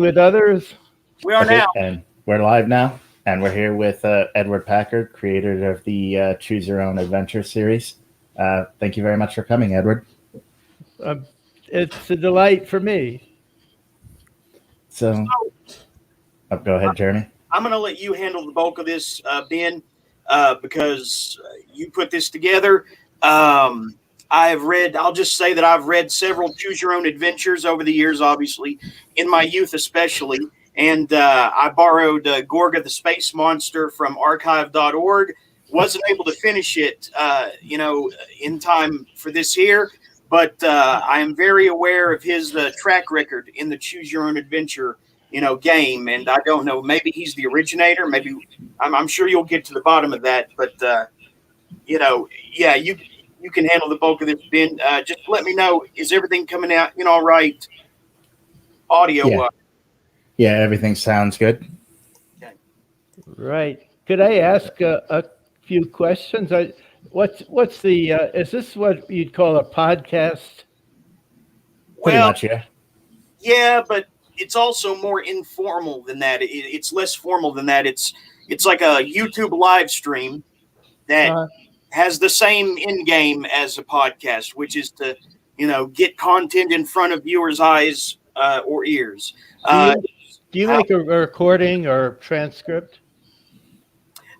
with others. We are Okay, now. and we're live now, and we're here with Edward Packard, creator of the Choose Your Own Adventure series. Thank you very much for coming, Edward. It's a delight for me. So, go ahead, Jeremy. I'm going to let you handle the bulk of this, Ben, because you put this together. I'll just say that I've read several Choose Your Own Adventures over the years, obviously, in my youth especially. And I borrowed Gorga the Space Monster from archive.org. Wasn't able to finish it, in time for this here. But I am very aware of his track record in the Choose Your Own Adventure game. And I don't know, maybe he's the originator. Maybe I'm sure you'll get to the bottom of that. But, you can handle the bulk of this, Ben. Just let me know, is everything coming out, all right, audio-wise? Yeah, everything sounds good. Okay. Right. Could I ask a few questions? What's the, is this what you'd call a podcast? Pretty much, yeah. Yeah, but it's also more informal than that. It's less formal than that. It's like a YouTube live stream that has the same end game as a podcast, which is to, get content in front of viewers' eyes or ears. Do you make a recording or transcript?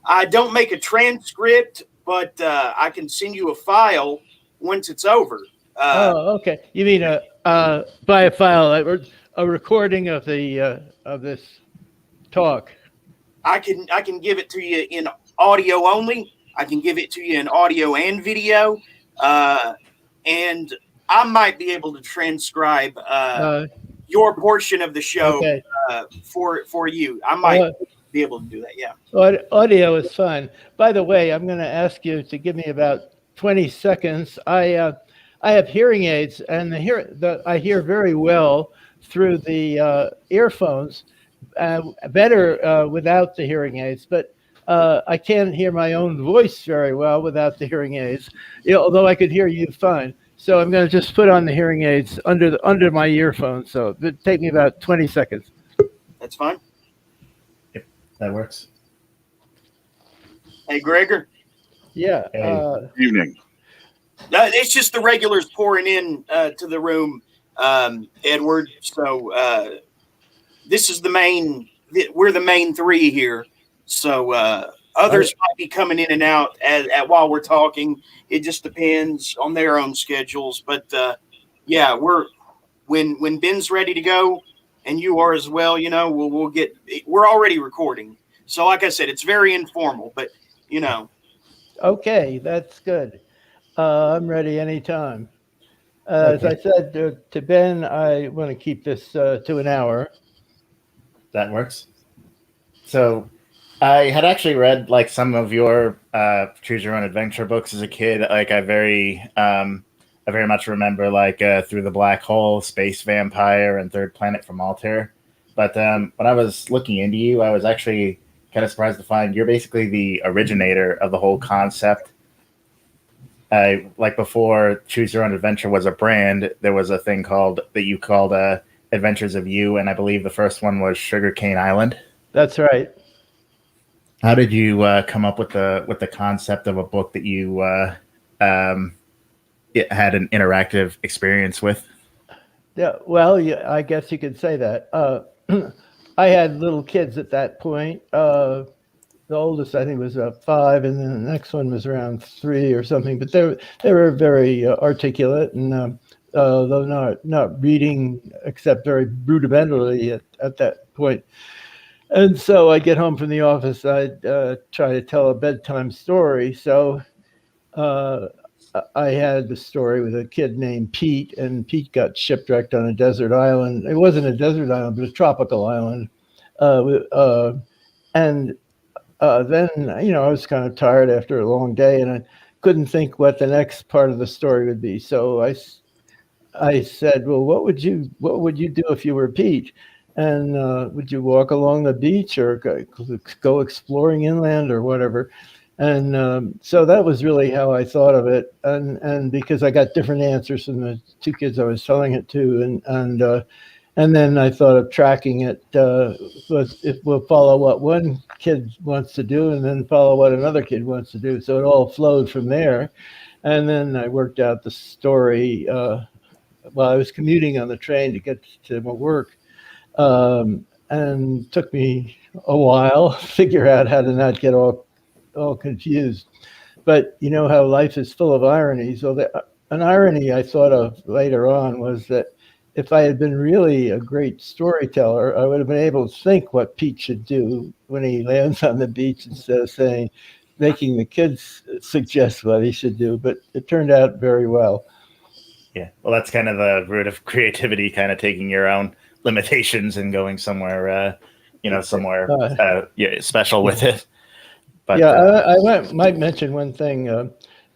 I don't make a transcript, but I can send you a file once it's over. Okay. You mean by a file, a recording of the of this talk? I can give it to you in audio only. I can give it to you in audio and video, and I might be able to transcribe your portion of the show for you. I might be able to do that. Yeah. Audio is fun. By the way, I'm going to ask you to give me about 20 seconds. I have hearing aids, and I hear very well through the earphones. Better without the hearing aids, but I can't hear my own voice very well without the hearing aids. Although I could hear you fine. So I'm going to just put on the hearing aids under my earphones. So it'll take me about 20 seconds. That's fine. Yep, that works. Hey, Gregor. Yeah. Evening. It's just the regulars pouring in to the room, Edward. So this is we're the main three here. So others might be coming in and out while we're talking. It just depends on their own schedules. But when Ben's ready to go, and you are as well, we're already recording. So like I said, it's very informal, but Okay, that's good. I'm ready anytime. As I said to Ben, I want to keep this to an hour. That works. So I had actually read some of your Choose Your Own Adventure books as a kid. I very much remember Through the Black Hole, Space Vampire, and Third Planet from Altair. But when I was looking into you, I was actually kind of surprised to find you're basically the originator of the whole concept. Before Choose Your Own Adventure was a brand, there was a thing that you called Adventures of You, and I believe the first one was Sugarcane Island. That's right. How did you come up with the concept of a book that you had an interactive experience with? Yeah, well, I guess you could say that. I had little kids at that point. The oldest, I think, was 5, and then the next one was around 3 or something. But they were very articulate, and though not reading except very rudimentarily at that point. And so I get home from the office, I'd try to tell a bedtime story. So I had the story with a kid named Pete, and Pete got shipwrecked on a desert island. It wasn't a desert island, but a tropical island. Then, I was kind of tired after a long day, and I couldn't think what the next part of the story would be. So I said, well, what would you do if you were Pete? And would you walk along the beach or go exploring inland or whatever? And so that was really how I thought of it. And because I got different answers from the two kids I was telling it to, And then I thought of tracking it. It will follow what one kid wants to do, and then follow what another kid wants to do. So it all flowed from there. And then I worked out the story while I was commuting on the train to get to my work. And took me a while to figure out how to not get all confused. But you know how life is full of ironies. So an irony I thought of later on was that if I had been really a great storyteller, I would have been able to think what Pete should do when he lands on the beach instead of making the kids suggest what he should do. But it turned out very well. Yeah, well, that's kind of the root of creativity, kind of taking your own limitations and going somewhere, special with it. But I might mention one thing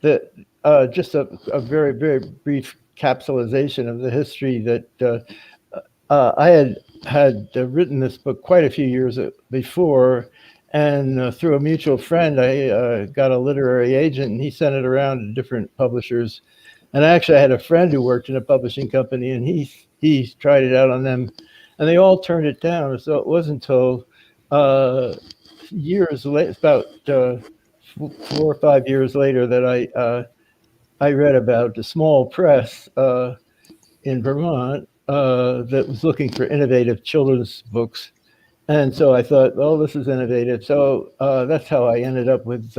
that just a very, very brief capsulization of the history that I had written this book quite a few years before, and through a mutual friend, I got a literary agent, and he sent it around to different publishers. And actually, I had a friend who worked in a publishing company, and he tried it out on them, and they all turned it down. So it wasn't until years later, about 4 or 5 years later, that I read about a small press in Vermont that was looking for innovative children's books. And so I thought, well, this is innovative. So that's how I ended up with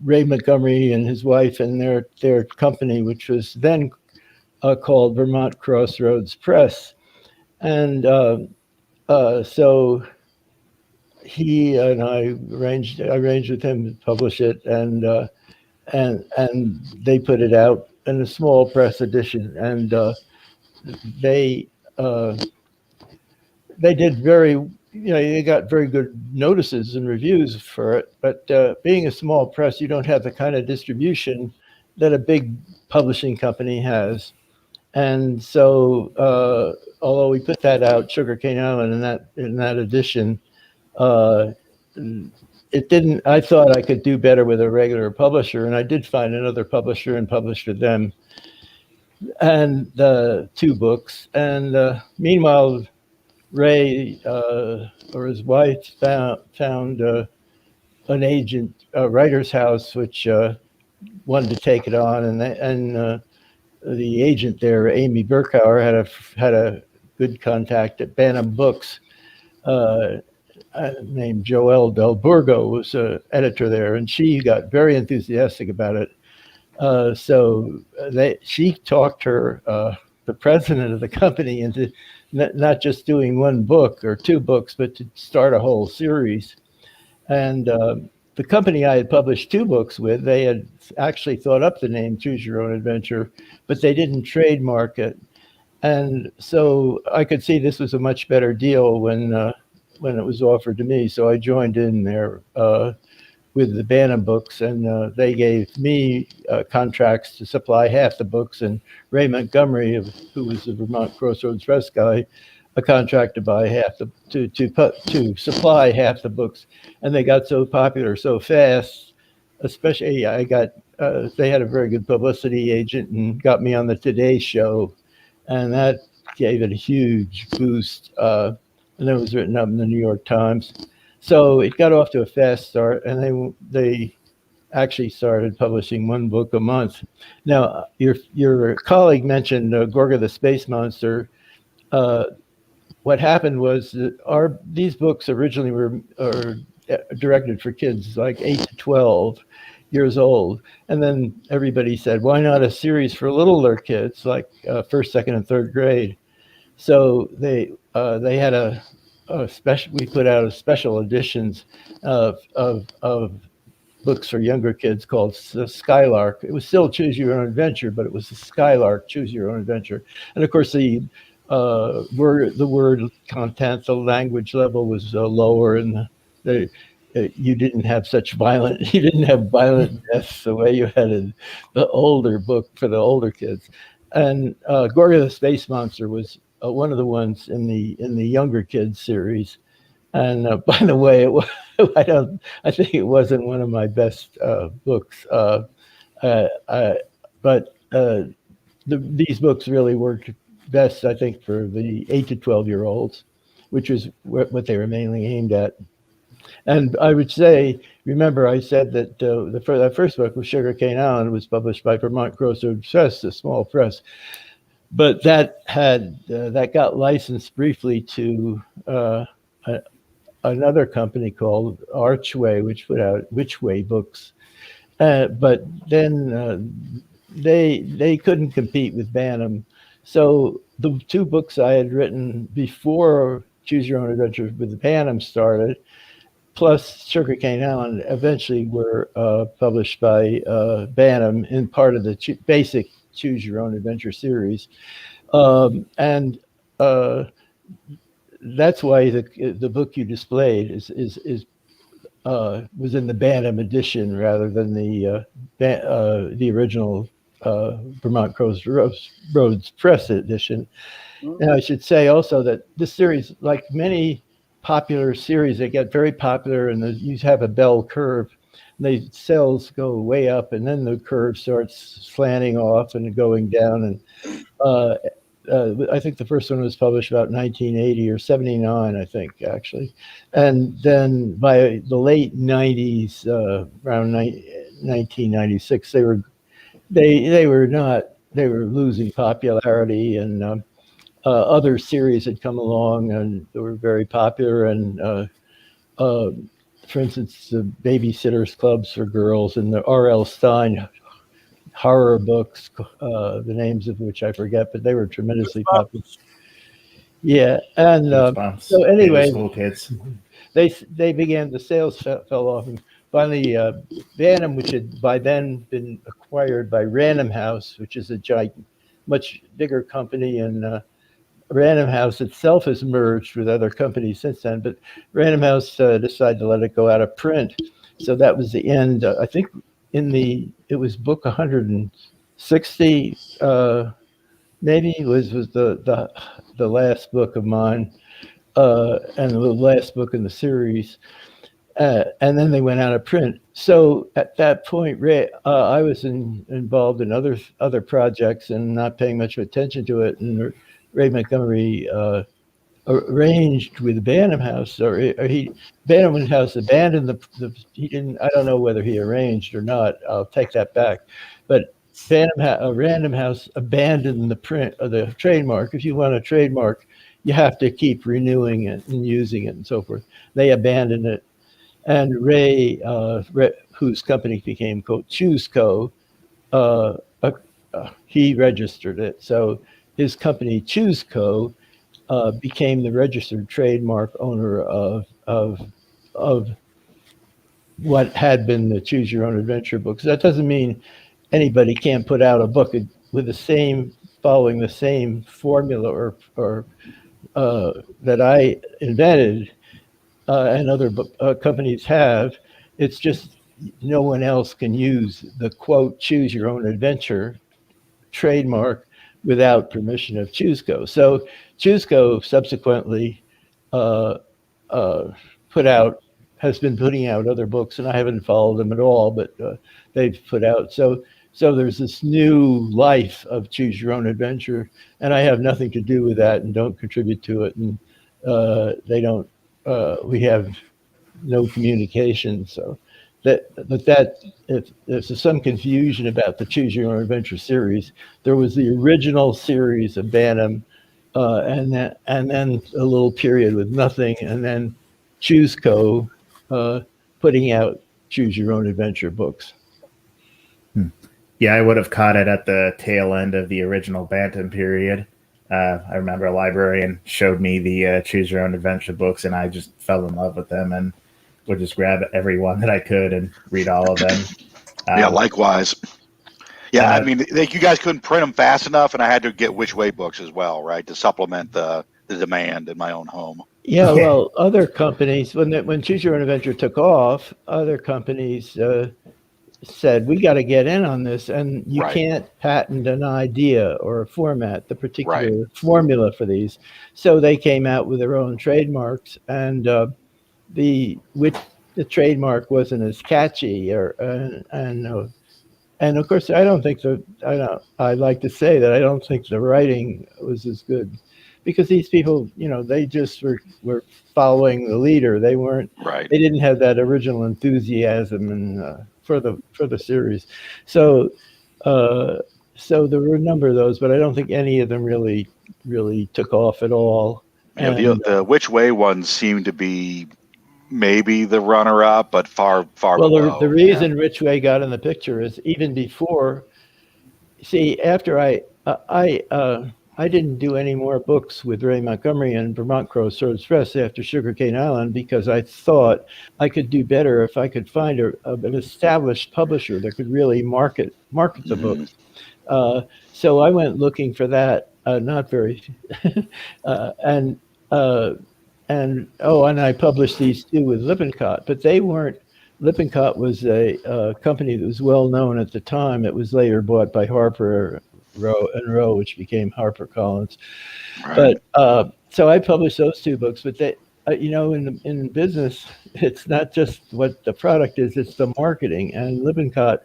Ray Montgomery and his wife and their company, which was then called Vermont Crossroads Press. And so he and I arranged with him to publish it, and they put it out in a small press edition, and they did they got very good notices and reviews for it. But being a small press, you don't have the kind of distribution that a big publishing company has. And so, although we put that out, Sugarcane Island, in that edition, it didn't. I thought I could do better with a regular publisher, and I did find another publisher and published with them, and 2 books. And meanwhile, Ray or his wife found an agent, a writer's house, which wanted to take it on, and the agent there, Amy Burkauer, had a good contact at Bantam Books, named Joelle Del Burgo, was an editor there, and she got very enthusiastic about it. So she talked the president of the company into not just doing 1 book or 2 books, but to start a whole series. And the company I had published 2 books with, they had actually thought up the name Choose Your Own Adventure, but they didn't trademark it. And so I could see this was a much better deal when it was offered to me. So I joined in there with the Bantam Books, and they gave me contracts to supply half the books, and Ray Montgomery, who was the Vermont Crossroads Press guy, a contract to buy to supply half the books. And they got so popular so fast. Especially, they had a very good publicity agent and got me on the Today Show, and that gave it a huge boost. And it was written up in the New York Times. So it got off to a fast start, and they actually started publishing 1 book a month. Now, your colleague mentioned Gorga the Space Monster. What happened was that these books originally were directed for kids like 8 to 12 years old, and then everybody said, why not a series for littler kids, like 1st, 2nd, and 3rd grade? So they had we put out special editions of books for younger kids called Skylark. It was still Choose Your Own Adventure, but it was the Skylark, Choose Your Own Adventure. And of course, the word content, the language level was lower, and you didn't have violent deaths the way you had in the older book for the older kids. And Gorga the Space Monster was one of the ones in the younger kids series. And by the way, I think it wasn't one of my best books. But these books really worked best, I think, for the 8 to 12-year-olds, which is what they were mainly aimed at. And I would say, remember, I said that that first book was Sugarcane Island was published by Vermont Grocer Press, a small press, but that got licensed briefly to another company called Archway, which put out Whichway books, but then they couldn't compete with Bantam. So the two books I had written before Choose Your Own Adventure with the Bantam started, plus Sugarcane Island, eventually were published by Bantam in part of the basic Choose Your Own Adventure series. And that's why the book you displayed was in the Bantam edition rather than the original Vermont Roads Press edition. And I should say also that this series, like many popular series, they get very popular and you have a bell curve. The sales go way up and then the curve starts slanting off and going down. And I think the first one was published about 1980 or 79, I think, actually. And then by the late 90s, around 1996, they were losing popularity, and other series had come along and they were very popular. And for instance, the Babysitters Clubs for Girls and the R.L. Stine horror books, the names of which I forget, but they were tremendously popular. Yeah, and so anyway, school kids. They began, the sales fell off, and finally Bantam, which had by then been acquired by Random House, which is a much bigger company, and Random House itself has merged with other companies since then, but Random House decided to let it go out of print. So that was the end. I think it was book 160, maybe was the last book of mine, and the last book in the series. And then they went out of print. So at that point, I was involved in other projects and not paying much attention to it. And Ray Montgomery arranged with Bantam House, Bantam House abandoned he didn't, I don't know whether he arranged or not, I'll take that back, but Random House abandoned the print of the trademark. If you want a trademark, you have to keep renewing it and using it and so forth. They abandoned it. And Ray, whose company became Choose Co., he registered it. So his company, Choose Co., became the registered trademark owner of what had been the Choose Your Own Adventure books. That doesn't mean anybody can't put out a book with following the same formula or that I invented and other companies have. It's just no one else can use the quote Choose Your Own Adventure trademark without permission of Choose Co. So Choose Co. subsequently has been putting out other books, and I haven't followed them at all, but they've put out. So there's this new life of Choose Your Own Adventure, and I have nothing to do with that and don't contribute to it. And we have no communication. So if there's some confusion about the Choose Your Own Adventure series, there was the original series of Bantam, and then a little period with nothing, and then Choose Co. Putting out Choose Your Own Adventure books. Yeah, I would have caught it at the tail end of the original Bantam period. I remember a librarian showed me the Choose Your Own Adventure books, and I just fell in love with them and would just grab every one that I could and read all of them. Yeah, likewise. Yeah, I mean, you guys couldn't print them fast enough, and I had to get Whichway books as well, right, to supplement the demand in my own home. Yeah, well, other companies, when Choose Your Own Adventure took off, other companies said, we got to get in on this, and you can't patent an idea or a format, the particular formula for these. So they came out with their own trademarks, and the trademark wasn't as catchy, And of course, I don't think I like to say that I don't think the writing was as good, because these people, they just were following the leader. They weren't, Right. they didn't have that original enthusiasm for the series. So, so there were a number of those, but I don't think any of them really took off at all. Yeah, And the Which Way ones seem to be maybe the runner-up, but far below. the reason Rich Way got in the picture is even before. See, after I didn't do any more books with Ray Montgomery and Vermont Crossroads Press after Sugarcane Island, because I thought I could do better if I could find an established publisher that could really market the books. So I went looking for that. Not very, and I published these two with Lippincott, but they weren't. Lippincott was a company that was well known at the time. It was later bought by Harper Row, which became HarperCollins. Right. But so I published those two books. But they, in business, it's not just what the product is; it's the marketing. And Lippincott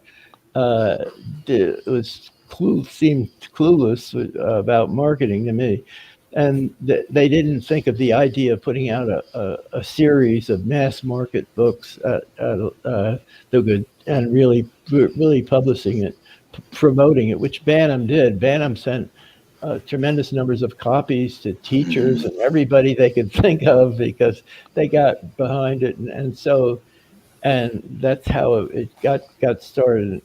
seemed clueless about marketing to me. And they didn't think of the idea of putting out a series of mass market books and really publishing it, promoting it, which Bantam did. Bantam sent tremendous numbers of copies to teachers and everybody they could think of, because they got behind it, and that's how it got started.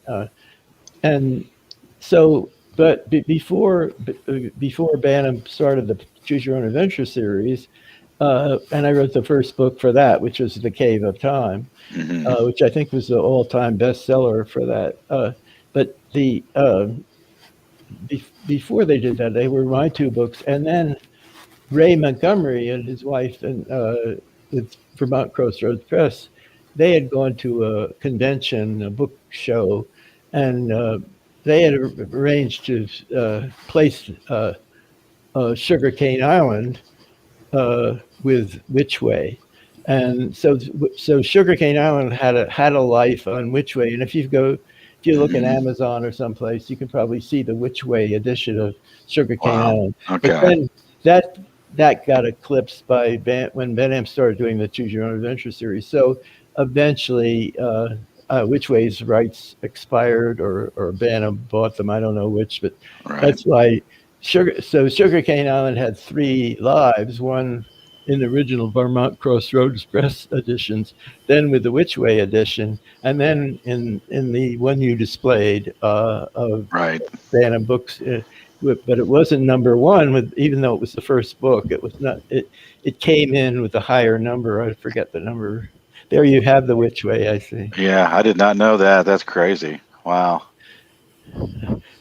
But before Bantam started the Choose Your Own Adventure series, and I wrote the first book for that, which was The Cave of Time, which I think was the all-time bestseller for that. But before they did that, they were my two books, and then Ray Montgomery and his wife and with Vermont Crossroads Press, they had gone to a convention, a book show, and they had arranged to place Sugarcane Island with Which Way, and so Sugarcane Island had a life on Which Way. And if you look at Amazon or someplace, you can probably see the Which Way edition of Sugarcane Island. Okay. But then that got eclipsed by when Bantam started doing the Choose Your Own Adventure series. So eventually, Which Way's rights expired, or Bantam bought them. I don't know which, but that's why Sugarcane Island had 3 lives, one in the original Vermont Crossroads Press editions, then with the Which Way edition, and then in the one you displayed of Bantam books. But it wasn't number 1, even though it was the first book. It was not. It came in with a higher number. I forget the number. There you have the Which Way, I see. Yeah, I did not know that. That's crazy. Wow.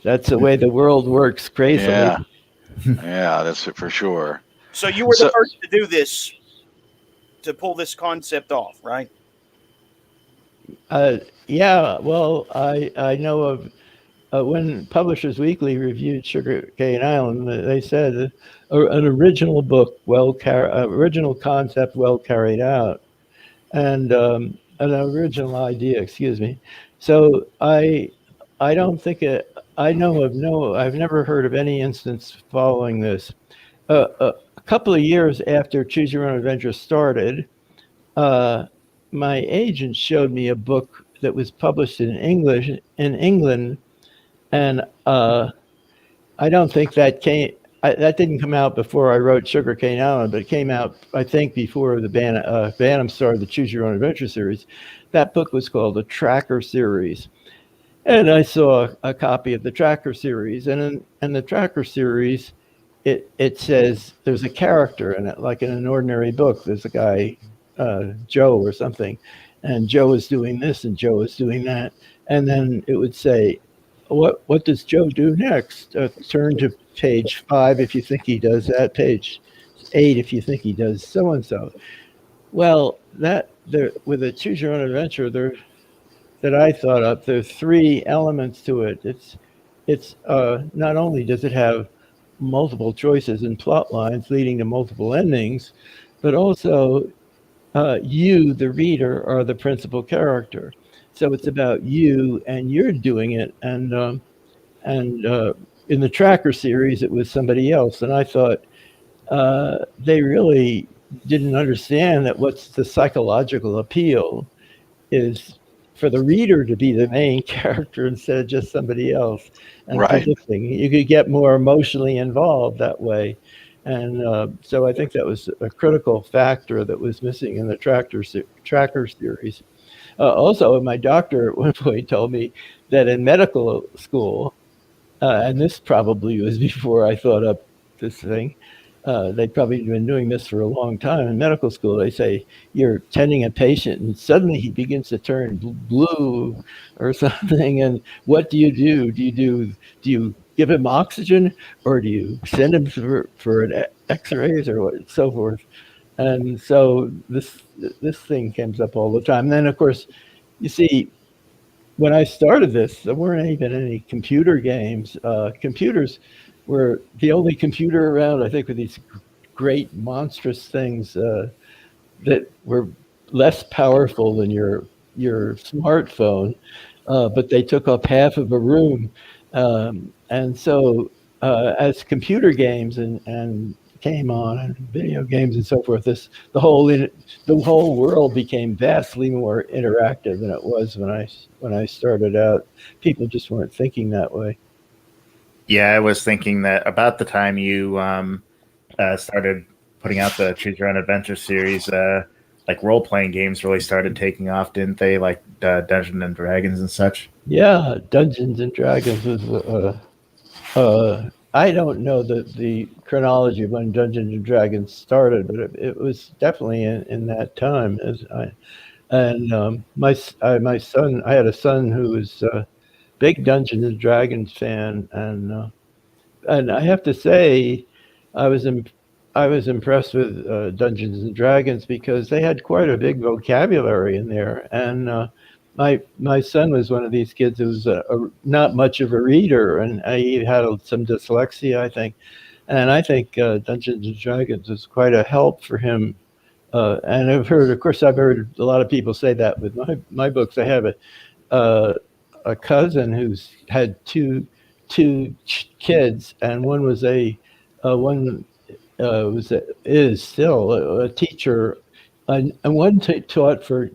That's the way the world works, crazily. Yeah, that's for sure. So you were the first to do this, to pull this concept off, right? Yeah, well, I know of when Publishers Weekly reviewed Sugarcane Island, they said an original book, original concept well carried out, and an original idea, excuse me. So I don't think I've never heard of any instance following this. A couple of years after Choose Your Own Adventure started, my agent showed me a book that was published in English in England, and I don't think that didn't come out before I wrote Sugarcane Island, but it came out, I think, before the Bantam started the Choose Your Own Adventure series. That book was called the Tracker series, and I saw a copy of the Tracker series, and in the Tracker series, it says there's a character in it, like in an ordinary book. There's a guy, Joe or something, and Joe is doing this and Joe is doing that, and then it would say, what does Joe do next? Turn to page 5 if you think he does that, page 8 if you think he does so and so. Well, with a Choose Your Own Adventure, that I thought up, there are 3 elements to it. It's not only does it have multiple choices and plot lines leading to multiple endings, but also you, the reader, are the principal character. So it's about you, and you're doing it. And in the Tracker series, it was somebody else. And I thought they really didn't understand that what's the psychological appeal is for the reader to be the main character instead of just somebody else and Right. predicting. You could get more emotionally involved that way. And so I think that was a critical factor that was missing in the Tracker series. Also, my doctor at one point told me that in medical school, and this probably was before I thought up this thing, they'd probably been doing this for a long time. In medical school, they say you're tending a patient and suddenly he begins to turn blue or something. And what do? Do you give him oxygen, or do you send him for an X-rays or what, so forth? And so this thing comes up all the time. And then, of course, you see, when I started this, there weren't even any computer games. Computers were the only computer around, I think, with these great monstrous things that were less powerful than your smartphone, but they took up half of a room. And so as computer games and came on, and video games and so forth, the whole world became vastly more interactive than it was when I started out. People just weren't thinking that way. Yeah, I was thinking that about the time you started putting out the Choose Your Own Adventure series, like role-playing games really started taking off, didn't they? Like Dungeons and Dragons and such. Yeah, Dungeons and Dragons was. I don't know the chronology of when Dungeons and Dragons started, but it was definitely in that time. My son, I had a son who was a big Dungeons and Dragons fan, and I have to say, I was impressed with Dungeons and Dragons because they had quite a big vocabulary in there, and my son was one of these kids who was not much of a reader, and he had some dyslexia, I think. And I think Dungeons and Dragons was quite a help for him. And I've heard a lot of people say that with my books. I have a cousin who's had two kids, and one was is still a teacher, and one taught for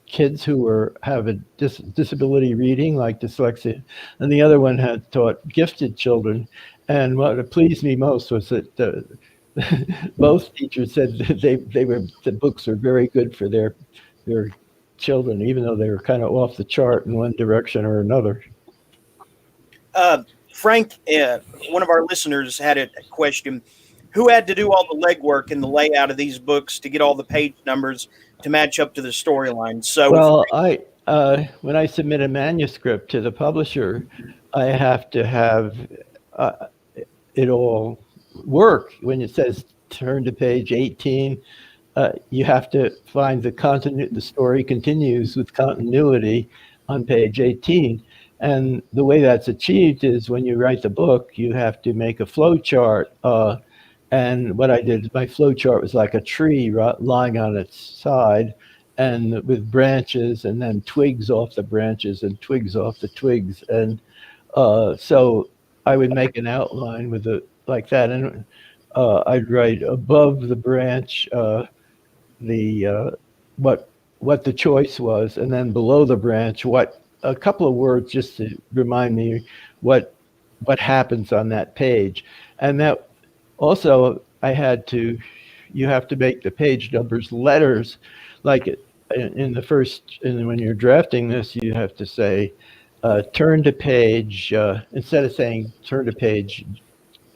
kids who have a disability reading, like dyslexia, and the other one had taught gifted children. And what pleased me most was that both teachers said that the books were very good for their children, even though they were kind of off the chart in one direction or another. Frank, one of our listeners had a question. Who had to do all the legwork and the layout of these books to get all the page numbers to match up to the storyline? So, well, when I submit a manuscript to the publisher, I have to have it all work. When it says turn to page 18, you have to find the story continues with continuity on page 18. And the way that's achieved is when you write the book, you have to make a flow chart. And what I did, my flow chart was like a tree lying on its side, and with branches and then twigs off the branches and twigs off the twigs. And so I would make an outline like that, and I'd write above the branch what the choice was, and then below the branch a couple of words just to remind me what happens on that page. And that also you have to make the page numbers letters, like when you're drafting this, you have to say turn to page, instead of saying turn to page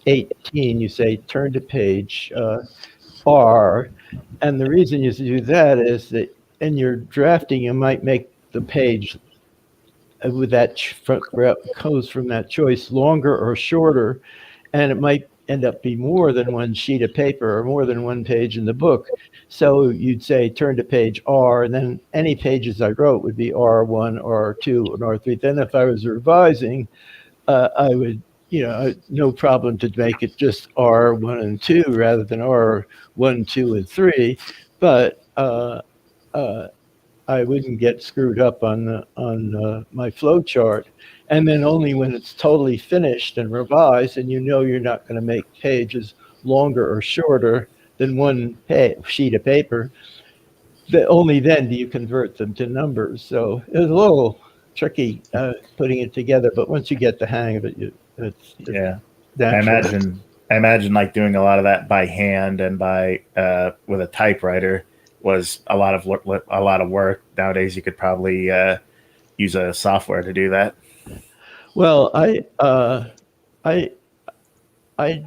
18, you say turn to page R. And the reason you do that is that in your drafting, you might make the page with that goes from that choice longer or shorter, and it might end up being more than one sheet of paper or more than one page in the book. So you'd say turn to page R, and then any pages I wrote would be R1, R2, and R3. Then if I was revising, I would, no problem to make it just R1 and 2 rather than R1, 2, and 3. But I wouldn't get screwed up on my flow chart. And then only when it's totally finished and revised, and you're not going to make pages longer or shorter than one sheet of paper, only then do you convert them to numbers. So it was a little tricky putting it together, but once you get the hang of it, it's Yeah. natural. I imagine like doing a lot of that by hand and by with a typewriter was a lot of work. Nowadays, you could probably use a software to do that. Well, I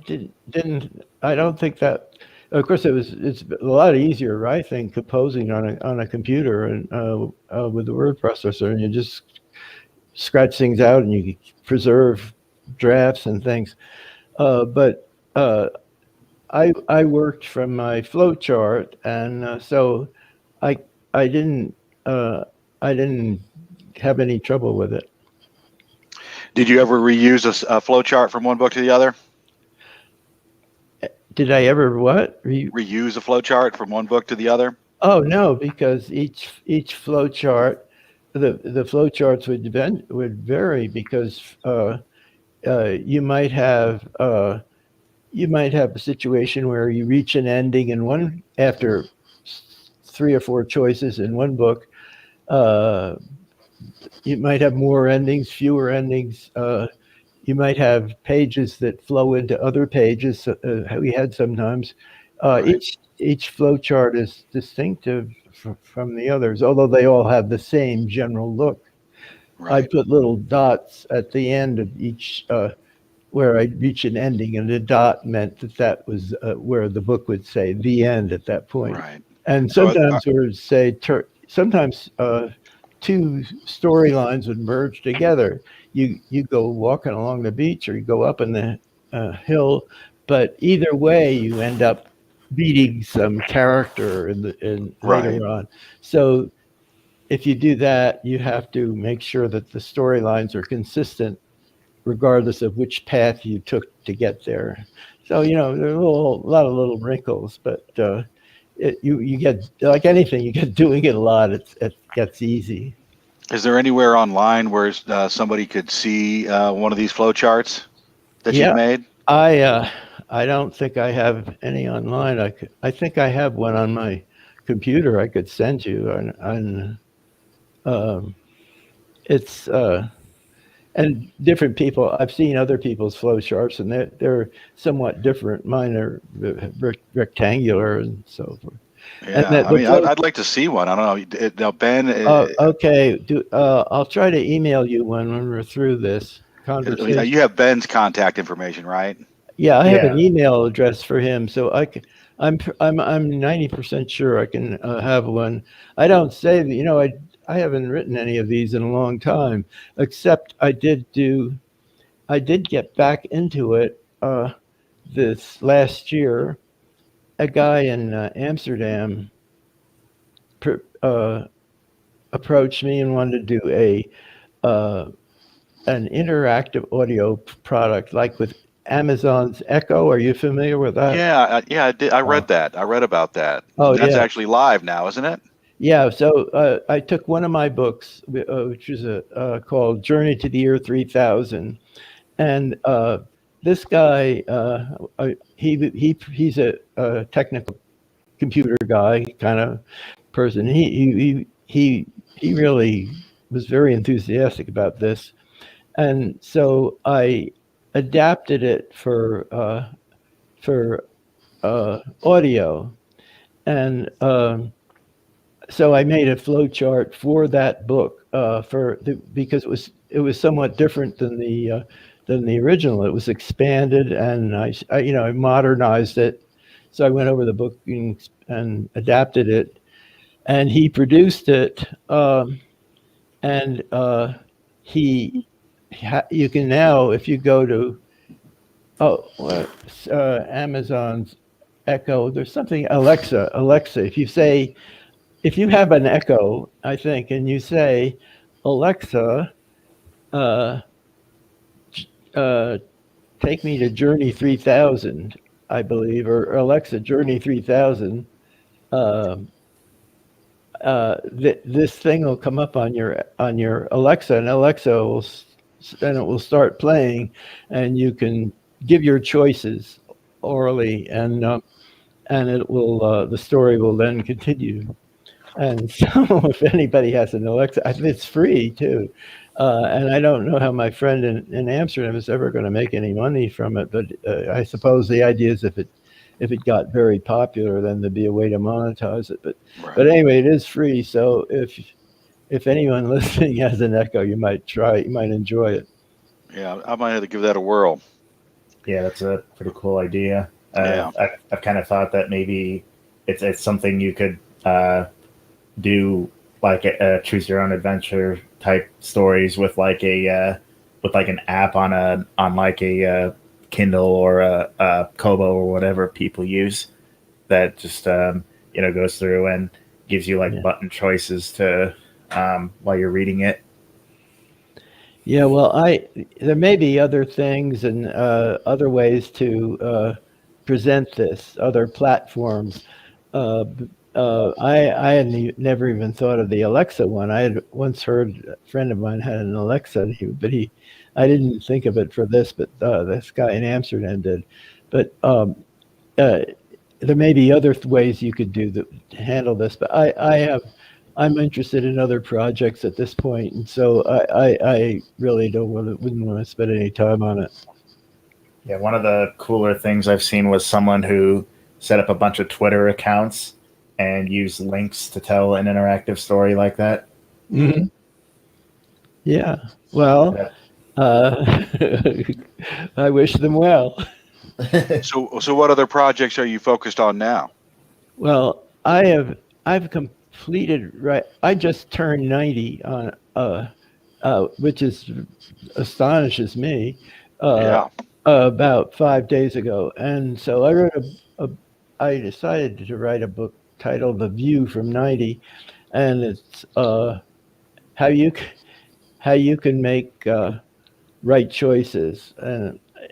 didn't. I don't think that. Of course, it's a lot easier, I think, composing on a computer and with the word processor, and you just scratch things out and you preserve drafts and things. But I worked from my flow chart, and so I I didn't I didn't have any trouble with it. Did you ever reuse a flow chart from one book to the other? Did I ever what? Reuse a flow chart from one book to the other? Oh no, because each flow chart, the flow charts would vary because you might have a situation where you reach an ending in one after 3 or 4 choices in one book. You might have more endings, fewer endings. You might have pages that flow into other pages. We had sometimes. Right. Each flow chart is distinctive from the others, although they all have the same general look. I Right. put little dots at the end of each where I reach an ending, and the dot meant that was where the book would say the end at that point. Right. And So sometimes it would say sometimes 2 storylines would merge together. You go walking along the beach, or you go up in the hill, but either way, you end up meeting some character in right. later on. So if you do that, you have to make sure that the storylines are consistent, regardless of which path you took to get there. So there are a lot of little wrinkles, but you get, like anything, you get doing it a lot. It gets easy. Is there anywhere online where somebody could see one of these flow charts that Yeah, you've made? I don't think I have any online. I think I have one on my computer I could send you, and it's and different people. I've seen other people's flow charts, and they're somewhat different. Mine are rectangular and so forth. And Yeah, I the mean, flow. I'd like to see one. I don't know. Now, Ben, Okay. I'll try to email you one when we're through this conversation. you have Ben's contact information, right? Yeah, I have an Yeah. email address for him, so I'm 90% sure I can have one. I don't say that, I haven't written any of these in a long time, except I did get back into it this last year. A guy in Amsterdam approached me and wanted to do an interactive audio product, like with Amazon's Echo. Are you familiar with that? Yeah, I did. I Oh, read that. I read about that. oh And that's yeah, actually live now, isn't it? yeah. So I took one of my books, which is called Journey to the Year 3000, and this guy, he's a technical computer guy kind of person. He really was very enthusiastic about this, and so I adapted it for audio, and so I made a flow chart for that book because it was somewhat different than the original. It was expanded, and I modernized it. So I went over the book and adapted it, and he produced it. And you can now, if you go to Amazon's Echo, there's something Alexa. If you have an Echo, I think, and you say, Alexa, uh, take me to Journey 3000, I believe, or Alexa, Journey 3000. this thing will come up on your Alexa, and Alexa will then it will start playing, and you can give your choices orally, and it will the story will then continue. And so, if anybody has an Alexa, it's free too. And I don't know how my friend in Amsterdam is ever going to make any money from it, but I suppose the idea is if it got very popular, then there'd be a way to monetize it. But anyway, it is free. So if anyone listening has an Echo, you might enjoy it. Yeah, I might have to give that a whirl. Yeah, that's a pretty cool idea. Yeah. I've kind of thought that maybe it's something you could do, like a choose your own adventure type stories with like an app on like a Kindle or a Kobo or whatever people use, that just goes through and gives you like button choices to while you're reading it. Yeah, well, there may be other things and other ways to present this, other platforms. I had never even thought of the Alexa one. I had once heard a friend of mine had an Alexa, I didn't think of it for this, but this guy in Amsterdam did. But there may be other ways you could do to handle this. But I'm interested in other projects at this point, and so I really wouldn't want to spend any time on it. Yeah, one of the cooler things I've seen was someone who set up a bunch of Twitter accounts and use links to tell an interactive story like that. Mm-hmm. Yeah. Well, I wish them well. So what other projects are you focused on now? Well, I've completed, I just turned 90 on which astonishes me. About 5 days ago, and so I wrote I decided to write a book titled "The View from 90," and it's how you can make right choices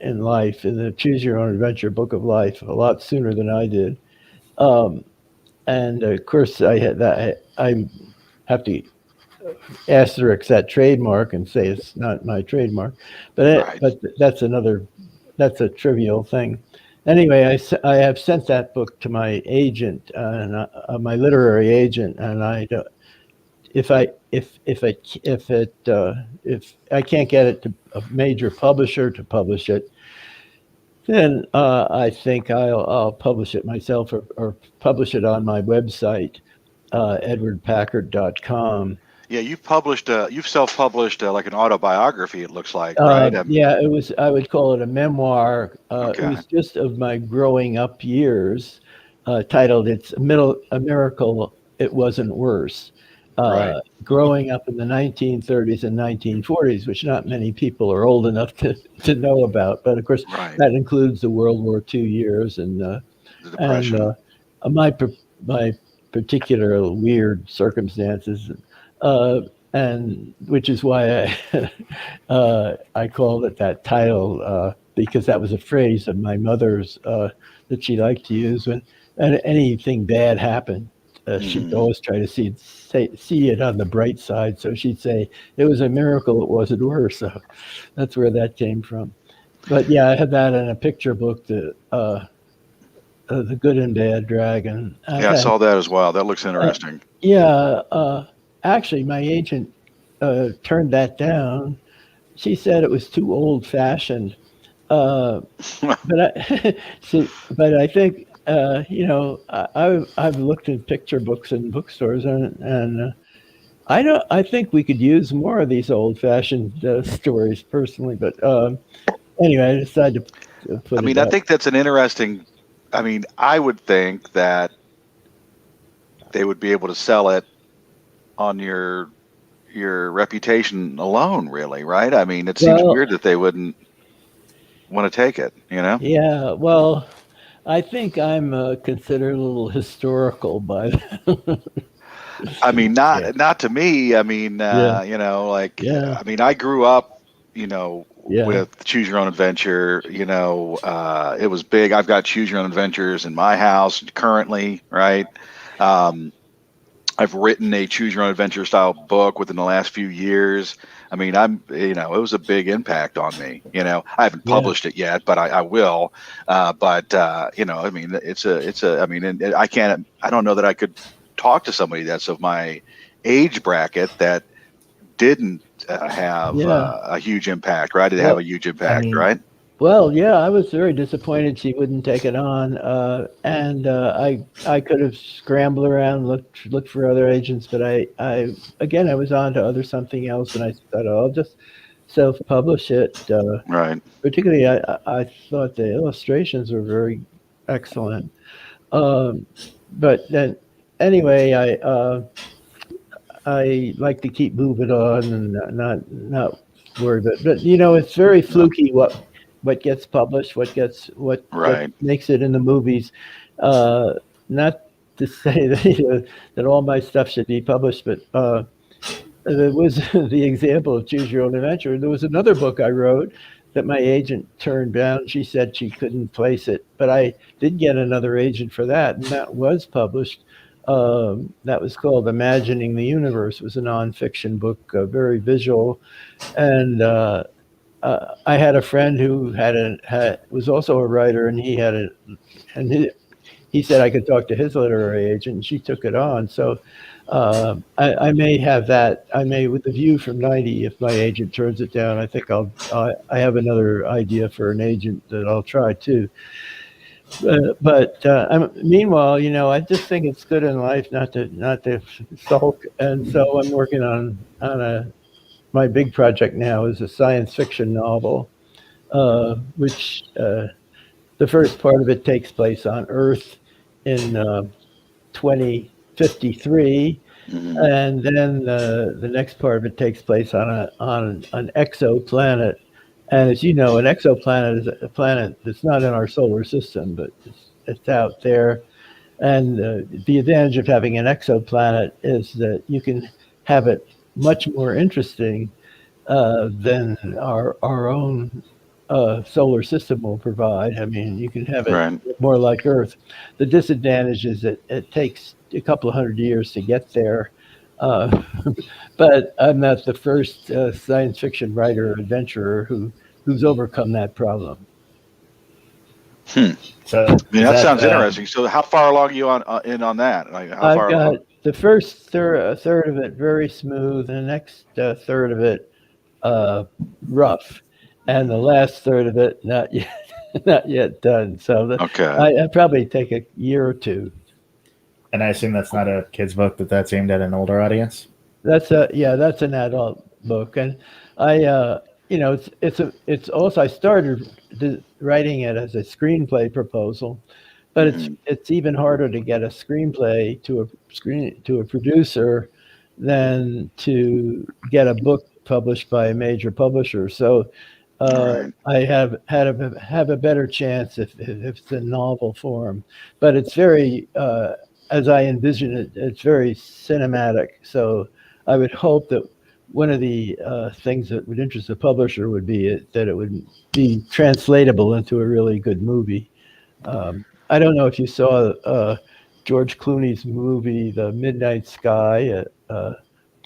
in life, in the Choose Your Own Adventure book of life, a lot sooner than I did. And of course, I have to asterisk that trademark and say it's not my trademark, but that's a trivial thing. Anyway, I have sent that book to my agent, my literary agent, and if I can't get it to a major publisher to publish it, then I think I'll publish it myself or publish it on my website, edwardpackard.com. Yeah, you've self-published like an autobiography, it looks like, right? Yeah, I would call it a memoir. Okay. It was just of my growing up years, titled "It's a Miracle It Wasn't Worse." Right. Growing up in the 1930s and 1940s, which not many people are old enough to know about, but of course that includes the World War II years and the Depression. And my particular weird circumstances. And which is why I called it that title, because that was a phrase of my mother's that she liked to use when anything bad happened. She'd always try to see it on the bright side. So she'd say, it was a miracle it wasn't worse. So that's where that came from. But yeah, I had that in a picture book, The Good and Bad Dragon. I saw that as well. That looks interesting. Actually, my agent turned that down. She said it was too old-fashioned. But I think I've looked at picture books in bookstores, and I think we could use more of these old-fashioned stories personally. But anyway, I decided to put. I think that's an interesting. I would think that they would be able to sell it on your reputation alone, really, right? It seems weird that they wouldn't want to take it, Yeah, well, I think I'm considered a little historical by not to me. I grew up, with Choose Your Own Adventure. It was big. I've got Choose Your Own Adventures in my house currently, right? I've written a choose your own adventure style book within the last few years. I mean, it was a big impact on me. I haven't published it yet, but I will. I mean, I don't know that I could talk to somebody that's of my age bracket that didn't have a huge impact, right? Did have a huge impact, right? Well, yeah, I was very disappointed she wouldn't take it on, and I could have scrambled around, looked for other agents, but I was on to something else, and I thought, I'll just self-publish it. Right. Particularly, I thought the illustrations were very excellent. But then, anyway, I like to keep moving on and not worry about it. But it's very fluky what gets published, what makes it in the movies. Not to say that that all my stuff should be published, but there was the example of Choose Your Own Adventure. There was another book I wrote that my agent turned down. She said she couldn't place it, but I did get another agent for that, and that was published. That was called Imagining the Universe. It was a nonfiction book, very visual, and I had a friend who was also a writer, and he said I could talk to his literary agent, and she took it on. So I may have that. I may, with the view from 90, if my agent turns it down, I think I have another idea for an agent that I'll try too. Meanwhile, I just think it's good in life not to sulk, and so I'm working on my big project now is a science fiction novel, which the first part of it takes place on Earth in 2053, and then the next part of it takes place on an exoplanet. And as you know, an exoplanet is a planet that's not in our solar system, but it's out there. And the advantage of having an exoplanet is that you can have it much more interesting than our own solar system will provide. I mean, you can have it more like Earth. The disadvantage is that it takes a couple of 100 years to get there. But I'm not the first science fiction writer or adventurer who's overcome that problem. So that sounds interesting. So how far along are you on that? Like I've got the first third of it very smooth, and the next third of it rough, and the last third of it not yet done. So I probably take a year or two. And I assume that's not a kid's book, but that's aimed at an older audience. That's an adult book, and it's also, I started writing it as a screenplay proposal, but it's even harder to get a screenplay to a producer than to get a book published by a major publisher. So I have a better chance if it's in novel form, but it's very as I envision it, it's very cinematic. So I would hope that one of the things that would interest the publisher would be that it would be translatable into a really good movie. I don't know if you saw George Clooney's movie, The Midnight Sky.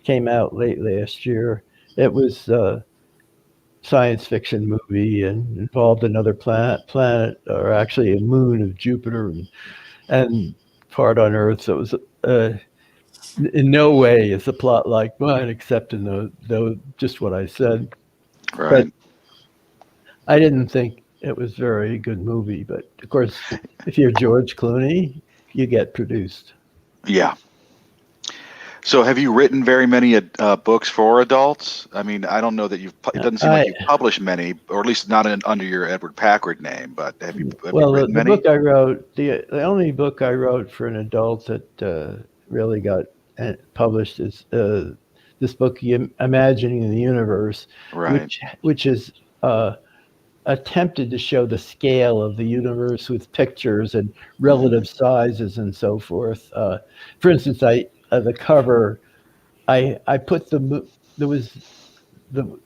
Came out late last year. It was a science fiction movie and involved another planet, or actually a moon of Jupiter, and part on Earth. So it was in no way is a plot like mine, except in the just what I said. Right. But I didn't think it was a very good movie. But of course, if you're George Clooney, you get produced. Yeah. So have you written very many books for adults? I mean, I don't know that it doesn't seem like you've published many, or at least not under your Edward Packard name, but have you written many? Book I wrote, the only book I wrote for an adult that really got published is this book, Imagining the Universe, which is attempted to show the scale of the universe with pictures and relative sizes and so forth. For instance, the cover, I put there was the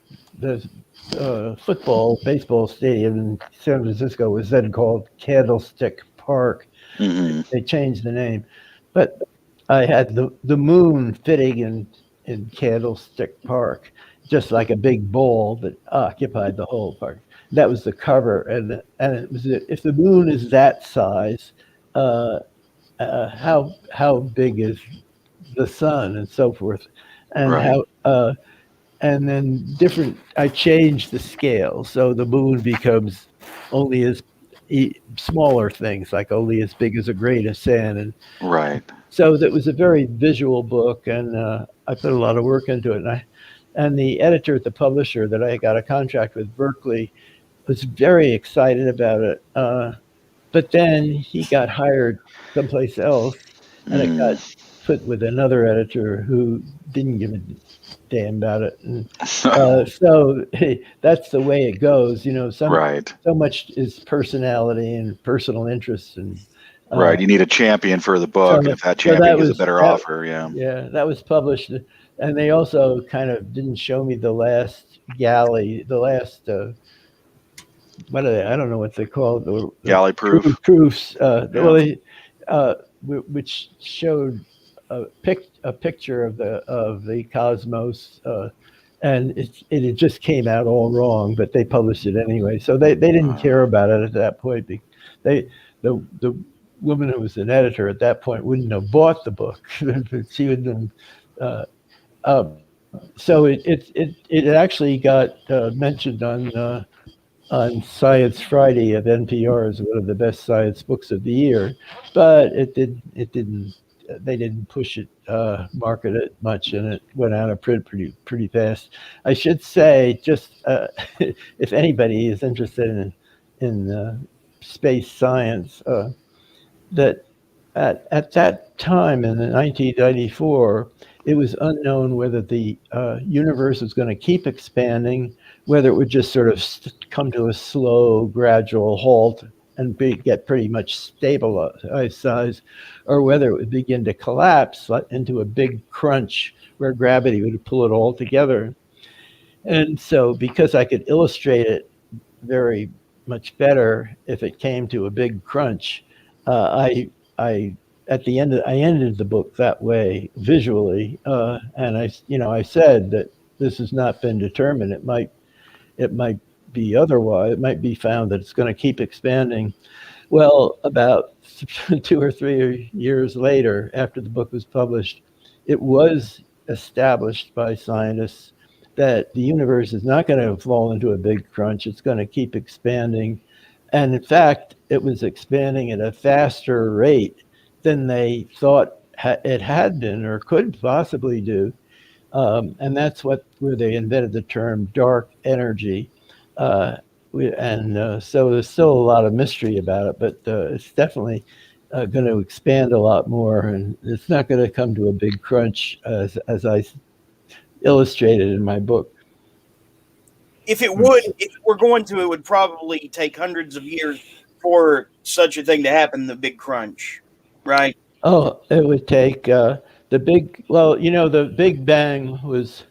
baseball stadium in San Francisco was then called Candlestick Park. They changed the name, but I had the moon fitting in Candlestick Park, just like a big bowl that occupied the whole park. That was the cover, and it was if the moon is that size, uh, how big is the sun and so forth, and Right. how and then different. I changed the scale so the moon becomes only as smaller things, like only as big as a grain of sand, and Right. so that was a very visual book, and I put a lot of work into it. And the editor at the publisher that I got a contract with, Berkeley, was very excited about it. But then he got hired someplace else, and it got Mm. put with another editor who didn't give a damn about it. And so that's the way it goes. Right. So much is personality and personal interests, and uh, Right. You need a champion for the book, and so if that so champion that gives a was better that. offer, yeah. Yeah, that was published, and they also kind of didn't show me the last galley, the last what are they? I don't know what they call it. The Galley proof. proofs. Yeah. Well, which showed a picture of the cosmos, and it just came out all wrong. But they published it anyway, so they didn't care about it at that point. They the woman who was an editor at that point wouldn't have bought the book. She would have. Uh, so it actually got mentioned on Science Friday of NPR as one of the best science books of the year, but it didn't they didn't push it, market it much, and it went out of print pretty fast. I should say, just if anybody is interested in space science, that at that time in 1994, it was unknown whether the universe was going to keep expanding, whether it would just sort of come to a slow, gradual halt and get pretty much stabilized size, or whether it would begin to collapse into a big crunch where gravity would pull it all together. And so, because I could illustrate it very much better if it came to a big crunch, I at the end I ended the book that way visually, and I said that this has not been determined. It might be otherwise. It might be found that it's going to keep expanding. Well, about 2 or 3 years later, after the book was published, it was established by scientists that the universe is not going to fall into a big crunch. It's going to keep expanding. And in fact, it was expanding at a faster rate than they thought it had been or could possibly do. And that's where they invented the term dark energy. So there's still a lot of mystery about it, but it's definitely going to expand a lot more, and it's not going to come to a big crunch as I illustrated in my book. If it were going to, it would probably take hundreds of years for such a thing to happen, the big crunch, right? Oh, it would take the Big Bang was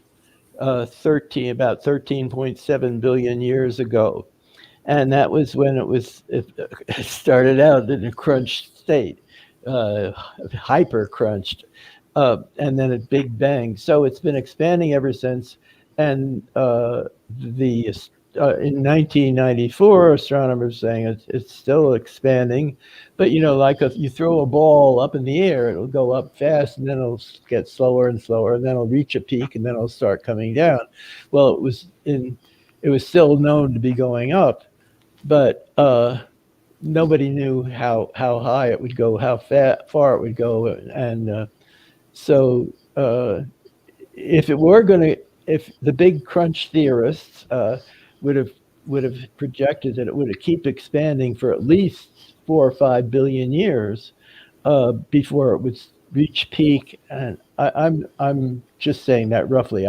about 13.7 billion years ago. And that was when it started out in a crunched state, hyper crunched, and then a big bang. So it's been expanding ever since. And in 1994, astronomers saying it's still expanding, but like if you throw a ball up in the air, it'll go up fast, and then it'll get slower and slower, and then it'll reach a peak, and then it'll start coming down. Well, it was still known to be going up, but nobody knew how high it would go, how far it would go, and so if the big crunch theorists would have projected that it would keep expanding for at least 4 or 5 billion years before it would reach peak, and I'm just saying that roughly.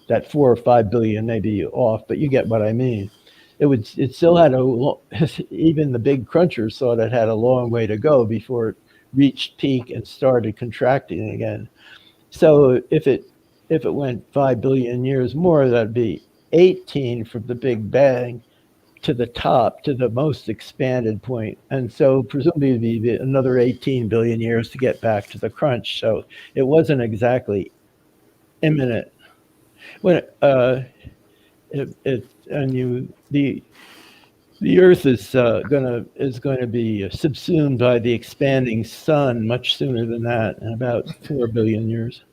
That 4 or 5 billion may be off, but you get what I mean. It still had even the big crunchers thought it had a long way to go before it reached peak and started contracting again. So if it went 5 billion years more, that'd be 18 from the Big Bang, to the top, to the most expanded point. And so presumably it'd be another 18 billion years to get back to the crunch. So it wasn't exactly imminent. When the Earth is going to be subsumed by the expanding sun much sooner than that, in about 4 billion years.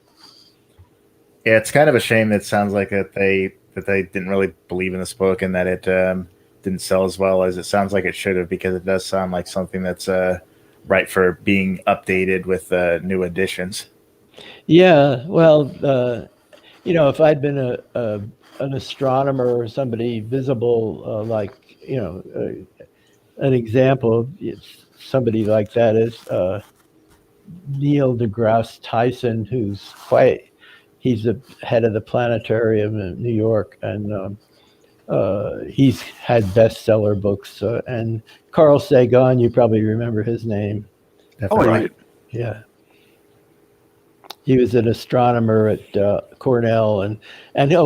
Yeah, it's kind of a shame that it sounds like that they didn't really believe in this book and that it didn't sell as well as it sounds like it should have, because it does sound like something that's right for being updated with new additions. Yeah, well, if I'd been an astronomer or somebody visible, an example of somebody like that is Neil deGrasse Tyson, he's the head of the planetarium in New York, and he's had bestseller books. And Carl Sagan, you probably remember his name. Definitely. Oh, right. Yeah. He was an astronomer at Cornell, and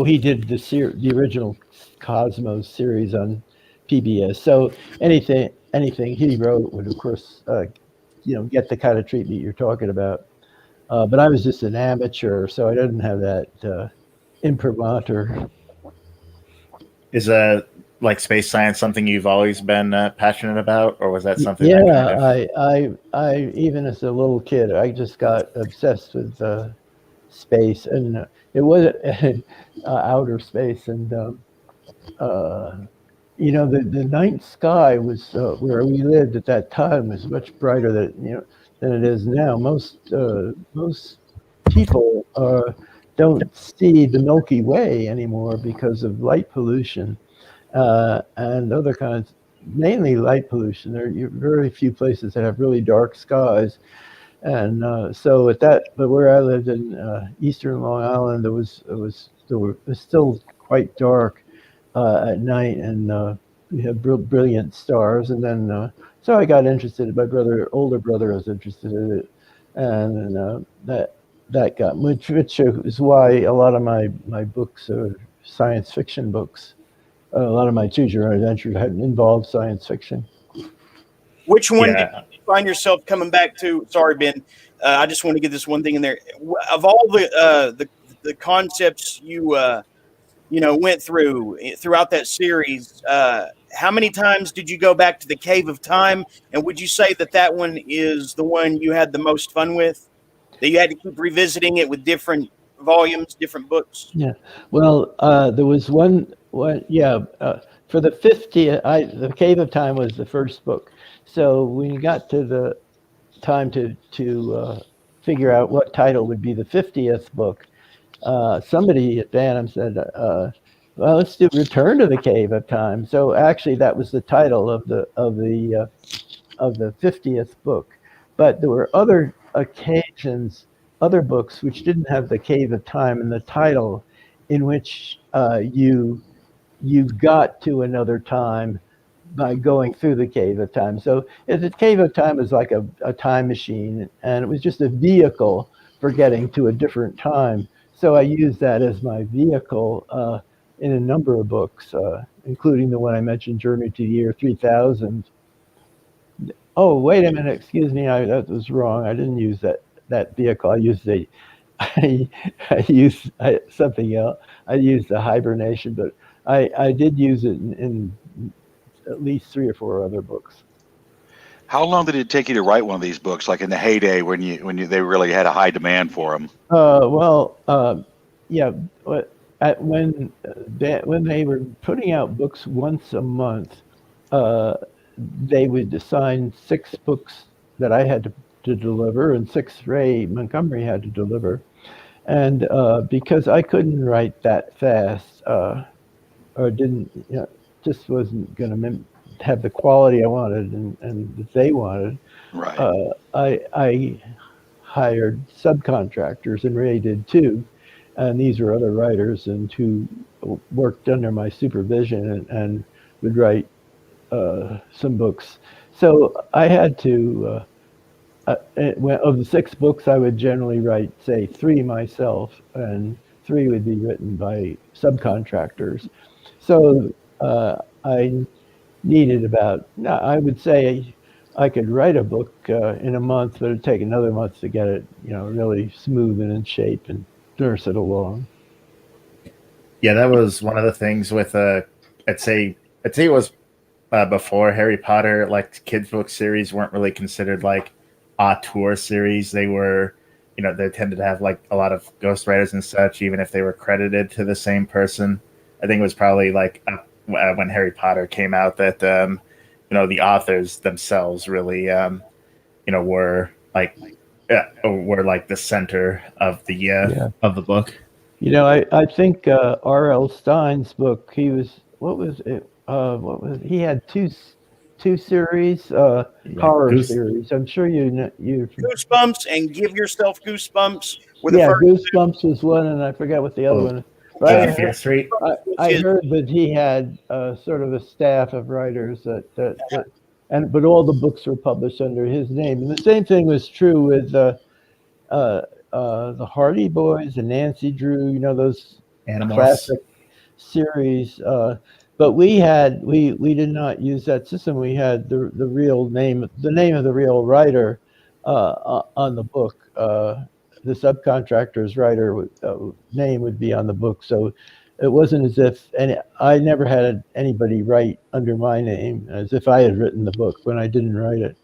he did the original Cosmos series on PBS. So anything he wrote would, of course, get the kind of treatment you're talking about. But I was just an amateur, so I didn't have that imprimatur. Is like space science something you've always been passionate about, or was that something? Yeah, that kind of... I even as a little kid, I just got obsessed with space, and it was outer space, and the night sky was where we lived at that time was much brighter than it is now. Most people don't see the Milky Way anymore because of light pollution and other kinds, mainly light pollution. There are very few places that have really dark skies. And but where I lived in eastern Long Island, it was still quite dark at night, and we had brilliant stars. And then so I got interested. My older brother was interested in it, and that got which is why a lot of my books are science fiction books. A lot of my Choose Your Own Adventure had involved science fiction. Which one did you find yourself coming back to? Sorry, Ben. I just want to get this one thing in there. Of all the concepts you went throughout that series, how many times did you go back to the Cave of Time? And would you say that one is the one you had the most fun with? That you had to keep revisiting it with different volumes, different books? Yeah. Well, there was one. Yeah. For the 50th, the Cave of Time was the first book. So when you got to the time to figure out what title would be the 50th book, somebody at Bantam said, "Well, let's do Return to the Cave of Time." So actually, that was the title of the 50th book. But there were other occasions, other books which didn't have the Cave of Time in the title, in which you got to another time by going through the Cave of Time. So the Cave of Time is like a time machine, and it was just a vehicle for getting to a different time. So I used that as my vehicle in a number of books, including the one I mentioned, Journey to the Year 3000. Oh, wait a minute, excuse me, that was wrong. I didn't use that vehicle. I used something else. I used the hibernation, but I did use it in at least 3 or 4 other books. How long did it take you to write one of these books? Like in the heyday when they really had a high demand for them? Yeah. When they were putting out books once a month, they would assign 6 books that I had to deliver, and 6 Ray Montgomery had to deliver. And because I couldn't write that fast, or didn't, just wasn't going to have the quality I wanted and that they wanted. Right. I hired subcontractors, and Ray did too. And these were other writers and who worked under my supervision and would write some books. So I had to, of the 6 books, I would generally write, say, 3 myself, and 3 would be written by subcontractors. So I needed about. No, I would say I could write a book in a month, but it'd take another month to get it, really smooth and in shape and nurse it along. Yeah, that was one of the things with I'd say it was before Harry Potter, like kids book series weren't really considered like auteur series. They were, they tended to have like a lot of ghostwriters and such, even if they were credited to the same person. I think it was probably like when Harry Potter came out that the authors themselves really were like the center of the book. I think R.L. Stein's book. He was what was it? He had two series, horror Goose. series. I'm sure you. Goosebumps and Give Yourself Goosebumps were the Yeah, first. Goosebumps was one, and I forgot what the other one. But Fear Street. I heard that he had sort of a staff of writers but all the books were published under his name. And the same thing was true with the Hardy Boys and Nancy Drew. Those Animals. classic series. But we did not use that system. We had the real name, the name of the real writer on the book. The subcontractor's writer name would be on the book. So it wasn't as if, and I never had anybody write under my name as if I had written the book when I didn't write it.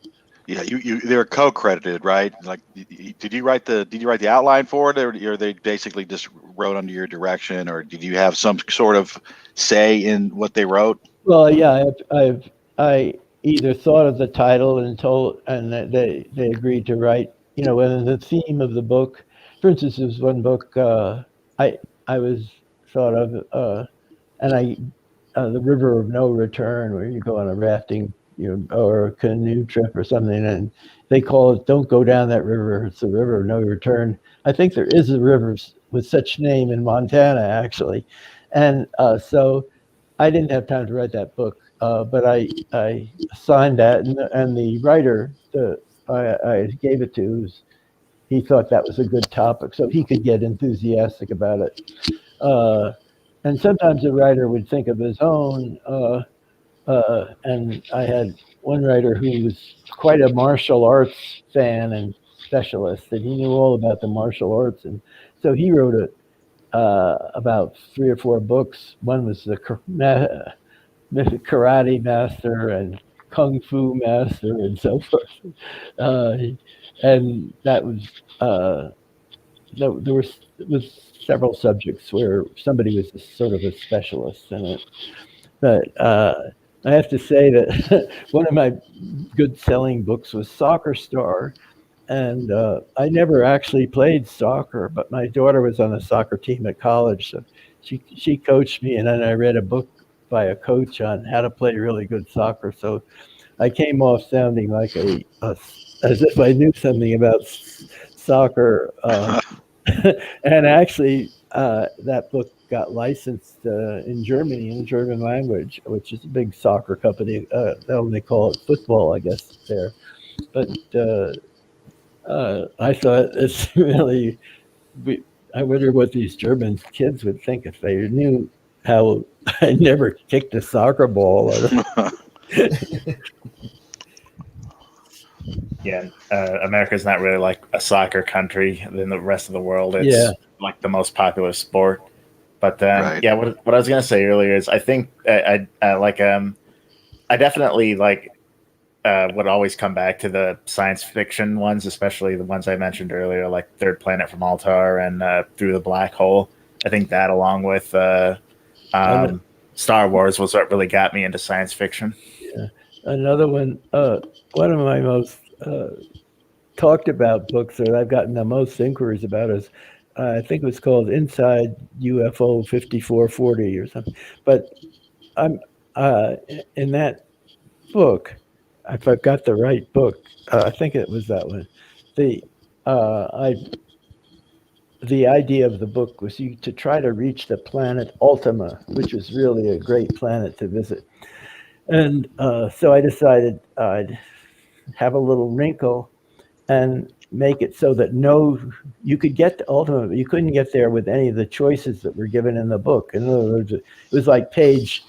Yeah, they were co-credited, right? Like, did you write the outline for it, or they basically just wrote under your direction, or did you have some sort of say in what they wrote? Well, yeah, I either thought of the title and they agreed to write. And the theme of the book, for instance, there was one book I was thought of, and the River of No Return, where you go on a rafting, or a canoe trip or something, and they call it "Don't Go Down That River." It's the River of No Return. I think there is a river with such name in Montana, actually, and so I didn't have time to write that book, but I signed that, and the writer I gave it to, he thought that was a good topic, so he could get enthusiastic about it. And sometimes the writer would think of his own, and I had one writer who was quite a martial arts fan and specialist, and he knew all about the martial arts, and so he wrote about 3 or 4 books. One was the Karate Master and Kung Fu Master and so forth. And that was there was several subjects where somebody was sort of a specialist in it. But I have to say that one of my good selling books was Soccer Star. And I never actually played soccer, but my daughter was on a soccer team at college. So she coached me, and then I read a book by a coach on how to play really good soccer. So I came off sounding like as if I knew something about soccer. And actually, that book got licensed in Germany in the German language, which is a big soccer company. They call it football, I guess, there. But I thought it's really. I wonder what these German kids would think if they knew how I never kicked a soccer ball. Yeah, America's not really like a soccer country than the rest of the world. It's like the most popular sport. But Right. yeah, what I was gonna say earlier is I think I definitely like would always come back to the science fiction ones, especially the ones I mentioned earlier, like Third Planet from Altar and Through the Black Hole. I think that, along with Star Wars, was what really got me into science fiction. Yeah. Another one, one of my most talked about books that I've gotten the most inquiries about is, I think it was called Inside UFO 5440 or something. But I'm in that book, if I've got the right book, I think it was that one. The idea of the book was to try to reach the planet Ultima, which was really a great planet to visit. And so I decided I'd have a little wrinkle and make it so that you could get to Ultima, but you couldn't get there with any of the choices that were given in the book. In other words, it was like page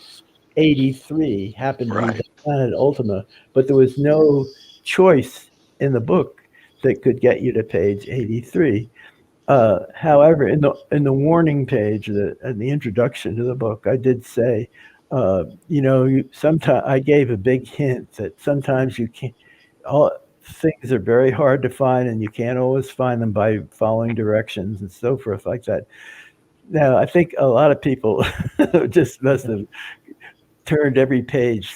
83 happened to be Right. the planet Ultima, but there was no choice in the book that could get you to page 83. However, in the warning page, in the introduction to the book, I did say, sometimes I gave a big hint that sometimes you can't. All things are very hard to find, and you can't always find them by following directions and so forth like that. Now, I think a lot of people just must have turned every page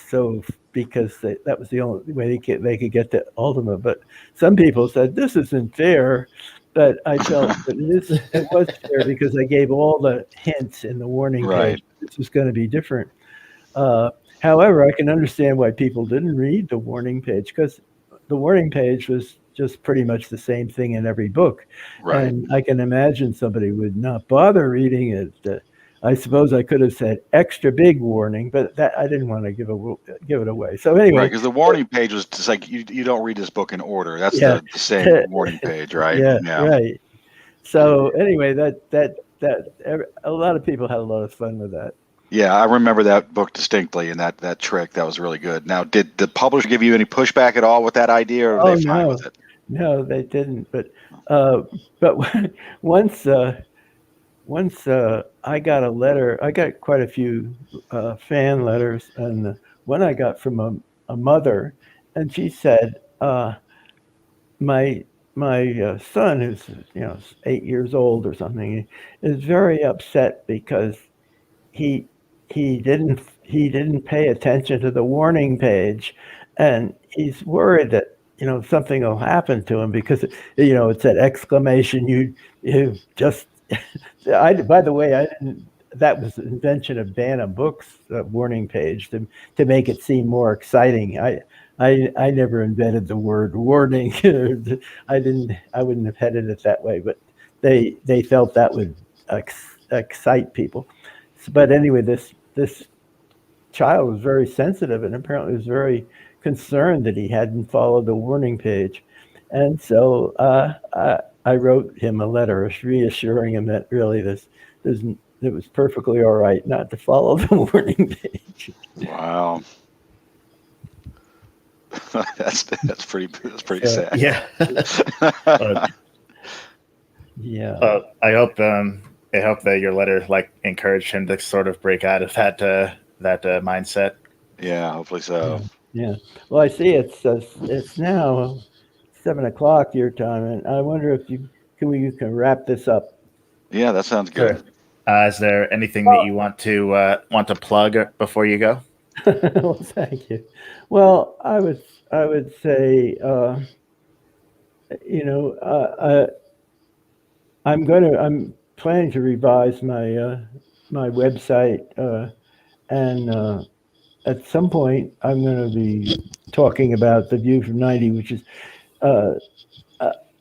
because that was the only way they could get to Ultima. But some people said this isn't fair. But I felt that it was fair because I gave all the hints in the warning Right. page. This was going to be different. However, I can understand why people didn't read the warning page, because the warning page was just pretty much the same thing in every book. Right. And I can imagine somebody would not bother reading it. I suppose I could have said extra big warning, but that I didn't want to give it away. So anyway, Right, because the warning page was just like you don't read this book in order. That's Yeah. the same warning page, right? Yeah, right. So anyway, a lot of people had a lot of fun with that. Yeah, I remember that book distinctly, and that trick that was really good. Now, did the publisher give you any pushback at all with that idea, or were they fine with it? No, they didn't. But once I got a letter. I got quite a few fan letters, and one I got from a mother, and she said, "My son, who's 8 years old or something, is very upset because he didn't pay attention to the warning page, and he's worried that something will happen to him because it said exclamation. You just by the way, I didn't. That was the invention of Bantam Books warning page to make it seem more exciting. I never invented the word warning. I wouldn't have headed it that way, but they felt that would excite people. But anyway, this child was very sensitive and apparently was very concerned that he hadn't followed the warning page. And so I wrote him a letter reassuring him that really it was perfectly all right not to follow the warning page. Wow. that's pretty sad. Yeah. Yeah. I hope that your letter encouraged him to sort of break out of that mindset. Yeah, hopefully so. Yeah. Well, I see it's now 7:00 your time, and I wonder if you can wrap this up. Yeah, that sounds good. Sure. Is there anything that you want to plug before you go? Well, thank you. Well, I would say, I'm planning to revise my website, and at some point I'm going to be talking about the View from 90, which is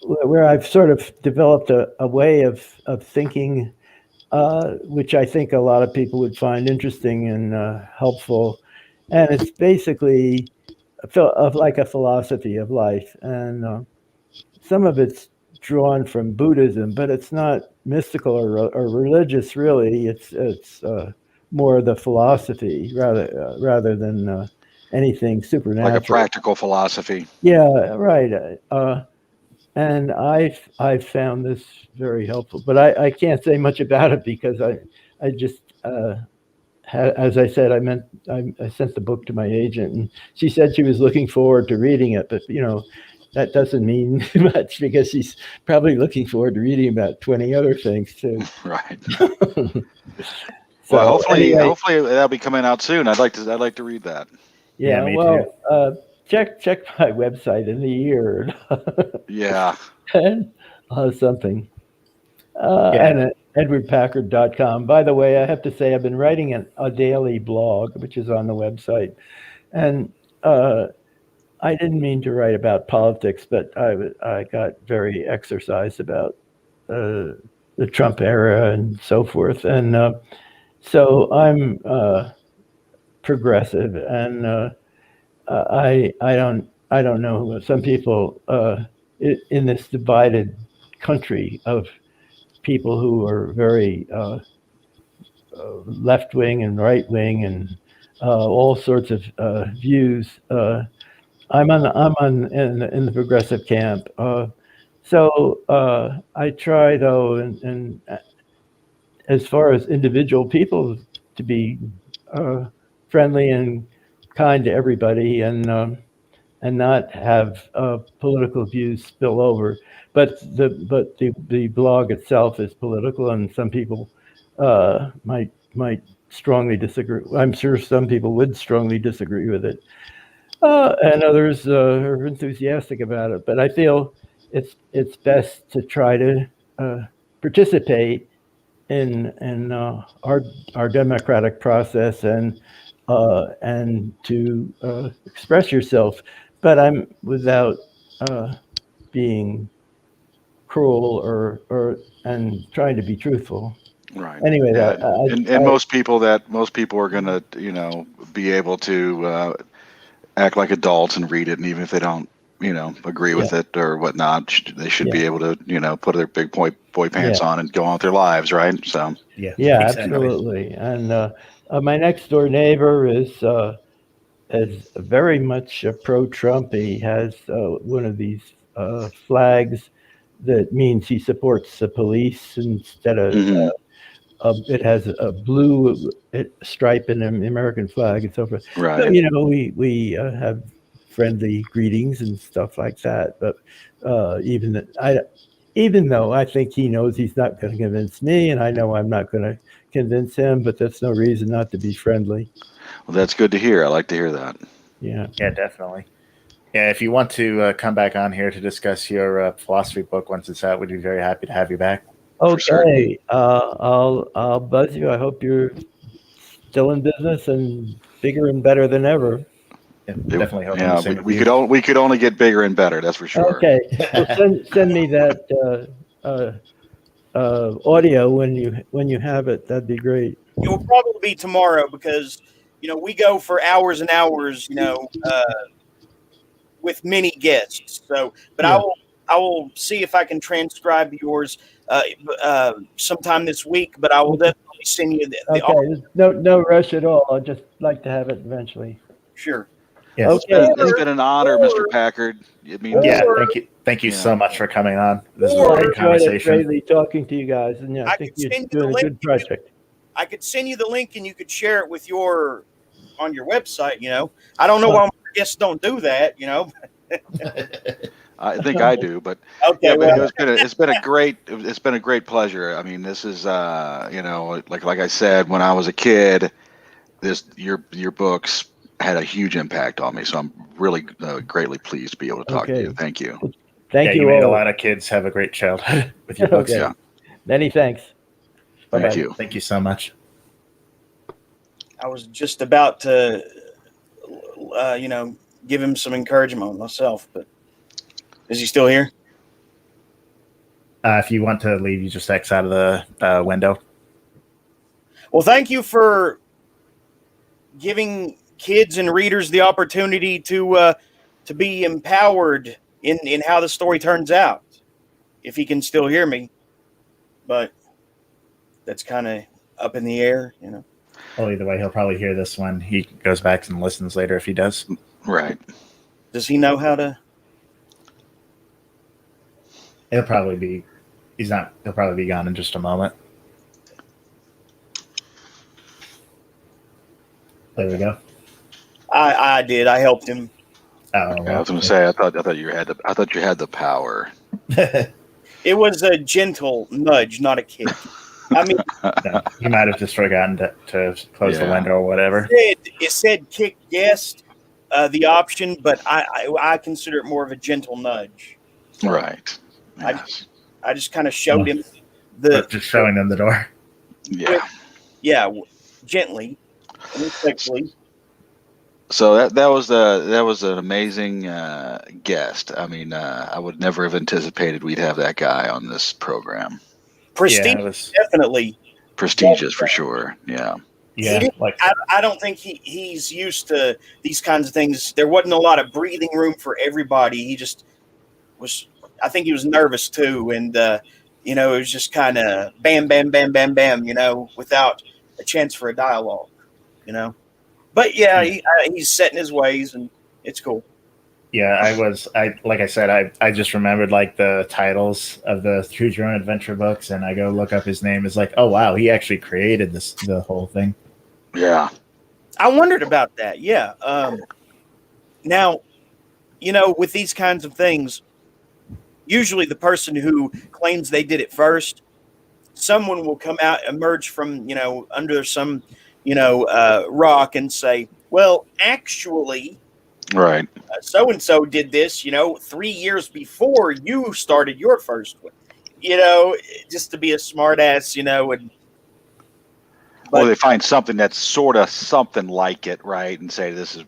where I've sort of developed a way of thinking, which I think a lot of people would find interesting and helpful. And it's basically like a philosophy of life. And some of it's drawn from Buddhism, but it's not mystical or religious, really. It's more the philosophy rather than anything supernatural. Like a practical philosophy. Yeah, right. And I've found this very helpful, but I can't say much about it because I just as I said, I sent the book to my agent, and she said she was looking forward to reading it, but that doesn't mean much because she's probably looking forward to reading about 20 other things too. Right. So, well, hopefully that'll be coming out soon. I'd like to read that. Yeah, me well, too. Check my website in the year. Yeah. And something. And at edwardpackard.com. By the way, I have to say I've been writing a daily blog, which is on the website. And I didn't mean to write about politics, but I got very exercised about the Trump era and so forth. And so I'm progressive, and I don't know. Some people in this divided country of people who are very left wing and right wing, and all sorts of views. I'm in the progressive camp. So I try though, and as far as individual people, to be friendly and kind to everybody, and not have political views spill over. But the blog itself is political, and some people might strongly disagree. I'm sure some people would strongly disagree with it, and others are enthusiastic about it. But I feel it's best to try to participate in our democratic process and to express yourself, but I'm without being cruel or and trying to be truthful. Right. Anyway, Yeah. And most people are going to, be able to act like adults and read it. And even if they don't, agree with it or whatnot, they should be able to, put their big boy pants on and go on with their lives. Right. So, yeah, exactly. absolutely. And my next door neighbor is very much pro-Trump. He has one of these flags that means he supports the police instead of. It has a blue stripe in the American flag and so forth. right. So, we have friendly greetings and stuff like that. But even though I think he knows he's not going to convince me, and I know I'm not going to convince him, but that's no reason not to be friendly. Well, that's good to hear. I like to hear that. Yeah. Yeah, definitely. Yeah, if you want to come back on here to discuss your philosophy book once it's out, we'd be very happy to have you back. Okay, I'll buzz you. I hope you're still in business and bigger and better than ever. Yeah, definitely hope. Yeah, we could only get bigger and better. That's for sure. Okay, well, send me that audio when you have it. That'd be great. It will probably be tomorrow because we go for hours and hours. With many guests. So, but Yeah. I will see if I can transcribe yours sometime this week. But I will definitely send you the Okay, no rush at all. I'd just like to have it eventually. Sure. Yes. Okay. It's been an honor, Mr. Packard. I mean, Yeah, thank you so much for coming on. This is a Or- great Enjoyed it conversation. greatly talking to you guys, and I I think could you're send you the doing a link. good project. I could send you the link and you could share it with on your website. I don't know why my guests don't do that. I think I do, but Okay. yeah, but Well, it's been a great pleasure. I mean, this is like I said, when I was a kid, your books had a huge impact on me. So I'm really greatly pleased to be able to talk to Okay. you. Thank you. Thank you you made all. a lot of kids have a great childhood with your books. Okay. Yeah. Many thanks. Thank Bye-bye. you. Thank you so much. I was just about to, give him some encouragement myself, but is he still here? If you want to leave, you just X out of the window. Well, thank you for giving kids and readers the opportunity to be empowered in how the story turns out. If he can still hear me, but that's kind of up in the air. Well, either way, he'll probably hear this when he goes back and listens later if he does. Right. Does he know how to? He'll probably be gone in just a moment. There we go. I did. I helped him. Oh, I was going to say, I thought you had the power. It was a gentle nudge, not a kick. I mean, no, he might have just forgotten to close the window or whatever. It said kick guest, the option, but I consider it more of a gentle nudge. Right. Yes. I just kind of showed him just showing them the door. Yeah. Gently and respectfully. So that was an amazing guest. I mean, I would never have anticipated we'd have that guy on this program. Prestigious, definitely. Prestigious for sure. Yeah. Yeah. I don't think he's used to these kinds of things. There wasn't a lot of breathing room for everybody. He just was. I think he was nervous too, and it was just kind of bam, bam, bam, bam, bam. Without a chance for a dialogue. But But yeah, he's set in his ways, and it's cool. Yeah, I just remembered like the titles of the Choose Your Own Adventure books, and I go look up his name. It's like, oh wow, he actually created the whole thing. Yeah. I wondered about that. Yeah. Now, with these kinds of things, usually the person who claims they did it first, someone will emerge from, under some, rock and say, well, actually, Right. so-and-so did this, 3 years before you started your first one, just to be a smart ass, Or they find something that's sort of something like it, right? And say, this is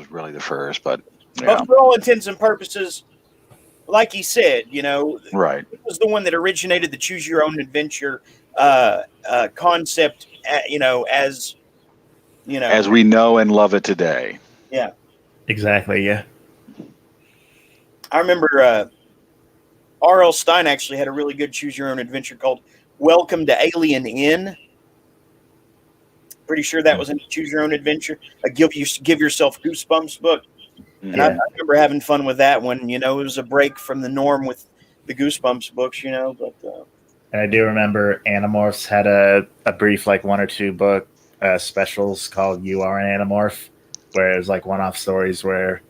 really the first, but yeah. But for all intents and purposes, like he said, Right. it was the one that originated the choose your own adventure concept, as as we know and love it today. Yeah, Exactly. Yeah. I remember R.L. Stine actually had a really good choose your own adventure called Welcome to Alien Inn. Pretty sure that was a choose your own adventure, a give yourself goosebumps book. And I remember having fun with that one. It was a break from the norm with the Goosebumps books, But And I do remember Animorphs had a brief, like 1 or 2 book specials called "You Are an Animorph," where it was like one-off stories where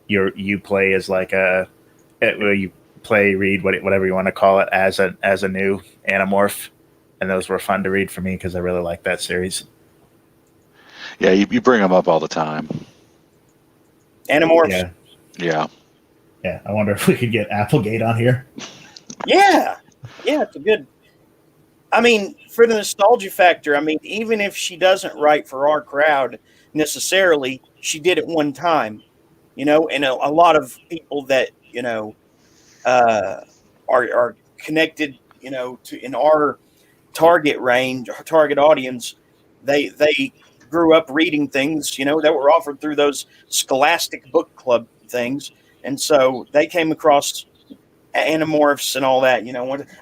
you play as like read whatever you want to call it as a new Animorph, and those were fun to read for me because I really liked that series. Yeah, you bring them up all the time. Animorphs. Yeah. I wonder if we could get Applegate on here. Yeah, it's a good. I mean, for the nostalgia factor, even if she doesn't write for our crowd necessarily, she did it one time, and a lot of people that are connected, to in our target range, our target audience, they grew up reading things, that were offered through those Scholastic book club things, and so they came across Animorphs and all that.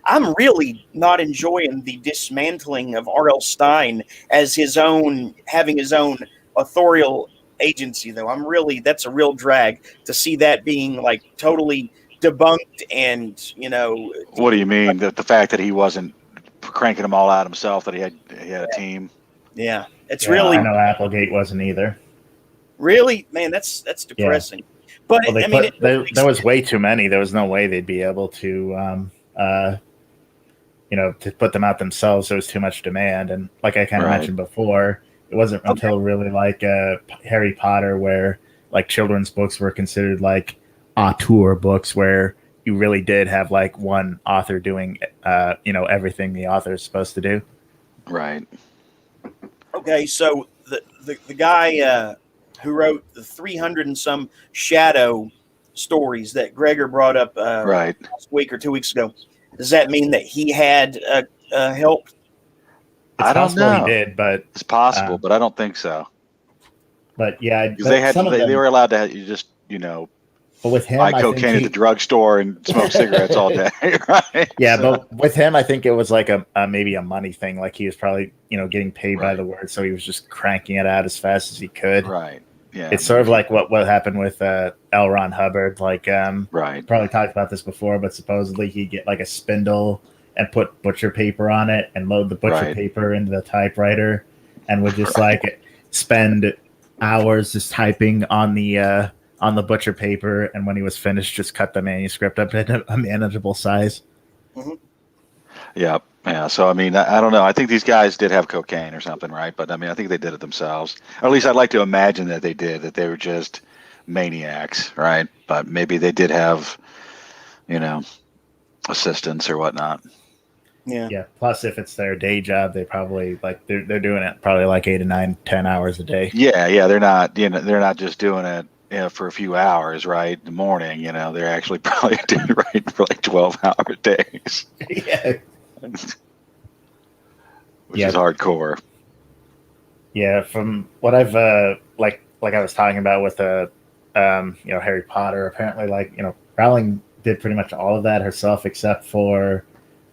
I'm really not enjoying the dismantling of R.L. Stine as having his own authorial agency, though. That's a real drag to see that being like totally debunked and, What do you mean? The fact that he wasn't cranking them all out himself, that he had a team? Yeah, really. I know Applegate wasn't either. Really, man, that's depressing. Yeah. But there was way too many. There was no way they'd be able to, to put them out themselves. There was too much demand, and like I kind of mentioned before, it wasn't until really like Harry Potter where like children's books were considered like auteur books, where you really did have like one author doing, everything the author is supposed to do. Right. Okay, so the guy who wrote the 300 and some Shadow stories that Gregor brought up last week or 2 weeks ago, does that mean that he had help? I don't know. He did, but it's possible, but I don't think so. But yeah, they were allowed to just but with him, buy cocaine at the drugstore and smoke cigarettes all day, right? Yeah, but with him, I think it was like maybe a money thing. Like he was probably getting paid by the word, so he was just cranking it out as fast as he could. Right. Yeah. It's sort of like what happened with L. Ron Hubbard. Like, probably talked about this before, but supposedly he'd get like a spindle and put butcher paper on it and load the butcher paper into the typewriter, and would just like spend hours just typing on the butcher paper, and when he was finished, just cut the manuscript up in a manageable size. Mm-hmm. Yeah. So, I don't know. I think these guys did have cocaine or something, right? But, I think they did it themselves. Or at least I'd like to imagine that they did, that they were just maniacs, right? But maybe they did have, assistants or whatnot. Yeah. Yeah. Plus, if it's their day job, they probably they're doing it probably like 8 to 9, 10 hours a day. Yeah. They're not just doing it for a few hours, right? In the morning, they're actually probably doing it for like 12-hour days. Yeah. Which is hardcore. Yeah, from what I've like I was talking about with Harry Potter, apparently Rowling did pretty much all of that herself except for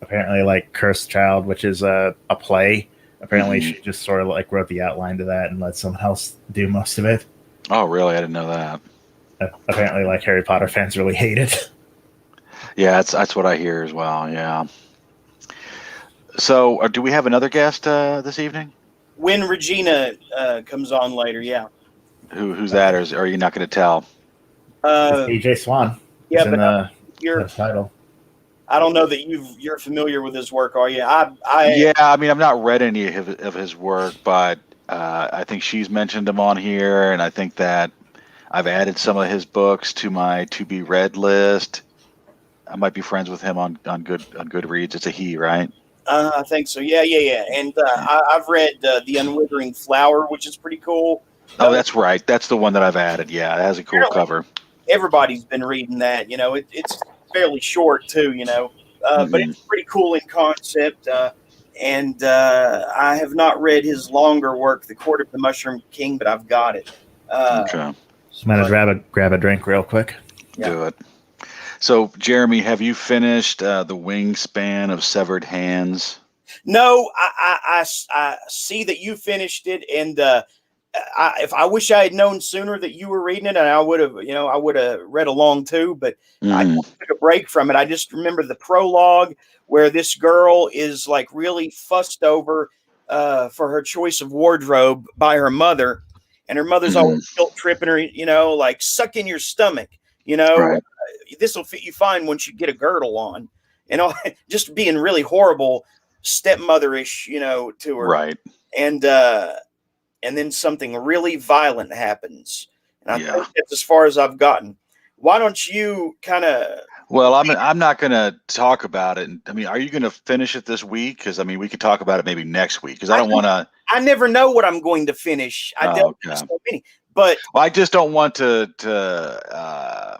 apparently like Cursed Child, which is a play Apparently, she just sort of like wrote the outline to that and let someone else do most of it. Oh, really? I didn't know that. Apparently, like Harry Potter fans really hate it. Yeah, that's what I hear as well. Yeah. So, do we have another guest this evening? When Regina comes on later, yeah. Who's that, or are you not going to tell? It's AJ Swann. Yeah, It's in but the title. I don't know that you're familiar with his work, are you? Yeah, I mean, I've not read any of his work, but I think she's mentioned him on here, and I think that I've added some of his books to my to be read list. I might be friends with him on Goodreads. It's a he, right? I think so. Yeah. And I've read The Unwithering Flower, which is pretty cool. Oh, that's right. That's the one that I've added. Yeah, it has a cool cover. Everybody's been reading that. You know, it's fairly short too. You know, but it's pretty cool in concept. And I have not read his longer work, The Court of the Mushroom King, but I've got it. Okay. I'm gonna grab a drink real quick. Yeah. Do it. So, Jeremy, have you finished The Wingspan of Severed Hands? No, I see that you finished it, and if I wish I had known sooner that you were reading it, and I would have read along too. But I took a break from it. I just remember the prologue where this girl is like really fussed over for her choice of wardrobe by her mother, and her mother's always guilt tripping her. You know, like suck in your stomach. You know, Right. This will fit you fine once you get a girdle on, and just being really horrible stepmother-ish, you know, to her. Right. And then something really violent happens. And I think that's as far as I've gotten. Why don't you kind of... Well, I'm not going to talk about it. I mean, are you going to finish it this week? Because, I mean, we could talk about it maybe next week. Because I don't want to... I never know what I'm going to finish. I dealt with so many. But... Well, I just don't want to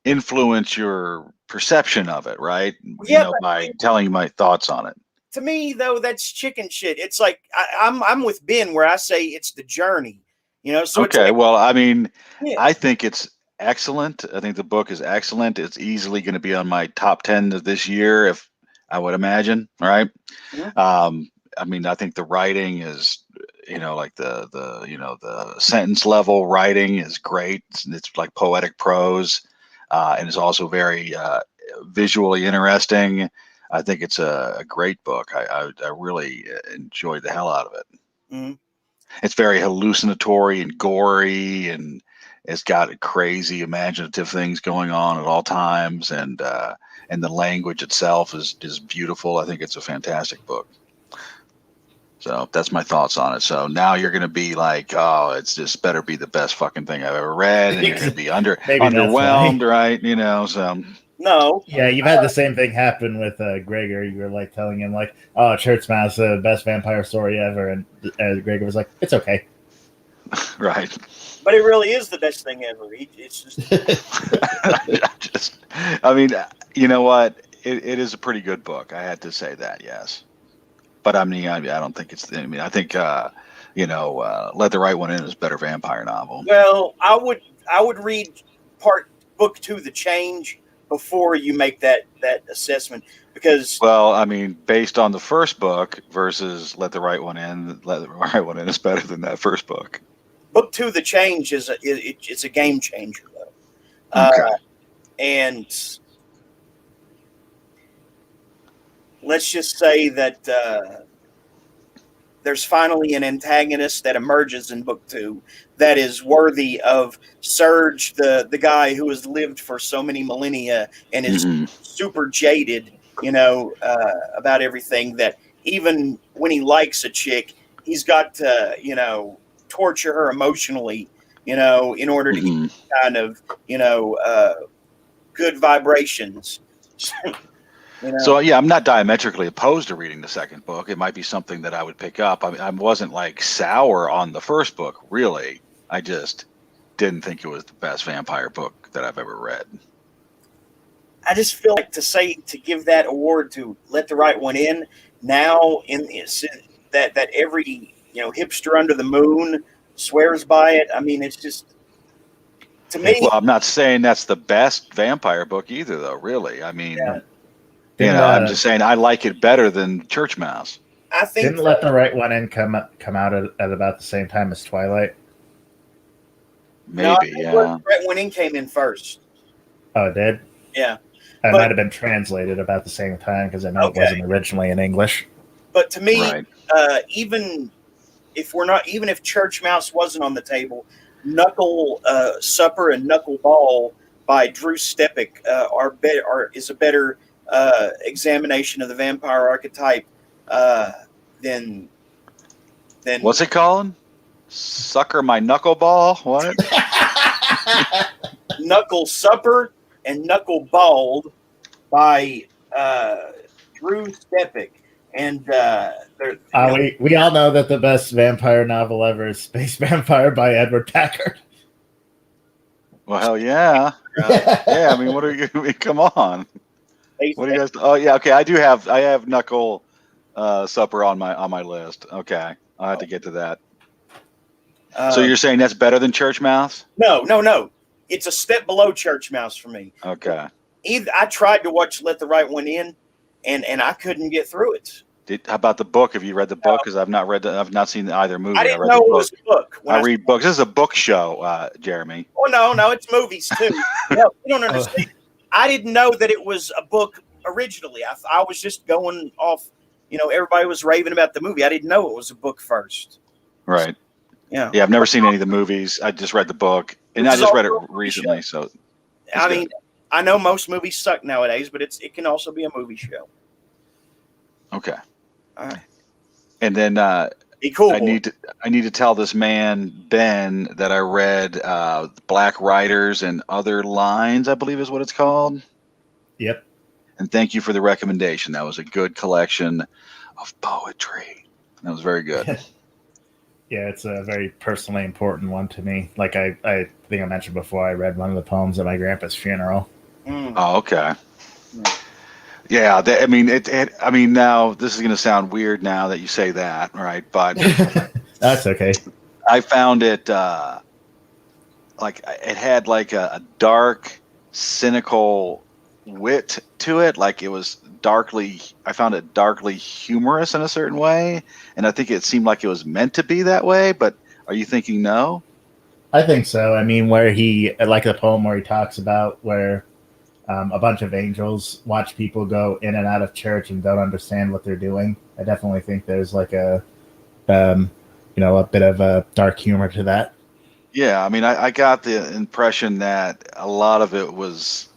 influence your perception of it, right? Yeah, you know, by telling you my thoughts on it. To me, though, that's chicken shit. It's like I'm with Ben where I say it's the journey, you know. So okay, well, I mean, yeah. I think it's excellent. I think the book is excellent. It's easily going to be on my top 10 of this year, if I would imagine. Right? Mm-hmm. I mean, I think the writing is, you know, like the sentence level writing is great. It's like poetic prose, and it's also very visually interesting. I think it's a great book. I really enjoyed the hell out of it. Mm-hmm. It's very hallucinatory and gory, and it's got crazy imaginative things going on at all times. And the language itself is beautiful. I think it's a fantastic book. So that's my thoughts on it. So now you're going to be like, oh, it's just better be the best fucking thing I've ever read. And you're going to be underwhelmed, right? You know, so. No. Yeah, you've had the same thing happen with Gregor. You were like telling him like, "Oh, Church Mouse, the best vampire story ever," and Gregor was like, "It's okay." Right. But it really is the best thing ever. It's just. I mean, you know what? It is a pretty good book. I had to say that, yes. But I mean, I don't think it's. I mean, I think Let the Right One In is a better vampire novel. Well, I would read book 2, The Change, before you make that assessment, because I mean, based on the first book versus Let the Right One In is better than that first book. Book 2, The Change it's a game changer though. Okay. And let's just say that there's finally an antagonist that emerges in book 2 that is worthy of Serge, the guy who has lived for so many millennia and is super jaded, you know, about everything, that even when he likes a chick, he's got to, you know, torture her emotionally, you know, in order to get kind of, you know, good vibrations. You know? So yeah, I'm not diametrically opposed to reading the second book. It might be something that I would pick up. I mean, I wasn't like sour on the first book, really. I just didn't think it was the best vampire book that I've ever read. I just feel like to give that award to Let the Right One In now, that every, you know, hipster under the moon swears by it. I mean, it's just, to me. Well, I'm not saying that's the best vampire book either, though. Really, I mean. Yeah. You know, I'm just saying I like it better than Church Mouse. I think Didn't Let the Right One In come out at about the same time as Twilight? Maybe, yeah. Right When In came in first. Oh, it did? Yeah. It might have been translated about the same time because I know it wasn't originally in English. But to me, Right. even if Church Mouse wasn't on the table, Knuckle Supper and Knuckle Ball by Drew Steppick is a better examination of the vampire archetype than What's it called? Sucker My Knuckleball? What? Knuckle Supper and Knuckle Balled by Drew Steppick. And we all know that the best vampire novel ever is Space Vampire by Edward Packard. Well, hell yeah. Yeah, I mean, what are you? I mean, come on. What do you guys? Oh, yeah. Okay, I have Knuckle Supper on my list. Okay, I'll have to get to that. So you're saying that's better than Church Mouse? No. It's a step below Church Mouse for me. Okay. I tried to watch Let the Right One In, and I couldn't get through it. How about the book? Have you read the book? Because I've not seen either movie. I didn't know it was a book. I read books. This is a book show, Jeremy. Oh no, it's movies too. No, you don't understand. I didn't know that it was a book originally. I was just going off. Everybody was raving about the movie. I didn't know it was a book first. Right. Yeah. Yeah, I've never seen any of the movies. I just read the book, and I just read it recently. So, I mean, I know most movies suck nowadays, but it can also be a movie show. Okay. All right. And then be cool. I need to tell this man Ben that I read Black Riders and Other Lines, I believe is what it's called. Yep. And thank you for the recommendation. That was a good collection of poetry. That was very good. Yeah, it's a very personally important one to me. Like I think I mentioned before, I read one of the poems at my grandpa's funeral. Oh, okay. Yeah, I mean, now this is going to sound weird now that you say that, right? But that's okay. I found it like it had like a dark, cynical wit to it. Like I found it darkly humorous in a certain way, and I think it seemed like it was meant to be that way. But are you thinking no? I think so. I mean, where he like the poem where he talks about where a bunch of angels watch people go in and out of church and don't understand what they're doing. I definitely think there's like a bit of a dark humor to that. Yeah, I mean, I got the impression that a lot of it was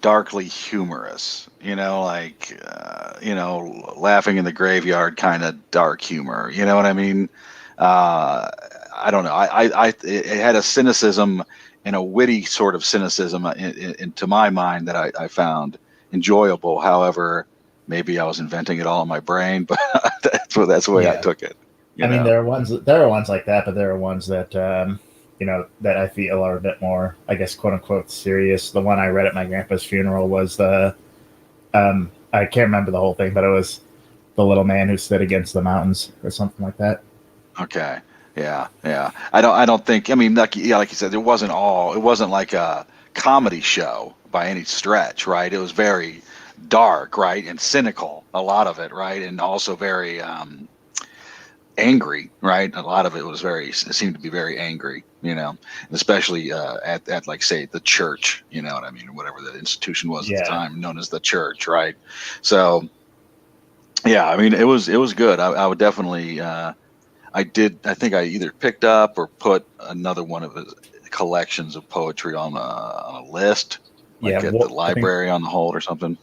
darkly humorous, laughing in the graveyard kind of dark humor. You know what I mean? I don't know. It had a cynicism and a witty sort of cynicism into my mind that I found enjoyable. However, maybe I was inventing it all in my brain, but that's the way I took it. I mean, there are ones like that, but there are ones that that I feel are a bit more, I guess, quote unquote, serious. The one I read at my grandpa's funeral was I can't remember the whole thing, but it was the little man who stood against the mountains or something like that. Okay. Yeah. I don't think. I mean, like you said, it wasn't like a comedy show by any stretch, right? It was very dark, right, and cynical. A lot of it, right, and also very angry, right? A lot of it seemed to be very angry, and especially at like say the church, you know what I mean, whatever the institution was at the time, known as the church, right? So, yeah, I mean, it was good. I would definitely. I think I either picked up or put another one of his collections of poetry on a list, like at the library on the hold or something.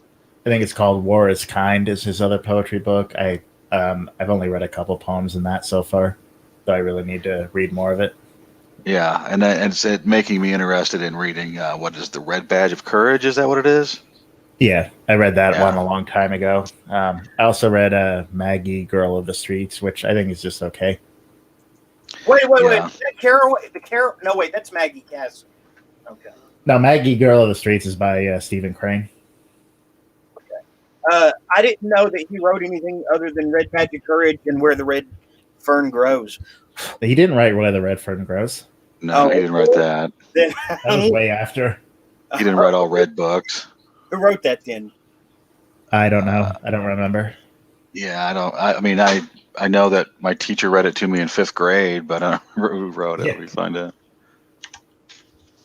I think it's called War is Kind is his other poetry book. I've only read a couple poems in that so far, but I really need to read more of it. Yeah, and it's making me interested in reading what is the Red Badge of Courage? Is that what it is? Yeah, I read that one a long time ago. I also read Maggie, Girl of the Streets, which I think is just okay. Wait. Is that Carol? No, wait, that's Maggie Cass. Okay. No, Maggie, Girl of the Streets is by Stephen Crane. Okay. I didn't know that he wrote anything other than Red Badge of Courage and Where the Red Fern Grows. He didn't write Where the Red Fern Grows. No, he didn't write that. That was way after. He didn't write all Red books. Who wrote that then? I don't know. I don't remember. Yeah, I don't. I mean, I know that my teacher read it to me in 5th grade, but I don't remember who wrote it. Yeah. We find out.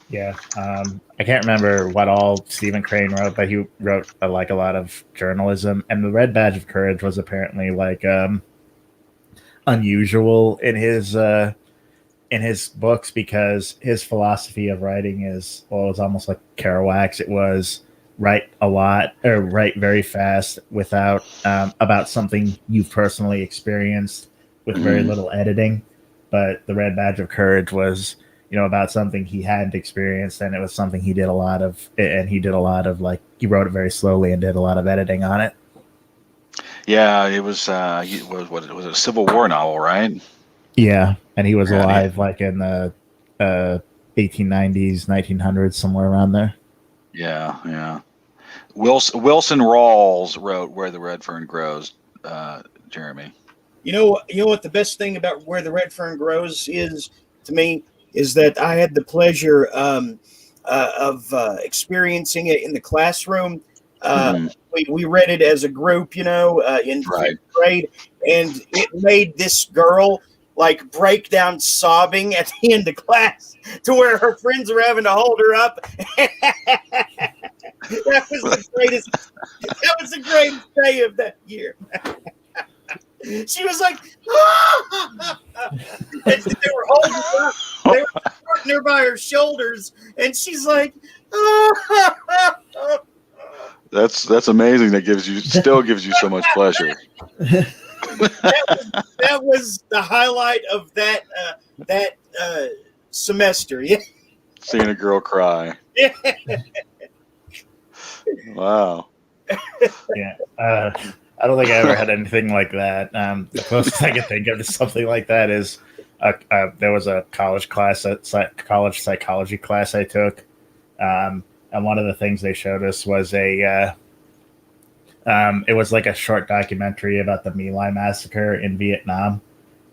Yeah, I can't remember what all Stephen Crane wrote, but he wrote like a lot of journalism, and the Red Badge of Courage was apparently like unusual in his books because his philosophy of writing is, well, it was almost like Kerouac's. It was write a lot or write very fast without about something you've personally experienced with very little editing. But the Red Badge of Courage was, about something he hadn't experienced, and it was something he did a lot of, and he did a lot of, like, he wrote it very slowly and did a lot of editing on it. Yeah, it was it was a Civil War novel, right? Yeah, and he was Yeah, alive like in the 1890s, 1900s, somewhere around there. Yeah. Wilson Rawls wrote Where the Red Fern Grows, Jeremy. You know what the best thing about Where the Red Fern Grows is to me is that I had the pleasure of experiencing it in the classroom. We read it as a group, in 5th grade, and it made this girl like break down sobbing at the end of class to where her friends were having to hold her up. That was the greatest day of that year. She was like, and they were holding her up. They were supporting her by her shoulders, and she's like, That's amazing. Still gives you so much pleasure. that was the highlight of that semester. Yeah. Seeing a girl cry. Yeah. Wow. Yeah. I don't think I ever had anything like that. The closest I can think of to something like that is there was a college psychology class I took. And one of the things they showed us was it was like a short documentary about the My Lai massacre in Vietnam.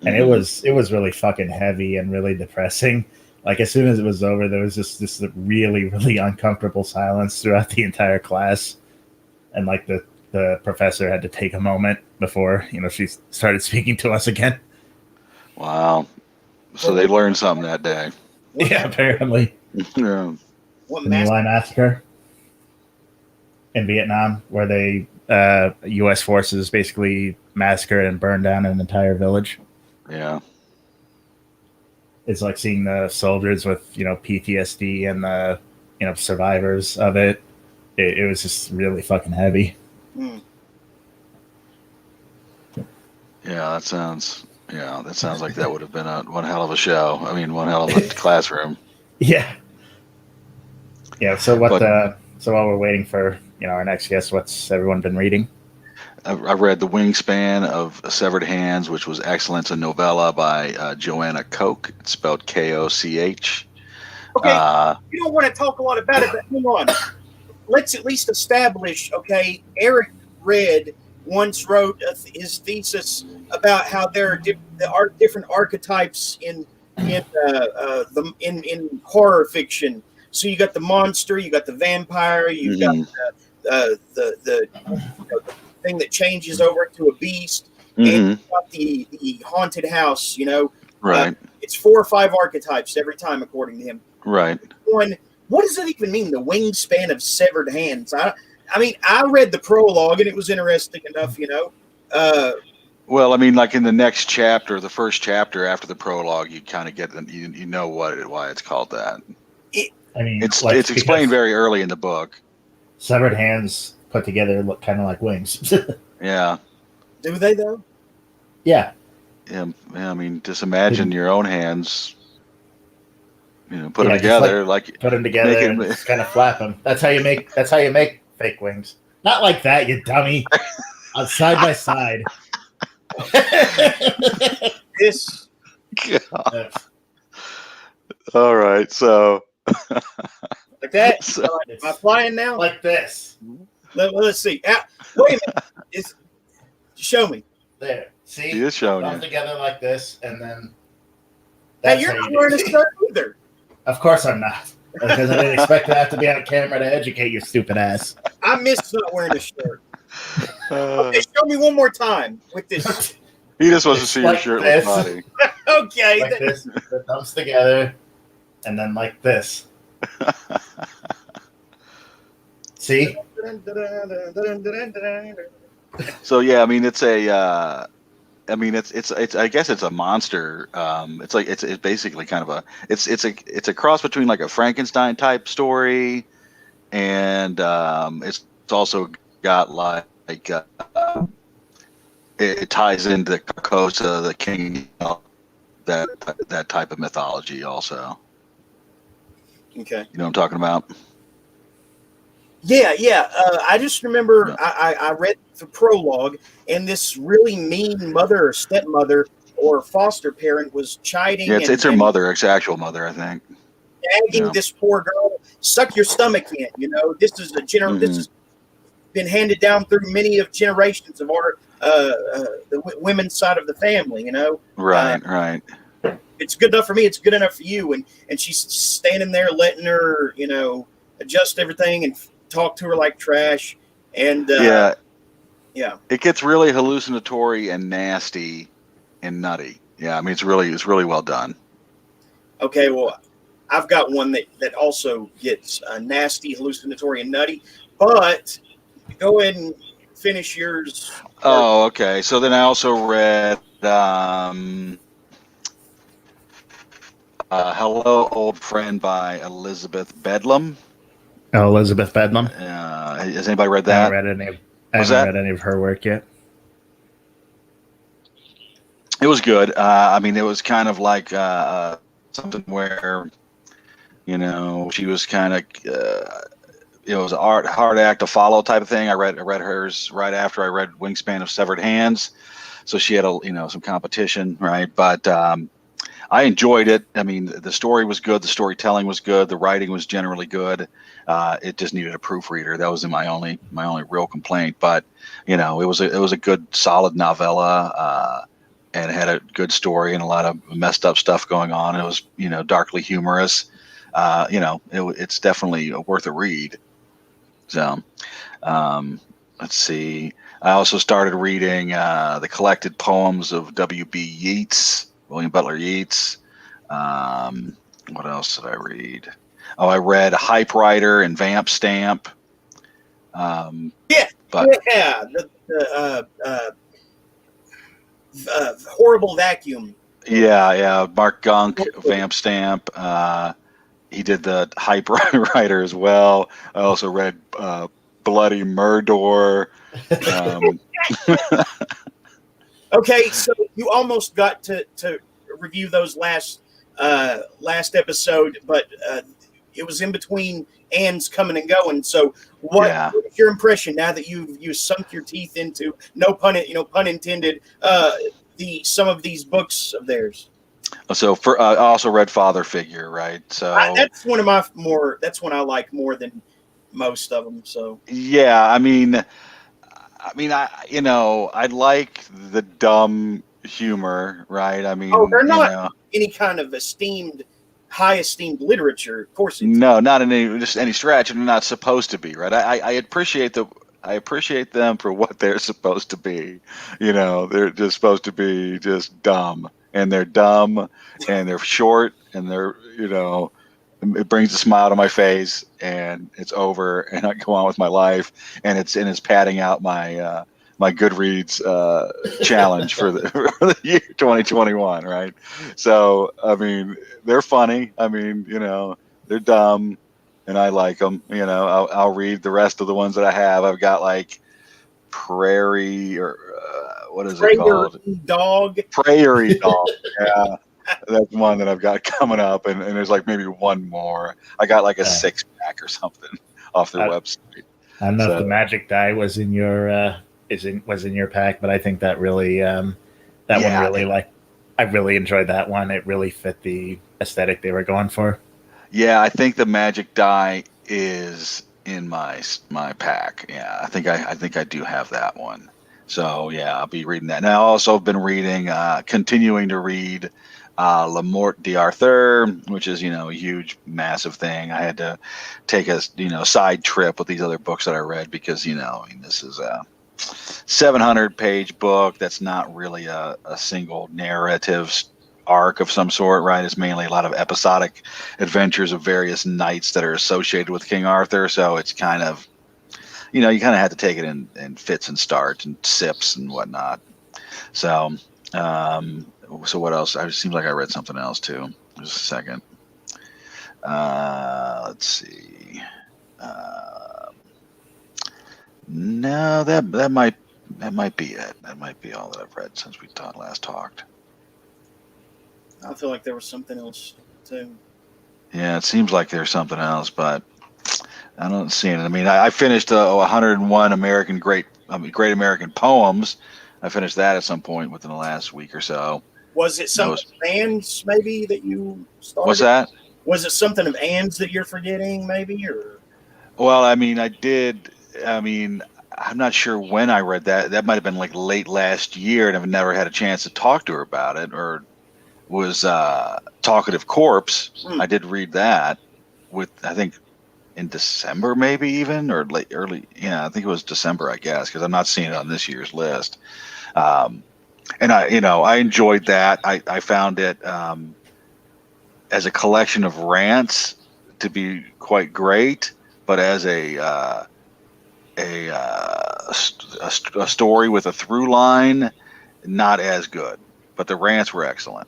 And it was really fucking heavy and really depressing. Like, as soon as it was over, there was just this really, really uncomfortable silence throughout the entire class. And like the professor had to take a moment before, she started speaking to us again. Wow. So they learned something that day. Yeah, apparently. Yeah. The My Lai massacre in Vietnam, where they U.S. forces basically massacred and burned down an entire village. Yeah. It's like seeing the soldiers with, PTSD and the, survivors of it. It was just really fucking heavy. Mm. Yeah, that sounds like that would have been one hell of a show. I mean, one hell of a classroom. Yeah. Yeah. So while we're waiting for, our next guest, what's everyone been reading? I read The Wingspan of Severed Hands, which was excellent. It's a novella by Joanna Koch. It's spelled Koch. Okay, you don't want to talk a lot about it, but hang on. Let's at least establish, okay, Erik once wrote his thesis about how there are different archetypes in horror fiction. So you got the monster, you got the vampire, you got the thing that changes over to a beast, and you got the haunted house. Right. It's 4 or 5 archetypes every time, according to him. Right. What does it even mean? The wingspan of severed hands. I mean, I read the prologue and it was interesting enough, Well, I mean, like in the next chapter, the first chapter after the prologue, you kind of get why it's called that. It's explained very early in the book. Severed hands put together look kind of like wings. Yeah. Do they though? Yeah. Yeah. I mean, just imagine your own hands. Put them together, put them together and just kind of flap them. That's how you make fake wings. Not like that, you dummy. Side by side. This. God. All right, so like that. So, am I flying now? Like this. Let's see. Wait a minute. Show me. There. See? He is showing you. Together like this, and then. Hey, you're not wearing a shirt either. Of course I'm not. Because I didn't expect to have to be on camera to educate your stupid ass. I miss not wearing a shirt. Okay, show me one more time with this. He just wants to It's see your like shirtless this. body. Okay. Like this, the thumbs together, and then like this. See? So yeah, I mean, it's a. I mean, it's. I guess it's a monster. It's like it's basically kind of a. It's a cross between like a Frankenstein type story, and it's also got it ties into Carcosa, the king, that type of mythology also. Okay. You know what I'm talking about? Yeah. I just remember I read the prologue, and this really mean mother or stepmother or foster parent was chiding Yeah, it's her and mother, it's actual mother, I think. nagging this poor girl, suck your stomach in. This is this has been handed down through many of generations of our the women's side of the family. Right. It's good enough for me. It's good enough for you. And she's standing there letting her, adjust everything and talk to her like trash. And yeah, yeah, it gets really hallucinatory and nasty and nutty. Yeah, I mean, it's really well done. Okay, well, I've got one that also gets nasty, hallucinatory, and nutty. But go ahead and finish yours. Oh, okay. So then I also read Hello, Old Friend by Elizabeth Bedlam. Oh, Elizabeth Bedlam. Has anybody read I that? haven't read any of her work yet. It was good. I mean, it was kind of like something where, she was kind of, it was a hard act to follow type of thing. I read hers right after I read Wingspan of Severed Hands, so she had some competition, right? But I enjoyed it. I mean, the story was good, the storytelling was good, the writing was generally good. It just needed a proofreader. That was my only real complaint. But it was a good, solid novella. And it had a good story and a lot of messed up stuff going on. It was, darkly humorous. It's definitely worth a read. So, let's see. I also started reading the collected poems of W.B. Yeats, William Butler Yeats. What else did I read? Oh, I read Hype Rider and Vamp Stamp. Horrible Vacuum. Yeah. Mark Gunk, Vamp Stamp. He did the Hype Rider as well. I also read Bloody Murdor. Okay, so you almost got to review those last episode, but it was in between Anne's coming and going. So what is your impression now that you've sunk your teeth into, no pun intended, some of these books of theirs? So I also read Father Figure, right? So that's one I like more than most of them. So yeah, I mean, I like the dumb humor, right? I mean, they're not any kind of high esteemed literature, of course. No, not in any stretch, and they're not supposed to be, right? I appreciate them for what they're supposed to be. They're just supposed to be just dumb, and they're dumb, and they're short, and they're it brings a smile to my face, and it's over, and I go on with my life, and it's padding out my my Goodreads challenge for the year 2021, right? So I mean, they're funny. I mean, they're dumb, and I like them. I'll read the rest of the ones that I have. I've got like Prairie or what is it called? Prairie Dog. Yeah. That's one that I've got coming up, and there's like maybe one more. I got like a 6-pack or something off their website. I don't know if the Magic Die was in your was in your pack, but I think that really one really I really enjoyed that one. It really fit the aesthetic they were going for. Yeah, I think the Magic Die is in my pack. Yeah, I think I do have that one. So yeah, I'll be reading that. And I also have been reading, continuing to read La Morte d'Arthur, which is a huge, massive thing. I had to take a side trip with these other books that I read because this is 700-page book that's not really a single narrative arc of some sort, right? It's mainly a lot of episodic adventures of various knights that are associated with King Arthur. So it's kind of, you kind of have to take it in fits and starts and sips and whatnot. So, so what else? It seems like I read something else too. Just a second. Let's see. No, that might be it. That might be all that I've read since we last talked. I feel like there was something else too. Yeah, it seems like there's something else, but I don't see it. I mean, I finished 101 Great American Poems. I finished that at some point within the last week or so. Was it something of Anne's maybe that you started? What's that? Was it something of Anne's that you're forgetting maybe, or? Well, I mean, I did. I mean, I'm not sure when I read that. That might have been like late last year, and I've never had a chance to talk to her about it. Or was Talkative Corpse. I did read that I think in December, maybe even, or early. Yeah, I think it was December, I guess, because I'm not seeing it on this year's list. And I enjoyed that. I found it as a collection of rants to be quite great, but as a story with a through line, not as good. But the rants were excellent.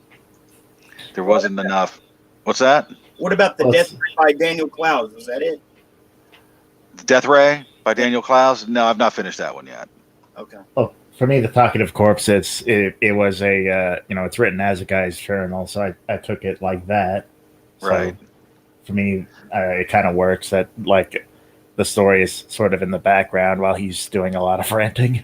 There wasn't enough. What's that? What about the Death Ray by Daniel Clowes? Was that it? Death Ray by Daniel Clowes? No, I've not finished that one yet. Okay. Oh, for me, the Talkative Corpse, it was a it's written as a guy's journal, so I took it like that. So right. For me, it kind of works that like the story is sort of in the background while he's doing a lot of ranting.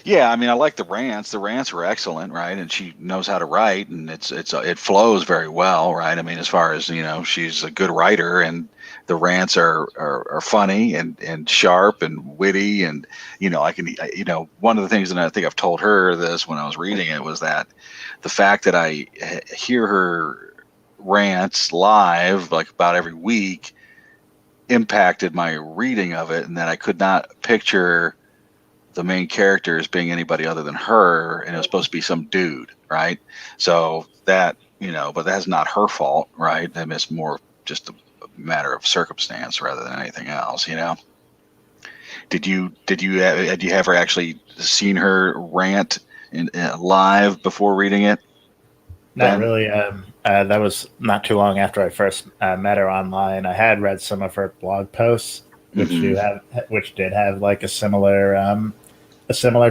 Yeah, I mean, I like the rants. The rants were excellent, right? And she knows how to write, and it flows very well, right? I mean, as far as she's a good writer, and the rants are funny and sharp and witty, and one of the things, and I think I've told her this when I was reading it, was that the fact that I hear her rants live like about every week impacted my reading of it, and that I could not picture the main character as being anybody other than her, and it was supposed to be some dude, right? So that, but that's not her fault, right? I mean, it's more just a matter of circumstance rather than anything else, Had you ever actually seen her rant live before reading it? Not really. That was not too long after I first met her online. I had read some of her blog posts, which did have like a similar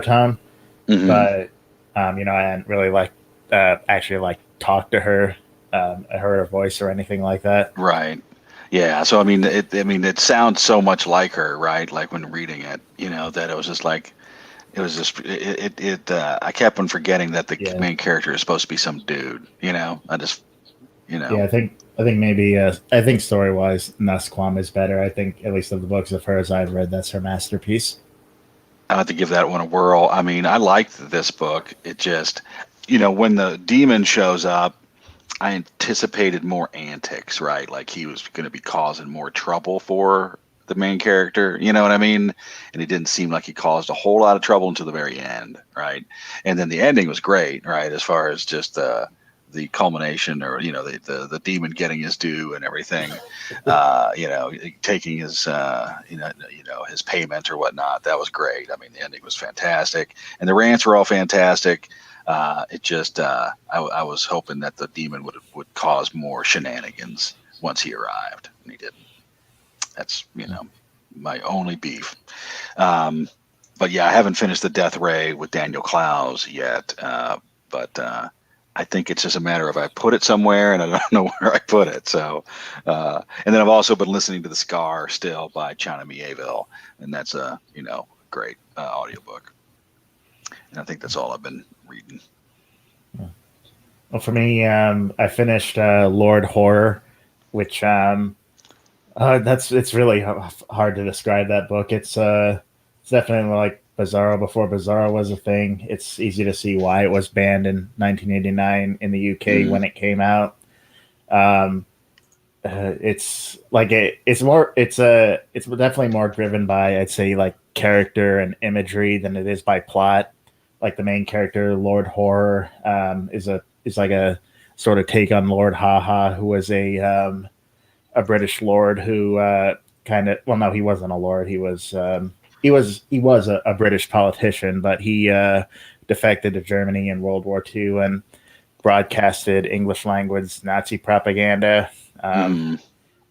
tone, but I hadn't really actually talked to her, heard her voice or anything like that. Right. Yeah. So it sounds so much like her, right? Like when reading it, that it was just like. I kept on forgetting that the main character is supposed to be some dude, Yeah, I think maybe, I think story-wise, Nusquam is better. I think, at least of the books of hers I've read, that's her masterpiece. I have to give that one a whirl. I mean, I liked this book. It just, when the demon shows up, I anticipated more antics, right? Like he was going to be causing more trouble for the main character, you know what I mean? And he didn't seem like he caused a whole lot of trouble until the very end, right? And then the ending was great, right? As far as just the culmination, or the demon getting his due and everything, taking his his payment or whatnot. That was great. I mean, the ending was fantastic, and the rants were all fantastic. It just I was hoping that the demon would cause more shenanigans once he arrived, and he didn't. That's my only beef. But yeah, I haven't finished the Death Ray with Daniel Clowes yet. But I think it's just a matter of I put it somewhere and I don't know where I put it. So, and then I've also been listening to The Scar still by China Mieville, and that's a great audiobook. And I think that's all I've been reading. Well, for me, I finished Lord Horror, which it's really hard to describe that book. It's definitely like Bizarro before Bizarro was a thing. It's easy to see why it was banned in 1989 in the UK when it came out. It's definitely more driven by, I'd say, like character and imagery than it is by plot. Like the main character, Lord Horror, is like a sort of take on Lord Haha, who was a British lord who no, he wasn't a lord. He was a British politician, but he defected to Germany in World War II and broadcasted English language Nazi propaganda. And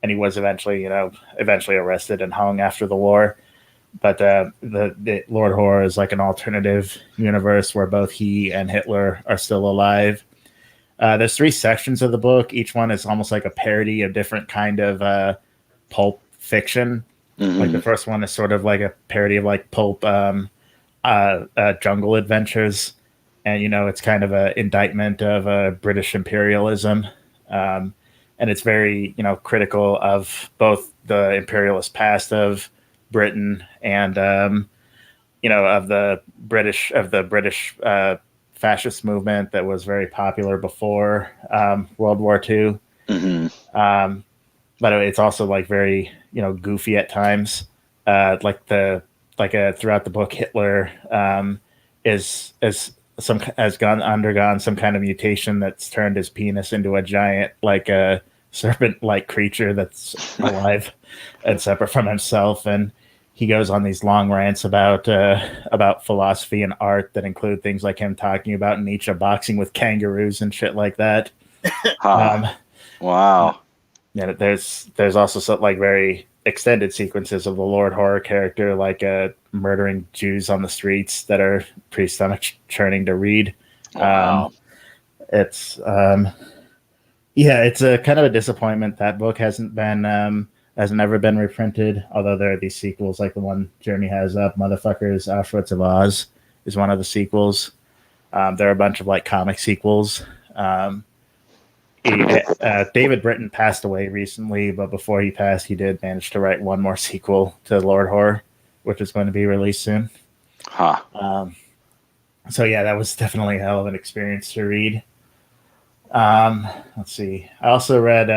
he was eventually arrested and hung after the war. But the Lord Horror is like an alternative universe where both he and Hitler are still alive. There's 3 sections of the book. Each one is almost like a parody of different kind of pulp fiction. Like the first one is sort of like a parody of like pulp jungle adventures. And, it's kind of an indictment of British imperialism. And it's very, critical of both the imperialist past of Britain and, of the British fascist movement that was very popular before World War II. But it's also like very, goofy at times. Throughout the book, Hitler has undergone some kind of mutation that's turned his penis into a giant, like a serpent-like creature that's alive and separate from himself. And he goes on these long rants about philosophy and art that include things like him talking about Nietzsche boxing with kangaroos and shit like that. Wow. Yeah, there's also some like very extended sequences of the Lord Horror character, like murdering Jews on the streets that are pretty stomach churning to read. Wow. It's a kind of a disappointment that book hasn't ever been reprinted. Although there are these sequels, like the one Jeremy has up, Motherfuckers, Auschwitz of Oz, is one of the sequels. There are a bunch of like comic sequels. David Britton passed away recently, but before he passed, he did manage to write one more sequel to Lord Horror, which is going to be released soon. So yeah, that was definitely a hell of an experience to read. Let's see. I also read.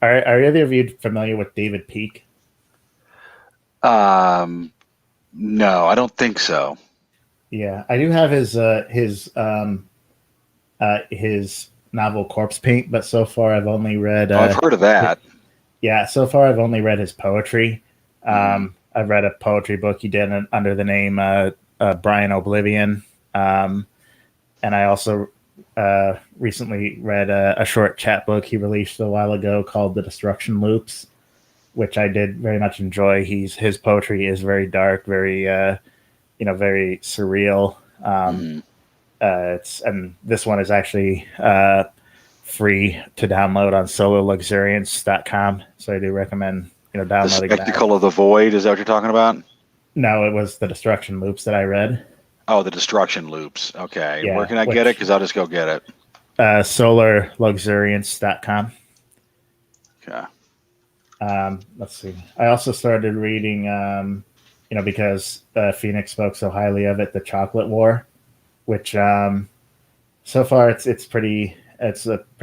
Are either of you familiar with David Peake? No, I don't think so. Yeah, I do have his novel Corpse Paint, but so far I've only read. I've heard of that. So far I've only read his poetry. I've read a poetry book he did under the name Brian Oblivion, and I also recently read a short chat book he released a while ago called The Destruction Loops, which I did very much enjoy. His poetry is very dark, very very surreal. And this one is actually free to download on sololuxuriance.com. So I do recommend downloading The Spectacle of the Void, is that what you're talking about? No, it was The Destruction Loops that I read. Oh, The Destruction Loops. Okay. Yeah, where can I get it? Because I'll just go get it. Solarluxuriance.com. Okay. Let's see. I also started reading, because Phoenix spoke so highly of it, The Chocolate War, which so far it's a pretty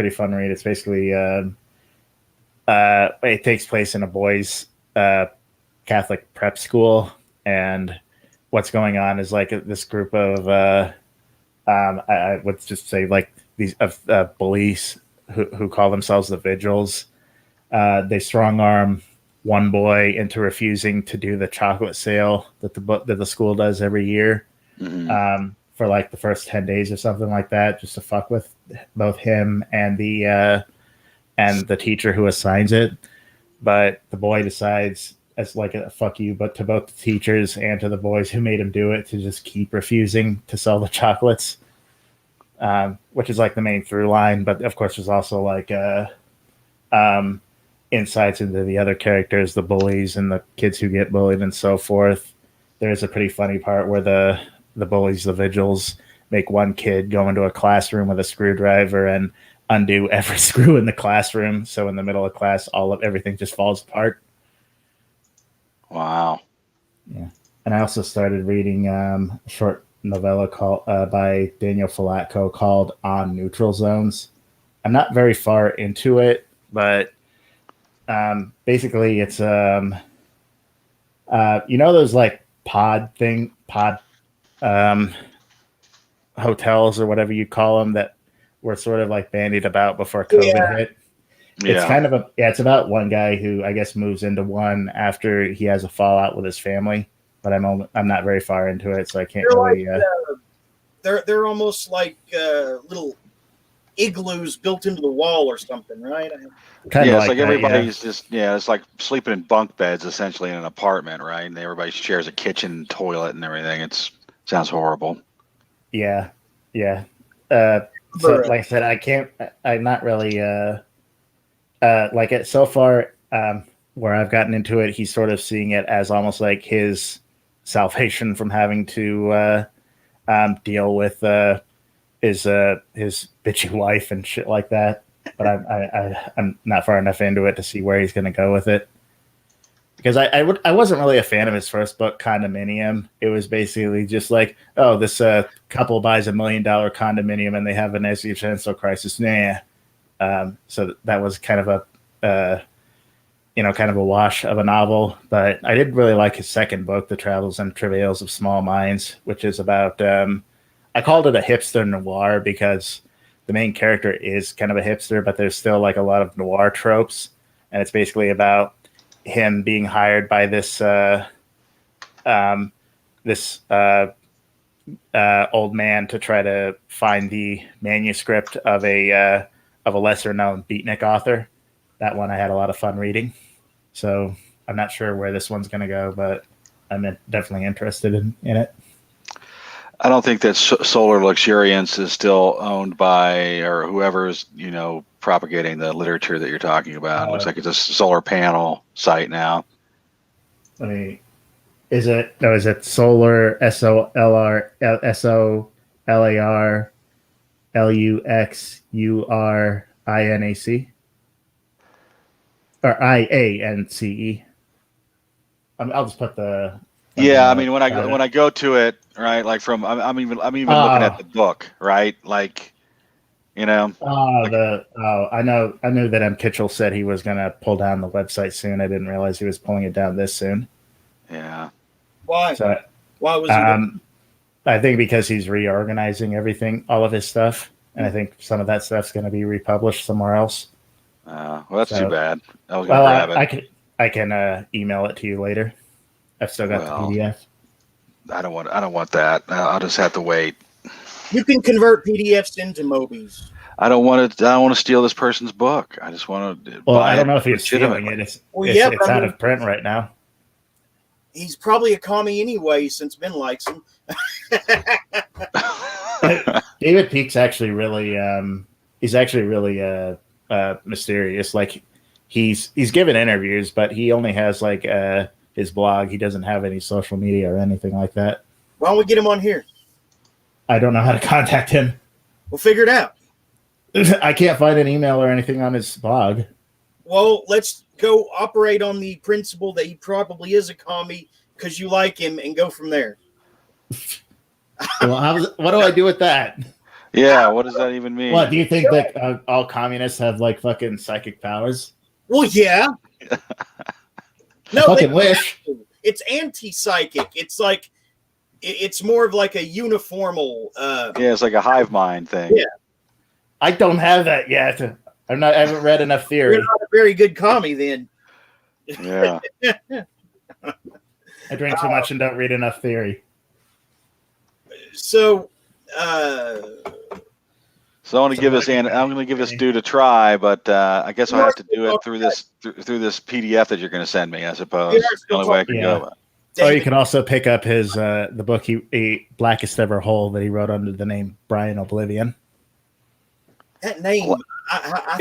fun read. It's basically it takes place in a boys' Catholic prep school, and what's going on is like this group of I would just say like these bullies who call themselves the Vigils. They strong arm one boy into refusing to do the chocolate sale that the school does every year. For like the first 10 days or something like that, just to fuck with both him and the teacher who assigns it. But the boy decides, as like a fuck you, but to both the teachers and to the boys who made him do it, to just keep refusing to sell the chocolates, which is like the main through line. But of course, there's also like insights into the other characters, the bullies and the kids who get bullied and so forth. There's a pretty funny part where the bullies, the Vigils, make one kid go into a classroom with a screwdriver and undo every screw in the classroom. So in the middle of class, everything just falls apart. Wow. Yeah. And I also started reading a short novella by Daniel Filatko called On Neutral Zones. I'm not very far into it, but basically it's those like pod hotels or whatever you call them that were sort of like bandied about before COVID hit. It's kind of it's about one guy who I guess moves into one after he has a fallout with his family, but I'm not very far into it, so I can't really. They're almost like little igloos built into the wall or something, right? Kind of it's like that, everybody's just it's like sleeping in bunk beds essentially in an apartment, right? And everybody shares a kitchen, toilet, and everything. Sounds horrible. Yeah. So like I said, I'm not really like it so far. Where I've gotten into it, he's sort of seeing it as almost like his salvation from having to deal with his bitchy wife and shit like that. But I'm not far enough into it to see where he's going to go with it. Because I wasn't really a fan of his first book, Condominium. It was basically just like, oh, this couple buys $1 million condominium and they have an existential crisis. Nah. So that was kind of a wash of a novel. But I did really like his second book, The Travels and Travails of Small Minds, which is about, I called it a hipster noir because the main character is kind of a hipster, but there's still like a lot of noir tropes. And it's basically about him being hired by this old man to try to find the manuscript of a lesser known beatnik author. That one I had a lot of fun reading. So I'm not sure where this one's going to go, but I'm definitely interested in it. I don't think that Solar Luxuriance is still owned by or whoever's propagating the literature that you're talking about. It looks like it's a solar panel site now. Is it Solar SOLAR or IANCE? I'll just put the. Yeah, I mean when I go to it, right? Like I'm even looking at the book, right? Like, I know that M. Kitchell said he was gonna pull down the website soon. I didn't realize he was pulling it down this soon. Yeah. Why? So, why was he? I think because he's reorganizing everything, all of his stuff, and I think some of that stuff's going to be republished somewhere else. Well, that's too bad. I was gonna grab it. I can email it to you later. I've still got the PDF. I don't want that. I'll just have to wait. You can convert PDFs into Mobies. I don't want to steal this person's book. I just want to. Well, I don't know if he's stealing it. It's out of print right now. He's probably a commie anyway, since Ben likes him. David Peake's actually really, he's actually really mysterious. Like he's given interviews, but he only has like his blog. He doesn't have any social media or anything like that. Why don't we get him on here? I don't know how to contact him. We'll figure it out. I can't find an email or anything on his blog. Well, let's go operate on the principle that he probably is a commie because you like him and go from there. Well, what do I do with that? Yeah, what does that even mean? What, do you think that all communists have like fucking psychic powers? Well, yeah. No, fucking wish. It's anti-psychic. It's like it's more of like a uniformal. It's like a hive mind thing. Yeah. I don't have that yet. I haven't read enough theory. You're not a very good commie, then. Yeah. I drink too much and don't read enough theory. So I'm going to give this dude a try, but I guess I'll have to do it through this PDF that you're going to send me. I suppose it's the only way I can go. Or you can also pick up his the book he Blackest Ever Whole that he wrote under the name Brian Oblivion. That name,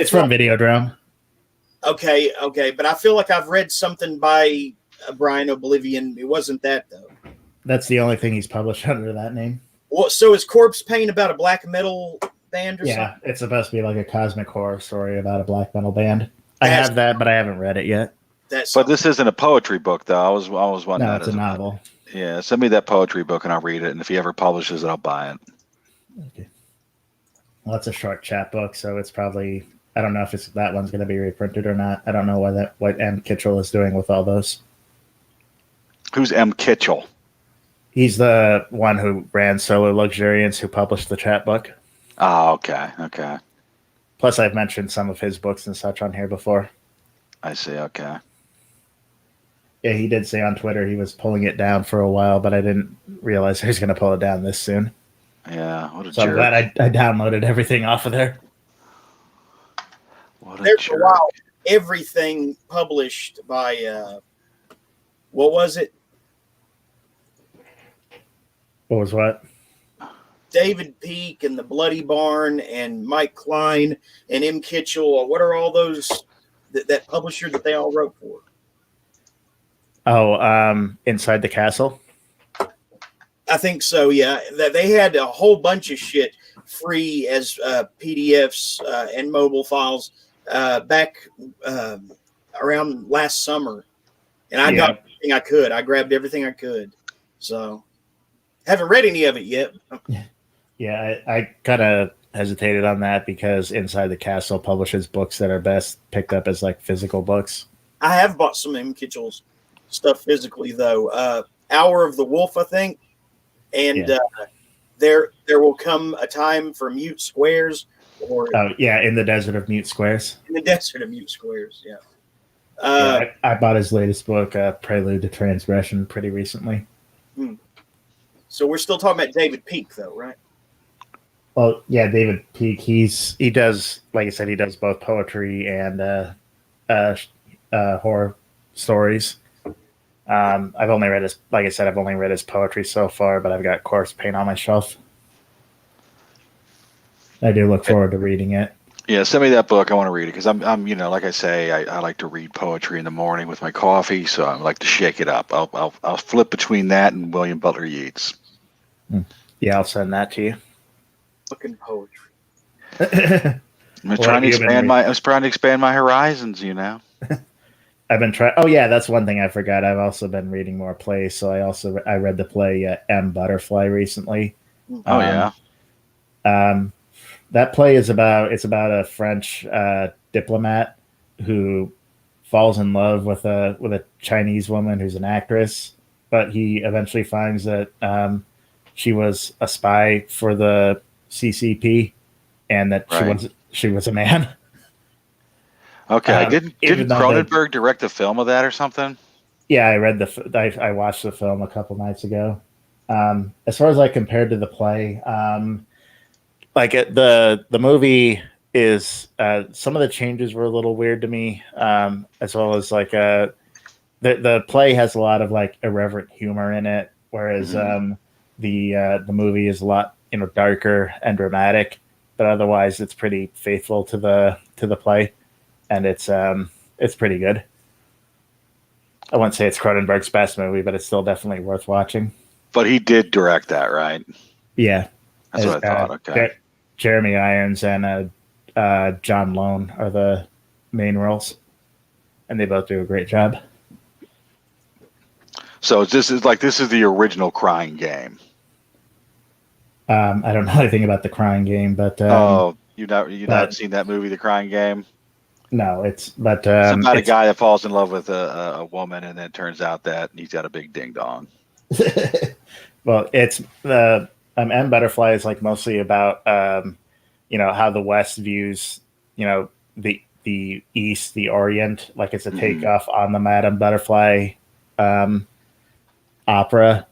it's from Videodrome. Okay, but I feel like I've read something by Brian Oblivion. It wasn't that though. That's the only thing he's published under that name. Well, so is Corpse Paint about a black metal band or something? Yeah, it's supposed to be like a cosmic horror story about a black metal band. I have that, but I haven't read it yet. But this isn't a poetry book, though. I was wondering. No, it's a novel. Yeah, send me that poetry book and I'll read it. And if he ever publishes it, I'll buy it. Okay. Well, it's a short chapbook, so it's probably, I don't know if that one's going to be reprinted or not. I don't know what M. Kitchell is doing with all those. Who's M. Kitchell? He's the one who ran Solo Luxuriance, who published the chapbook. Oh, okay. Okay. Plus, I've mentioned some of his books and such on here before. I see. Okay. Yeah, he did say on Twitter he was pulling it down for a while, but I didn't realize he was going to pull it down this soon. Yeah. What a So jerk. I'm glad I downloaded everything off of there. What a There jerk. for a while, everything published by what was it? What was what? David Peake and the Bloody Barn and Mike Klein and M. Kitchell. What are all those that publisher that they all wrote for? Oh, Inside the Castle. I think so. Yeah, that they had a whole bunch of shit free as PDFs and mobile files back around last summer, and I got everything I could. I grabbed everything I could. So haven't read any of it yet. Yeah, I kind of hesitated on that because Inside the Castle publishes books that are best picked up as like physical books. I have bought some M. Kitchell's stuff physically though. Hour of the Wolf, I think, and there will come a time for Mute Squares, or In the Desert of Mute Squares. in the Desert of Mute Squares. Yeah. I bought his latest book, Prelude to Transgression, pretty recently. So we're still talking about David Peake, though, right? Well, yeah, David Peake. He does, like I said, he does both poetry and horror stories. I've only read his poetry so far, but I've got Corpse Paint on my shelf. I do look forward to reading it. Yeah, send me that book. I want to read it because I'm like I say, I like to read poetry in the morning with my coffee, so I like to shake it up. I'll flip between that and William Butler Yeats. Yeah, I'll send that to you. Fucking poetry. I'm trying to expand my horizons, you know. I've been trying. Oh yeah, that's one thing I forgot. I've also been reading more plays. So I read the play M. Butterfly recently. Oh yeah. That play is about a French diplomat who falls in love with a Chinese woman who's an actress, but he eventually finds that she was a spy for the CCP and that she was a man. Okay, didn't Cronenberg direct a film of that or something? Yeah, I watched the film a couple nights ago. As far as compared to the play, the movie is some of the changes were a little weird to me, as well as the play has a lot of irreverent humor in it, whereas the movie is a lot darker and dramatic, but otherwise it's pretty faithful to the play. And it's pretty good. I wouldn't say it's Cronenberg's best movie, but it's still definitely worth watching. But he did direct that, right? Yeah. That's what I thought. Okay. Jeremy Irons and John Lone are the main roles, and they both do a great job. So this is the original Crying Game. I don't know anything about the Crying Game, but you've not seen that movie, The Crying Game? No, it's about a guy that falls in love with a woman, and then it turns out that he's got a big ding dong. Well, it's the M. Butterfly is mostly about how the West views the East, the Orient, it's a takeoff on the Madame Butterfly opera.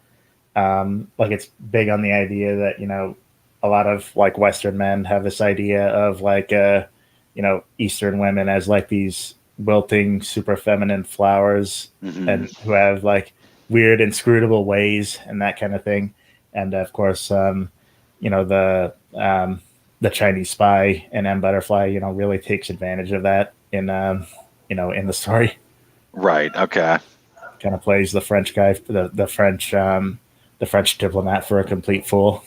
It's big on the idea that a lot of Western men have this idea of Eastern women as these wilting, super feminine flowers, and who have weird, inscrutable ways and that kind of thing. And of course, the Chinese spy in M. Butterfly, really takes advantage of that in the story. Right. Okay. Kind of plays the French guy, the French diplomat for a complete fool.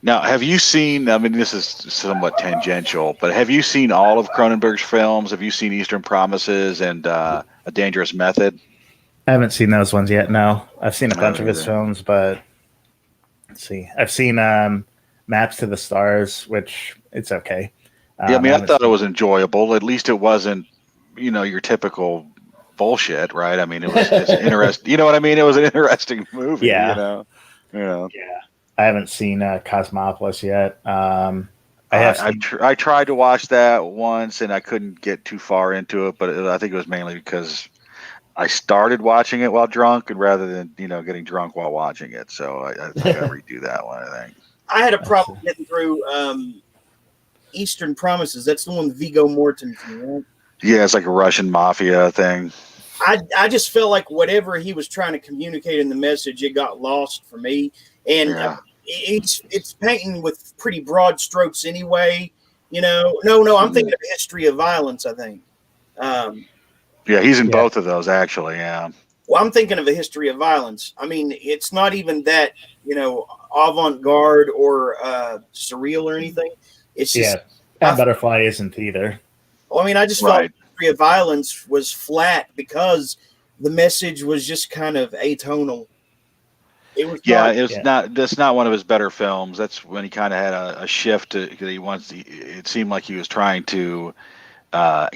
Now, have you seen, this is somewhat tangential, but have you seen all of Cronenberg's films? Have you seen Eastern Promises and A Dangerous Method? I haven't seen those ones yet, no. I've seen a bunch of his films, but let's see. I've seen Maps to the Stars, which it's okay. Yeah, I thought it was enjoyable. At least it wasn't, your typical bullshit, right? It was interesting. You know what I mean? It was an interesting movie, Yeah. Yeah. I haven't seen Cosmopolis yet. I tried to watch that once and I couldn't get too far into it, but I think it was mainly because I started watching it while drunk, and rather than getting drunk while watching it, so I think I redo that one. I think I had a problem getting through Eastern Promises. That's the one with Viggo Mortensen, right? Yeah, it's like a Russian mafia thing. I just felt like whatever he was trying to communicate in the message, it got lost for me. And Yeah. it's painting with pretty broad strokes anyway. No, I'm thinking of History of Violence, I think. Yeah, he's in both of those, actually, yeah. Well, I'm thinking of A History of Violence. I mean, it's not even that, avant-garde or surreal or anything. It's just... and Butterfly isn't either. Well, I mean, I just felt History of Violence was flat because the message was just kind of atonal. It was that's not one of his better films. That's when he kind of had a shift. It seemed like he was trying to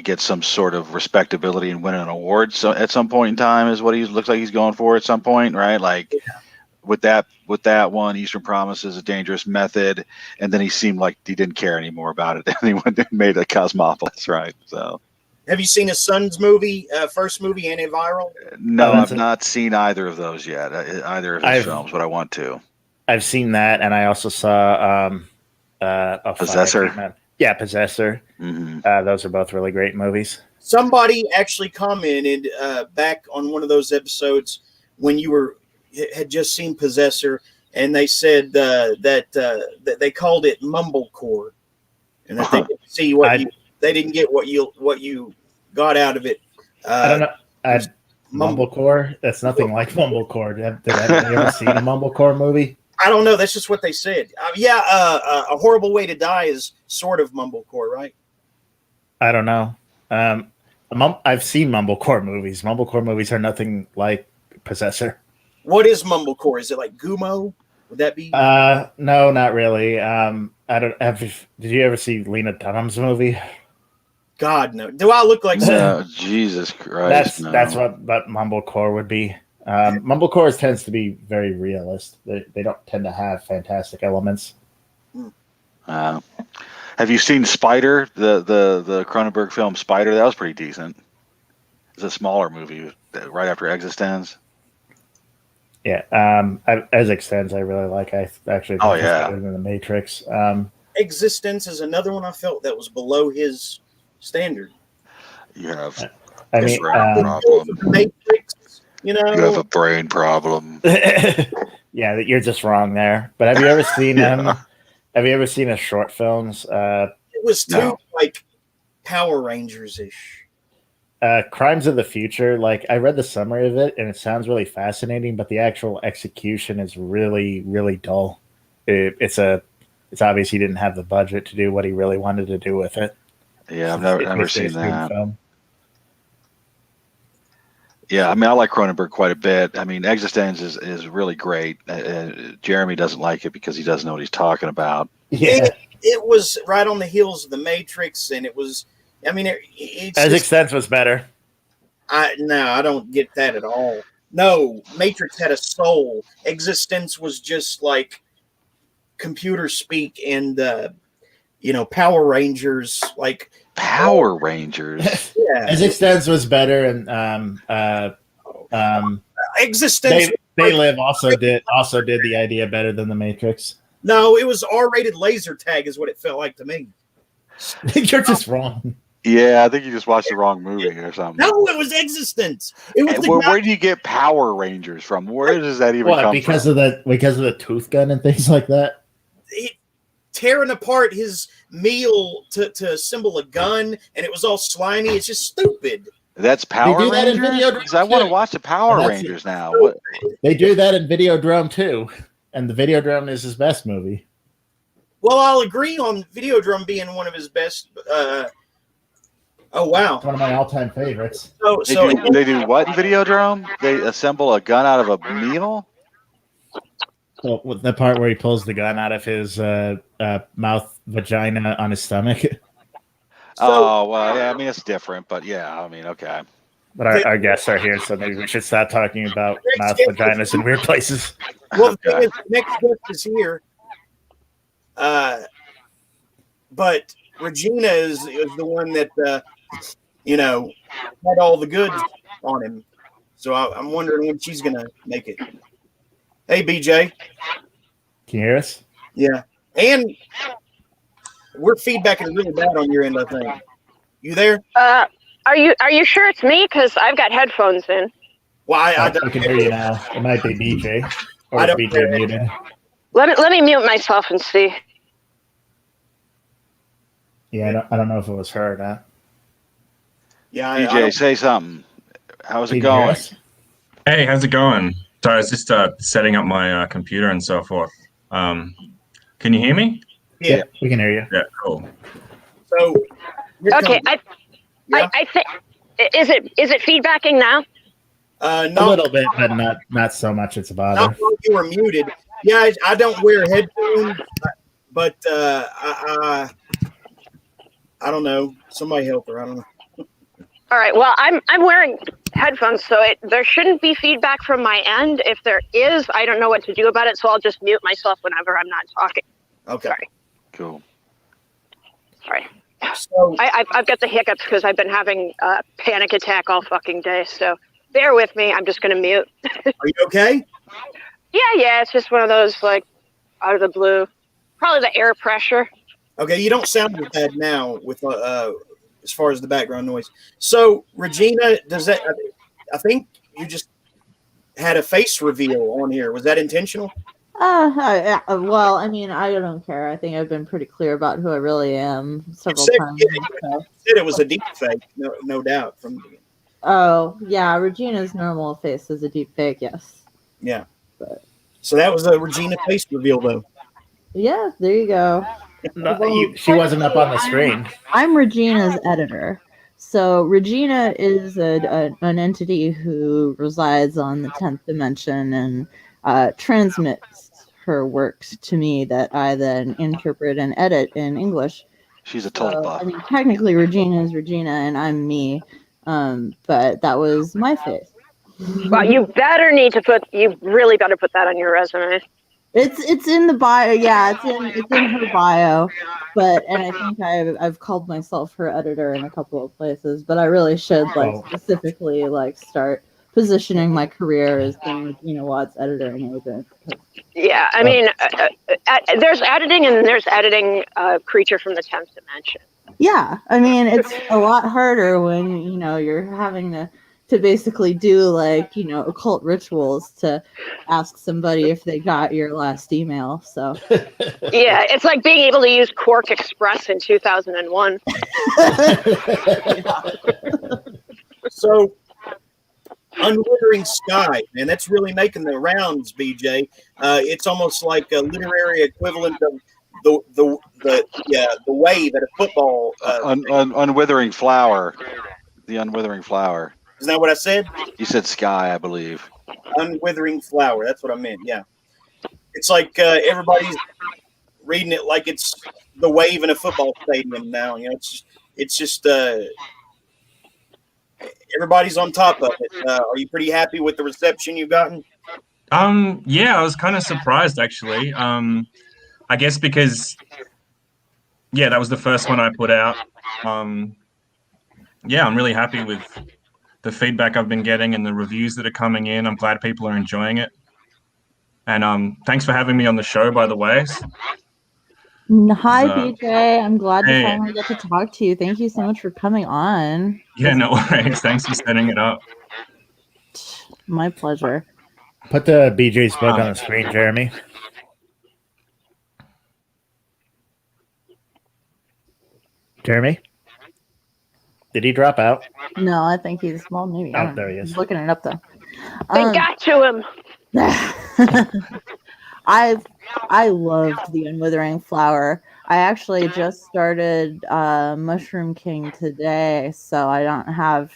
get some sort of respectability and win an award. So at some point in time is what he looks like he's going for at some point, right? Like with that one, Eastern Promises, A Dangerous Method, and then he seemed like he didn't care anymore about it. And he went and made a Cosmopolis, right? So, have you seen his son's movie, first movie, Antiviral? No, I've not seen either of those yet. Either of his films, but I want to. I've seen that, and I also saw Possessor. Yeah, Possessor. Mm-hmm. Those are both really great movies. Somebody actually commented back on one of those episodes when you had just seen Possessor, and they said that they called it mumblecore, and I think they didn't get what you got out of it. I don't know. Mumblecore. That's nothing like mumblecore. Did anybody ever seen a mumblecore movie? I don't know. That's just what they said. A Horrible Way to Die is sort of mumblecore, right? I don't know. I've seen mumblecore movies. Mumblecore movies are nothing like Possessor. What is mumblecore? Is it like Gumo? Would that be? No, not really. I don't. Did you ever see Lena Dunham's movie? God, no. Do I look like no? Jesus Christ! That's what mumblecore would be. Mumblecore tends to be very realist. They don't tend to have fantastic elements. Have you seen Spider, the Cronenberg film Spider? That was pretty decent. It's a smaller movie right after Existence. Yeah, as Existence, I really like. I actually think it's better than The Matrix. Existence is another one I felt that was below his standard. You have I mean, The Matrix. You have a brain problem. Yeah, you're just wrong there. But have you ever seen Have you ever seen his short films? It was too like Power Rangers ish. Crimes of the Future. Like I read the summary of it, and it sounds really fascinating, but the actual execution is really, really dull. It's obvious he didn't have the budget to do what he really wanted to do with it. Yeah, I've never seen that. Film. Yeah, I mean, I like Cronenberg quite a bit. I mean, Existence is really great. Jeremy doesn't like it because he doesn't know what he's talking about. Yeah, it was right on the heels of The Matrix, and it was. I mean, Existence was better. I don't get that at all. No, Matrix had a soul. Existence was just like computer speak and Power Rangers, like Power Rangers. Yeah, Existence was better, and Existence. They Live also did the idea better than The Matrix. No, it was R-rated laser tag, is what it felt like to me. You're just wrong. Yeah, I think you just watched the wrong movie or something. No, it was Existence. It was where do you get Power Rangers from? Where does that even come from? Because of the tooth gun and things like that? Tearing apart his meal to assemble a gun, and it was all slimy. It's just stupid. That's Power Rangers? Because I want to watch the Power Rangers now. What? They do that in Videodrome too, and the Videodrome is his best movie. Well, I'll agree on Videodrome being one of his best. Oh wow! It's one of my all-time favorites. They do what in Videodrome? They assemble a gun out of a meal? Well, with the part where he pulls the gun out of his mouth vagina on his stomach. Well, yeah, I mean it's different, but yeah, I mean, okay. But our guests are here, so maybe we should stop talking about mouth vaginas in weird places. Well, the thing is, the next guest is here. But Regina is the one that had all the goods on him. So I'm wondering when she's gonna make it. Hey, BJ. Can you hear us? Yeah, and we're feedbacking really bad on your end. I think. You there? Are you sure it's me? Because I've got headphones in. Well, I can hear you now. It might be BJ. Or I don't BJ hear muted. Let me mute myself and see. Yeah, I don't know if it was her or not. Yeah, BJ, say something. How's it Can you hear going? us? Hey, how's it going? Sorry, I was just setting up my computer and so forth. Can you hear me? Yeah, we can hear you. Yeah, cool. So Okay, Yeah. I think is it feedbacking now? A no, little bit, but not so much. It's a bother. not while you were muted. Yeah, I don't wear headphones, but I don't know. Somebody help her. I don't know. All right. Well, I'm wearing headphones, so there shouldn't be feedback from my end. If there is, I don't know what to do about it, so I'll just mute myself whenever I'm not talking. Okay. Sorry. Cool. Sorry. So I've got the hiccups because I've been having a panic attack all fucking day. So bear with me. I'm just gonna mute. are you okay? Yeah. It's just one of those like out of the blue. Probably the air pressure. Okay, you don't sound as bad now with as far as the background noise. So Regina, does that? I think you just had a face reveal on here. Was that intentional? Well, I mean, I don't care. I think I've been pretty clear about who I really am several times. You said it was a deep fake, no doubt. Oh, yeah, Regina's normal face is a deep fake, yes. Yeah. So that was a Regina face reveal, though. Yeah, there you go. She wasn't up on the screen. I'm Regina's editor. So Regina is an entity who resides on the 10th dimension and transmits her works to me that I then interpret and edit in English. She's a tulpa. I mean, technically Regina is Regina and I'm me, but that was my face. Well, you really better put that on your resume. It's in the bio, yeah. It's in her bio, and I think I've called myself her editor in a couple of places, but I really should specifically start positioning my career as being Regina Watt's editor and agent. Yeah, I mean, there's editing and there's editing Creature from the 10th Dimension. Yeah, I mean it's a lot harder when you're having to basically do occult rituals to ask somebody if they got your last email. So yeah, it's like being able to use Quark Express in 2001. So Unwithering Sky, man, that's really making the rounds, BJ. It's almost like a literary equivalent of the wave at a football. Unwithering Flower. The Unwithering Flower. Isn't that what I said? You said sky, I believe. Unwithering Flower. That's what I meant. Yeah. It's like everybody's reading it like it's the wave in a football stadium now. It's just everybody's on top of it. Are you pretty happy with the reception you've gotten? Yeah, I was kind of surprised actually. I guess because that was the first one I put out. Yeah, I'm really happy with the feedback I've been getting and the reviews that are coming in. I'm glad people are enjoying it. And thanks for having me on the show, by the way. Hi, BJ. I'm glad to finally get to talk to you. Thank you so much for coming on. Yeah, no worries. Thanks for setting it up. My pleasure. Put the BJ's book on the screen, Jeremy. Jeremy? Did he drop out? No, I think he's maybe. Oh, there he is. He's looking it up though. They got to him. I loved the Unwithering Flower. I actually just started Mushroom King today, so I don't have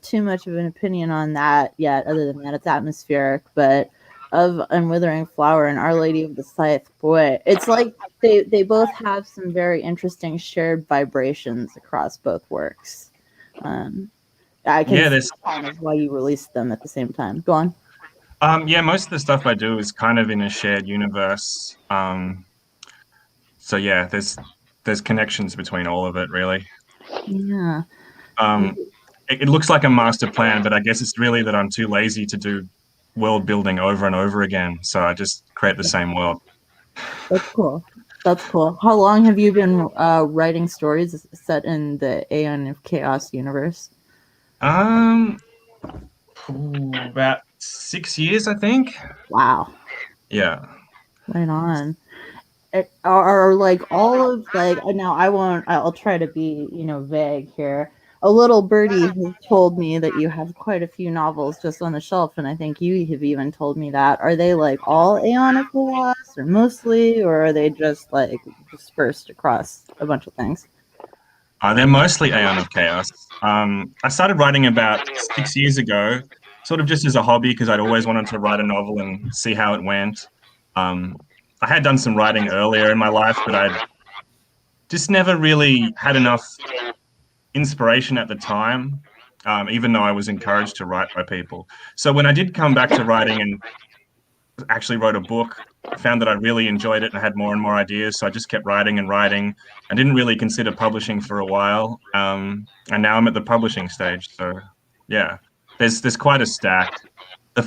too much of an opinion on that yet, other than that it's atmospheric. But of Unwithering Flower and Our Lady of the Scythe, boy, it's like they both have some very interesting shared vibrations across both works. I can Yeah, see there's kind of why you released them at the same time. Go on. yeah, most of the stuff I do is kind of in a shared universe. So yeah, there's connections between all of it, really. Yeah. Um, it looks like a master plan, but I guess it's really that I'm too lazy to do world building over and over again. So I just create the same world. That's cool. That's cool. How long have you been writing stories set in the Aeon of Chaos universe? About 6 years, I think. Wow. Yeah. Right on. Are like all of like now I won't I'll try to be vague here. A little birdie has told me that you have quite a few novels just on the shelf, and I think you have even told me that. Are they like all Aeon of Chaos or mostly, or are they just like dispersed across a bunch of things? They're mostly Aeon of Chaos. I started writing about 6 years ago, sort of just as a hobby because I'd always wanted to write a novel and see how it went. I had done some writing earlier in my life, but I'd just never really had enough inspiration at the time, even though I was encouraged to write by people. So when I did come back to writing and actually wrote a book, I found that I really enjoyed it and had more and more ideas. So I just kept writing and writing. I didn't really consider publishing for a while. And now I'm at the publishing stage. So yeah, there's quite a stack. The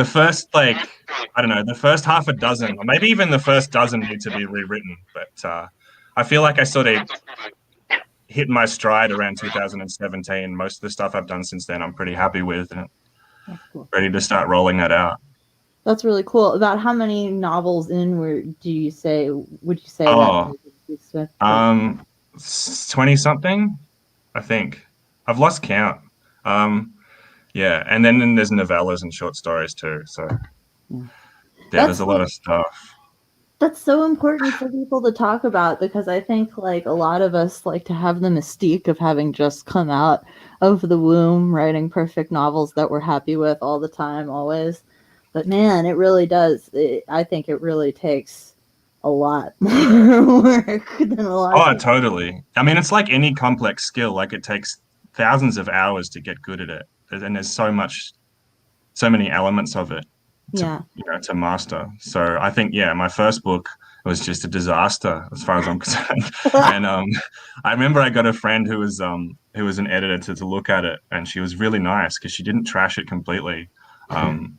first like, I don't know, the first half a dozen, or maybe even the first dozen need to be rewritten. But I feel like I sort of hit my stride around 2017. Most of the stuff I've done since then, I'm pretty happy with and ready to start rolling that out. That's really cool. About how many novels in would you say Oh, that? 20 something, I think. I've lost count. Yeah, and then there's novellas and short stories too. So yeah, there's a lot of stuff. That's so important for people to talk about because I think like a lot of us like to have the mystique of having just come out of the womb writing perfect novels that we're happy with all the time, always. But man, it really does. I think it really takes a lot more work than a lot of people. Totally. I mean, it's like any complex skill. Like it takes thousands of hours to get good at it. And there's so many elements of it to master. So I think, my first book was just a disaster as far as I'm concerned. And I remember I got a friend who was an editor to look at it, and she was really nice because she didn't trash it completely. And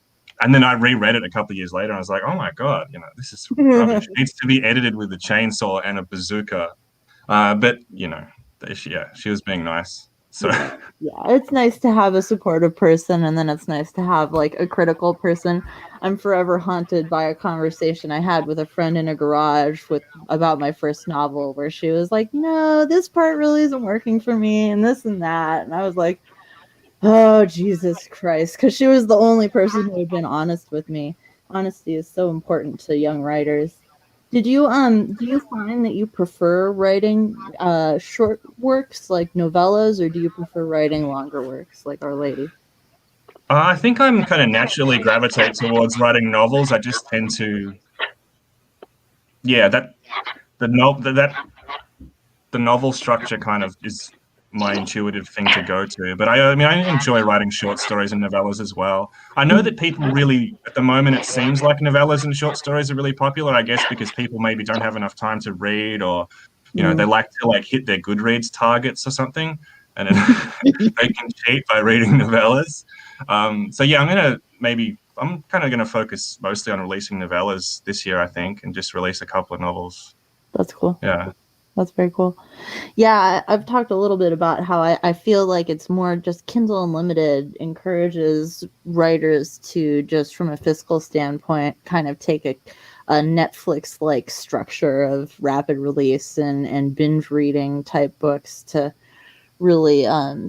then I reread it a couple of years later, and I was like, oh my God, this is rubbish. It needs to be edited with a chainsaw and a bazooka. But she was being nice. So yeah, it's nice to have a supportive person, and then it's nice to have like a critical person. I'm forever haunted by a conversation I had with a friend in a garage about my first novel, where she was like, "No, this part really isn't working for me, and this and that," and I was like, "Oh, Jesus Christ," because she was the only person who had been honest with me. Honesty is so important to young writers. Do you find that you prefer writing short works like novellas, or do you prefer writing longer works like Our Lady? I think I'm kind of naturally gravitate towards writing novels. I just tend to, the novel structure kind of is my intuitive thing to go to. But I enjoy writing short stories and novellas as well. I know that people really, at the moment, it seems like novellas and short stories are really popular, I guess, because people maybe don't have enough time to read, or, they like to hit their Goodreads targets or something, and they can cheat by reading novellas. So yeah, I'm kind of going to focus mostly on releasing novellas this year, I think, and just release a couple of novels. That's cool. Yeah. That's very cool. Yeah, I've talked a little bit about how I feel like it's more just Kindle Unlimited encourages writers to just from a fiscal standpoint kind of take a Netflix-like structure of rapid release and binge reading type books to really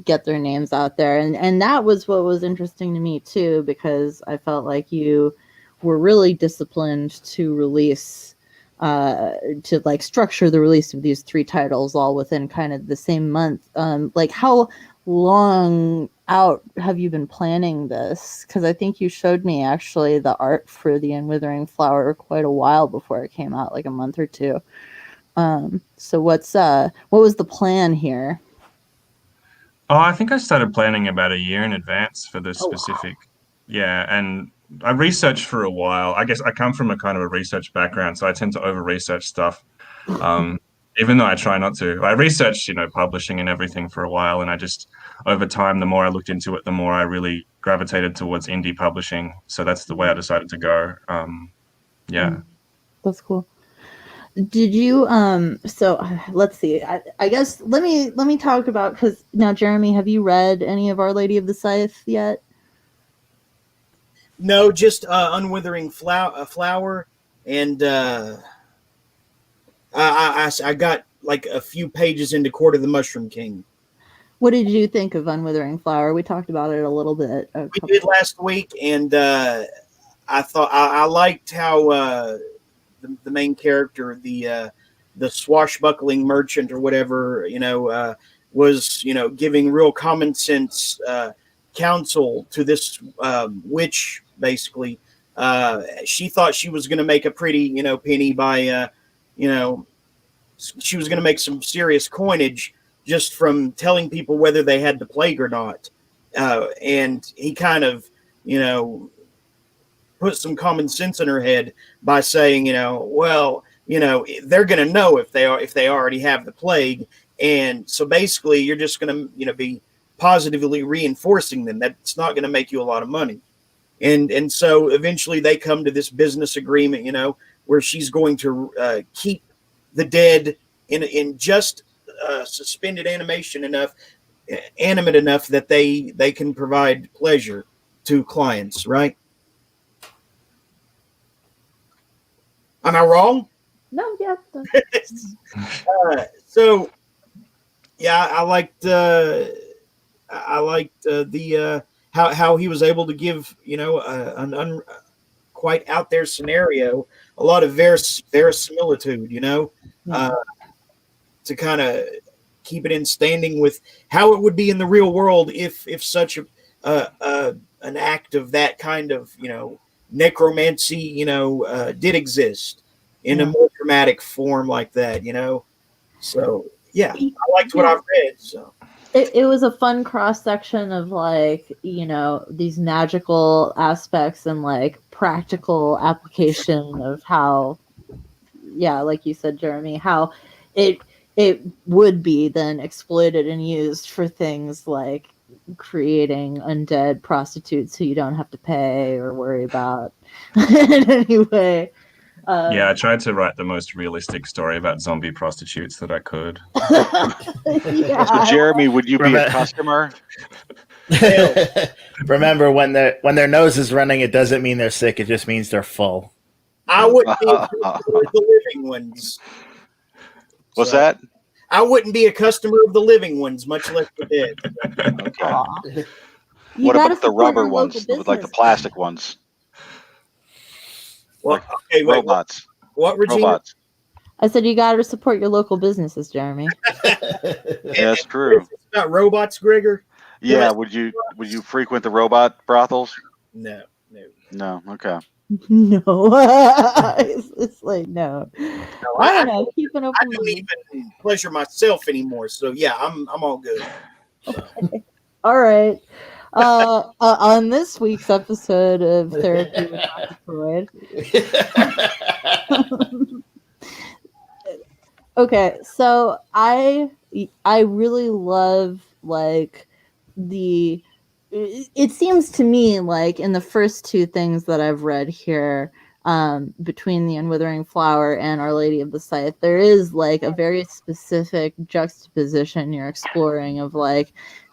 get their names out there. And that was what was interesting to me too, because I felt like you were really disciplined to release to like structure the release of these 3 titles all within kind of the same month. Like how long out have you been planning this? Because I think you showed me actually the art for The Unwithering Flower quite a while before it came out, like a month or 2. So what was the plan here? Oh, I think I started planning about a year in advance for this Oh, wow. specific. Yeah, and I researched for a while. I guess I come from a kind of a research background, so I tend to over-research stuff. Um, Even though I try not to. I researched, publishing and everything for a while, and I just, over time, the more I looked into it, the more I really gravitated towards indie publishing. So that's the way I decided to go. Yeah. That's cool. Did you so let's see. I guess let me talk about, because now, Jeremy, have you read any of Our Lady of the Scythe yet? No, just Unwithering Flower, and I got like a few pages into Court of the Mushroom King. What did you think of Unwithering Flower? We talked about it a little bit. We did last week, and I thought I liked how the main character, the swashbuckling merchant or whatever, was giving real common sense counsel to this witch. Basically, she thought she was going to make a pretty penny by she was going to make some serious coinage just from telling people whether they had the plague or not, and he kind of put some common sense in her head by saying, they're going to know if they already have the plague. And so basically you're just going to, be positively reinforcing them. That's not going to make you a lot of money. And so eventually they come to this business agreement, where she's going to keep the dead in just suspended animation animate enough that they can provide pleasure to clients, right? Am I wrong? No, yeah. So, yeah, I liked the how he was able to give an quite out there scenario a lot of verisimilitude, to kind of keep it in standing with how it would be in the real world if such an act of that kind of necromancy did exist in a more dramatic form like that. So yeah, I liked what I've read. So it was a fun cross section of these magical aspects and practical application of how, like you said, Jeremy, how it would be then exploited and used for things like creating undead prostitutes who you don't have to pay or worry about in any way. Yeah, I tried to write the most realistic story about zombie prostitutes that I could. So, Jeremy, would you be a customer? Remember, when their nose is running, it doesn't mean they're sick. It just means they're full. I wouldn't be a customer of the living ones. What's that? I wouldn't be a customer of the living ones, much less the dead. Okay. What about the rubber ones, like the plastic ones? Well, okay, wait, robots. What, Regina? Robots. I said you got to support your local businesses, Jeremy. That's true. It's not robots, Gregor. Yeah, would you frequent the robot brothels? No. Okay. No, it's like no. I don't know. Keep an open. I don't even pleasure myself anymore. So yeah, I'm all good. Okay. All right. On this week's episode of Therapy with Dr. Freud. Okay, so I really love it seems to me like in the first two things that I've read here, between the Unwithering Flower and Our Lady of the Scythe, there is a very specific juxtaposition you're exploring of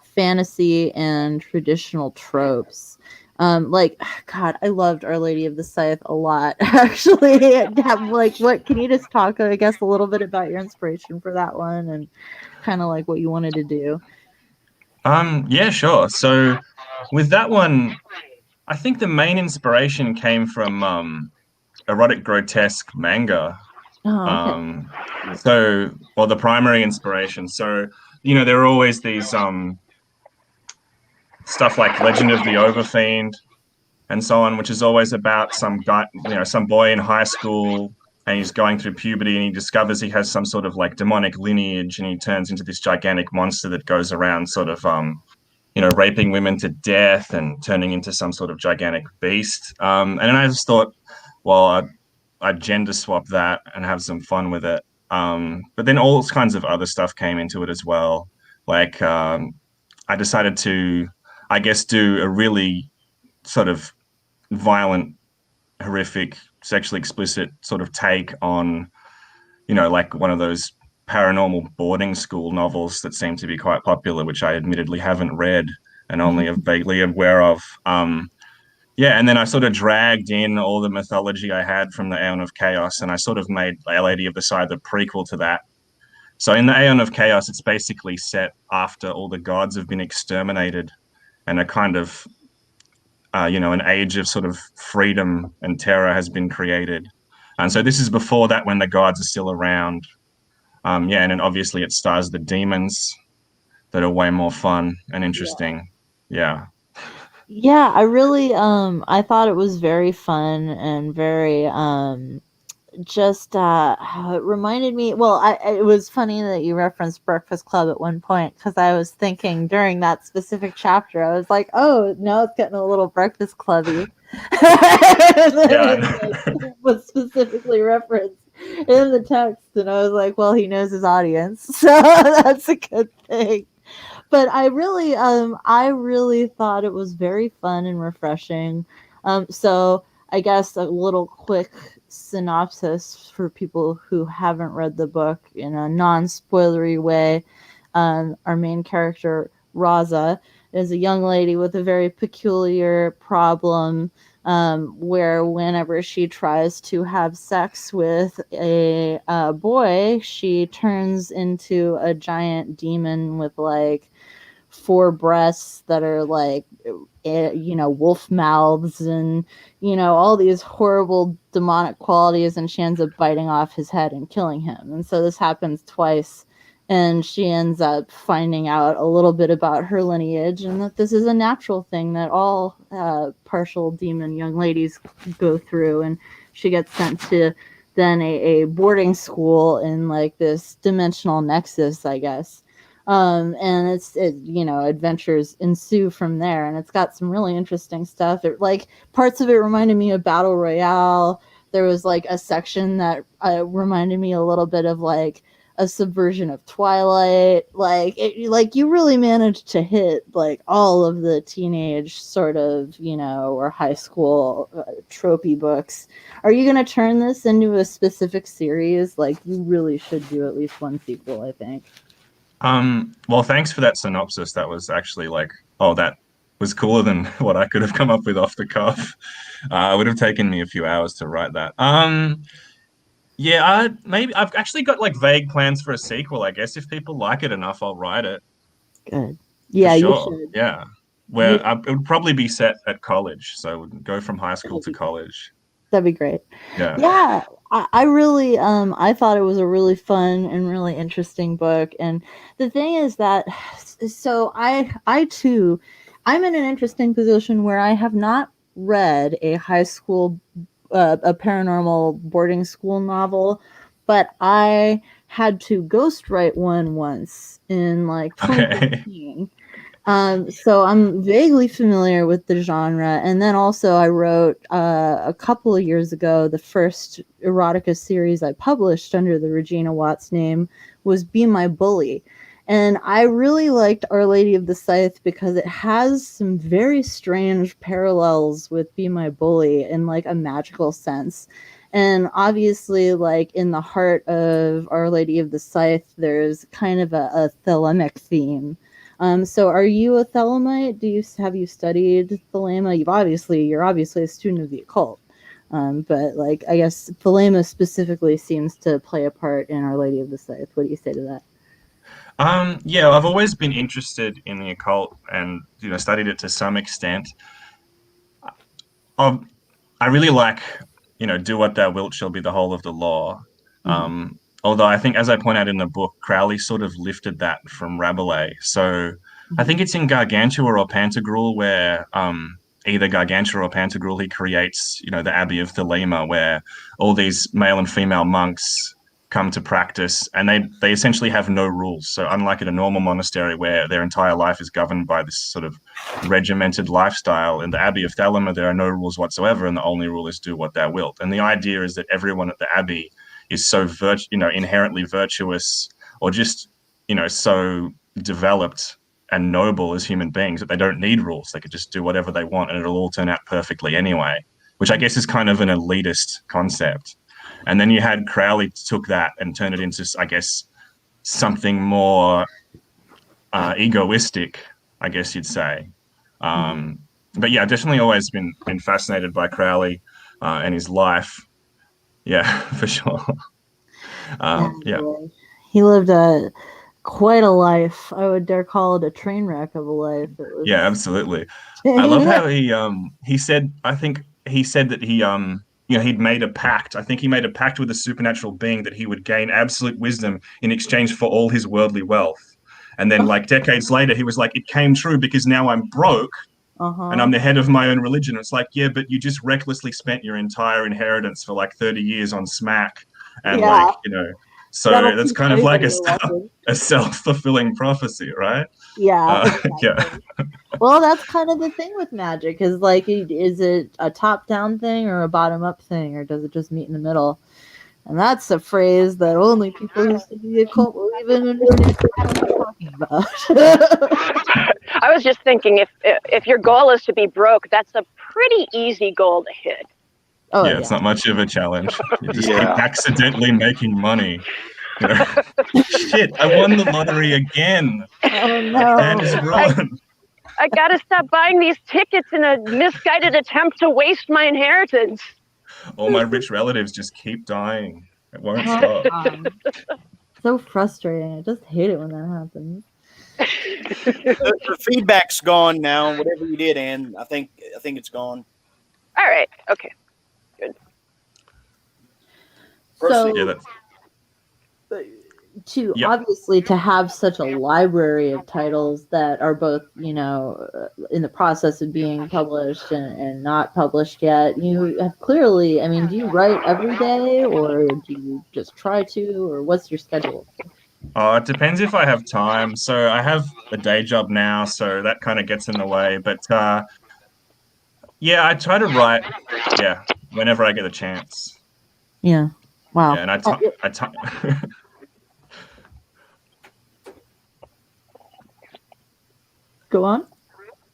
fantasy and traditional tropes. God, I loved Our Lady of the Scythe a lot, actually. What can you just talk, I guess, a little bit about your inspiration for that one and kind of what you wanted to do? Yeah, sure. So with that one, I think the main inspiration came from erotic grotesque manga. Oh, okay. The primary inspiration. So, there are always these stuff like Legend of the Overfiend and so on, which is always about some guy, some boy in high school and he's going through puberty, and he discovers he has some sort of like demonic lineage, and he turns into this gigantic monster that goes around sort of raping women to death and turning into some sort of gigantic beast. And then I just thought, well, I'd gender swap that and have some fun with it. But then all kinds of other stuff came into it as well. Like I decided to, I guess, do a really sort of violent, horrific, sexually explicit sort of take on, like one of those paranormal boarding school novels that seem to be quite popular, which I admittedly haven't read and only are vaguely aware of. And then I sort of dragged in all the mythology I had from the Aeon of Chaos, and I sort of made Lady of the Scythe the prequel to that. So in the Aeon of Chaos, it's basically set after all the gods have been exterminated, and a kind of, an age of sort of freedom and terror has been created. And so this is before that, when the gods are still around. And then obviously it stars the demons that are way more fun and interesting. Yeah. Yeah, I really I thought it was very fun and very it reminded me, it was funny that you referenced Breakfast Club at one point, because I was thinking during that specific chapter, I was like, oh, now it's getting a little Breakfast Clubby. It was specifically referenced in the text, and I was like, well, he knows his audience, so that's a good thing. But I really thought it was very fun and refreshing. So I guess a little quick synopsis for people who haven't read the book in a non-spoilery way. Our main character, Raza, is a young lady with a very peculiar problem, where whenever she tries to have sex with a boy, she turns into a giant demon with like 4 breasts that are like, wolf mouths and, all these horrible demonic qualities, and she ends up biting off his head and killing him. And so this happens twice, and she ends up finding out a little bit about her lineage, and that this is a natural thing that all partial demon young ladies go through. And she gets sent to then a boarding school in like this dimensional nexus, I guess. And adventures ensue from there, and it's got some really interesting stuff. Parts of it reminded me of Battle Royale. There was like a section that reminded me a little bit of like a subversion of Twilight. You really managed to hit like all of the teenage sort of, or high school tropey books. Are you going to turn this into a specific series? Like, you really should do at least one sequel, I think. Well, thanks for that synopsis. That was actually that was cooler than what I could have come up with off the cuff. It would have taken me a few hours to write that. Maybe I've actually got like vague plans for a sequel. I guess if people like it enough, I'll write it. Good. Yeah, sure. You should. Yeah. It would probably be set at college, so it would go from high school to college. That'd be great. Yeah. Yeah. I really I thought it was a really fun and really interesting book. And the thing is that, so I too, I'm in an interesting position where I have not read a high school a paranormal boarding school novel, but I had to ghostwrite one once in like 2015. So I'm vaguely familiar with the genre. And then also I wrote a couple of years ago, the first erotica series I published under the Regina Watts name was Be My Bully. And I really liked Our Lady of the Scythe because it has some very strange parallels with Be My Bully in like a magical sense. And obviously, like in the heart of Our Lady of the Scythe, there's kind of a thelemic theme. So are you a Thelemite? Have you studied Thelema? You're obviously a student of the occult. But like, I guess Thelema specifically seems to play a part in Our Lady of the Scythe. What do you say to that? I've always been interested in the occult and, studied it to some extent. I really like, do what thou wilt shall be the whole of the law. Mm-hmm. Although I think, as I point out in the book, Crowley sort of lifted that from Rabelais. So I think it's in Gargantua or Pantagruel where either Gargantua or Pantagruel, he creates, the Abbey of Thelema, where all these male and female monks come to practice, and they essentially have no rules. So unlike at a normal monastery where their entire life is governed by this sort of regimented lifestyle, in the Abbey of Thelema there are no rules whatsoever, and the only rule is do what thou wilt. And the idea is that everyone at the abbey is so inherently virtuous, or just so developed and noble as human beings that they don't need rules. They could just do whatever they want and it'll all turn out perfectly anyway, which I guess is kind of an elitist concept. And then you had Crowley took that and turned it into, I guess, something more egoistic, I guess you'd say. But yeah, definitely always been fascinated by Crowley and his life. Yeah, for sure. Yeah. He lived quite a life. I would dare call it a train wreck of a life. Yeah, absolutely. I love how he said, I think he said that he he'd made a pact. I think he made a pact with a supernatural being that he would gain absolute wisdom in exchange for all his worldly wealth. And then like decades later, he was like, it came true because now I'm broke and I'm the head of my own religion. It's like, yeah, but you just recklessly spent your entire inheritance for like 30 years on smack. And so that's kind of like a self-fulfilling prophecy, right? Yeah. Exactly. Yeah. Well, that's kind of the thing with magic is like, is it a top-down thing or a bottom-up thing, or does it just meet in the middle? And that's a phrase that only people who study the occult will even understand what I'm talking about. I was just thinking, if your goal is to be broke, that's a pretty easy goal to hit. Oh, yeah, it's not much of a challenge. You just keep accidentally making money. Shit, I won the lottery again. Oh, no. And it's run. I gotta stop buying these tickets in a misguided attempt to waste my inheritance. All my rich relatives just keep dying. It won't stop. So frustrating. I just hate it when that happens. The feedback's gone now. Whatever you did, Ann, I think it's gone. All right. Okay. Good. So, yeah, obviously to have such a library of titles that are both, in the process of being published and not published yet, you have clearly, do you write every day or do you just try to, or what's your schedule? It depends if I have time. So I have a day job now, so that kind of gets in the way. But I try to write, whenever I get a chance. Yeah. Wow. Yeah, and Go on.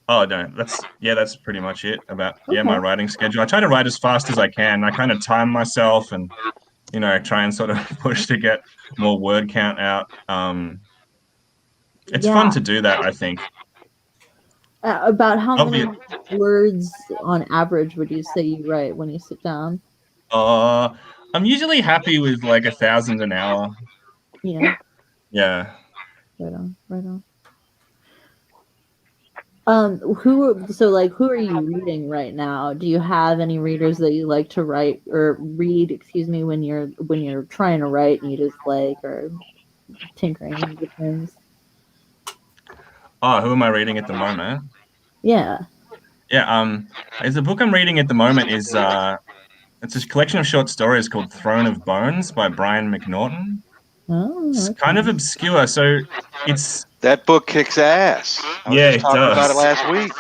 Oh, no, that's pretty much it about my writing schedule. I try to write as fast as I can. I kind of time myself and try and sort of push to get more word count out. It's fun to do that, I think. About how many words on average would you say you write when you sit down? I'm usually happy with like 1,000 an hour. Yeah. Yeah. Right on. Who are you reading right now? Do you have any readers that you like to read when you're trying to write and you just or tinkering with things? Oh, who am I reading at the moment? Yeah. Yeah, the book I'm reading at the moment is it's a collection of short stories called Throne of Bones by Brian McNaughton. Oh, it's kind of obscure, so that book kicks ass. I was just talking about it last week.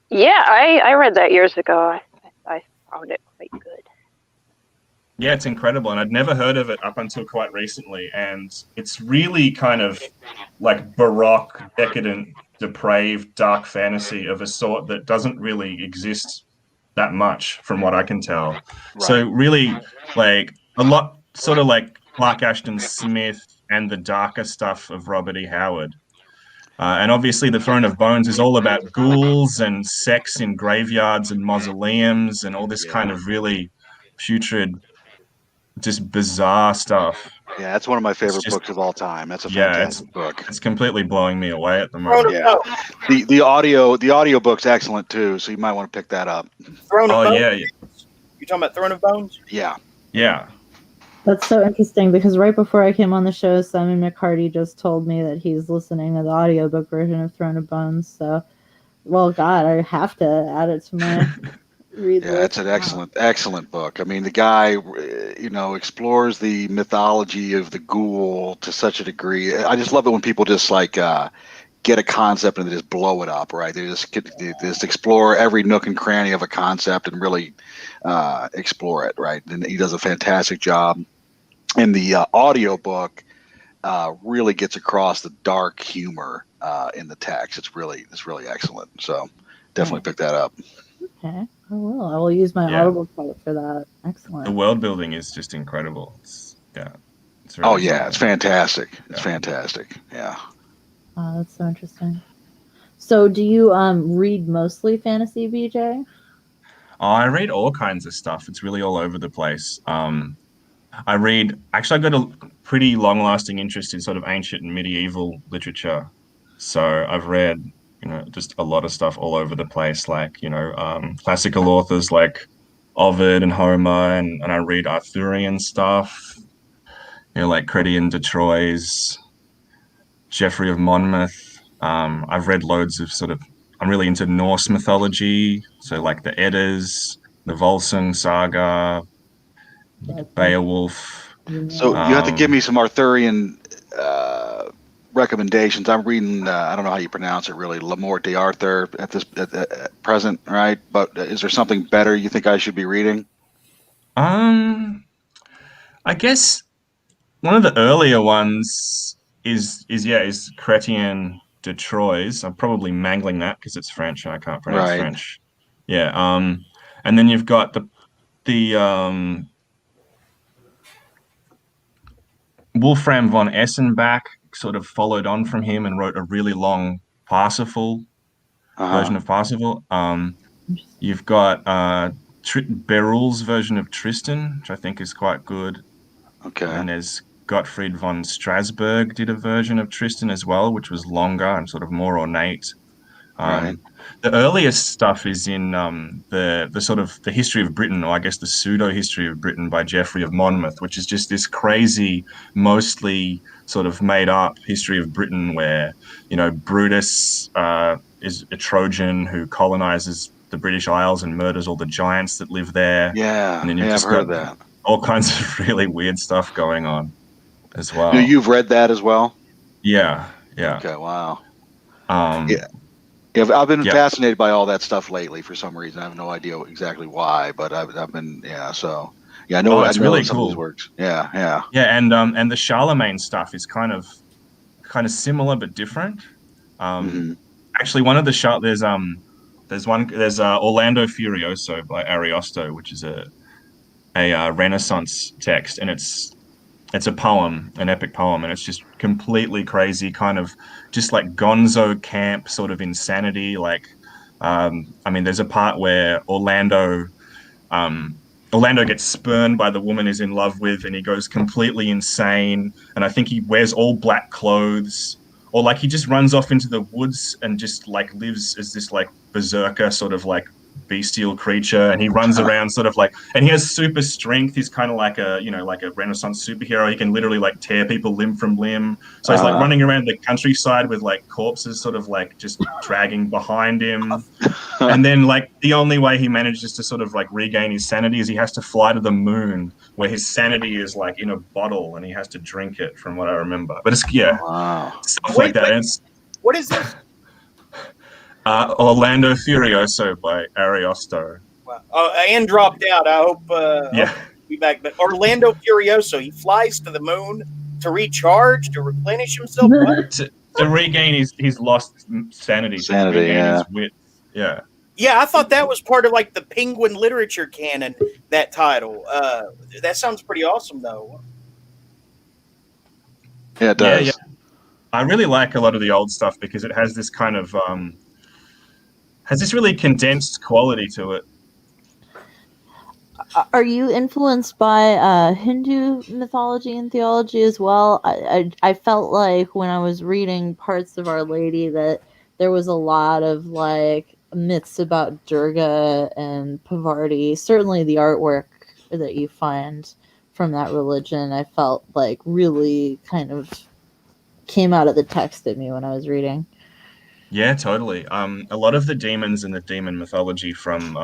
Yeah, I read that years ago. I found it quite good. Yeah, it's incredible, and I'd never heard of it up until quite recently, and it's really kind of like baroque, decadent, depraved, dark fantasy of a sort that doesn't really exist that much from what I can tell. Right. So really like a lot sort of like Clark Ashton Smith and the darker stuff of Robert E. Howard. And obviously the Throne of Bones is all about ghouls and sex in graveyards and mausoleums and all this kind of really putrid, just bizarre stuff. Yeah, that's one of my favorite books of all time. That's a fantastic book. It's completely blowing me away at the moment. Yeah. The audio book's excellent too, so you might want to pick that up. Throne of Bones? Yeah. You talking about Throne of Bones? Yeah. Yeah. That's so interesting because right before I came on the show, Simon McCarty just told me that he's listening to the audiobook version of Throne of Bones. So Well, God, I have to add it to my read Yeah, list. it's an excellent book. I mean, the guy, explores the mythology of the ghoul to such a degree. I just love it when people just like get a concept and they just blow it up, right? They just explore every nook and cranny of a concept and really explore it, right? And he does a fantastic job. And the audio book really gets across the dark humor in the text. It's really excellent. So definitely pick that up. Okay, I will. I will use my Yeah. Audible credit for that. The Excellent. world building is just incredible. It's really Oh yeah, something. it's fantastic. It's Yeah. fantastic. Yeah. That's so interesting. So, do you read mostly fantasy, BJ? Oh, I read all kinds of stuff. It's really all over the place. I got a pretty long-lasting interest in sort of ancient and medieval literature. So I've read, just a lot of stuff all over the place, like, classical authors like Ovid and Homer, and I read Arthurian stuff, like Chrétien de Troyes, Geoffrey of Monmouth. I've read loads of I'm really into Norse mythology, so like the Eddas, the Volsung saga, Beowulf. So you have to give me some Arthurian recommendations. I'm reading. I don't know how you pronounce it really. Le Morte d'Arthur at present, right? But is there something better you think I should be reading? I guess one of the earlier ones is Chrétien de Troyes. I'm probably mangling that because it's French and I can't pronounce Right. French. Yeah. And then you've got the Wolfram von Essenbach sort of followed on from him and wrote a really long Parsifal version of Parsifal. You've got Beryl's version of Tristan, which I think is quite good. Okay. And there's Gottfried von Strasbourg did a version of Tristan as well, which was longer and sort of more ornate. Right. The earliest stuff is in the sort of the history of Britain, or I guess the pseudo history of Britain by Geoffrey of Monmouth, which is just this crazy, mostly sort of made up history of Britain where, Brutus is a Trojan who colonizes the British Isles and murders all the giants that live there. Yeah. And then you've I've just heard got that. all kinds of really weird stuff going on as well. You've read that as well? Yeah. Okay. Wow. Yeah. Yeah, I've been fascinated by all that stuff lately for some reason. I have no idea exactly why, but I've been So I know it's I know really some cool. of these works. Yeah. Yeah, and the Charlemagne stuff is kind of similar but different. Actually, one of the there's Orlando Furioso by Ariosto, which is a Renaissance text, and it's a poem, an epic poem, and it's just completely crazy, kind of just like gonzo camp sort of insanity. Like, there's a part where Orlando gets spurned by the woman he's in love with, and he goes completely insane. And I think he wears all black clothes, or like he just runs off into the woods and just like lives as this like berserker sort of like bestial creature, and he runs around sort of like, and he has super strength. He's kind of like a Renaissance superhero. He can literally like tear people limb from limb. So he's like running around the countryside with like corpses sort of like just dragging behind him. And then like the only way he manages to sort of like regain his sanity is he has to fly to the moon, where his sanity is like in a bottle and he has to drink it, from what I remember. But it's stuff like that. What is this? Orlando Furioso by Ariosto. Wow. Ann dropped out. I hope hope be back. But Orlando Furioso, he flies to the moon to recharge, to replenish himself. to regain his lost sanity. His wit. Yeah. Yeah, I thought that was part of like the Penguin literature canon, that title. That sounds pretty awesome, though. Yeah, it does. Yeah. I really like a lot of the old stuff because it has this kind of has this really condensed quality to it. Are you influenced by Hindu mythology and theology as well? I felt like when I was reading parts of Our Lady that there was a lot of like myths about Durga and Pavarti. Certainly the artwork that you find from that religion, I felt like really kind of came out of the text at me when I was reading. Yeah, totally. A lot of the demons and the demon mythology from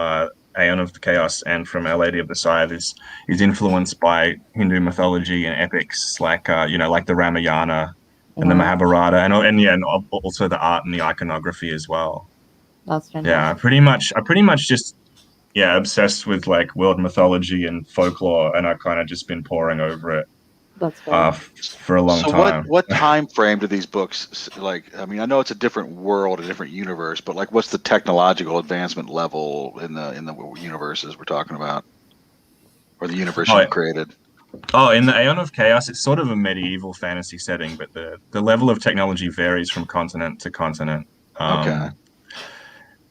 Aeon of the Chaos and from Our Lady of the Scythe is influenced by Hindu mythology and epics like like the Ramayana and the Wow, Mahabharata and also the art and the iconography as well. that's Yeah, fantastic. I pretty much just obsessed with like world mythology and folklore, and I kind of just been poring over it That's fair. for a long So time. what time frame do these books like? I mean, I know it's a different world, a different universe, but like, what's the technological advancement level in the universes we're talking about, or the universe Oh, you've created? Oh, in the Aeon of Chaos, it's sort of a medieval fantasy setting, but the level of technology varies from continent to continent. Okay.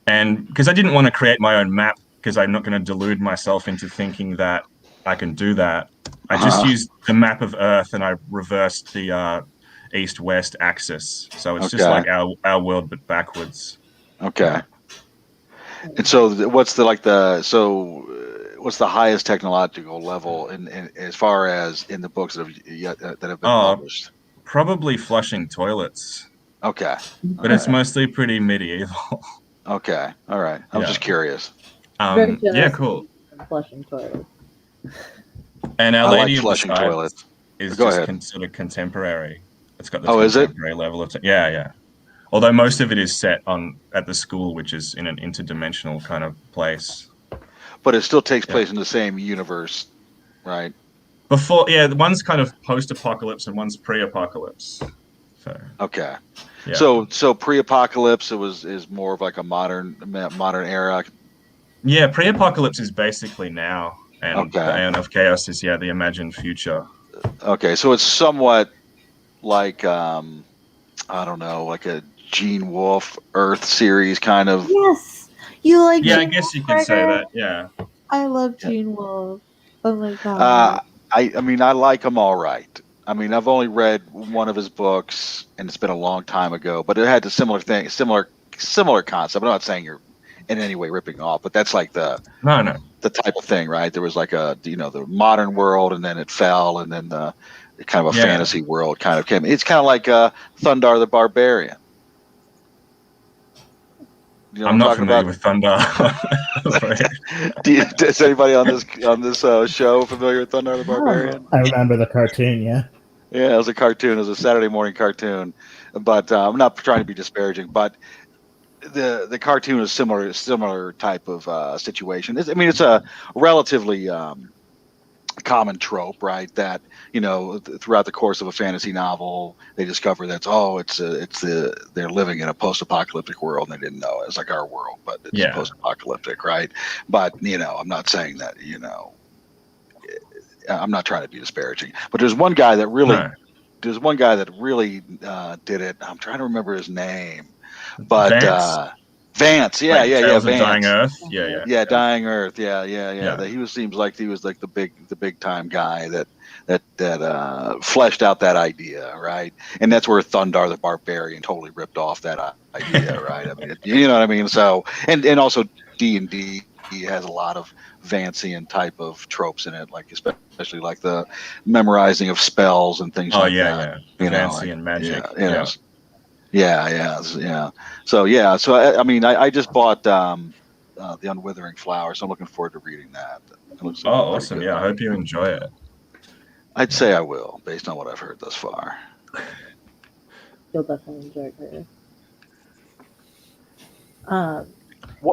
And because I didn't want to create my own map, because I'm not going to delude myself into thinking that I can do that. I just used the map of Earth and I reversed the east-west axis. So it's just Okay. like our world, but backwards. Okay. And so, what's the highest technological level in as far as in the books that have been published? Probably flushing toilets. Okay. But it's mostly pretty medieval. Okay. All right. I was just curious. Very Yeah, generous cool. Flushing toilet. And Our I Lady like of the flushing Scythe toilets. is Go just ahead. considered contemporary. It's got the Oh, is it? contemporary level of yeah. Although most of it is set at the school, which is in an interdimensional kind of place. But it still takes place in the same universe, right? One's kind of post-apocalypse and one's pre-apocalypse. So Okay. yeah. So pre-apocalypse is more of like a modern era. Yeah, pre-apocalypse is basically now, and the Okay. Aeon of Chaos is the imagined future. Okay, so it's somewhat like I don't know, like a Gene Wolfe Earth series kind of. Yes, you like. Yeah, I Gene guess you Wolfe, could say Gregor? that. Yeah. I love Gene Wolfe. Oh my god. I mean, I like him all right. I mean, I've only read one of his books, and it's been a long time ago. But it had a similar thing, similar concept. I'm not saying you're in any way ripping off, but that's like the type of thing, right? There was like the modern world, and then it fell, and then the kind of a fantasy world kind of came. It's kind of like Thundar the Barbarian. You know I'm not familiar about? with Thunder. Is anybody on this show familiar with Thundar the Barbarian? I remember the cartoon. Yeah. Yeah, it was a cartoon. It was a Saturday morning cartoon, but I'm not trying to be disparaging. But the cartoon is similar type of situation. It's a relatively common trope, right? That throughout the course of a fantasy novel, they discover they're living in a post-apocalyptic world, and they didn't know it. It's like our world, but it's post-apocalyptic, right? But I'm not saying that. I'm not trying to be disparaging, but there's one guy that really did it. I'm trying to remember his name, but Vance, Tales Vance. of Dying Earth, yeah, Dying Earth, yeah. Seems like he was like the big time guy that fleshed out that idea, right? And that's where Thundar the Barbarian totally ripped off that idea, right? I mean, you know what I mean. So and also D&D has a lot of Vancian type of tropes in it, like especially like the memorizing of spells and things that. Yeah. Vancian magic. Yeah. So I just bought The Unwithering Flower, so I'm looking forward to reading that. Awesome! Yeah, I hope you enjoy it. I'd say I will, based on what I've heard thus far. You'll definitely enjoy it.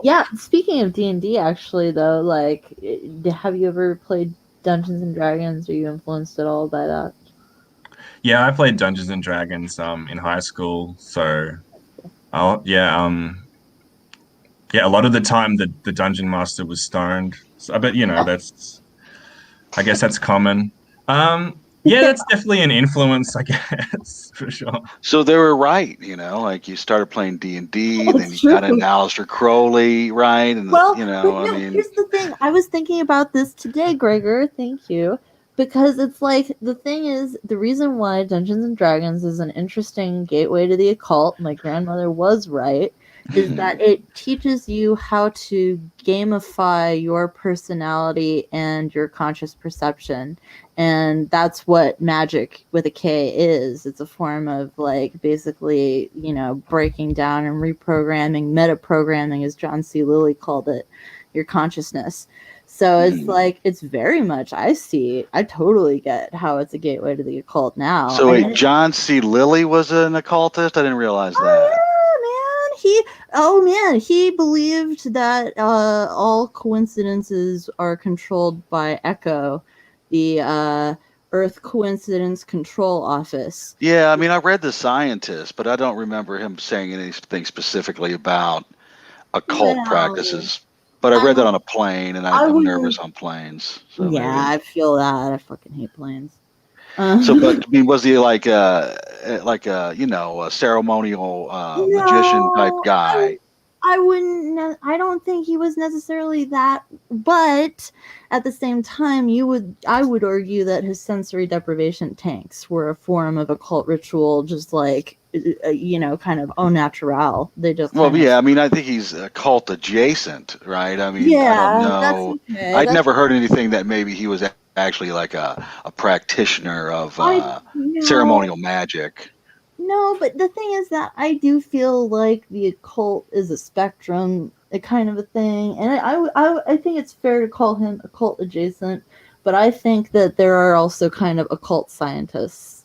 Yeah, speaking of D&D, actually, though, like, have you ever played Dungeons and Dragons? Are you influenced at all by that? Yeah, I played Dungeons and Dragons in high school, so a lot of the time the dungeon master was stoned. So I bet I guess that's common. That's definitely an influence, I guess, for sure. So they were right, like you started playing D&D, then you got into Aleister Crowley, right? And here's the thing. I was thinking about this today, Gregor. Thank you. Because it's like, the thing is, the reason why Dungeons and Dragons is an interesting gateway to the occult, my grandmother was right, is that it teaches you how to gamify your personality and your conscious perception. And that's what magic with a K is. It's a form of like basically, breaking down and reprogramming, metaprogramming, as John C. Lilly called it, your consciousness. So it's like, it's very much, I totally get how it's a gateway to the occult now. So wait, John C. Lilly was an occultist? I didn't realize that. He believed that all coincidences are controlled by Echo, the Earth Coincidence Control Office. Yeah, I mean, I read The Scientist, but I don't remember him saying anything specifically about occult practices. But I read that on a plane, and I'm nervous on planes. So yeah, maybe. I feel that. I fucking hate planes. So, but I mean, was he like a ceremonial magician type guy? I don't think he was necessarily that, but at the same time, I would argue that his sensory deprivation tanks were a form of occult ritual, just like, kind of au naturel. They just I mean, I think he's occult adjacent, right? I mean, I don't know. I'd never heard anything that maybe he was actually like a practitioner of ceremonial magic. No, but the thing is that I do feel like the occult is a spectrum, a kind of a thing, and I think it's fair to call him occult adjacent, but I think that there are also kind of occult scientists.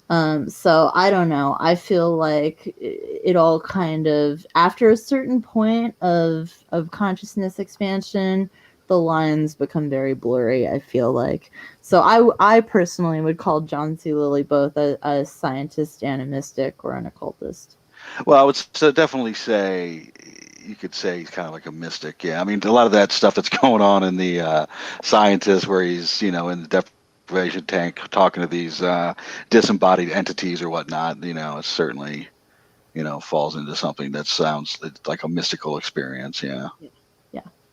So I don't know. I feel like it all kind of, after a certain point of consciousness expansion, the lines become very blurry, I feel like. So I personally would call John C. Lilly both a scientist and a mystic or an occultist. Well, I would definitely say, you could say he's kind of like a mystic. Yeah, I mean, a lot of that stuff that's going on in the Scientist, where he's, in the deprivation tank talking to these disembodied entities or whatnot, it certainly, falls into something that sounds like a mystical experience. Yeah.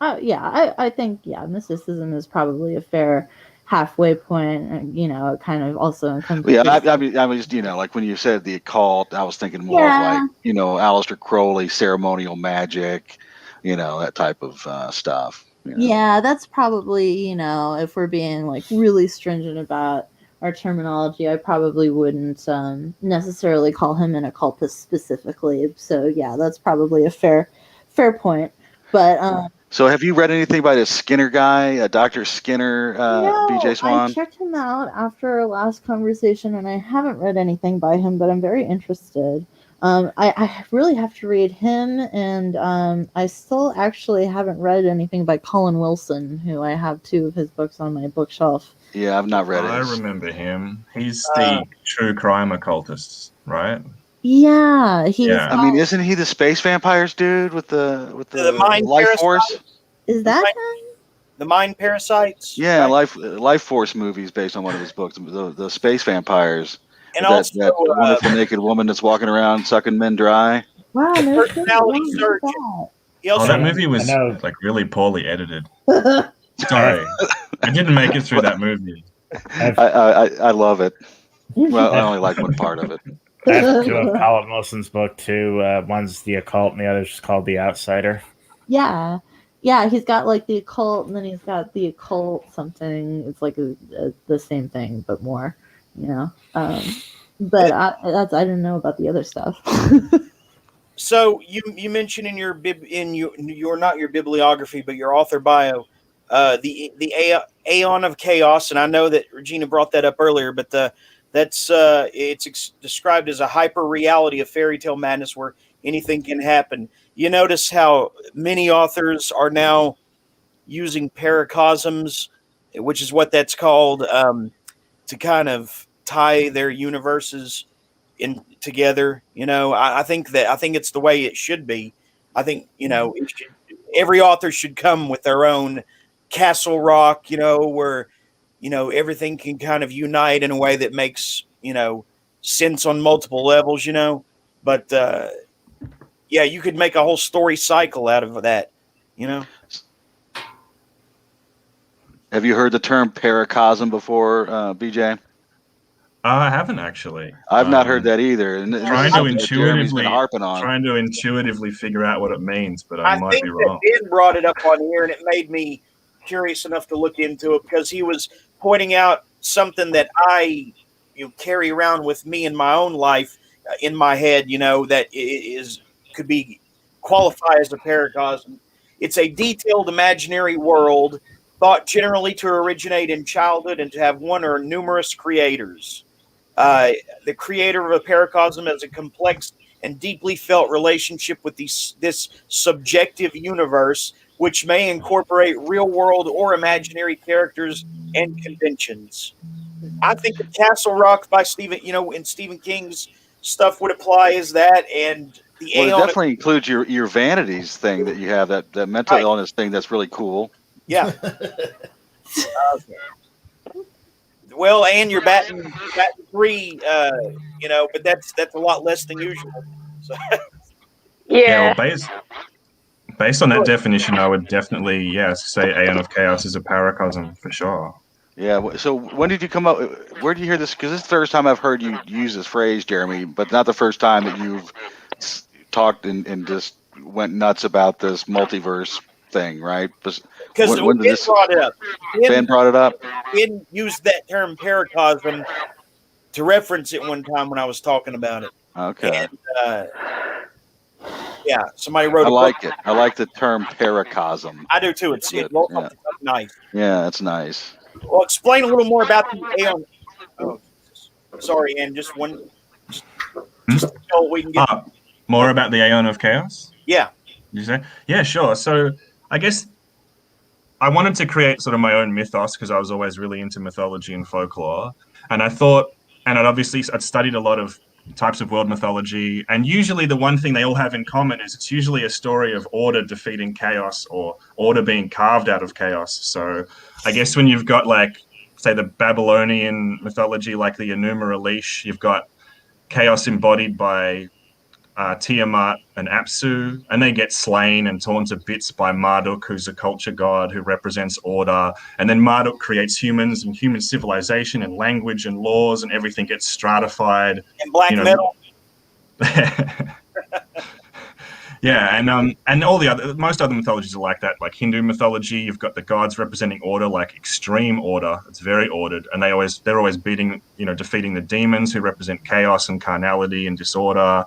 I think mysticism is probably a fair halfway point. It kind of also encompasses. Yeah, I mean, like when you said the occult, I was thinking more of like, Aleister Crowley, ceremonial magic, that type of stuff. Yeah, that's probably, if we're being like really stringent about our terminology, I probably wouldn't necessarily call him an occultist specifically. So yeah, that's probably a fair point. But so have you read anything by this Skinner guy, Dr. Skinner, BJ Swann? I checked him out after our last conversation, and I haven't read anything by him, but I'm very interested. I really have to read him, and I still actually haven't read anything by Colin Wilson, who I have 2 of his books on my bookshelf. Yeah, I've not read it. I remember him. He's the true crime occultist, right? Yeah, I mean, isn't he the space vampires dude with the mind life force? Is that him? The mind parasites? Yeah, right? life force movies based on one of his books. The space vampires. And that wonderful naked woman that's walking around sucking men dry. Wow, no personality surgeon. That movie was like really poorly edited. Sorry, I didn't make it through that movie. I love it. Well, I only like one part of it. I have 2 of Colin Wilson's book too. One's The Occult, and the other's called The Outsider. Yeah, he's got like The Occult, and then he's got The Occult something. It's like the same thing, but more, But I didn't know about the other stuff. So you mentioned in your not your bibliography, but your author bio, the Aeon of Chaos, and I know that Regina brought that up earlier, but it's described as a hyper reality of fairy tale madness where anything can happen. You notice how many authors are now using paracosms, which is what that's called, to kind of tie their universes in together. I think it's the way it should be. I think every author should come with their own Castle Rock, where everything can kind of unite in a way that makes sense on multiple levels. But you could make a whole story cycle out of that. Have you heard the term paracosm before, BJ? I haven't actually. I've not heard that either. And this Trying is to something that Jeremy's been intuitively harping on. trying to intuitively figure out what it means, but I might think be that wrong. Ben brought it up on here, and it made me curious enough to look into it because he was pointing out something that I carry around with me in my own life, in my head, that could be qualified as a paracosm. It's a detailed imaginary world thought generally to originate in childhood and to have one or numerous creators. The creator of a paracosm has a complex and deeply felt relationship with this subjective universe, which may incorporate real world or imaginary characters and conventions. I think the Castle Rock by Stephen, in Stephen King's stuff would apply as that, and the Well, it Aeon definitely includes your vanities thing that you have, that mental Right. illness thing. That's really cool. Yeah. Well, and you're batting 3, but that's a lot less than usual. So, Yeah. Well, based on that definition, I would definitely say Aeon of Chaos is a paracosm for sure. Yeah. So when did you come up? Where did you hear this? Because this is the first time I've heard you use this phrase, Jeremy, but not the first time that you've talked and just went nuts about this multiverse thing, right? because when did Ben this? brought it up. Ben brought it up. Ben used that term paracosm to reference it one time when I was talking about it. Okay. And, somebody wrote. I like it. I like the term paracosm. I do too. It rolls off the tongue nice. Yeah, that's nice. Well, explain a little more about the Aeon. Oh, sorry, and just so we can get more about the Aeon of Chaos. Yeah. Did you say? Yeah, sure. So I guess I wanted to create sort of my own mythos because I was always really into mythology and folklore, and I thought, and I'd studied a lot of types of world mythology, and usually the one thing they all have in common is it's usually a story of order defeating chaos or order being carved out of chaos. So I guess when you've got, like, say, the Babylonian mythology, like the Enuma Elish, you've got chaos embodied by Tiamat and Apsu, and they get slain and torn to bits by Marduk, who's a culture god who represents order. And then Marduk creates humans and human civilization and language and laws, and everything gets stratified. And black metal. Yeah, and all most other mythologies are like that. Like Hindu mythology, you've got the gods representing order, like extreme order. It's very ordered, and they're always defeating the demons who represent chaos and carnality and disorder.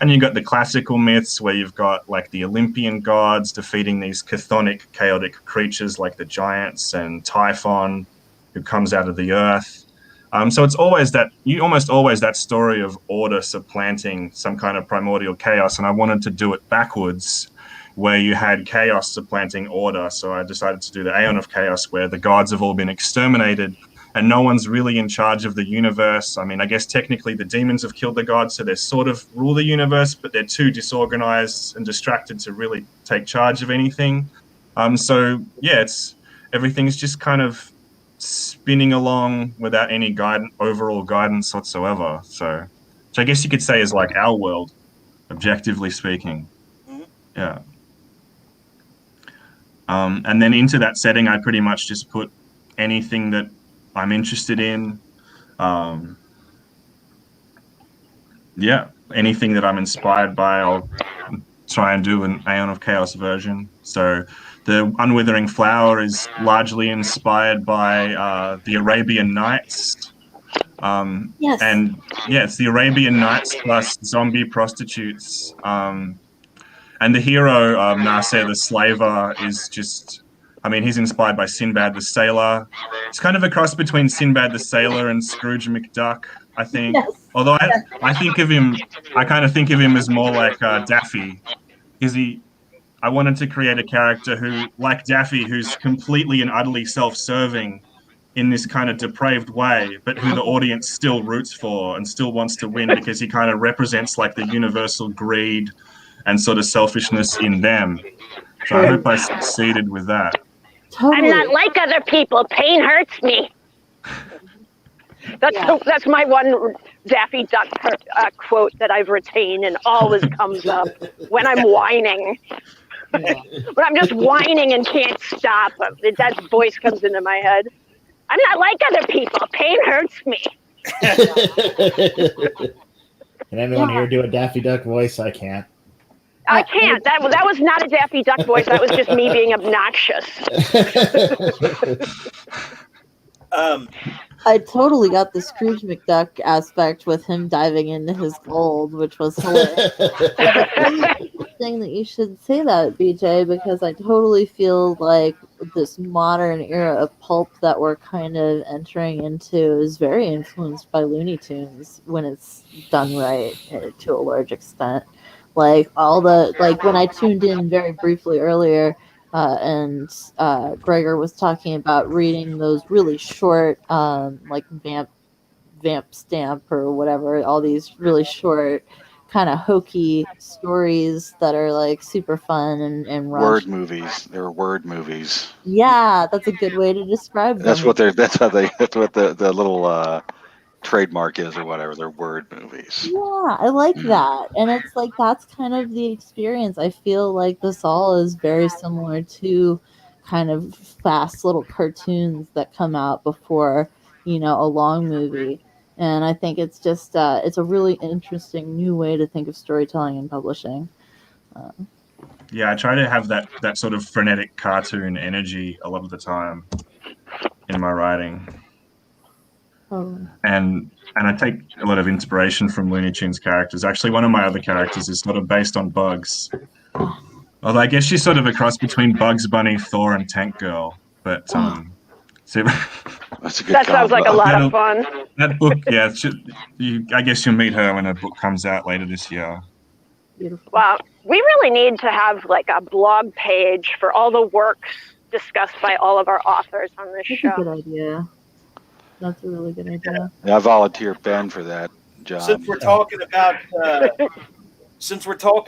And you've got the classical myths where you've got like the Olympian gods defeating these chthonic, chaotic creatures like the giants and Typhon, who comes out of the earth. So it's almost always that story of order supplanting some kind of primordial chaos. And I wanted to do it backwards, where you had chaos supplanting order. So I decided to do the Aeon of Chaos, where the gods have all been exterminated and no one's really in charge of the universe. I mean, I guess technically the demons have killed the gods, so they sort of rule the universe, but they're too disorganized and distracted to really take charge of anything. Everything's just kind of spinning along without any overall guidance whatsoever. So I guess you could say is like our world, objectively speaking. Yeah. And then into that setting, I pretty much just put anything that I'm interested in. Anything that I'm inspired by, I'll try and do an Aeon of Chaos version. So the Unwithering Flower is largely inspired by the Arabian Nights. Yes. And it's the Arabian Nights plus zombie prostitutes. And the hero, Nasser the Slaver, is just, he's inspired by Sinbad the Sailor. It's kind of a cross between Sinbad the Sailor and Scrooge McDuck, I think. Yes. Although I kind of think of him as more like Daffy. I wanted to create a character who, like Daffy, who's completely and utterly self-serving in this kind of depraved way, but who the audience still roots for and still wants to win because he kind of represents like the universal greed and sort of selfishness in them. So I hope I succeeded with that. Totally. I'm not like other people. Pain hurts me. That's my one Daffy Duck quote that I've retained and always comes up when I'm whining. When I'm just whining and can't stop, that voice comes into my head. I'm not like other people. Pain hurts me. Can anyone here do a Daffy Duck voice? I can't. I can't. That was not a Daffy Duck voice. That was just me being obnoxious. I totally got the Scrooge McDuck aspect with him diving into his gold, which was hilarious. Thing that you should say that, BJ, because I totally feel like this modern era of pulp that we're kind of entering into is very influenced by Looney Tunes when it's done right to a large extent. Like when I tuned in very briefly earlier, and Gregor was talking about reading those really short, like Vamp Stamp or whatever, all these really short, kind of hokey stories that are like super fun and Word movies. They're word movies. Yeah, that's a good way to describe them. That's what the little trademark is or whatever. They're word movies. Yeah, I like that. And it's like that's kind of the experience. I feel like this all is very similar to kind of fast little cartoons that come out before, a long movie. And I think it's just it's a really interesting new way to think of storytelling and publishing. Yeah, I try to have that sort of frenetic cartoon energy a lot of the time in my writing. And I take a lot of inspiration from Looney Tunes characters. Actually, one of my other characters is sort of based on Bugs. Although I guess she's sort of a cross between Bugs Bunny, Thor, and Tank Girl. But so that's a good that sounds like a lot of fun. That book, yeah, I guess you'll meet her when her book comes out later this year. Beautiful. Wow, we really need to have like a blog page for all the works discussed by all of our authors on this show. That's a good idea. That's a really good idea. Yeah, I volunteer Ben for that job. Since we're talking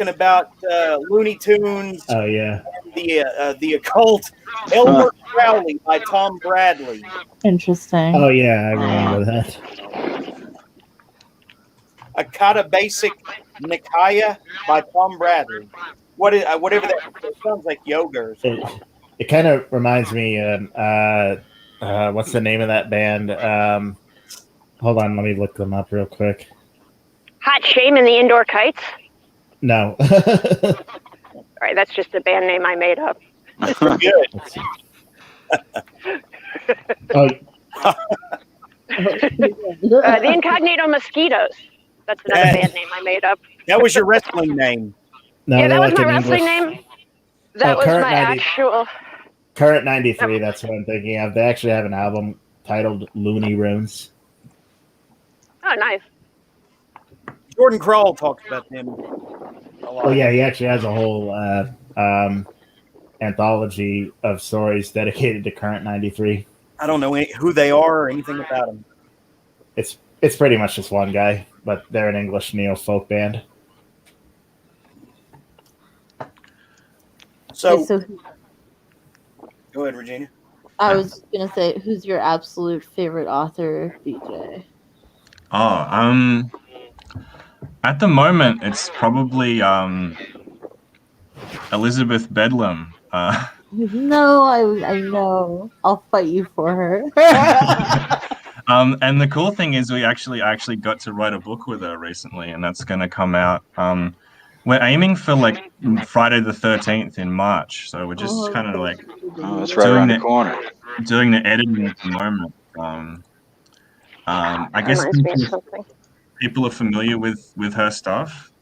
about Looney Tunes, Oh yeah, and the occult, Elmer Crowley by Tom Bradley. Interesting. oh yeah, I remember that. Akata Basic Nikaya by Tom Bradley. Whatever that sounds like yoga or something. It kind of reminds me. What's the name of that band? Hold on, let me look them up real quick. Hot Shame and the Indoor Kites. No. All right, that's just a band name I made up. Good. Oh, The Incognito Mosquitoes. That's another band name I made up. That was your wrestling name. no, Yeah, that was like my an wrestling English- name. That was Current my 90 actual. Current 93, that's what I'm thinking of. They actually have an album titled Looney Runes. Oh, nice. Jordan Crawl talks about them a lot. Oh yeah, he actually has a whole anthology of stories dedicated to Current 93. I don't know who they are or anything about them. It's pretty much just one guy, but they're an English neo-folk band. So, So go ahead, Regina. I was gonna say, who's your absolute favorite author, BJ? Oh, at the moment, it's probably Elizabeth Bedlam. No, I know. I'll fight you for her. And the cool thing is, I actually got to write a book with her recently, and that's going to come out. We're aiming for like Friday the 13th in March, so we're just kind of like that's right around the corner. doing the editing at the moment. I guess people are familiar with her stuff.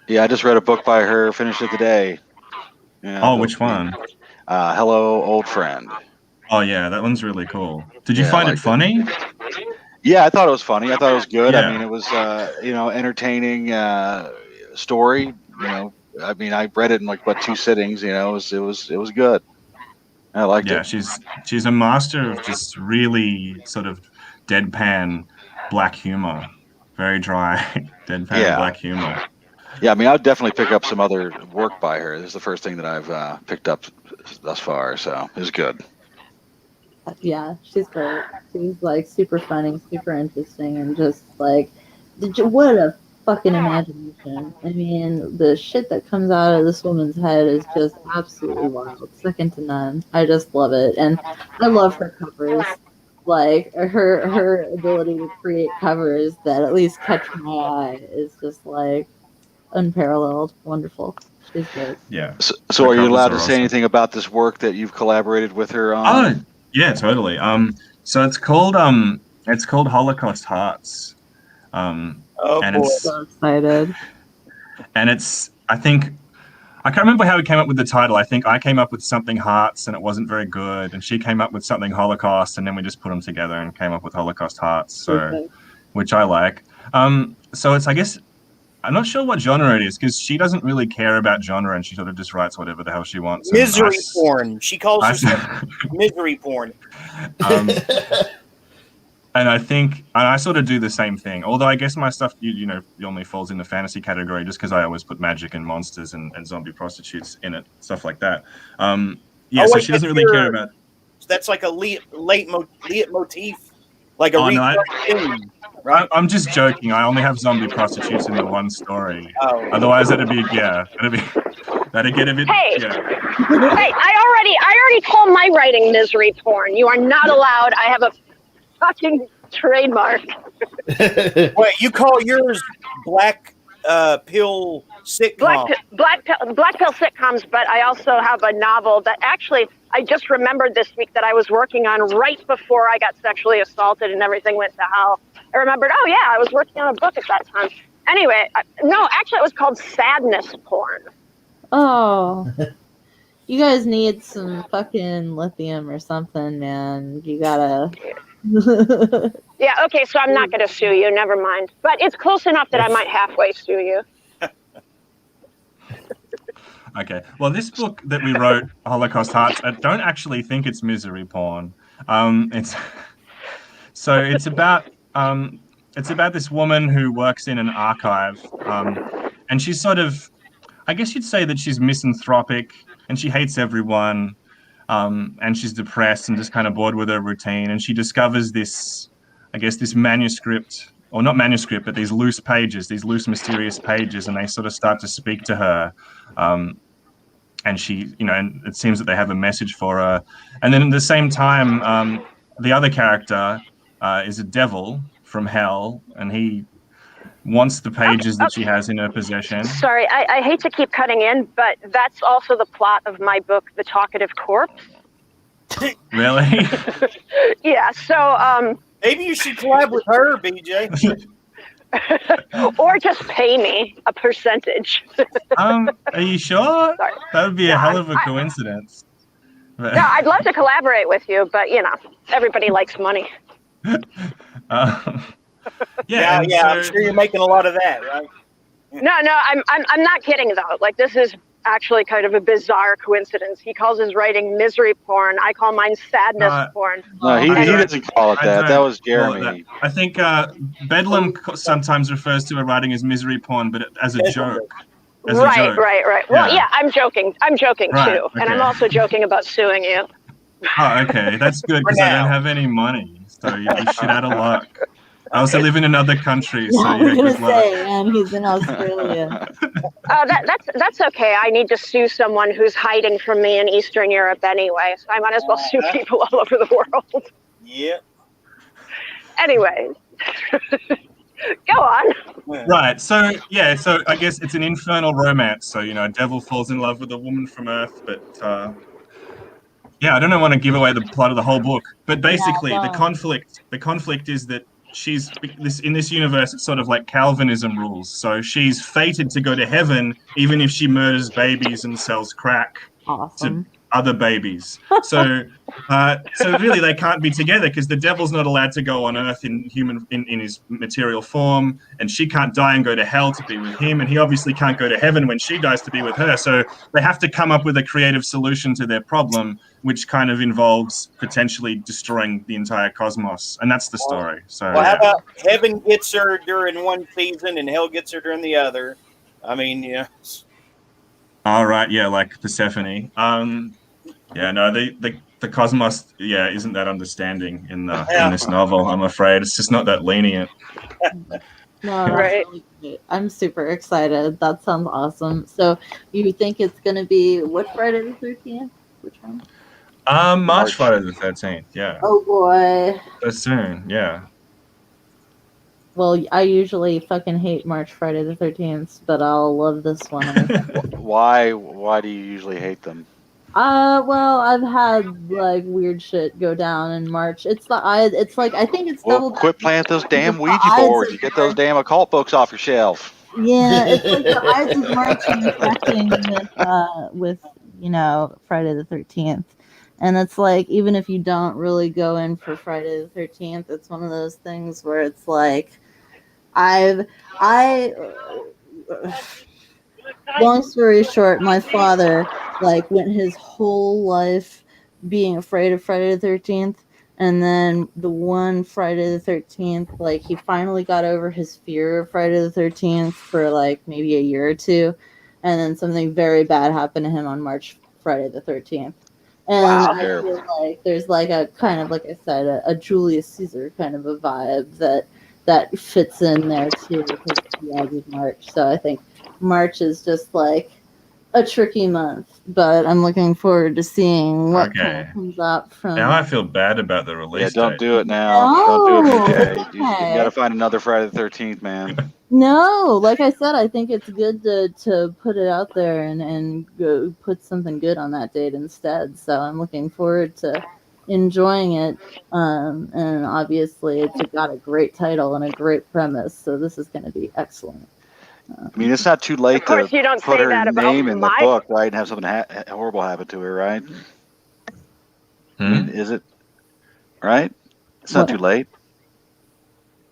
Yeah, I just read a book by her, finished it today. Yeah, which one? Hello, Old Friend. Oh yeah, that one's really cool. Did you find it funny? Yeah, I thought it was funny. I thought it was good. Yeah. I mean, it was entertaining story. I mean, I read it in like 2 sittings. It was good. I liked it. Yeah, she's a master of just really sort of deadpan black humor, very dry deadpan black humor. Yeah, I mean, I would definitely pick up some other work by her. This is the first thing that I've picked up thus far, so it was good. Yeah, she's great. She's like super funny, super interesting, and just like, what a fucking imagination. I mean, the shit that comes out of this woman's head is just absolutely wild, second to none. I just love it, and I love her covers. like her ability to create covers that at least catch my eye is just like unparalleled. Wonderful. She's great. Yeah. So The are you covers allowed are to say awesome. anything about this work that you've collaborated with her on? Oh, yeah, totally. So it's called Holocaust Hearts. Oh And boy. So excited. I think I can't remember how we came up with the title. I think I came up with something Hearts and it wasn't very good, and she came up with something Holocaust, and then we just put them together and came up with Holocaust Hearts. So, which I like. So it's, I guess, I'm not sure what genre it is because she doesn't really care about genre, and she sort of just writes whatever the hell she wants. Misery porn. She calls herself misery porn. And I sort of do the same thing. Although I guess my stuff, you only falls in the fantasy category just because I always put magic and monsters and zombie prostitutes in it, stuff like that. So she doesn't really care about. That's like a leitmotif, like a theme, right? I'm just joking. I only have zombie prostitutes in the one story. Oh. Otherwise, that'd get a bit. Hey, yeah. hey! I already told my writing misery porn. You are not allowed. I have a fucking trademark. Wait, you call yours black pill sitcom? Black pill sitcoms, but I also have a novel that actually I just remembered this week that I was working on right before I got sexually assaulted and everything went to hell. I remembered, oh yeah, I was working on a book at that time. Anyway, no, actually it was called Sadness Porn. Oh. You guys need some fucking lithium or something, man. You gotta... Yeah, okay, so I'm not going to sue you, never mind. But it's close enough that I might halfway sue you. Okay, well, this book that we wrote, Holocaust Hearts, I don't actually think it's misery porn. It's about this woman who works in an archive, and she's sort of, I guess you'd say that she's misanthropic, and she hates everyone. And she's depressed and just kind of bored with her routine. And she discovers this manuscript, or not manuscript, but these loose pages, these loose, mysterious pages, and they sort of start to speak to her. And she, and it seems that they have a message for her. And then at the same time, the other character is a devil from hell, and he wants the pages that she has in her possession. Sorry, I hate to keep cutting in, but that's also the plot of my book, The Talkative Corpse. Really? Yeah, so... maybe you should collab with her, BJ. Or just pay me a percentage. Are you sure? Sorry. That would be a hell of a coincidence. No, I'd love to collaborate with you, but, everybody likes money. Yeah, so, I'm sure you're making a lot of that, right? No, I'm not kidding though. Like, this is actually kind of a bizarre coincidence. He calls his writing misery porn. I call mine sadness porn. No, he doesn't call it that. That was Jeremy. I think Bedlam sometimes refers to her writing as misery porn, but as a joke. Right. Well, yeah, I'm joking. I'm joking Right, too, and I'm also joking about suing you. Oh, okay, that's good because I don't have any money, so you'd be shit out of luck. I also live in another country, so I was gonna good luck. say, man, he's in Australia. Oh, that's okay. I need to sue someone who's hiding from me in Eastern Europe anyway, so I might as well sue people all over the world. Yep. Anyway, go on. Right. So I guess it's an infernal romance. So a devil falls in love with a woman from Earth, but I don't want to give away the plot of the whole book. But basically, the conflict is that she's in this universe. It's sort of like Calvinism rules. So she's fated to go to heaven, even if she murders babies and sells crack to other babies. So really, they can't be together because the devil's not allowed to go on Earth in his material form, and she can't die and go to hell to be with him, and he obviously can't go to heaven when she dies to be with her. So they have to come up with a creative solution to their problem, which kind of involves potentially destroying the entire cosmos, and that's the story. So, how about heaven gets her during one season and hell gets her during the other? I mean, yeah. All right, yeah, like Persephone. The cosmos, isn't that understanding in this novel. I'm afraid it's just not that lenient. No, right. Really great. I'm super excited. That sounds awesome. So, you think it's going to be which Friday the 13th? Which one? March Friday the 13th. Yeah. Oh boy. So soon. Yeah. Well, I usually fucking hate March Friday the 13th, but I'll love this one. Why do you usually hate them? Well, I've had like weird shit go down in March. It's like I think it's double. Well, quit playing with those damn the Ouija Ides boards. of You get those damn occult books off your shelf. Yeah, it's like the Ides of March intersecting with Friday the 13th, and it's like even if you don't really go in for Friday the 13th, it's one of those things where it's like long story short, my father like went his whole life being afraid of Friday the 13th, and then the one Friday the 13th, like he finally got over his fear of Friday the 13th for like maybe a year or two, and then something very bad happened to him on Friday the 13th. And Wow. I feel like there's like a kind of, like I said, a Julius Caesar kind of a vibe that fits in there too because of the Ides of March. So I think March is just like a tricky month, but I'm looking forward to seeing what kind of comes up from. Now I feel bad about the release. Yeah, don't date. do it now. No, Don't do it, BJ. it's You okay. got to find another Friday the 13th, man. No, like I said, I think it's good to put it out there and go put something good on that date instead. So I'm looking forward to enjoying it. And obviously, it's got a great title and a great premise. So this is going to be excellent. I mean, it's not too late Of course, to you don't put say her that about name in the my- book, right, and have something horrible happen to her, right? I mean, is it? Right? It's not What? too late.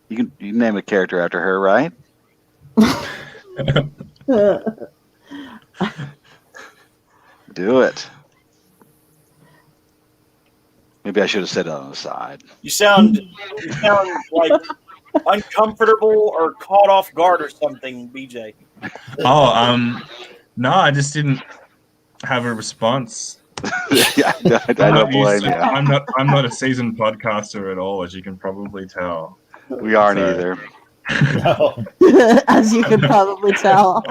You can name a character after her, right? Do it. Maybe I should have said it on the side. You sound like uncomfortable or caught off guard or something, BJ. No, I just didn't have a response. Yeah, I don't blame you. I'm not a seasoned podcaster at all, as you can probably tell. We aren't So- either. No. As you could probably tell.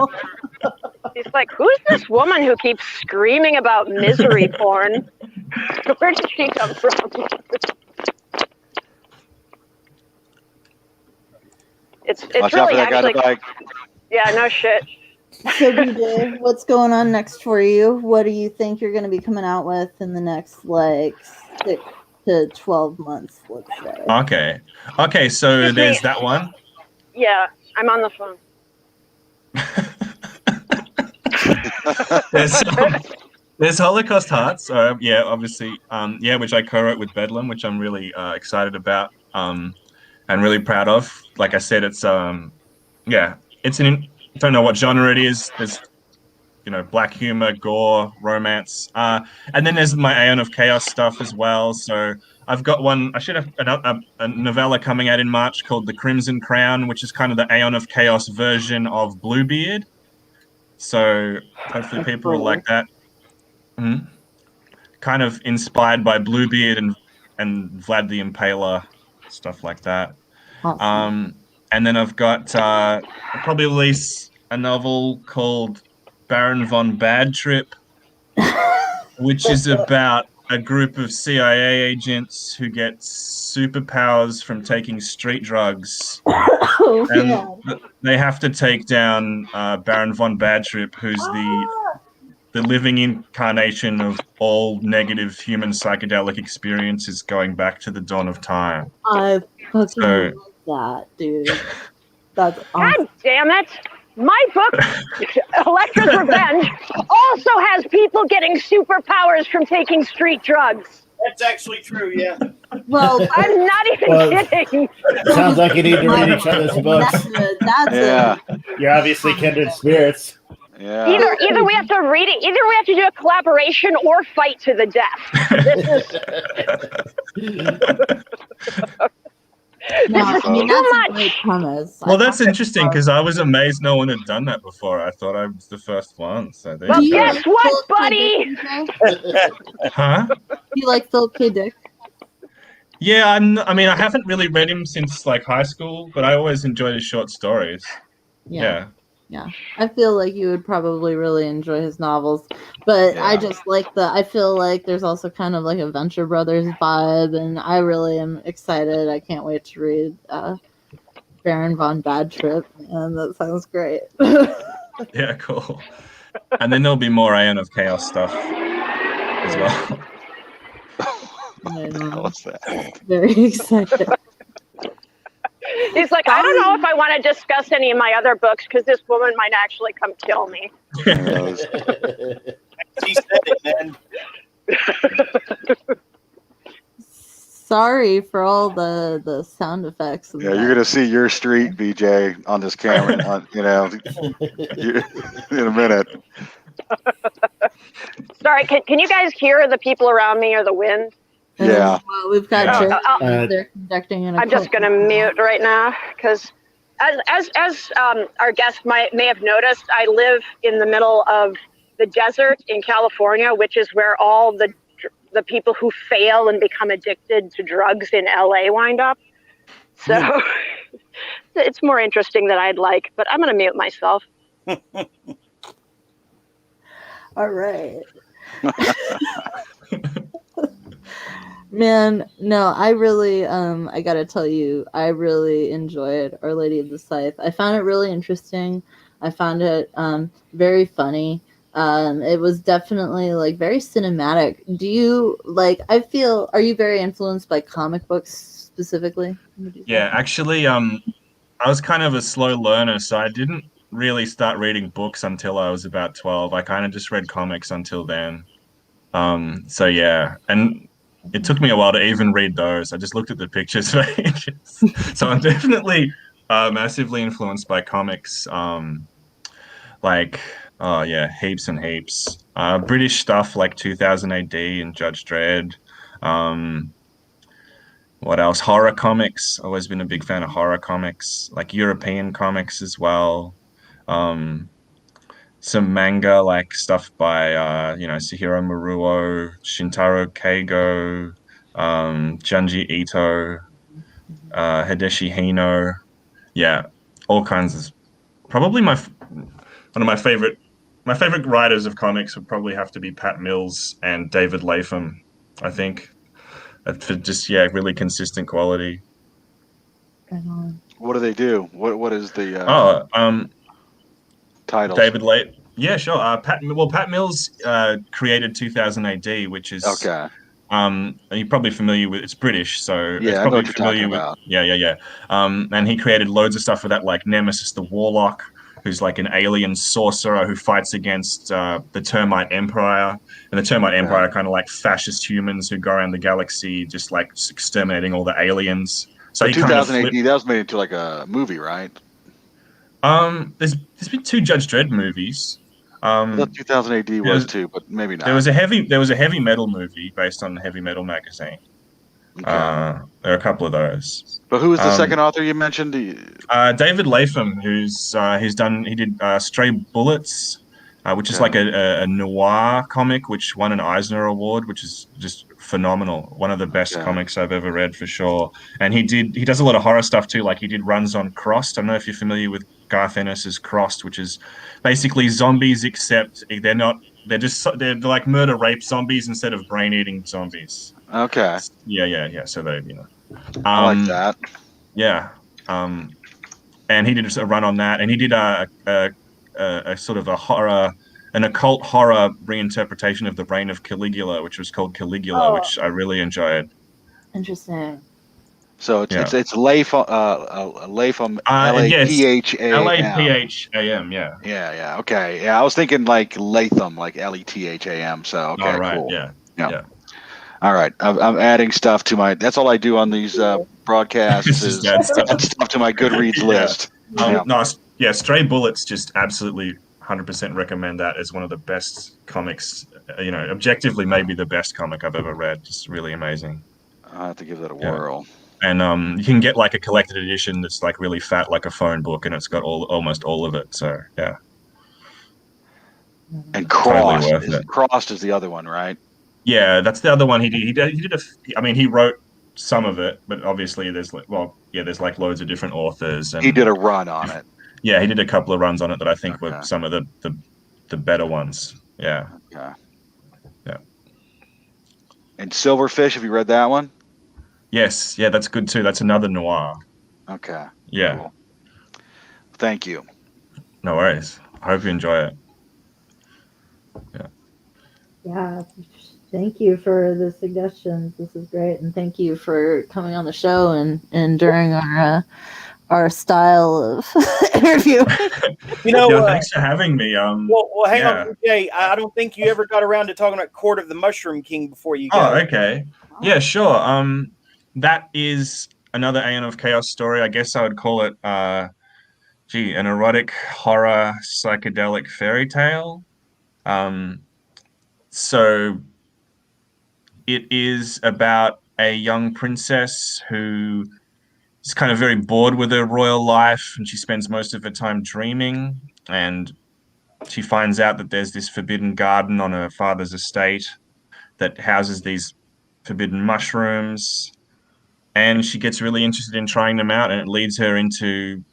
He's like, who's this woman who keeps screaming about misery porn? Where did she come from? It's Watch out for really that guy on actually, the bike. yeah, no shit. So, BJ, what's going on next for you? What do you think you're going to be coming out with in the next, like, 6 to 12 months, let's say? Okay, so there's that one. Yeah, I'm on the phone. There's Holocaust Hearts, obviously, which I co-wrote with Bedlam, which I'm really excited about and really proud of. Like I said, it's don't know what genre it is. There's black humor, gore, romance, and then there's my Aeon of Chaos stuff as well. So I've got one. I should have a novella coming out in March called The Crimson Crown, which is kind of the Aeon of Chaos version of Bluebeard. So hopefully people will like that. Mm-hmm. Kind of inspired by Bluebeard and Vlad the Impaler, stuff like that. Awesome. And then I've got I'll probably release a novel called Baron von Bad Trip, which is about a group of CIA agents who get superpowers from taking street drugs. Oh, And yeah. they have to take down Baron von Bad Trip, who's the living incarnation of all negative human psychedelic experiences going back to the dawn of time. I fucking So- love that, dude. That's awesome. God damn it! My book, Electra's Revenge, also has people getting superpowers from taking street drugs. That's actually true, yeah. Well, I'm not even Well, kidding. Sounds like you need to read each other's books. That's Yeah, You're obviously kindred spirits. yeah. Either we have to read it, either we have to do a collaboration or fight to the death. No, This is I mean, too that's a much. great premise. Well, I that's thought interesting because I was amazed no one had done that before. I thought I was the first one. So there Well, you go. guess what, Philip K. buddy? Dick, BJ? Huh? You like Philip K. Dick? Yeah, I mean, I haven't really read him since like high school, but I always enjoyed his short stories. Yeah. Yeah, I feel like you would probably really enjoy his novels, but I Yeah. just like I feel like there's also kind of like a Venture Brothers vibe, and I really am excited. I can't wait to read Baron von Bad Trip, and that sounds great. Yeah, cool. And then there'll be more Aeon of Chaos stuff as well. I know. What's that? Very excited. He's like, I don't know if I want to discuss any of my other books because this woman might actually come kill me. She said it, man. Sorry for all the sound effects. Yeah, you're gonna see your street, BJ, on this camera. In a minute. Sorry, can you guys hear the people around me or the wind? Yeah. Well, we've got Jarrett there conducting an I'm just going to mute right now because as our guest may have noticed, I live in the middle of the desert in California, which is where all the people who fail and become addicted to drugs in LA wind up. So it's more interesting than I'd like, but I'm going to mute myself. All right. Man, no, I really, I gotta tell you, I really enjoyed Our Lady of the Scythe. I found it really interesting. I found it very funny. It was definitely like very cinematic. Do you are you very influenced by comic books specifically? Yeah, actually, I was kind of a slow learner, so I didn't really start reading books until I was about 12. I kind of just read comics until then. So yeah, and it took me a while to even read those. I just looked at the pictures for ages. So I'm definitely massively influenced by comics. Heaps and heaps. British stuff like 2000 AD and Judge Dredd. What else? Horror comics. Always been a big fan of horror comics, like European comics as well. Some manga, like stuff by Sihiro Muruo, Shintaro Keigo, Junji Ito, Hideshi Hino. Yeah, all kinds of. Probably one of my favorite writers of comics would probably have to be Pat Mills and David Latham, I think, for just really consistent quality. What do they do? What is the title? David Latham. Yeah, sure. Pat Mills created 2000 AD, which is okay. You're probably familiar with. It's British, so yeah, it's I know probably what you're familiar talking with. About. Yeah. And he created loads of stuff for that, like Nemesis the Warlock, who's like an alien sorcerer who fights against the Termite Empire, and the Termite Empire are kind of like fascist humans who go around the galaxy just like exterminating all the aliens. So 2000 AD, that was made into like a movie, right? There's been 2 Judge Dredd movies. I thought 2000 AD was too, but maybe not. There was a heavy metal movie based on the Heavy Metal magazine. Okay. There are a couple of those. But who was the second author you mentioned? David Latham, he did Stray Bullets, which is like a noir comic which won an Eisner Award, which is just phenomenal. One of the best comics I've ever read for sure. And he does a lot of horror stuff too. Like he did runs on Crossed. I don't know if you're familiar with Garth Ennis's Crossed, which is basically zombies, except they're like murder rape zombies instead of brain eating zombies. Okay. Yeah. So they, I like that. Yeah. And he did a run on that, and he did a sort of an occult horror reinterpretation of the reign of Caligula, which was called Caligula, which I really enjoyed. Interesting. So it's Latham, Latham, Lapham, yeah. Yeah. Okay. Yeah, I was thinking like Latham, like Letham. So okay, right. Cool. Yeah. All right, I'm adding stuff to my. That's all I do on these broadcasts is add stuff to my Goodreads list. Stray Bullets, just absolutely 100% recommend that as one of the best comics. Objectively, maybe the best comic I've ever read. Just really amazing. I'll have to give that a whirl. And you can get like a collected edition that's like really fat, like a phone book, and it's got almost all of it. So yeah. And Crossed is the other one, right? Yeah, that's the other one he did. He wrote some of it, but obviously there's like loads of different authors. And he did a run on it. Yeah, he did a couple of runs on it that I think Okay. were some of the better ones. Yeah. Okay. Yeah. And Silverfish, have you read that one? Yes. Yeah, that's good too. That's another noir. Okay. Yeah. Cool. Thank you. No worries. I hope you enjoy it. Yeah, thank you for the suggestions. This is great, and thank you for coming on the show and during our style of interview. You know, Yeah, thanks for having me. well, hang yeah. on, Jay. I don't think you ever got around to talking about Court of the Mushroom King before you go. Oh, okay. Yeah, sure. That is another Aeon of Chaos story. I guess I would call it, an erotic horror psychedelic fairy tale. So it is about a young princess who is kind of very bored with her royal life, and she spends most of her time dreaming. And she finds out that there's this forbidden garden on her father's estate that houses these forbidden mushrooms. And she gets really interested in trying them out, and it leads her into,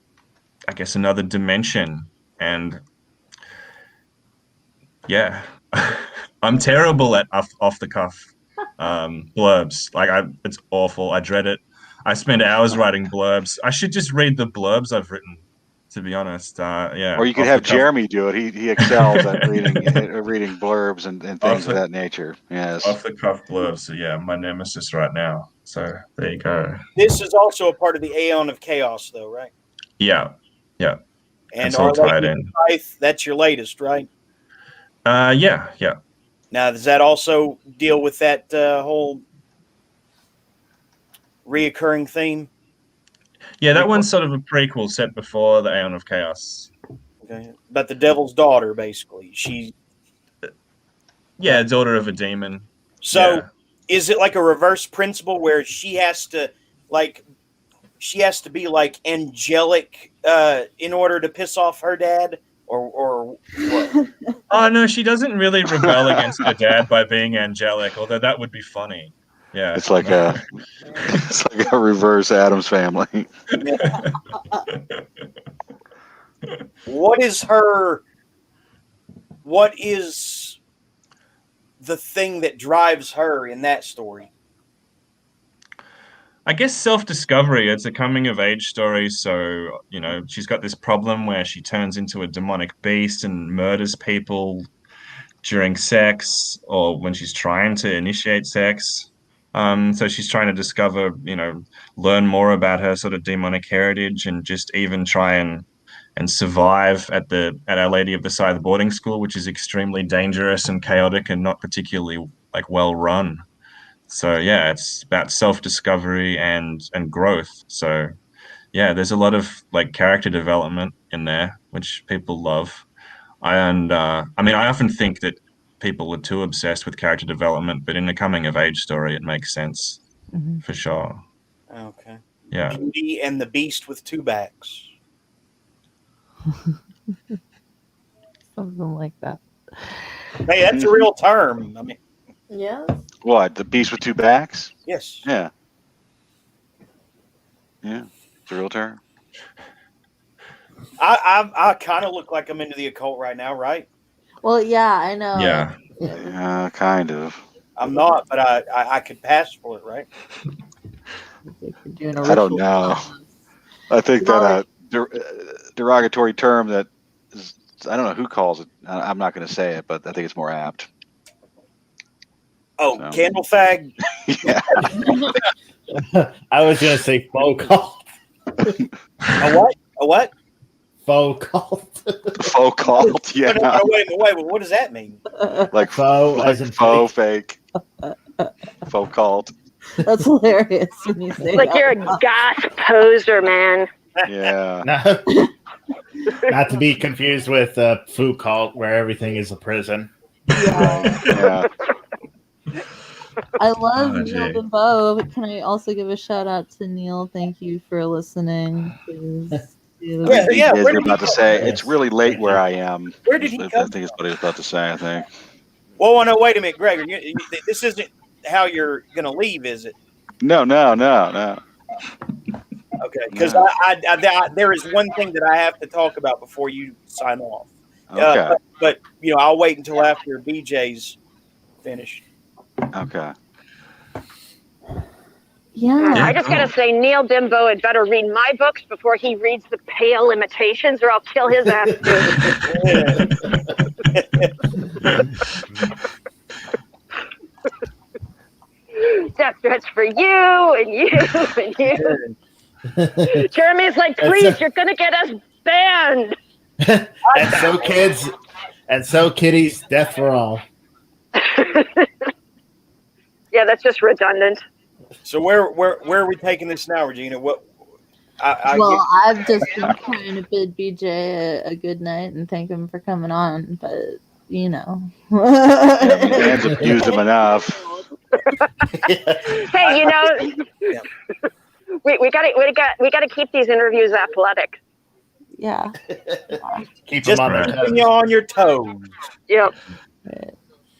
I guess, another dimension. And yeah, I'm terrible at off the cuff blurbs. Like, it's awful. I dread it. I spend hours writing blurbs. I should just read the blurbs I've written, to be honest. Yeah. Or you could off have the cuff. Jeremy do it. He excels at reading blurbs and things of that nature. Yes. Off the cuff blurbs. So yeah, my nemesis right now. So there you go. This is also a part of the Aeon of Chaos, though, right? Yeah. Yeah. And It's all Our tied Lady in. of Life, that's your latest, right? Yeah. Now, does that also deal with that whole reoccurring theme? Yeah, that one's sort of a prequel set before the Aeon of Chaos. Okay. But the Devil's daughter, basically. Yeah, daughter of a demon. So Yeah. is it like a reverse principle where she has to be like angelic in order to piss off her dad? Or what? Oh no, she doesn't really rebel against her dad by being angelic, although that would be funny. Yeah. It's like a reverse Addams Family. What is the thing that drives her in that story? I guess self-discovery. It's a coming-of-age story, so, she's got this problem where she turns into a demonic beast and murders people during sex or when she's trying to initiate sex. So she's trying to discover, learn more about her sort of demonic heritage and just even try and survive at Our Lady of the Scythe boarding school, which is extremely dangerous and chaotic and not particularly well run. So yeah, it's about self-discovery and growth. So yeah, there's a lot of character development in there, which people love. And I often think that people are too obsessed with character development, but in a coming-of-age story, it makes sense for sure. Okay. Yeah. Beauty and the Beast with two backs. Something like that. Hey, that's a real term. Yes. What? The beast with two backs? Yes. Yeah. Yeah. It's a real term. I kind of look like I'm into the occult right now, right? Well, yeah, I know. Yeah. Yeah, kind of. I'm not, but I could pass for it, right? I don't know. I think that derogatory term that is, I don't know who calls it. I'm not going to say it, but I think it's more apt. Oh, So. candle fag. Yeah. I was going to say faux cult. A what? A what? Faux cult. Faux cult, yeah. No, wait. What does that mean? Like faux, as in faux fake. Faux cult. That's hilarious when you say Like that. you're a goth poser, man. Yeah. Not to be confused with faux cult, where everything is a prison. Yeah. Yeah. I love Oh, Neil gee. DeVoe, but can I also give a shout out to Neil? Thank you for listening. Yeah, You're where did about he to go? say it's really late where I am. Where did he I come think it's what he was about to say. I think. Well, no, wait a minute, Gregor. This isn't how you're going to leave, is it? No. Okay, because Yeah. there is one thing that I have to talk about before you sign off. Okay. But I'll wait until after BJ's finished. Okay. Yeah. I just gotta say, Neil Bimbo had better read my books before he reads the Pale Imitations, or I'll kill his ass too. Death threats for you and you and you. Jeremy's like, please, you're gonna get us banned. And so kitties, death for all. Yeah, that's just redundant. So where are we taking this now, Regina? What? I've just been trying to bid BJ a good night and thank him for coming on, but Yeah, man's abused him enough. Hey, we gotta keep these interviews athletic. yeah. Keep Just them on their keeping toes. you on your toes. Yep.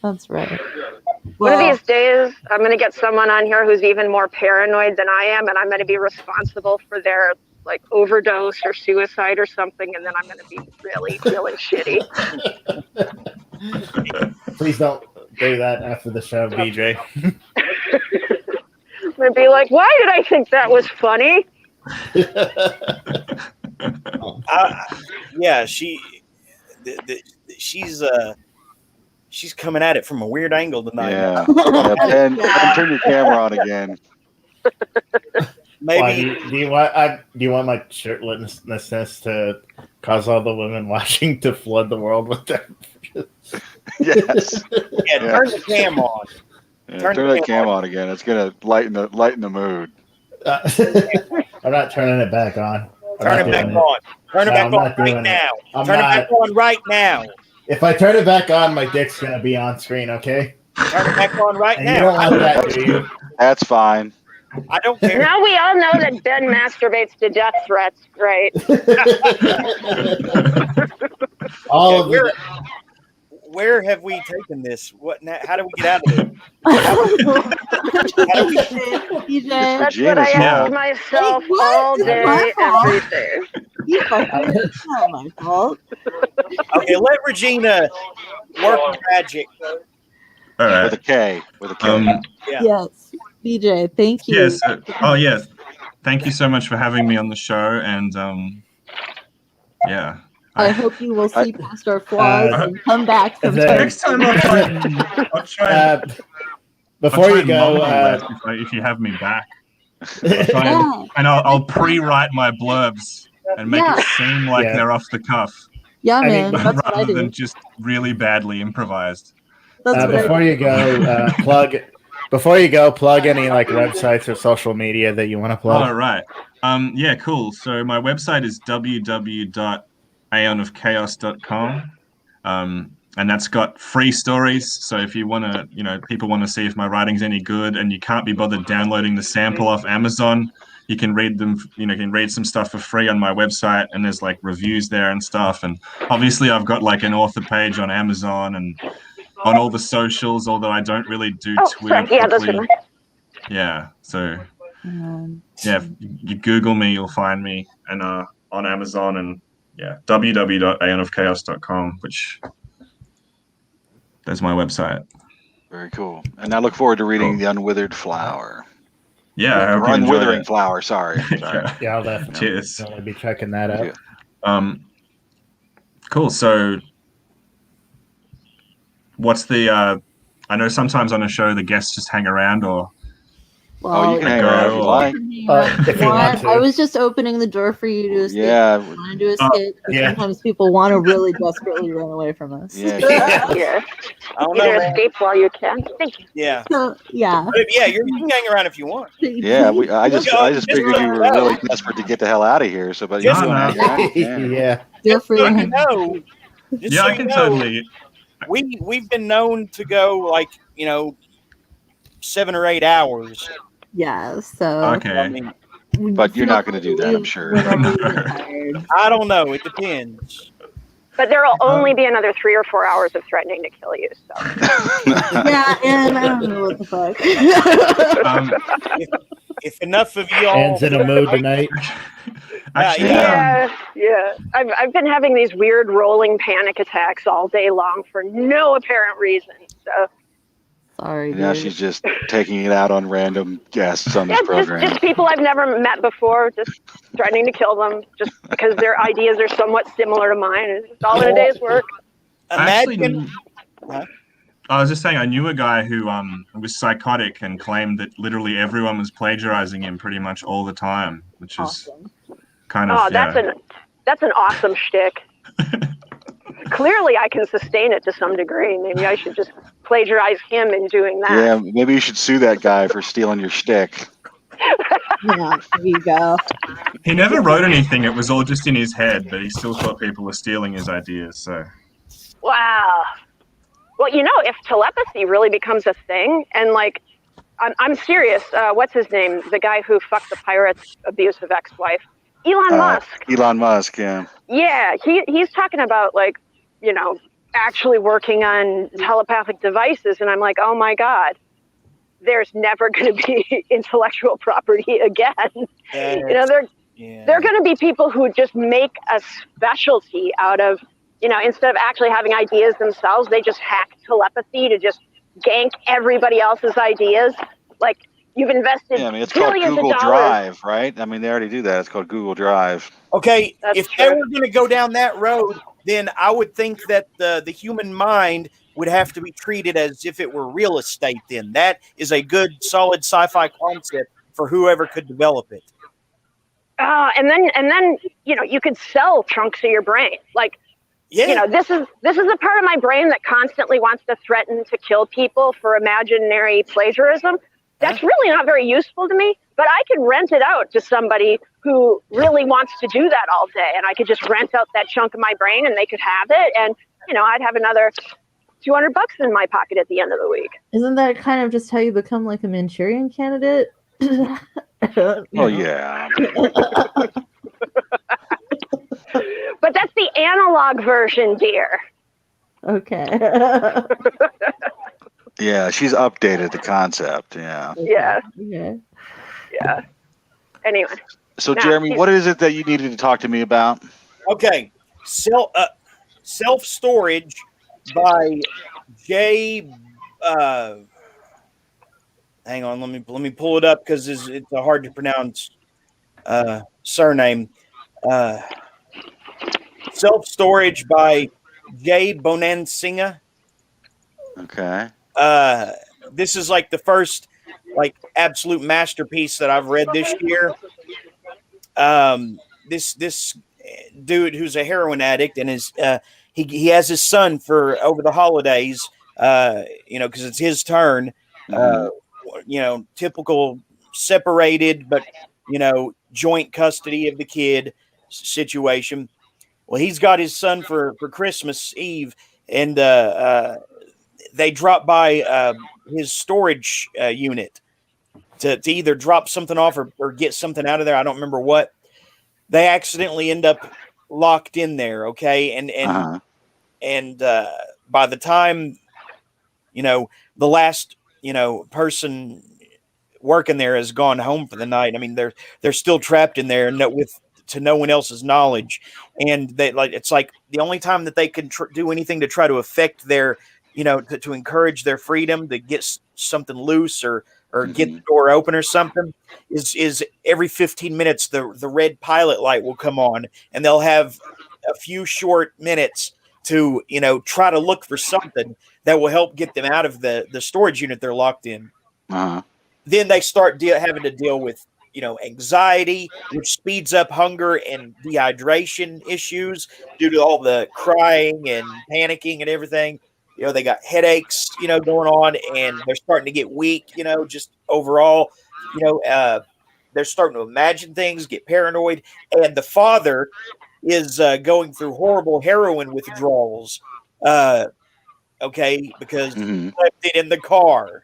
That's right. One of these days, I'm going to get someone on here who's even more paranoid than I am, and I'm going to be responsible for their overdose or suicide or something, and then I'm going to be really feeling shitty. Please don't do that after the show, BJ. I'm going to be like, why did I think that was funny? Yeah, she's coming at it from a weird angle tonight. Yeah. Ben, turn your camera on again. Maybe. Do you want my shirtlessness to cause all the women watching to flood the world with them? Yes. Yeah, turn the cam on. Yeah, turn that cam on again. It's gonna lighten the mood. I'm not turning it back on. Turn it back on. Turn it back on right now. Turn it back on right now. If I turn it back on, my dick's gonna be on screen. Okay. Turn it back on right And now. you don't want that, do you? That's fine. I don't care. Now we all know that Ben masturbates to death threats, right? All of it. Where have we taken this? What? How do we get out of it? BJ, That's what I ask myself all day, every day. It's not my fault. Okay, let Regina work magic. All right. With a K. Yeah. Yes, BJ, thank you. Yes. Yes. Thank you so much for having me on the show, and yeah. I hope you will see past our flaws and come back from Next time I'll try. Before you go, if you have me back, I'll pre-write my blurbs and make it seem like they're off the cuff. Yeah, man. That's what I rather do. than just really badly improvised. Before you go, plug any websites or social media that you want to plug. All right. Yeah, cool. So my website is www.aeonofchaos.com. And that's got free stories. So if you want to, people want to see if my writing's any good and you can't be bothered downloading the sample off Amazon, you can read them, can read some stuff for free on my website, and there's reviews there and stuff. And obviously I've got an author page on Amazon and on all the socials, although I don't really do Twitter. Yeah, those are yeah. So if you Google me, you'll find me, and on Amazon, and www.aeonofchaos.com, which that's my website. Very cool. And I look forward to reading The Unwithered Flower. Yeah, I hope you enjoy Unwithering it. Flower, sorry. Yeah, I'll definitely Cheers. be checking that out. Cool. So what's the I know sometimes on a show the guests just hang around, or you can hang around if you like. If you want to. I was just opening the door for you to escape. Yeah. Want to do a skit? Sometimes people want to really desperately run away from us. Yeah. I don't You know, can man. escape while you can. Thank you. Yeah. So, yeah. But you can hang around if you want. Yeah, I just Just figured you were let me know. really desperate to get the hell out of here. So, but Just you let know, me Yeah. Feel free to So you hang know, just so I you can know, totally. We've been known to go 7 or 8 hours. Yeah, so. Okay. I mean, But you're not going to do that, I'm sure. I don't know. It depends. But there will only be another 3 or 4 hours of threatening to kill you. So. Yeah, and I don't know what the fuck. if enough of y'all, Anne's in a mood tonight. Actually, Yeah. I've been having these weird rolling panic attacks all day long for no apparent reason. So Sorry, Now dude. she's just taking it out on random guests on this program. just people I've never met before, just threatening to kill them just because their ideas are somewhat similar to mine. It's just all in a day's work. imagine. I was just saying, I knew a guy who was psychotic and claimed that literally everyone was plagiarizing him pretty much all the time, which is Awesome. kind of Oh, that's an awesome shtick. Clearly, I can sustain it to some degree. Maybe I should just plagiarize him in doing that. Yeah, maybe you should sue that guy for stealing your shtick. Yeah, there you go. He never wrote anything. It was all just in his head, but he still thought people were stealing his ideas. So, Wow. Well, if telepathy really becomes a thing, and like, I'm serious. What's his name? The guy who fucked the pirate's abusive ex-wife, Elon Musk. Elon Musk, yeah. Yeah, he's talking about like, actually working on telepathic devices, and I'm like, oh my god, there's never going to be intellectual property again. They're going to be people who just make a specialty out of, instead of actually having ideas themselves, they just hack telepathy to just gank everybody else's ideas. Like, you've invested It's called billions Google of dollars. Drive, right? I mean, they already do that. It's called Google Drive. Okay, That's if true. they were going to go down that road, then I would think that the human mind would have to be treated as if it were real estate. Then that is a good, solid sci-fi concept for whoever could develop it. And then you could sell chunks of your brain. Like, Yeah, this is a part of my brain that constantly wants to threaten to kill people for imaginary plagiarism. That's really not very useful to me, but I could rent it out to somebody who really wants to do that all day, and I could just rent out that chunk of my brain and they could have it, and I'd have another $200 in my pocket at the end of the week. Isn't that kind of just how you become like a Manchurian candidate? Oh, yeah. But that's the analog version, dear. Okay. Yeah, she's updated the concept. Yeah. Yeah. Okay. Yeah. Anyway. So, Now, Jeremy, what is it that you needed to talk to me about? okay. Self-storage by J. Hang on, let me pull it up because it's a hard to pronounce surname. Self-storage by J. Bonansinga. Okay. This is like the first absolute masterpiece that I've read this year. This dude who's a heroin addict and he has his son for over the holidays, because it's his turn. Typical separated, but joint custody of the kid situation. Well, he's got his son for Christmas Eve, and they drop by his storage unit to either drop something off or get something out of there. I don't remember what. They accidentally end up locked in there. Okay. And by the time, the last, person working there has gone home for the night. I mean, they're still trapped in there to no one else's knowledge. And it's like the only time that they can do anything to try to affect their, to encourage their freedom, to get something loose or get the door open or something is every 15 minutes, the red pilot light will come on and they'll have a few short minutes to, try to look for something that will help get them out of the storage unit they're locked in. Then they start having to deal with, anxiety, which speeds up hunger and dehydration issues due to all the crying and panicking and everything. They got headaches, going on, and they're starting to get weak, just overall, they're starting to imagine things, get paranoid. And the father is going through horrible heroin withdrawals, because he left it in the car.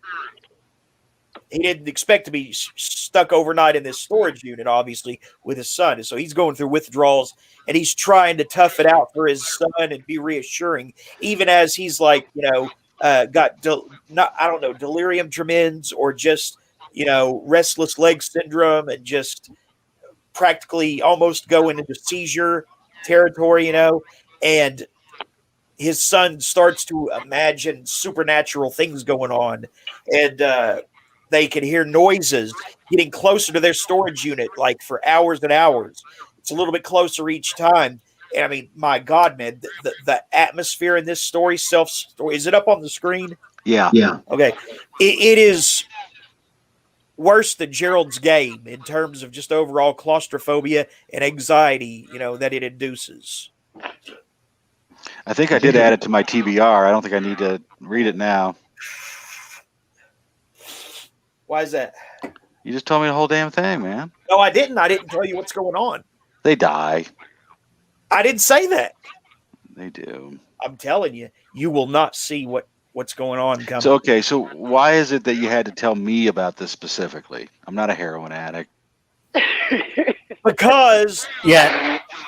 He didn't expect to be stuck overnight in this storage unit, obviously, with his son. And so he's going through withdrawals, and he's trying to tough it out for his son and be reassuring, even as he's got delirium tremens or just restless leg syndrome and just practically almost going into seizure territory, and his son starts to imagine supernatural things going on, and they can hear noises getting closer to their storage unit, like for hours and hours. It's a little bit closer each time. And I mean, my God, man, the atmosphere in this story, self-story, is it up on the screen? Yeah. Okay. It is worse than Gerald's Game in terms of just overall claustrophobia and anxiety, that it induces. I think I did add it to my TBR. I don't think I need to read it now. Why is that? You just told me the whole damn thing, man. No, I didn't. I didn't tell you what's going on. They die. I didn't say that. They do. I'm telling you, you will not see what's going on coming. So why is it that you had to tell me about this specifically? I'm not a heroin addict. Because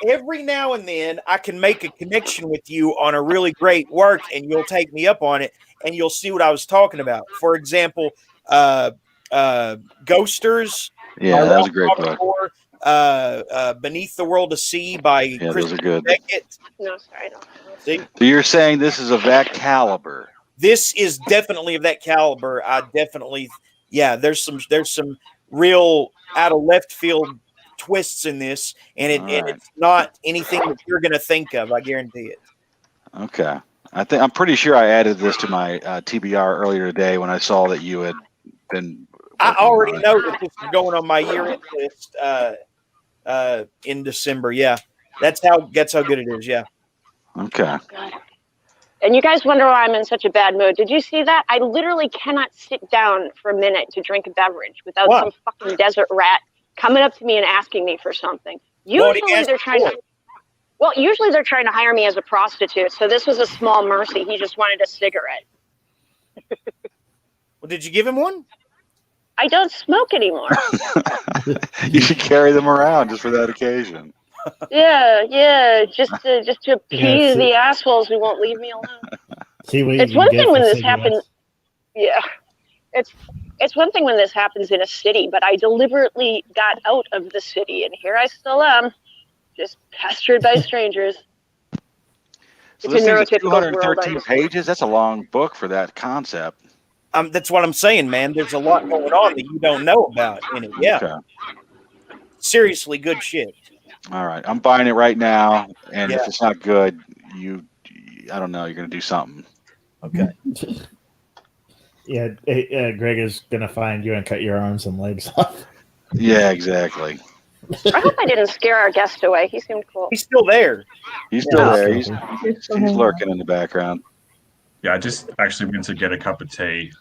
every now and then I can make a connection with you on a really great work, and you'll take me up on it, and you'll see what I was talking about. For example, Ghosters. Yeah, that was a great book. Beneath the World of Sea by those are good. Beckett. No, sorry, no. See? So you're saying this is of that caliber? This is definitely of that caliber. There's some real out of left field twists in this, and it's not anything that you're going to think of. I guarantee it. Okay, I'm pretty sure I added this to my TBR earlier today when I saw that you had been. I already know that this is going on my year-end list in December. Yeah, that's how good it is. Yeah. Okay. And you guys wonder why I'm in such a bad mood. Did you see that? I literally cannot sit down for a minute to drink a beverage without some fucking desert rat coming up to me and asking me for something. Usually they're trying to hire me as a prostitute. So this was a small mercy. He just wanted a cigarette. Well, did you give him one? I don't smoke anymore. You should carry them around just for that occasion. Yeah, just to appease the assholes who won't leave me alone. It's one thing when this happens. Yeah, it's one thing when this happens in a city, but I deliberately got out of the city, and here I still am, just pestered by strangers. So this thing is 213 pages. That's a long book for that concept. That's what I'm saying, man. There's a lot going on that you don't know about in it. Yeah, okay. Seriously, good shit. All right, I'm buying it right now, and if it's not good, I don't know, you're going to do something. Okay. Yeah, Greg is going to find you and cut your arms and legs off. Yeah, exactly. I hope I didn't scare our guest away. He seemed cool. He's still there. He's still there. He's lurking in the background. Yeah, I just actually went to get a cup of tea.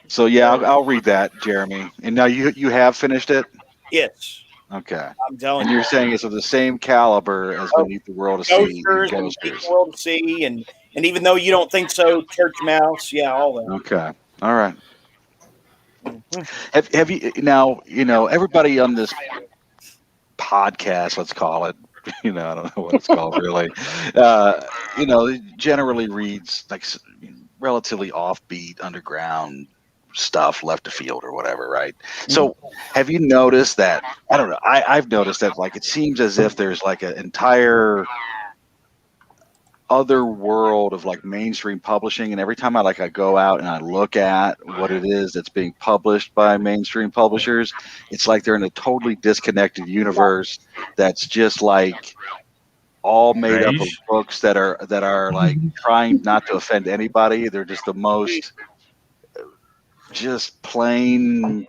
So yeah, I'll read that, Jeremy. And now you have finished it? Yes. Okay. I'm telling you. And you're saying it's of the same caliber as Beneath the World of Sea. Beneath the World of Sea, and even though you don't think so, Church Mouse, all that. Okay. All right. Have you now? Everybody on this podcast, let's call it. I don't know what it's called really. Generally reads like relatively offbeat underground stuff, left of field or whatever, right? So have you noticed that? I don't know. I've noticed that like it seems as if there's like an entire other world of like mainstream publishing, and every time I go out and I look at what it is that's being published by mainstream publishers, it's like they're in a totally disconnected universe that's just like all made up of books that are like trying not to offend anybody. They're just the most just plain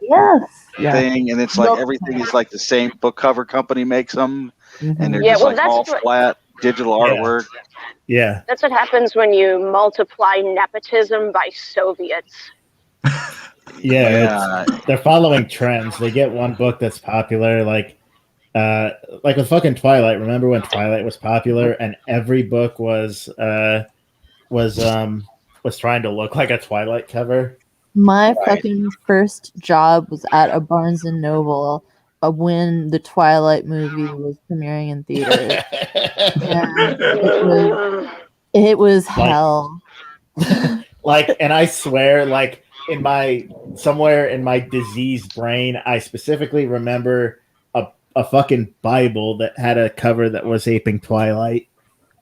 thing, and it's like everything is like the same book cover company makes them, and they're just like all flat digital artwork. Yeah, that's what happens when you multiply nepotism by Soviets. They're following trends. They get one book that's popular, like with fucking Twilight. Remember when Twilight was popular and every book was trying to look like a Twilight cover? My fucking first job was at a Barnes and Noble when the Twilight movie was premiering in theaters. It was hell. Like, and I swear, like somewhere in my diseased brain, I specifically remember a fucking Bible that had a cover that was aping Twilight.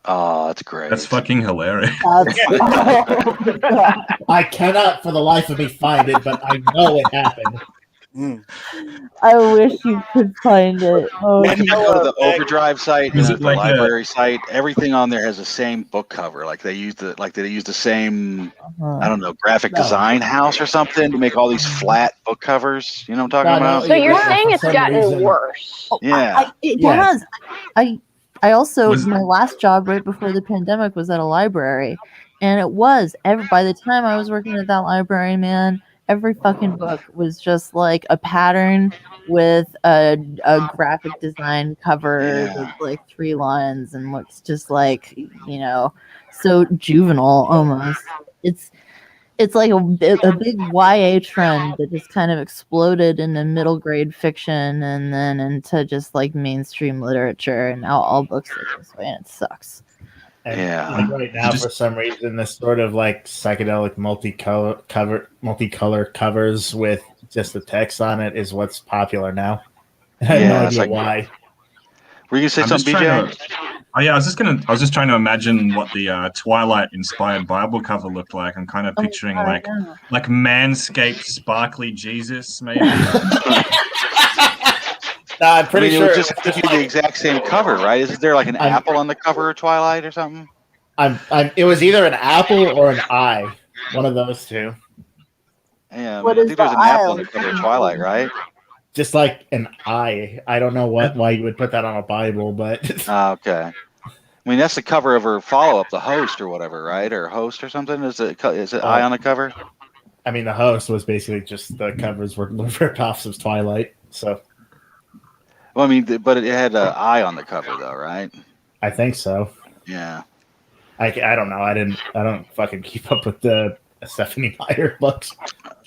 Oh, that's great. That's fucking hilarious. I cannot for the life of me find it, but I know it happened. I wish you could find it. Oh, If you go to the Overdrive site, Is the it like library site, everything on there has the same book cover. Like they use the same, I don't know, graphic design house or something to make all these flat book covers. You know what I'm talking about? So you're Yeah, saying for it's some gotten reason. worse? Yeah. It Yes. has. I also Was- my last job right before the pandemic was at a library, and it was by the time I was working at that library, man, every fucking book was just like a pattern with a graphic design cover Yeah. with like 3 lines and looks just like, so juvenile almost. It's like a big YA trend that just kind of exploded into middle grade fiction and then into just like mainstream literature, and now all books look this way, and it sucks. And Yeah. like right now, for some reason, this sort of like psychedelic multicolor covers with just the text on it is what's popular now. I have no Yeah, it's idea like- why. Were you gonna say I'm just something, trying BJ? to. Oh yeah, I was just trying to imagine what the Twilight-inspired Bible cover looked like. I'm kind of picturing like manscaped, sparkly Jesus, maybe. I'm pretty It sure would just give you the exact same cover, right? Isn't there like an I'm- apple on the cover of Twilight or something? it was either an apple or an eye, one of those two. Yeah, What I is think there's the an apple on eye? the cover of Twilight, right? Just like an eye. I don't know why you would put that on a Bible, but Okay. I mean, that's the cover of her follow-up, The Host or whatever, right? Or Host or something? Is it eye on the cover? I mean, the host was basically just the covers were rip-offs of Twilight. So Well, I mean, but it had an eye on the cover, though, right? I think so. Yeah. I don't know. I don't fucking keep up with the Stephanie Meyer books.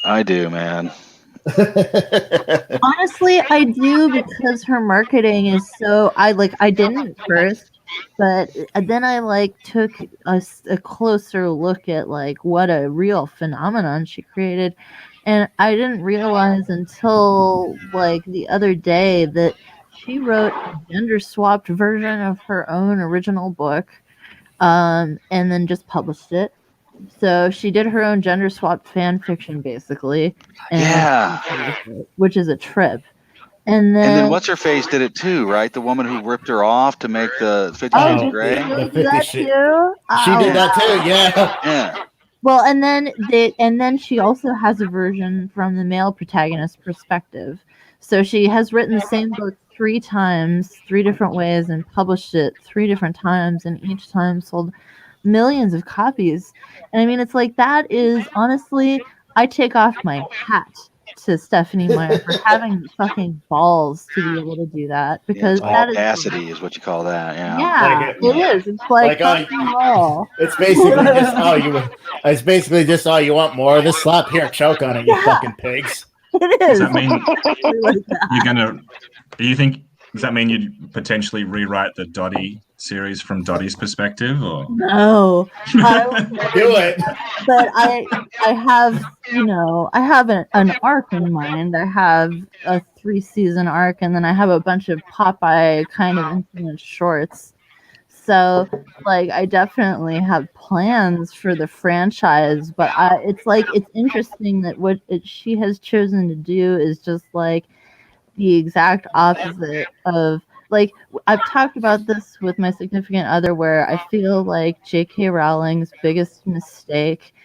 I do, man. Honestly, I do, because her marketing is so. I didn't at first, but then I took a closer look at like what a real phenomenon she created, and I didn't realize until like the other day that she wrote a gender swapped version of her own original book, and then just published it. So she did her own gender swapped fan fiction, basically. Yeah. Which is a trip. And then what's her face did it too, right? The woman who ripped her off to make the 50 Shades of Grey. Really The do that 50 too? She did that too, yeah. Yeah. Well, and then she also has a version from the male protagonist's perspective. So she has written the same book 3 times, 3 different ways, and published it 3 different times, and each time sold millions of copies. And I mean, it's like, that is honestly, I take off my hat to Stephanie Meyer for having the fucking balls to be able to do that, because that is audacity is what you call that. Yeah. Yeah, it is. It's like fucking all. It's basically just you want more of this, slap here, choke on it, you fucking pigs. It Does is. that mean Like that. you're gonna? Does that mean you'd potentially rewrite the Dottie series from Dottie's perspective, or? No, I would never Do it. but I have, I have an arc in mind. I have a 3-season arc, and then I have a bunch of Popeye kind of influenced shorts. So, like, I definitely have plans for the franchise, but it's interesting that what she has chosen to do is just like the exact opposite of, like, I've talked about this with my significant other, where I feel like J.K. Rowling's biggest mistake,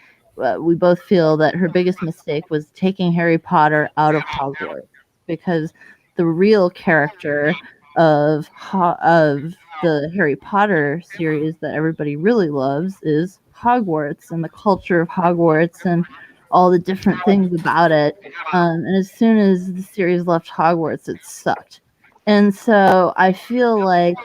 we both feel that her biggest mistake was taking Harry Potter out of Hogwarts, because the real character of the Harry Potter series that everybody really loves is Hogwarts, and the culture of Hogwarts, and all the different things about it. And as soon as the series left Hogwarts, it sucked. And so I feel like,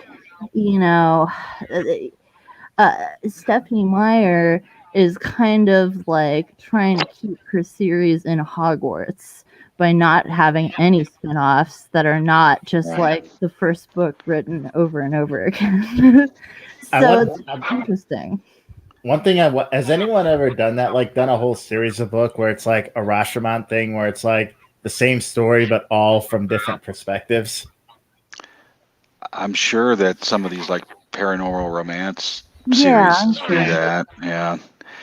Stephanie Meyer is kind of like trying to keep her series in Hogwarts by not having any spin-offs that are not just like the first book written over and over again. So it's interesting. One thing has anyone ever done that? Like done a whole series of book where it's like a Rashomon thing, where it's like the same story but all from different perspectives? I'm sure that some of these like paranormal romance Yeah, series I'm do sure. that. Yeah,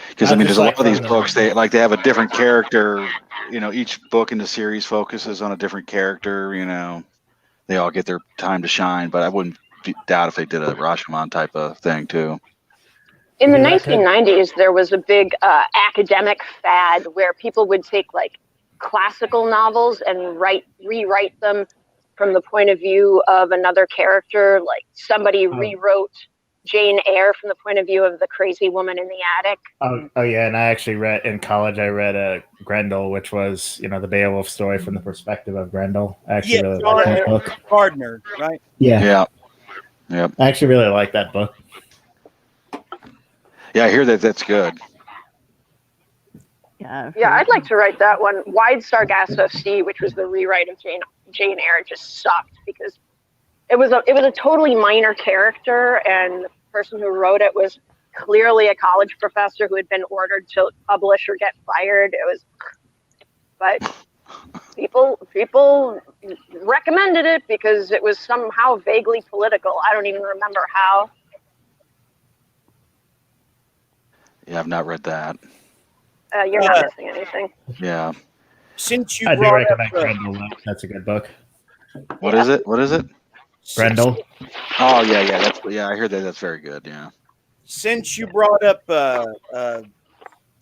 because I Not mean, just there's a like lot of these from the- books. They have a different character. Each book in the series focuses on a different character. They all get their time to shine. But I wouldn't doubt if they did a Rashomon type of thing too. In the Because that could- 1990s, there was a big academic fad where people would take like classical novels and rewrite them from the point of view of another character. Like somebody rewrote Jane Eyre from the point of view of the crazy woman in the attic. Oh yeah, and I actually read in college. I read Grendel, which was the Beowulf story from the perspective of Grendel. I actually really like that book. Gardner, right? Yeah, Yep. I actually really like that book. Yeah, I hear that that's good. Yeah. Yeah, I'd like to write that one. Wide Sargasso Sea, which was the rewrite of Jane Eyre, just sucked because it was a totally minor character, and the person who wrote it was clearly a college professor who had been ordered to publish or get fired. But people recommended it because it was somehow vaguely political. I don't even remember how. Yeah, I've not read that. You're not missing anything. Yeah. Since you I do brought recommend up Grendel. Though. That's a good book. What is it? What is it? Grendel. Oh yeah. I heard that. That's very good. Yeah. Since you brought up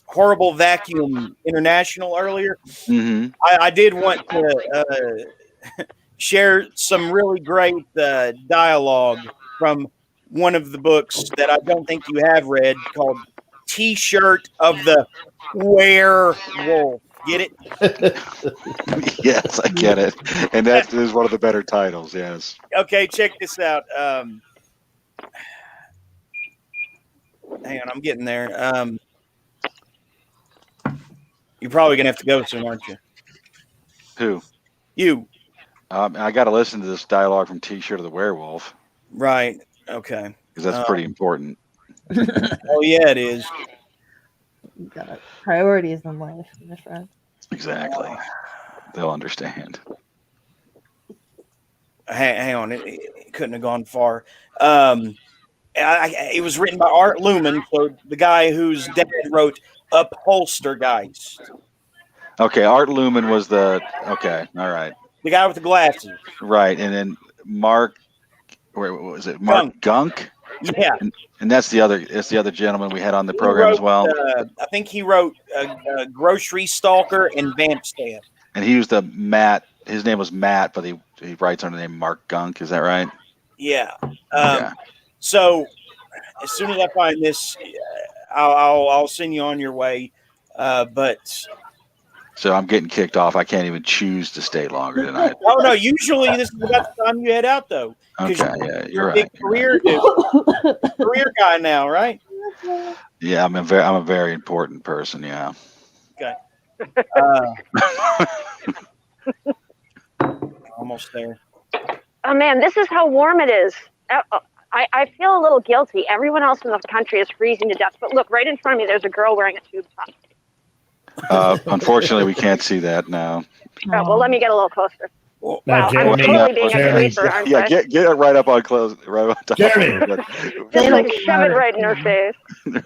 Horrible Vacuum International earlier, Mm-hmm. I did want to share some really great dialogue from one of the books that I don't think you have read, called T-Shirt of the Werewolf. Get it? Yes, I get it. And that is one of the better titles. Yes. Okay, check this out. Hang on, I'm getting there. You're probably gonna have to go soon, aren't you? Who? You. I got to listen to this dialogue from T-Shirt of the Werewolf Right. Okay. because that's pretty important. Oh yeah, it is. You got priorities in life, my friend. Exactly. They'll understand. Hang on, it couldn't have gone far. It was written by Art Lumen, so the guy whose dad wrote Upholstergeist. Okay, Art Lumen was the okay. All right, The guy with the glasses. right, and then Mark. Where was it? Mark Gunk. Yeah. And that's the other gentleman we had on the He program as wrote, well. I think he wrote Grocery Stalker and Vamp Stamp. And he was the Matt. His name was Matt, but he writes under the name Mark Gunk. Is that right? Yeah. Okay. So as soon as I find this, I'll send you on your way. But So I'm getting kicked off. I can't even choose to stay longer tonight. oh no, usually this is about the time you head out though. Okay, 'Cause yeah, you're a right. big career guy now, right? Yeah, I'm a very important person. Yeah. Okay. Almost there. Oh man, this is how warm it is. I feel a little guilty. Everyone else in the country is freezing to death. But look, right in front of me, there's a girl wearing a tube top. Unfortunately, we can't see that now. Oh, well, let me get a little closer. Well, Wow, I'm Jeremy, totally being Jeremy, a creeper, aren't Yeah, I? get it right up on close, right on top. Jeremy. Just like shove it right in her face.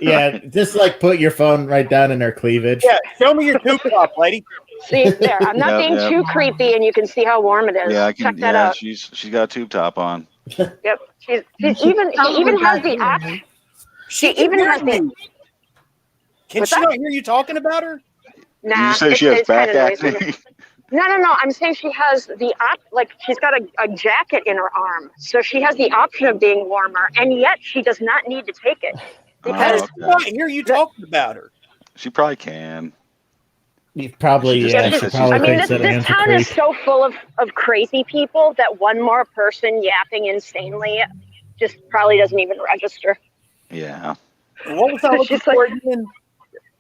Yeah, just like put your phone right down in her cleavage. yeah, show me your tube top, lady. See, there. I'm not being too creepy, and you can see how warm it is. Yeah, I can. Check that Yeah, out. she's got a tube top on. Yep. She even has the option. She even has the. Can What's she that? not hear you talking about her? Nah, Did you say she has it's back kinda noisy. acne? No. I'm saying she has the she's got a jacket in her arm, so she has the option of being warmer, and yet she does not need to take it because How does she not hear you talking about her? She probably can. You probably, She yeah, just- she probably I mean thinks that this Anne's a town is creep. so full of crazy people that one more person yapping insanely just probably doesn't even register. Yeah. What was I looking She's like- for again?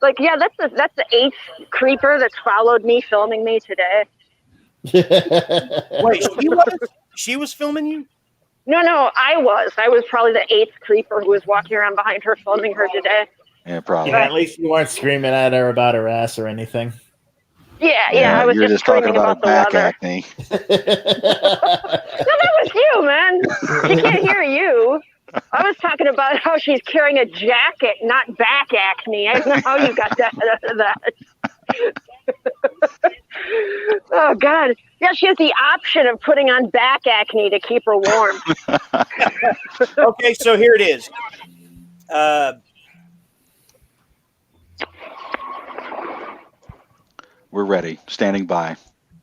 Like, yeah, that's the 8th creeper that's followed me, filming me today. Wait, she was filming you? No, I was probably the 8th creeper who was walking around behind her, filming her today. Yeah, probably. Yeah, at least you weren't screaming at her about her ass or anything. Yeah, I was you're just talking screaming about the back weather. acne. No, that was you, man. She can't hear you. I was talking about how she's carrying a jacket, not back acne. I don't know how you got that out of that. Oh, God. Yeah, she has the option of putting on back acne to keep her warm. Okay, so here it is. We're ready, standing by.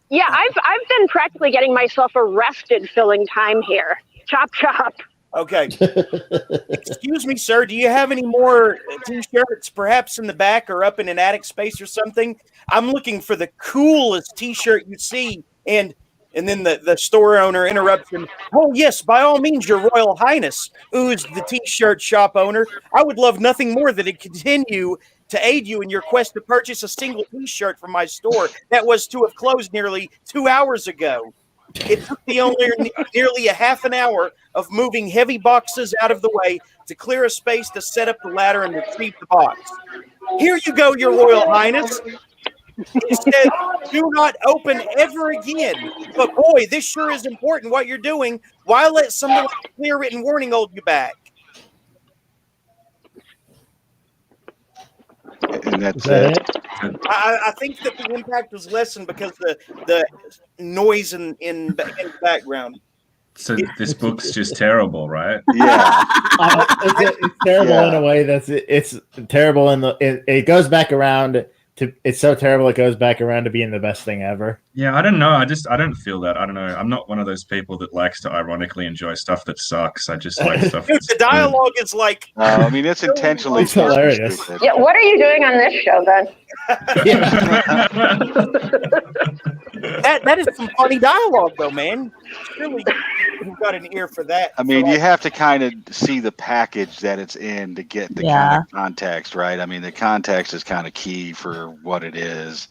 Yeah, I've been practically getting myself arrested filling time here. Chop, chop. Okay. Excuse me, sir. Do you have any more T-shirts, perhaps in the back or up in an attic space or something? I'm looking for the coolest T-shirt you see. And then the store owner interrupts him. Oh, yes, by all means, Your Royal Highness, who's the T-shirt shop owner. I would love nothing more than to continue to aid you in your quest to purchase a single T-shirt from my store that was to have closed nearly 2 hours ago. It took me nearly a half an hour of moving heavy boxes out of the way to clear a space to set up the ladder and retrieve the box. Here you go, Your Royal Highness. It says, do not open ever again. But boy, this sure is important what you're doing. Why let something like a clear written warning hold you back? And that's Is that it. I think that the impact was lessened because the noise in the background. So this book's just terrible, right? Yeah. It's terrible in a way it's terrible it goes back around to, it's so terrible it goes back around to being the best thing ever. Yeah, I don't know. I don't feel that. I don't know. I'm not one of those people that likes to ironically enjoy stuff that sucks. I just like stuff Dude, that's the dialogue is like I mean, it's intentionally It's hilarious. stupid. Yeah, what are you doing on this show then? that is some funny dialogue though, man. Surely you've got an ear for that. I mean, you have to kind of see the package that it's in to get the kind of context, right? I mean, the context is kind of key for what it is,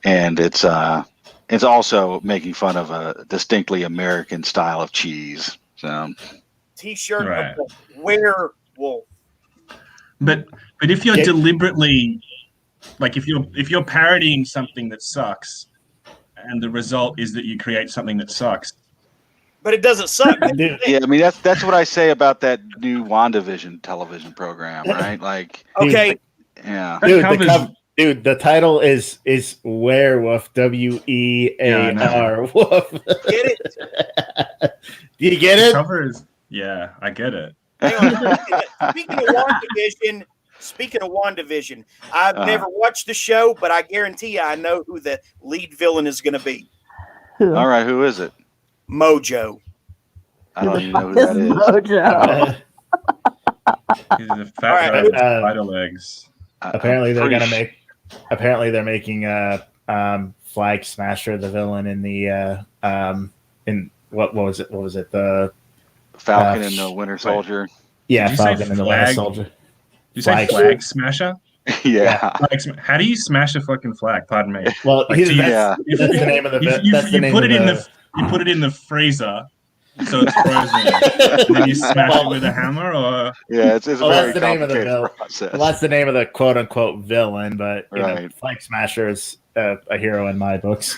and it's also making fun of a distinctly American style of cheese. So, T-shirt Right. of the werewolf. But if you're deliberately, like if you're parodying something that sucks, and the result is that you create something that sucks. But it doesn't suck. yeah, I mean that's what I say about that new WandaVision television program, right? Like, Okay, yeah, Dude, the title is Werewolf, WEAR Wolf. get it? Do you get The it? cover is, yeah, I get it. Hang on. Speaking of WandaVision, I've never watched the show, but I guarantee you I know who the lead villain is going to be. Who? all right, who is it? Mojo. I don't even know who Is that is. Mojo. He's a fat guy with spider legs. Apparently I'm they're pretty they're making Flag Smasher the villain in the in what was it the Falcon and the Winter Soldier. yeah, Did you say Falcon and the Winter Flag? Soldier. Did you say Flag. flag smasher? Yeah. How do you smash a fucking flag? Pardon me. Well, Like, that's, do you- Yeah. that's the name of the You that's the name put of it in the you put it in the freezer, so it's frozen, and then you smash it with a hammer, or Yeah, it's a Well, very that's the name of the complicated villain. process. well, that's the name of the quote unquote villain, but you know, Right. Flag Smasher is a hero in my books.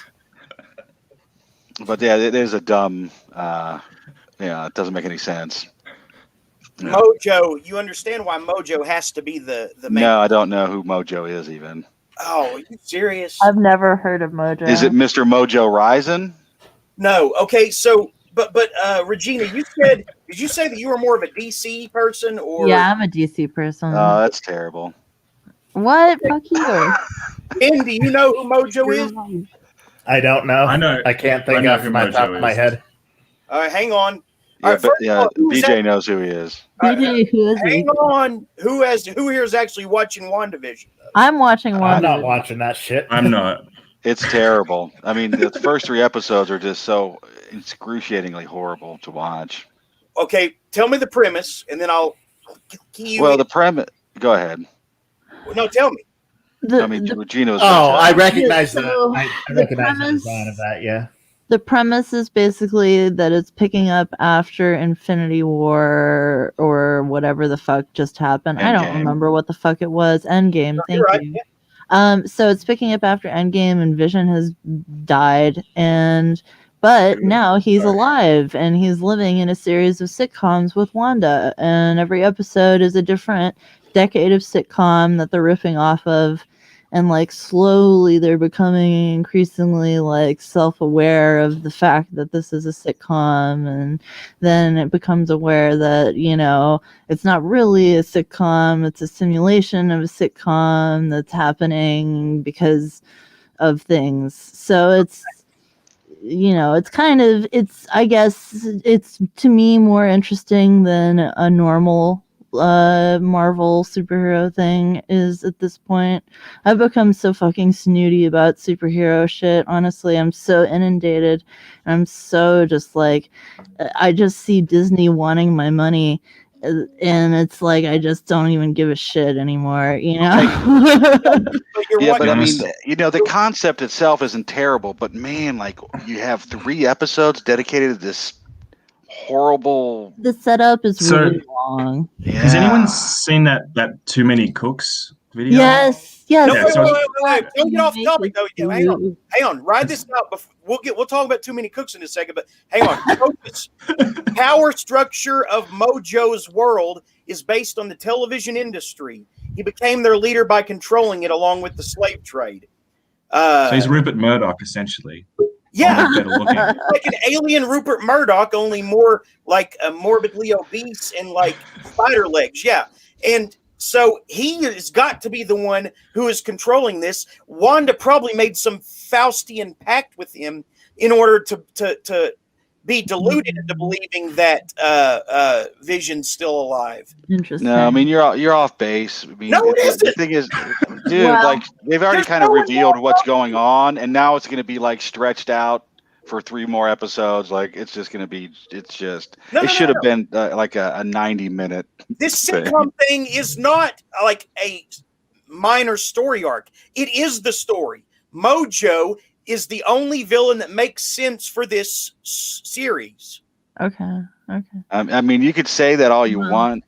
But yeah, it is a dumb. It doesn't make any sense. Yeah. Mojo. You understand why Mojo has to be the main? No, I don't know who Mojo is even. Oh, are you serious? I've never heard of Mojo. Is it Mr. Mojo Rising? No. Okay, so but Regina, did you say that you were more of a DC person or Yeah, I'm a DC person. Oh, that's terrible. What? Fuck you. Ben, do you know who Mojo is? I don't know. I know. I can't think I know off who my Mojo top of my is. head. All right, hang on. Yeah, right, but first of all, who is BJ that? knows who he is. BJ, who is Hang he? on. Who here is actually watching WandaVision? I'm watching one. I'm not watching that shit. I'm not. It's terrible. I mean, the first 3 episodes are just so excruciatingly horrible to watch. Okay, tell me the premise, and then I'll key you Well, in. the premise. Go ahead. No, tell me. The, I mean, the, Regina was. Oh, I gonna say- recognize So, the I the recognize the premise- design of that. Yeah. the premise is basically that it's picking up after Infinity War or whatever the fuck just happened. I don't Endgame. remember what the fuck it was. Endgame. Thank You're right, you. yeah. So it's picking up after Endgame, and Vision has died, but now he's alive and he's living in a series of sitcoms with Wanda, and every episode is a different decade of sitcom that they're riffing off of, and like slowly they're becoming increasingly like self-aware of the fact that this is a sitcom, and then it becomes aware that, you know, it's not really a sitcom, it's a simulation of a sitcom that's happening because of things. So it's, you know, it's kind of, it's, I guess it's to me more interesting than a normal Marvel superhero thing is at this point. I've become so fucking snooty about superhero shit. Honestly, I'm so inundated. I'm so just like, I just see Disney wanting my money, and it's like I just don't even give a shit anymore, you know? But I mean, you know, the concept itself isn't terrible, but man, like you have 3 episodes dedicated to this horrible. The setup is really long. Yeah. Has anyone seen that Too Many Cooks video? Yes. No, Yeah, so- wait. Don't get off topic though. Yeah, hang on. Ride this out. We'll talk about Too Many Cooks in a second, but hang on. Focus. Power structure of Mojo's world is based on the television industry. He became their leader by controlling it along with the slave trade. So he's Rupert Murdoch, essentially. Yeah, Better looking. like an alien Rupert Murdoch, only more like morbidly obese and like spider legs. Yeah, and so he has got to be the one who is controlling this. Wanda probably made some Faustian pact with him in order to be deluded into believing that Vision's still alive. Interesting. No, I mean you're off base. I mean, No, it isn't. The thing is, dude, Well, like they've already there's kind of no revealed one what's going on, and now it's going to be like stretched out for 3 more episodes. Like it's just going to be. It's just. No, it should have been like a 90-minute. This thing. sitcom thing is not like a minor story arc. It is the story. Mojo is the only villain that makes sense for this series. Okay. I mean, you could say that all you want,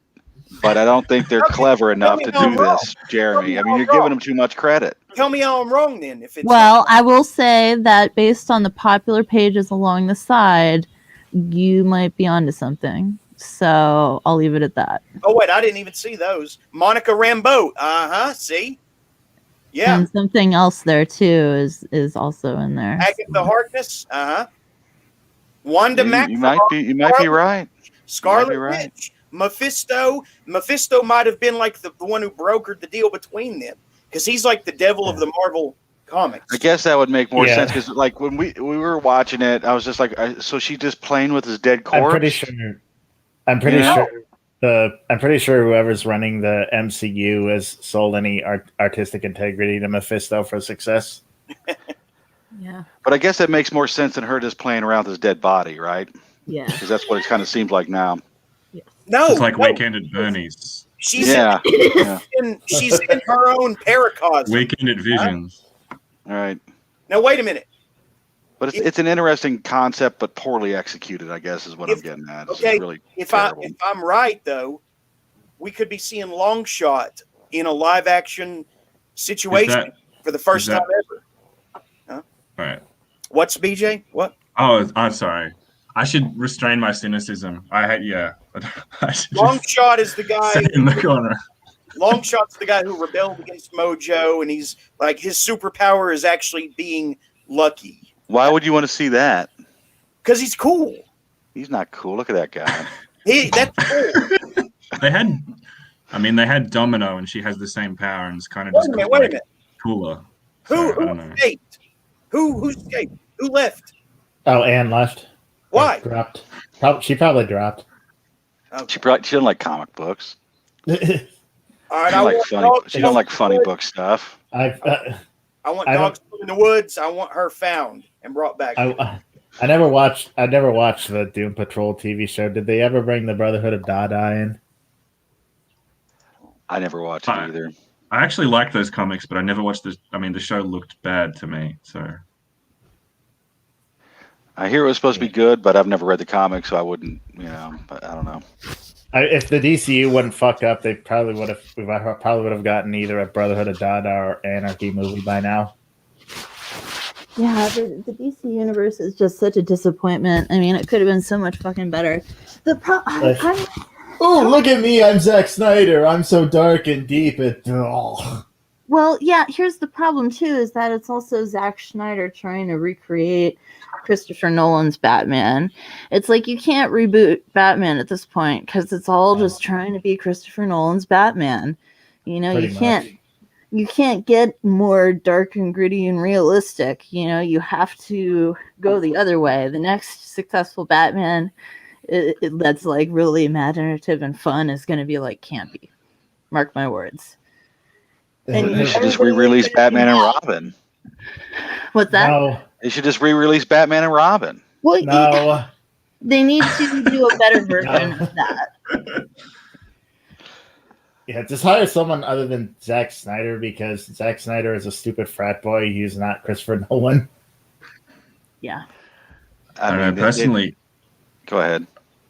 but I don't think they're clever enough to do this, Jeremy. I mean, you're giving them too much credit. Tell me how I'm wrong then. If it's Well, I will say that based on the popular pages along the side, you might be onto something. So I'll leave it at that. Oh wait, I didn't even see those. Monica Rambeau. See? Yeah. And something else there too is also in there. Agatha Harkness. Wanda You Maximoff. might be right. Scarlet right. Witch. Mephisto. Mephisto might have been like the one who brokered the deal between them, because he's like the devil of the Marvel comics. I guess that would make more Yeah. sense because, like, when we were watching it, I was just like, so she's just playing with his dead corpse. I'm pretty sure whoever's running the MCU has sold any artistic integrity to Mephisto for success. Yeah. But I guess that makes more sense than her just playing around with his dead body, right? Yeah. Because that's what it kind of seems like now. No, It's like no. Weekend at Bernie's. She's Yeah. Yeah. she's in her own paracosm. Weekend at Visions. All right. Now wait a minute. But it's an interesting concept, but poorly executed, I guess, is what I'm getting at. It's Okay, really if terrible. I'm right though, we could be seeing Longshot in a live action situation for the first is that- time ever. All right. What's BJ? What? Oh, I'm sorry. I should restrain my cynicism. I should Longshot is the guy. sit in the corner. Longshot's the guy who rebelled against Mojo, and he's like his superpower is actually being lucky. Why would you want to see that? Because he's cool. He's not cool. Look at that guy. That's cool. They had Domino, and she has the same power, and it's kind of Wait just a minute. cooler. Who So, I don't know. escaped? Who escaped? Who left? Oh, Anne left. Why? Dropped. She probably dropped. She doesn't like comic books. All right, She don't like funny book stuff. I want dogs in the woods. I want her found and brought back. I never watched the Doom Patrol TV show. Did they ever bring the Brotherhood of Dada in? I never watched it either. I actually like those comics, but I never watched this. I mean, the show looked bad to me, so. I hear it was supposed to be good, but I've never read the comics, so I wouldn't, but I don't know. If the DCU wouldn't fuck up, they probably would have. We probably would have gotten either a Brotherhood of Dada or Anarchy movie by now. Yeah, the DC universe is just such a disappointment. I mean, it could have been so much fucking better. Oh, look at me! I'm Zack Snyder. I'm so dark and deep. Well, yeah. Here's the problem too: is that it's also Zack Snyder trying to recreate Christopher Nolan's Batman. It's like you can't reboot Batman at this point because it's all just trying to be Christopher Nolan's Batman. You know, you can't get more dark and gritty and realistic. You know, you have to go the other way. The next successful Batman that's like really imaginative and fun is going to be like campy. Mark my words. And they should just re-release Batman and Robin. What's that? No. They should just re-release Batman and Robin. Well, No. They need to do a better version of that. Yeah, just hire someone other than Zack Snyder because Zack Snyder is a stupid frat boy. He's not Christopher Nolan. Yeah. I don't know, personally. Go ahead.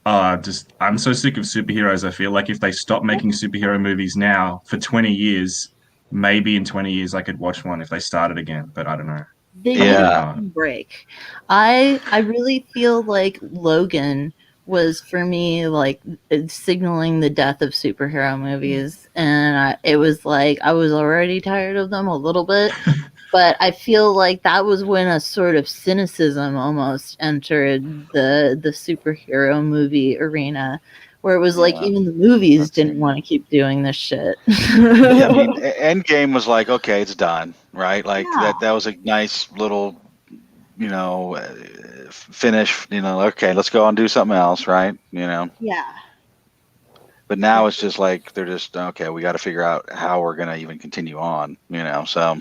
I'm so sick of superheroes. I feel like if they stop making superhero movies now for 20 years, maybe in 20 years I could watch one if they started again. But I don't know. They need a break. I really feel like Logan was for me like signaling the death of superhero movies, and it was like I was already tired of them a little bit, but I feel like that was when a sort of cynicism almost entered the superhero movie arena, where it was like even the movies didn't want to keep doing this shit. Yeah, I mean, Endgame was like, okay, it's done, right? Like that was a nice little, finish. Okay, let's go and do something else, right? Yeah. But now it's just like they're just okay. We got to figure out how we're gonna even continue on, So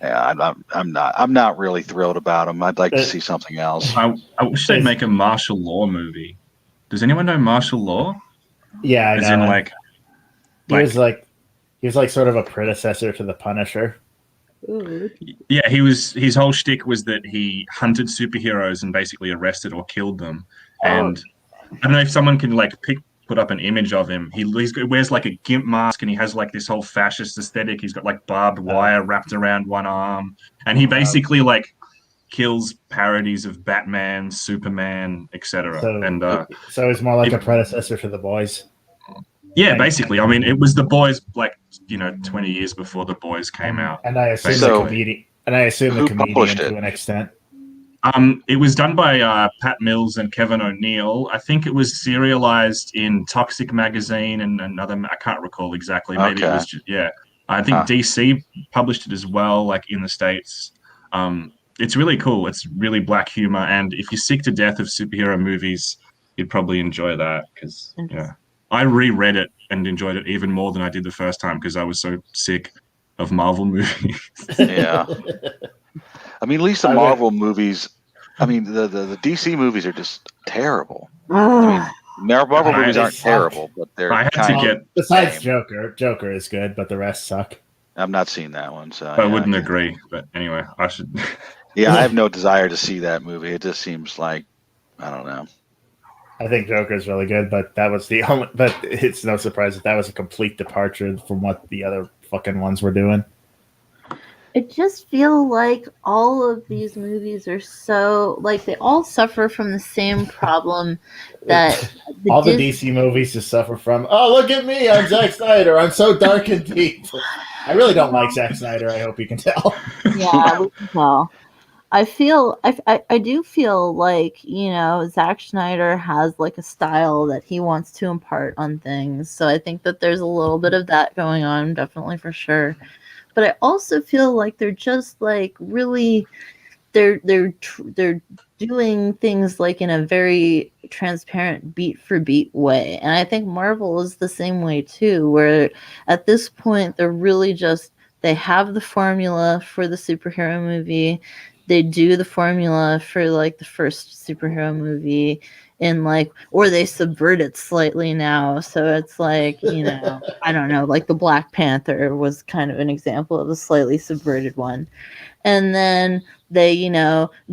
I'm not really thrilled about them. I'd like to see something else. I wish they'd make a martial law movie. Does anyone know martial law? Yeah, I know. As in, he was like sort of a predecessor to the Punisher. Ooh. Yeah, his whole shtick was that he hunted superheroes and basically arrested or killed them. And I don't know if someone can put up an image of him. He wears like a gimp mask and he has like this whole fascist aesthetic. He's got like barbed wire wrapped around one arm, and he basically kills parodies of Batman, Superman, etc. So he's more like a predecessor to The Boys. Yeah, basically. I mean, it was The Boys 20 years before The Boys came out. And I assume the comedian to an extent. It was done by Pat Mills and Kevin O'Neill. I think it was serialized in Toxic magazine and another. I can't recall exactly. Maybe it was just, I think DC published it as well, in the States. It's really cool. It's really black humor, and if you're sick to death of superhero movies, you'd probably enjoy that because I reread it and enjoyed it even more than I did the first time because I was so sick of Marvel movies. Yeah. I mean, at least the Marvel movies, the DC movies are just terrible. Marvel movies aren't terrible, but they're besides Joker is good, but the rest suck. I've not seen that one, so I wouldn't agree. But anyway, I should. Yeah, I have no desire to see that movie. It just seems like I don't know. I think Joker is really good, but that was the only. But it's no surprise that was a complete departure from what the other fucking ones were doing. I just feel like all of these movies are so they all suffer from the same problem that the DC movies just suffer from. Oh, look at me! I'm Zack Snyder. I'm so dark and deep. I really don't like Zack Snyder. I hope you can tell. Yeah, we can tell. I do feel like Zack Snyder has a style that he wants to impart on things. So I think that there's a little bit of that going on, definitely for sure. But I also feel like they're just really they're doing things in a very transparent beat for beat way. And I think Marvel is the same way too, where at this point they're really just they have the formula for the superhero movie. They do the formula for the first superhero movie or they subvert it slightly now. So it's I don't know, the Black Panther was kind of an example of a slightly subverted one. And then they,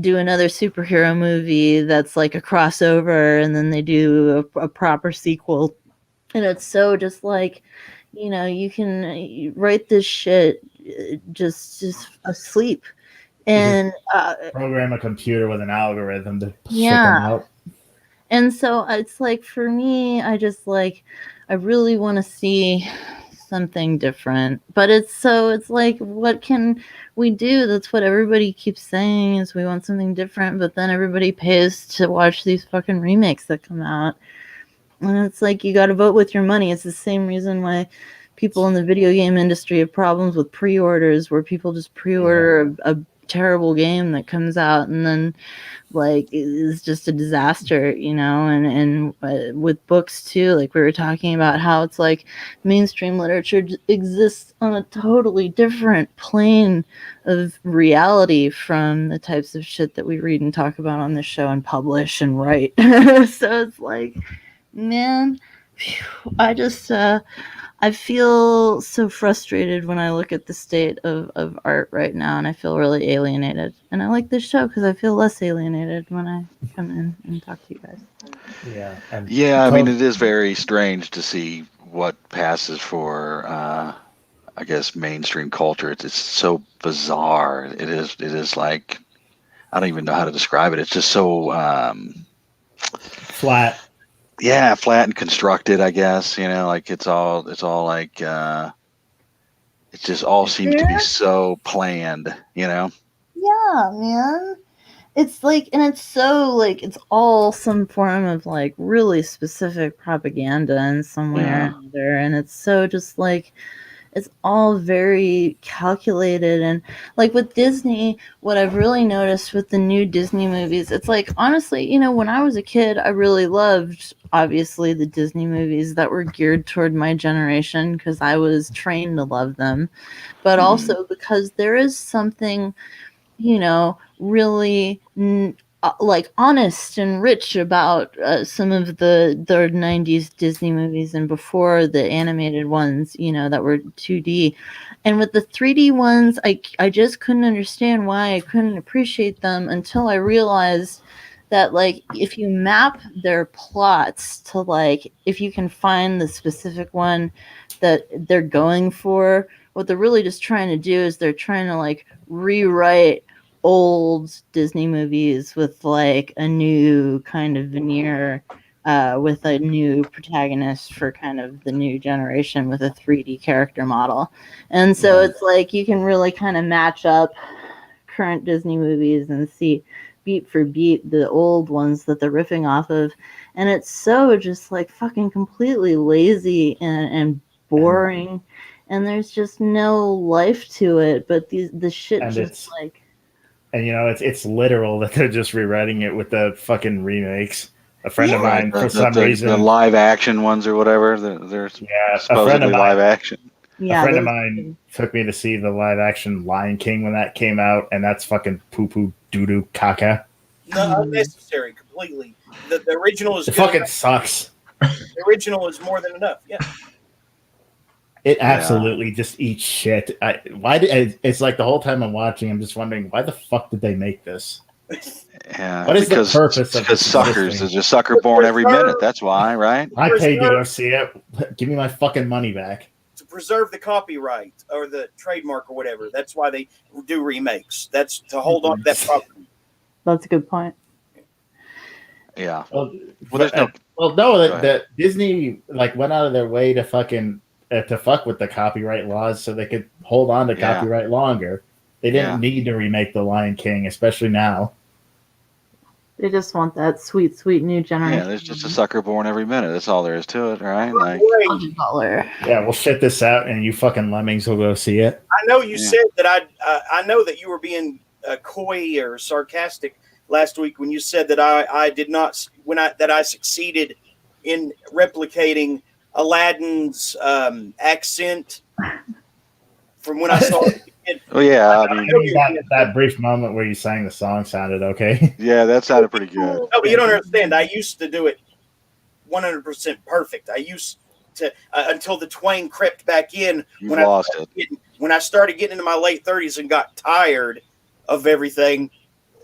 do another superhero movie that's a crossover, and then they do a proper sequel And it's so just like, you can write this shit just asleep. And program a computer with an algorithm to shit Yeah. them out. and so it's like, for me, I really want to see something different. But it's like, what can we do? That's what everybody keeps saying, is we want something different, but then everybody pays to watch these fucking remakes that come out. And it's like, you got to vote with your money. It's the same reason why people in the video game industry have problems with pre-orders, where people just pre-order a terrible game that comes out and then like is just a disaster, and with books too, like we were talking about how it's like mainstream literature exists on a totally different plane of reality from the types of shit that we read and talk about on this show and publish and write. So it's like, man, I just I feel so frustrated when I look at the state of art right now, and I feel really alienated. And I like this show because I feel less alienated when I come in and talk to you guys. Yeah. I mean, it is very strange to see what passes for, I guess, mainstream culture. It's so bizarre. It is like, I don't even know how to describe it. It's just so flat. Yeah, flat and constructed, I guess. Like it's all like it just all seems to be so planned. Yeah, man. It's like, and it's so like, it's all some form of like really specific propaganda in some way or another. And it's so just like, it's all very calculated. And like with Disney, what I've really noticed with the new Disney movies, it's like, honestly, when I was a kid, I really loved, obviously, the Disney movies that were geared toward my generation because I was trained to love them. But also because there is something, really like honest and rich about some of the 90s Disney movies and before the animated ones, that were 2D. And with the 3D ones, I just couldn't understand why I couldn't appreciate them until I realized that, like, if you map their plots to, like, if you can find the specific one that they're going for, what they're really just trying to do is they're trying to, like, rewrite old Disney movies with like a new kind of veneer, with a new protagonist for kind of the new generation with a 3D character model. And so it's like you can really kind of match up current Disney movies and see beat for beat the old ones that they're riffing off of. And it's so just like fucking completely lazy and boring. And there's just no life to it, but the shit And just like... And it's literal that they're just rewriting it with the fucking remakes. A friend of mine, for some reason, the live action ones or whatever, they're supposedly live action. A friend of mine took me to see the live action Lion King when that came out, and that's fucking poo poo doo doo caca. No, unnecessary completely. The original is it fucking sucks. The original is more than enough. Yeah. It absolutely just eats shit. It's like the whole time I'm watching, I'm just wondering, why the fuck did they make this? Yeah, what is the purpose of because suckers? There's a sucker born every minute. That's why, right? I paid to go see it. Give me my fucking money back. To preserve the copyright or the trademark or whatever. That's why they do remakes. That's to hold on to that property. That's a good point. Yeah. No, that Disney like went out of their way to fucking to fuck with the copyright laws so they could hold on to copyright longer. They didn't need to remake The Lion King, especially now. They just want that sweet, sweet new generation. Yeah, there's just a sucker born every minute. That's all there is to it, right? Like, yeah, we'll shit this out, and you fucking lemmings will go see it. I know you said that I know that you were being coy or sarcastic last week when you said that I did not that I succeeded in replicating Aladdin's accent from when I saw it. Oh yeah, I mean that brief moment where you sang the song sounded okay. Yeah, that sounded pretty good. No, but you don't understand. I used to do it 100% perfect. I used to until the twang crept back in. When I started getting into my late 30s and got tired of everything.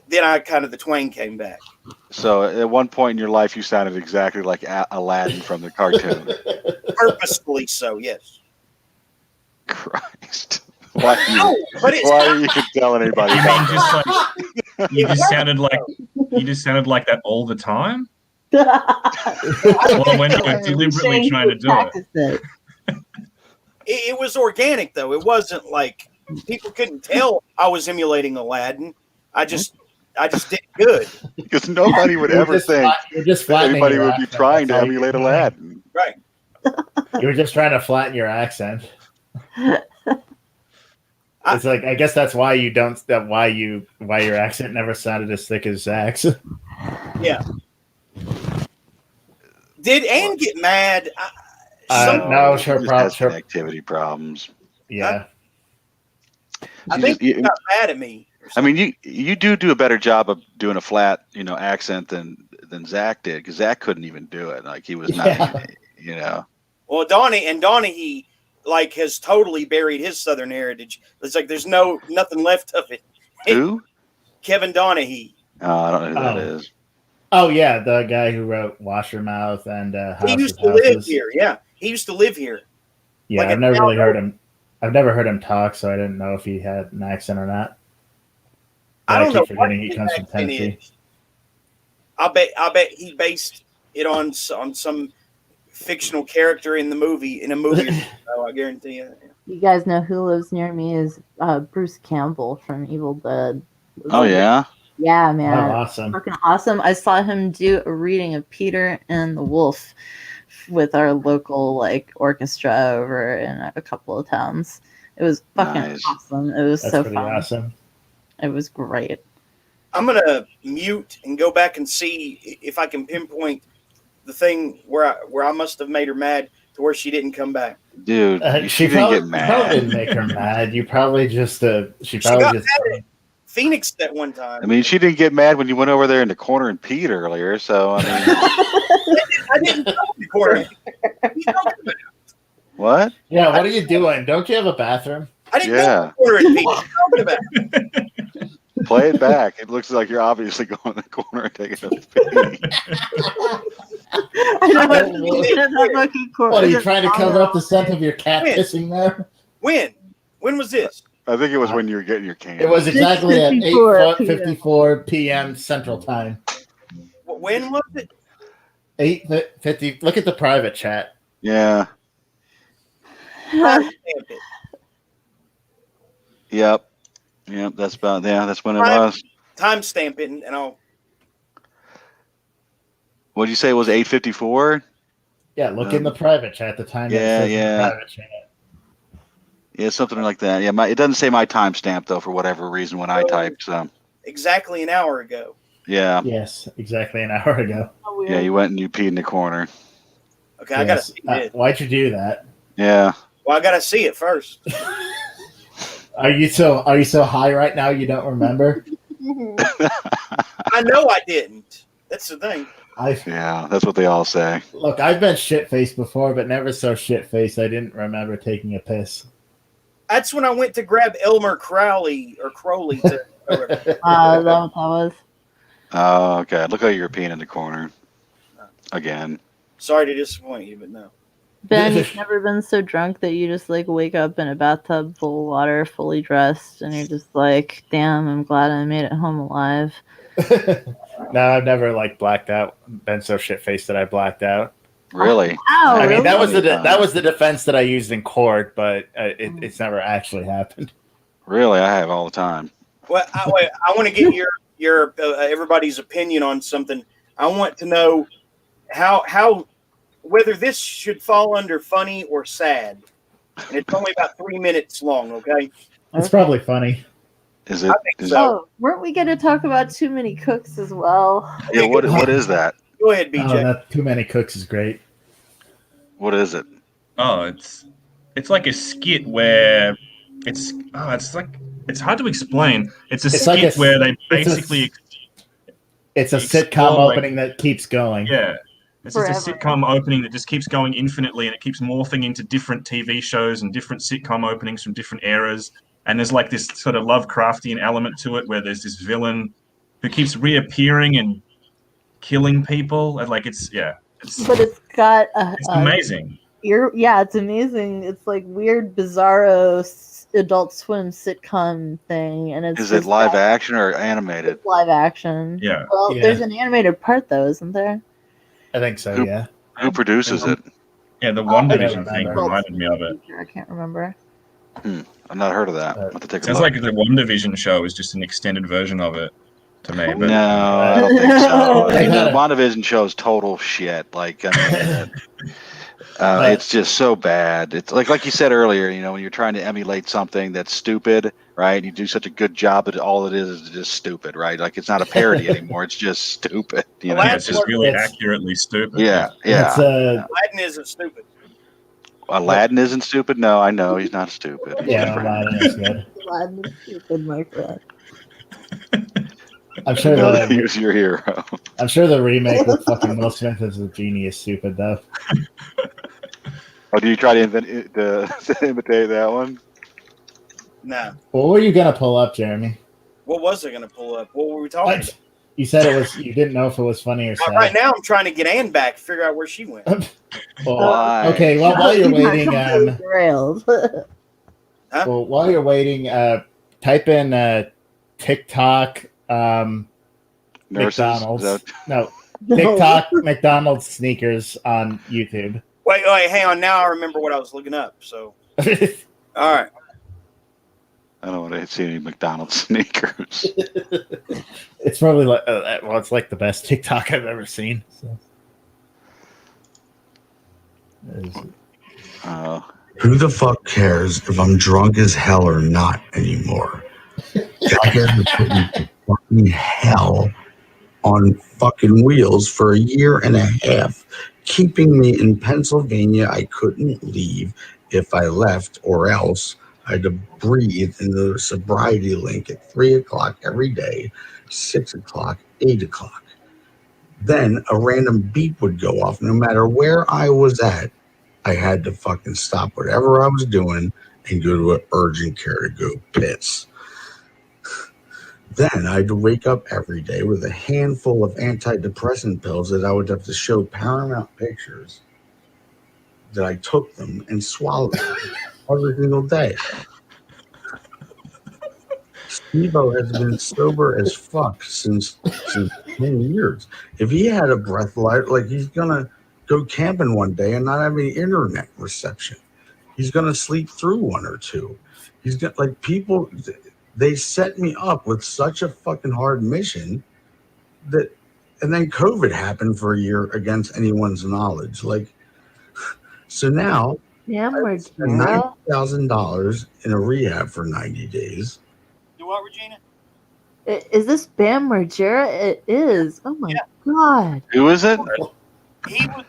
then I kind of the twang came back. So at one point in your life, you sounded exactly like Aladdin from the cartoon. Purposefully so, yes. Christ. Why No, but it's are you telling anybody? You about mean that? just like you just sounded like that all the time? Or when you were deliberately trying to do it? It was organic though. It wasn't like people couldn't tell I was emulating Aladdin. I just did good. Because nobody would ever think that anybody would be trying to emulate Aladdin. Right. You were just trying to flatten your accent. It's like, I guess that's why why your accent never sounded as thick as Zach's. Yeah. Did Anne get mad? No, sure, activity problems. Yeah. I think you got mad at me. I mean, you do a better job of doing a flat, accent than Zach did, because Zach couldn't even do it. Like he was not, Well, Donnie, he like has totally buried his Southern heritage. It's like there's nothing left of it. Who? Kevin Donahue. Oh, I don't know who that is. Oh yeah, the guy who wrote Wash Your Mouth and he used to live here. Yeah, he used to live here. Yeah, I've never really heard him. I've never heard him talk, so I didn't know if he had an accent or not. I don't know. Forgetting he comes from Tennessee. I bet he based it on some fictional character in a movie. I guarantee you. You guys know who lives near me is Bruce Campbell from Evil Dead. Oh yeah. Yeah, man. Oh, awesome. Fucking awesome. I saw him do a reading of Peter and the Wolf with our local orchestra over in a couple of towns. It was fucking awesome. It was so fun. Awesome. It was great. I'm gonna mute and go back and see if I can pinpoint the thing where I must have made her mad to where she didn't come back. Dude, she didn't get mad. You probably didn't make her mad. You probably just she got mad at Phoenix that one time. I mean, she didn't get mad when you went over there in the corner and peed earlier. So I mean, I didn't go in the corner. What? Yeah, what are you doing? Don't you have a bathroom? I didn't go in the corner and pee. What are you talking about? Play it back. It looks like you're obviously going in the corner and taking a pee. I know what are you trying to cover up the scent of your cat pissing there? When was this? I think it was when you were getting your can. It was exactly at 8:54 p.m. Central Time. When was it? 8:50. Look at the private chat. Yeah. Timestamp it. Yep. That's when it was. Timestamp it, and I'll. What'd you say? It was 8:54? Yeah, look in the private chat. The time. Yeah. Private chat. Yeah, something like that. Yeah, it doesn't say my timestamp though for whatever reason when I typed. So. Exactly an hour ago. Yeah. Yes, exactly an hour ago. Oh, yeah, you went and you peed in the corner. Okay, I gotta see it. Why'd you do that? Yeah. Well, I gotta see it first. Are you so high right now you don't remember? I know I didn't. That's the thing. Yeah, that's what they all say. Look, I've been shit-faced before, but never so shit-faced I didn't remember taking a piss. That's when I went to grab Elmer Crowley. To. That was. Oh, okay. Look how you're peeing in the corner. Again. Sorry to disappoint you, but no. Ben, you've never been so drunk that you just wake up in a bathtub full of water, fully dressed, and you're just like, damn, I'm glad I made it home alive. No, I've never blacked out. Been so shit-faced that I blacked out. Really? Oh, I mean, really? that was the defense that I used in court, but it's never actually happened. Really, I have all the time. Well, I want to get your everybody's opinion on something. I want to know how whether this should fall under funny or sad. And it's only about 3 minutes long. Okay. It's probably funny. Is it? I think so. Oh, weren't we going to talk about Too Many Cooks as well? Yeah. What is that? Go ahead, BJ. That Too Many Cooks is great. What is it? Oh, it's like a skit where it's hard to explain. It's a skit where they basically it's a sitcom opening that keeps going. Yeah. It's just a sitcom opening that just keeps going infinitely, and it keeps morphing into different TV shows and different sitcom openings from different eras. And there's this sort of Lovecraftian element to it where there's this villain who keeps reappearing and killing people. And like it's But it's got it's amazing. It's amazing. It's like weird, bizarro Adult Swim sitcom thing, and it's Is it just live action or animated? It's live action. Yeah. Well, Yeah. there's an animated part though, isn't there? I think so. Yeah. Who produces it? Yeah, the I WandaVision don't thing remember. reminded me of it. I can't remember. I've not heard of that. I'll have to take a Sounds look. like the WandaVision show is just an extended version of it to me. But No, I don't think so. They The gotta- WandaVision show is total shit. Like, I mean, it's just so bad. It's like you said earlier. You know, when you're trying to emulate something that's stupid, right? You do such a good job that all it is just stupid, right? Like it's not a parody anymore. It's just stupid. You know? yeah, it's just really It's- accurately stupid. Yeah, It's yeah. Aladdin isn't stupid. Aladdin isn't stupid. No, I know he's not stupid. He's yeah, different. Aladdin is good. Aladdin is stupid, my friend. I'm sure No, the he's your hero. I'm sure the remake with fucking Will Smith as a genie is stupid though. Oh, do you try to imitate that one? No. What were you gonna pull up, Jeremy? What was I going to pull up? What were we talking about? You said it was. You didn't know if it was funny or sad. Right now, I'm trying to get Ann back, figure out where she went. Well, Why? okay. Well, while you're waiting, Derailed. well, while you're waiting, type in TikTok Nurses? McDonald's. Is that- No, TikTok McDonald's sneakers on YouTube. Wait, hang on. Now I remember what I was looking up. So, all right. I don't want to see any McDonald's sneakers. It's probably like it's like the best TikTok I've ever seen. So. Who the fuck cares if I'm drunk as hell or not anymore? Jackass has put me to fucking hell on fucking wheels for a year and a half, keeping me in Pennsylvania. I couldn't leave if I left, or else I had to breathe in the sobriety link at 3 o'clock every day, 6 o'clock, 8 o'clock. Then a random beep would go off. No matter where I was at, I had to fucking stop whatever I was doing and go to an urgent care to go piss. Then I had to wake up every day with a handful of antidepressant pills that I would have to show Paramount Pictures that I took them and swallowed them every single day. Szabo has been sober as fuck since 10 years. If he had a breathalyzer, like he's gonna go camping one day and not have any internet reception. He's gonna sleep through one or two. He's got like people. They set me up with such a fucking hard mission that, and then COVID happened for a year against anyone's knowledge. Like, so now I spent $90,000 in a rehab for 90 days. Do what, Regina? Is this Bam Margera? It is. Oh my god. Who is it? He was.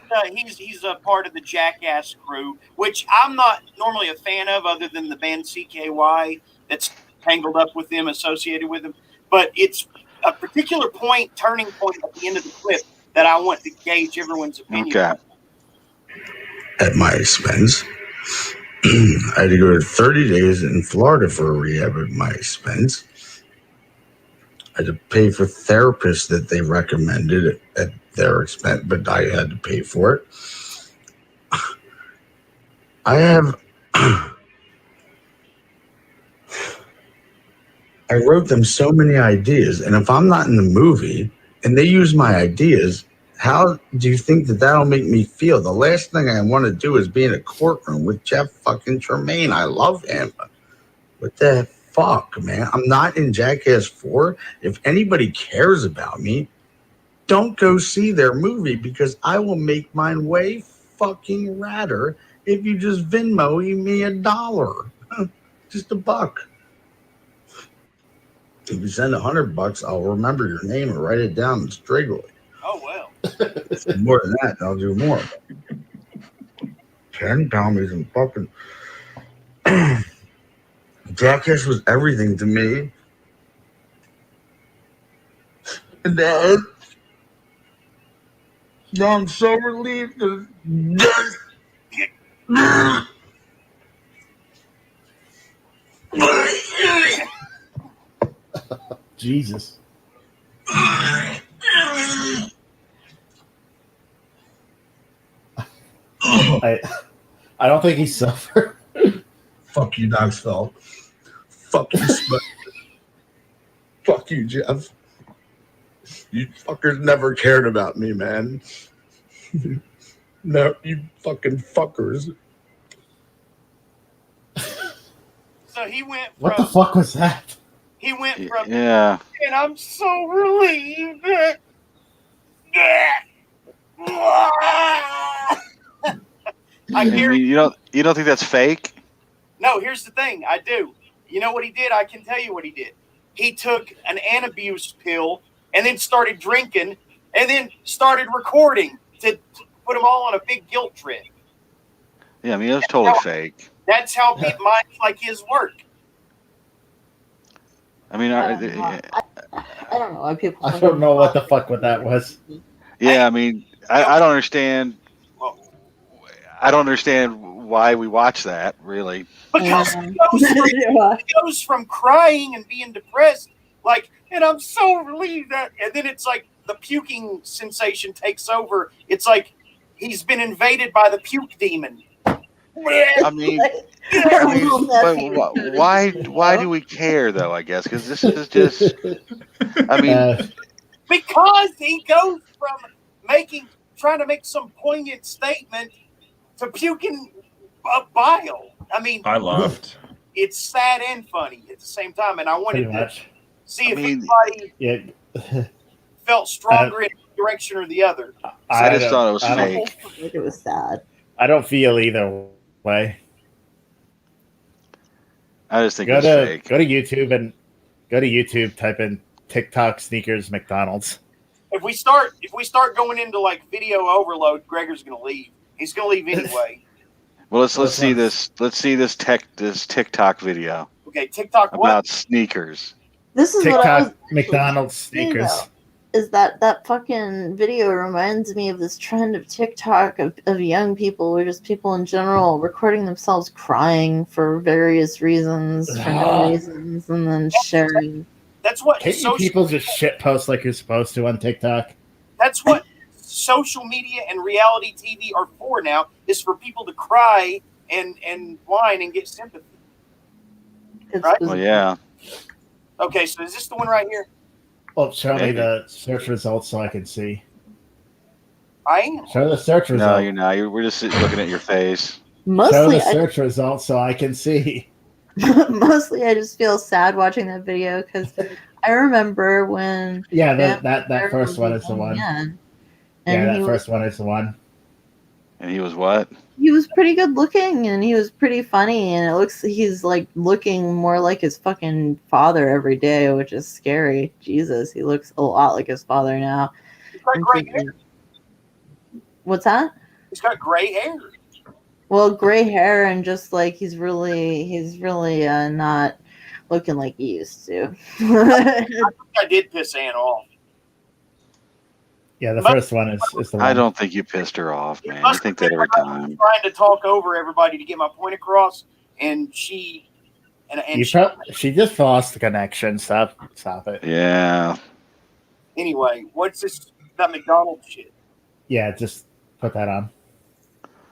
He's a part of the Jackass crew, which I'm not normally a fan of, other than the band CKY that's tangled up with them, associated with them. But it's a particular turning point at the end of the clip that I want to gauge everyone's opinion. Okay. At my expense. I had to go to 30 days in Florida for a rehab at my expense. I had to pay for therapists that they recommended at their expense, but I had to pay for it. I wrote them so many ideas, and if I'm not in the movie and they use my ideas, how do you think that that'll make me feel? The last thing I want to do is be in a courtroom with Jeff fucking Tremaine. I love him. What the fuck, man? I'm not in Jackass 4. If anybody cares about me, don't go see their movie, because I will make mine way fucking radder if you just Venmo me $1. Just $1. If you send $100, I'll remember your name and write it down straight. Oh well. More than that, I'll do more. 10 pounds and fucking Jackass was everything to me. And then now I'm so relieved that Jesus. I don't think he's suffered. Fuck you, Knoxville. Fuck you, Smith. Fuck you, Jeff. You fuckers never cared about me, man. No, you fucking fuckers. So he went from. What the fuck was that? He went from. Yeah. And I'm so relieved that. I hear. You don't think that's fake? No, here's the thing. I do. You know what he did? I can tell you what he did. He took an Antabuse pill and then started drinking and then started recording to put them all on a big guilt trip. Yeah, I mean, it was totally fake. That's how minds like his work. I mean, I don't know why people. I don't know what the fuck what that was. yeah, I mean, I don't understand. I don't understand why we watch that, really. Because he goes from crying and being depressed, like, and I'm so relieved that, and then it's like the puking sensation takes over. It's like he's been invaded by the puke demon. I mean, but why do we care though? I guess because this is just. I mean, because he goes from trying to make some poignant statement to puking bile. I mean, I laughed. It's sad and funny at the same time, and I wanted to see if anybody felt stronger in one direction or the other. I just thought it was fake. It was sad. I don't feel either way. I just think it's fake. Go to YouTube, type in TikTok sneakers McDonald's. If we start going into like video overload, Gregor's gonna leave. He's gonna leave anyway. Well, let's see this. Let's see this TikTok video. Okay, TikTok what? About sneakers. This is TikTok what I was McDonald's sneakers. Is that fucking video reminds me of this trend of TikTok of young people, or just people in general, recording themselves crying for various reasons, for no reasons, and then sharing. That's what Can't you people just shit post like you're supposed to on TikTok? That's what social media and reality TV are for now, is for people to cry and whine and get sympathy. Right? Well, yeah. Okay, so is this the one right here? Well, show me the search results so I can see. I am. Show the search results. No, you're not. We're just looking at your face. Mostly, show the search results so I can see. Mostly, I just feel sad watching that video because I remember when. Yeah, that first one is the one. First one is the one. And he was what? He was pretty good looking and he was pretty funny, and he's like looking more like his fucking father every day, which is scary. Jesus, he looks a lot like his father now. He's got gray hair. What's that? He's got gray hair. Well, gray hair, and just like he's really not looking like he used to. I think I did piss Ann off. Yeah, the first one is the one. I don't think you pissed her off, man. I think that every time. Trying to talk over everybody to get my point across, and she just lost the connection. Stop it. Yeah. Anyway, what's this? That McDonald's shit. Yeah, just put that on.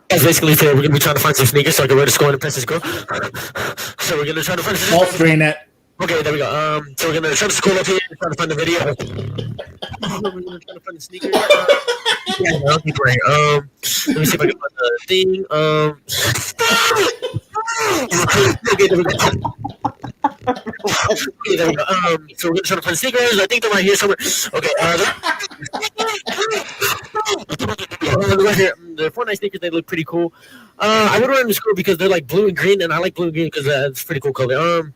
Basically, we're gonna be trying to find some sneakers so I can wear this go and impress this girl. So we're gonna try to find some. Full screen it. Okay, there we go. So we're gonna try to scroll up here and try to find the video. We're gonna try to find the sneakers. Yeah, that'll be great. Let me see if I can find the thing. Okay, there we go. Okay, there we go. So we're gonna try to find the sneakers. I think they're right here somewhere. Okay. Right here. The Fortnite sneakers, they look pretty cool. I would wear them to school because they're like blue and green, and I like blue and green because it's a pretty cool color.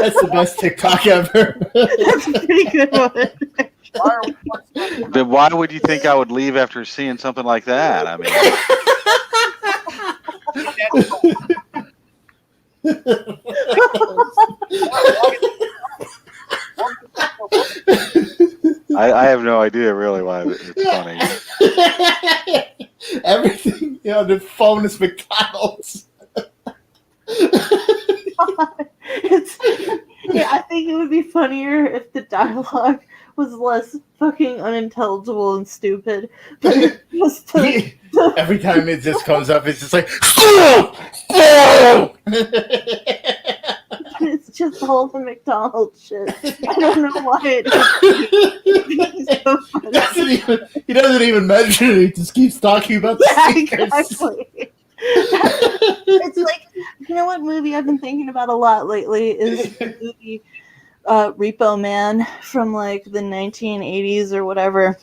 That's the best TikTok ever. That's a pretty good one. But why would you think I would leave after seeing something like that? I mean, I have no idea really why it's funny. Everything, the phone is McDonald's. I think it would be funnier if the dialogue was less fucking unintelligible and stupid. But it was Every time it just comes up, it's just like, oh! It's just all the McDonald's shit. I don't know why it is. So funny. He doesn't even mention it. He just keeps talking about the sneakers. Exactly. It's like, you know what movie I've been thinking about a lot lately is the movie Repo Man from like the 1980s or whatever.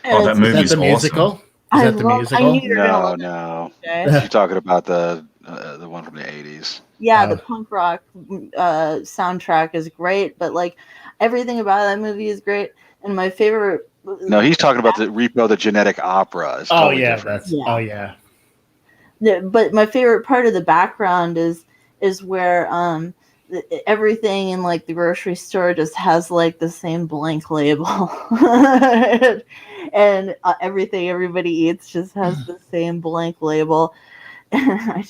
Oh, that movie's Is that the musical? I Is that the musical? No. You're talking about the one from the 80s. Yeah, the punk rock soundtrack is great, but like everything about that movie is great. And my favorite. No, he's talking about the Repo, the genetic opera. It's totally different. Oh yeah. But my favorite part of the background is where everything in like the grocery store just has like the same blank label, and everything everybody eats just has the same blank label. And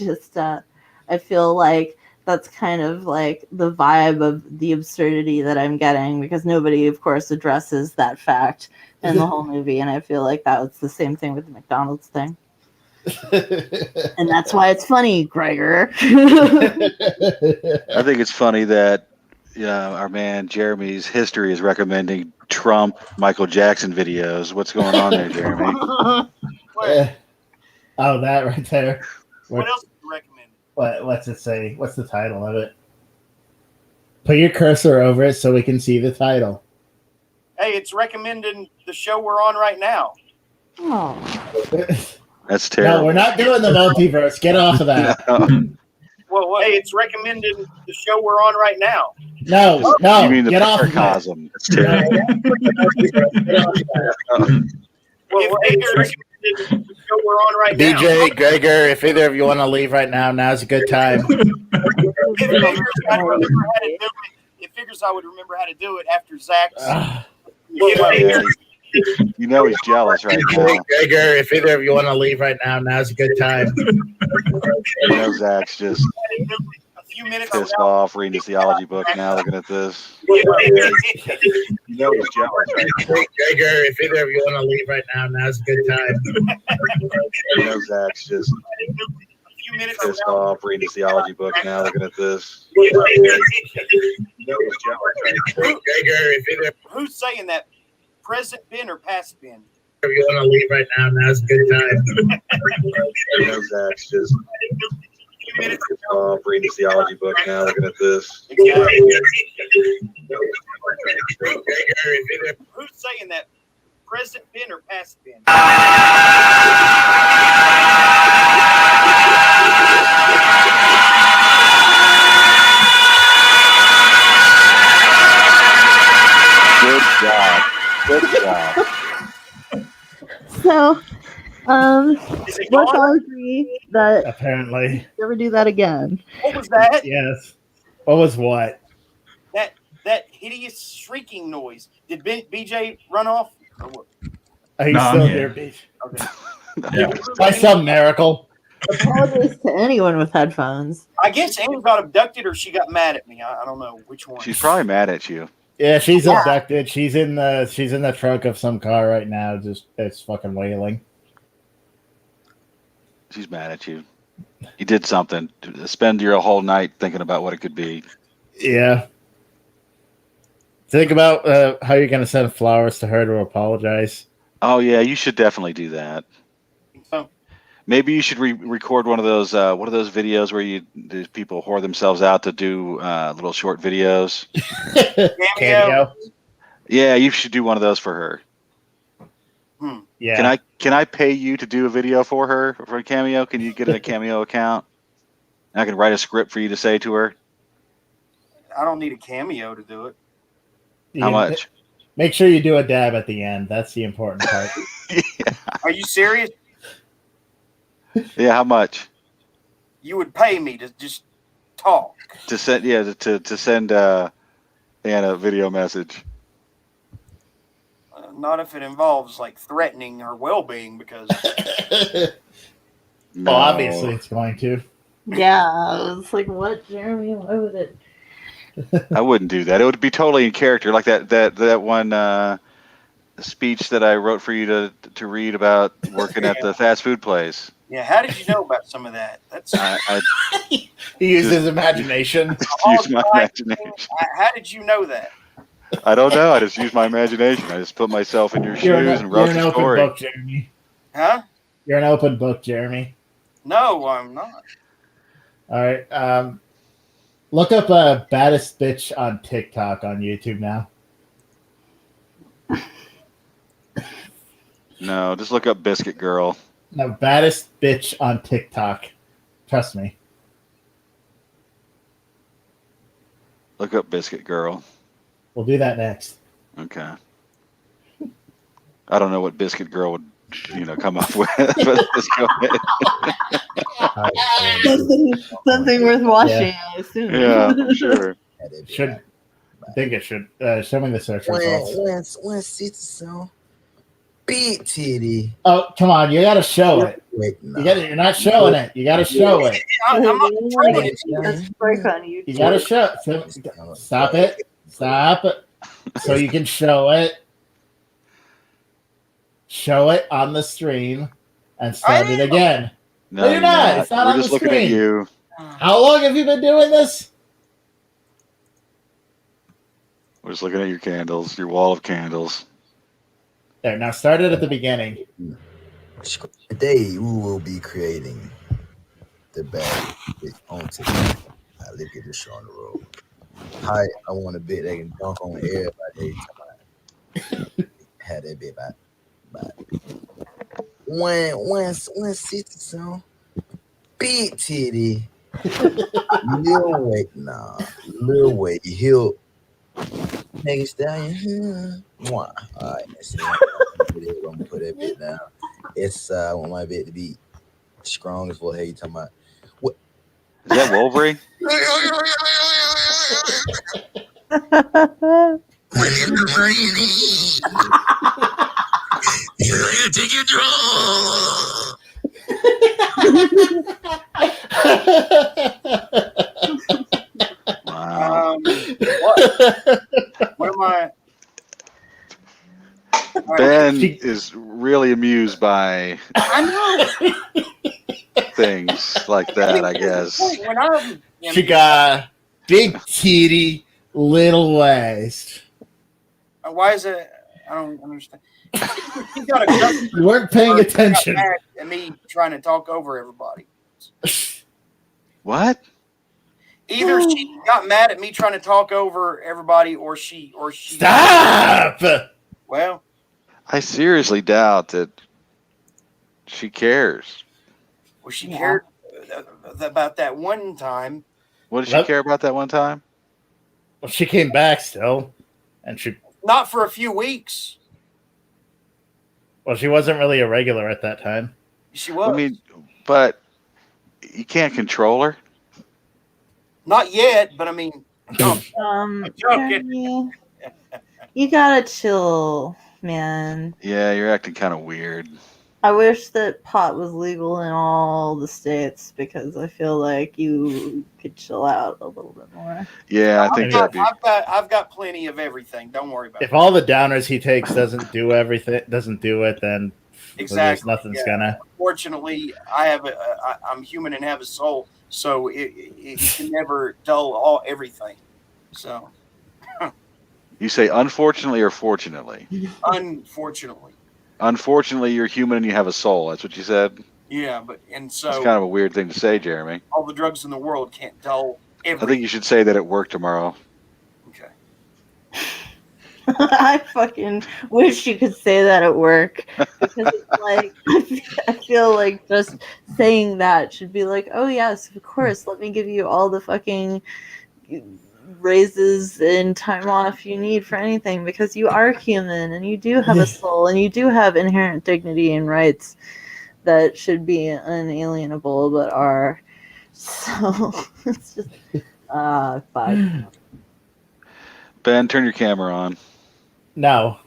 I feel like that's kind of like the vibe of the absurdity that I'm getting, because nobody, of course, addresses that fact in the whole movie, and I feel like that was the same thing with the McDonald's thing. And that's why it's funny, Gregor. I think it's funny that our man Jeremy's history is recommending Trump, Michael Jackson videos. What's going on there, Jeremy? Oh, that right there. What else do you recommend? What's it say? What's the title of it? Put your cursor over it so we can see the title. Hey, it's recommending the show we're on right now. Oh. That's terrible. No, we're not doing the multiverse. Get off of that. Well, hey, it's recommending the show we're on right now. No. You mean the get off of sarcasm. That's terrible. Well, hey, it's recommending the show we're on right now. BJ, Gregor, if either of you want to leave right now, now's a good time. It figures I would remember how to do it after Zach's. You know he's jealous right now. Gregor, if either of you want to leave right now, now's a good time. You know Zach's just a few minutes pissed off reading his theology book now, looking at this. You know he's jealous right now. Gregor, if either of you want to leave right now, now's a good time. You know Zach's just pissed off reading his theology book now, looking at this. You know he's jealous right now. Gregor, if either Who's saying that? Present Ben or past Ben? of you want to leave right now, now's a good time. You know Zach's just pissed off reading his theology book now, looking at this. Who's saying that? Present Ben or past Ben? Good job. Good job. So, Is it let's gone? all agree that Apparently. never do that again. What was that? Yes. What was what? That hideous shrieking noise. Did BJ run off? Or what? Are you No, I'm still here. there, Beach? Okay. Yeah. By some miracle. Apologies to anyone with headphones. I guess Amy got abducted or she got mad at me. I don't know which one. She's probably mad at you. Yeah, she's abducted. She's in the trunk of some car right now. Just it's fucking wailing. She's mad at you. You did something. Spend your whole night thinking about what it could be. Yeah. Think about how you're gonna send flowers to her to apologize. Oh yeah, you should definitely do that. So, Maybe you should record one of those videos where these people whore themselves out to do little short videos. Cameo. Yeah, you should do one of those for her. Yeah. Can I pay you to do a video for her for a Cameo? Can you get a Cameo account? And I can write a script for you to say to her. I don't need a cameo to do it. How much? Make sure you do a dab at the end. That's the important part. Yeah. Are you serious? Yeah, how much? You would pay me to just talk. To send, to send Anna a video message. Not if it involves like threatening her well-being, because Well, obviously it's going to. Yeah, it's like, what, Jeremy? Why would it? I wouldn't do that. It would be totally in character, like that one speech that I wrote for you to read about working at the fast food place. yeah. How did you know about some of that? That's He used his imagination. Use my imagination. How did you know that? I don't know. I just use my imagination. I just put myself in your shoes and wrote you're an the open story. book, Jeremy. Huh? You're an open book, Jeremy. No, I'm not. All right. Look up baddest bitch on TikTok on YouTube now. No, just look up Biscuit Girl. No, baddest bitch on TikTok. Trust me. Look up Biscuit Girl. We'll do that next. Okay. I don't know what Biscuit Girl would, come up with. But let's go ahead. Something worth watching, I assume. Yeah, I'm sure. I think it should. Show me the search results. When citizen, big titty. Oh, come on! You got to show it. Wait, no. You're not showing it. You got to show it. I'm not throwing it. That's break on YouTube. You got to show. Stop it. Stop it. So you can show it. Show it on the stream and start it again. No, you're not. It's not We're on just the looking screen. at you. How long have you been doing this? We're just looking at your candles, your wall of candles. There. Now start it at the beginning. Today we will be creating the bag on TikTok. Let's get this show on the road. Hi, I want a bit that can dunk on everybody. Had that bit back. When citizen, big titty, Lil Wayne, he'll make stallion. All right, let's see. I'm gonna put that bit down. It's I want my bit to be strong as well. Hey, you talking about what? Is that Wolverine? When it's raining, you take your draw. Wow. What am I? Ben is really amused by things like that, I guess. She got big titty, little waist. Why is it? I don't understand. She got a You weren't paying attention. Got mad at me trying to talk over everybody. What? Either she got mad at me trying to talk over everybody, or she. Stop. Well, I seriously doubt that she cares. well, she cared about that one time. What did she care about that one time? Well, she came back still, and she. Not for a few weeks. Well, she wasn't really a regular at that time. She was. I mean, but you can't control her. Not yet, but I mean, Jeremy, you gotta chill, man. Yeah, you're acting kind of weird. I wish that pot was legal in all the states because I feel like you could chill out a little bit more. Yeah, I think that'd be. I've got plenty of everything. Don't worry about it. If all the downers he takes doesn't do it, then Exactly. nothing's gonna. Fortunately, I'm human and have a soul, so it can never dull everything. So. You say unfortunately or fortunately? Unfortunately. Unfortunately, you're human and you have a soul. That's what you said? Yeah, so it's kind of a weird thing to say, Jeremy. All the drugs in the world can't dull everything. I think you should say that at work tomorrow. Okay. I fucking wish you could say that at work because it's like I feel like just saying that should be like, oh yes, of course, let me give you all the fucking raises and time off you need for anything because you are human and you do have a soul and you do have inherent dignity and rights that should be unalienable but are So it's just fuck. Ben, turn your camera on. No.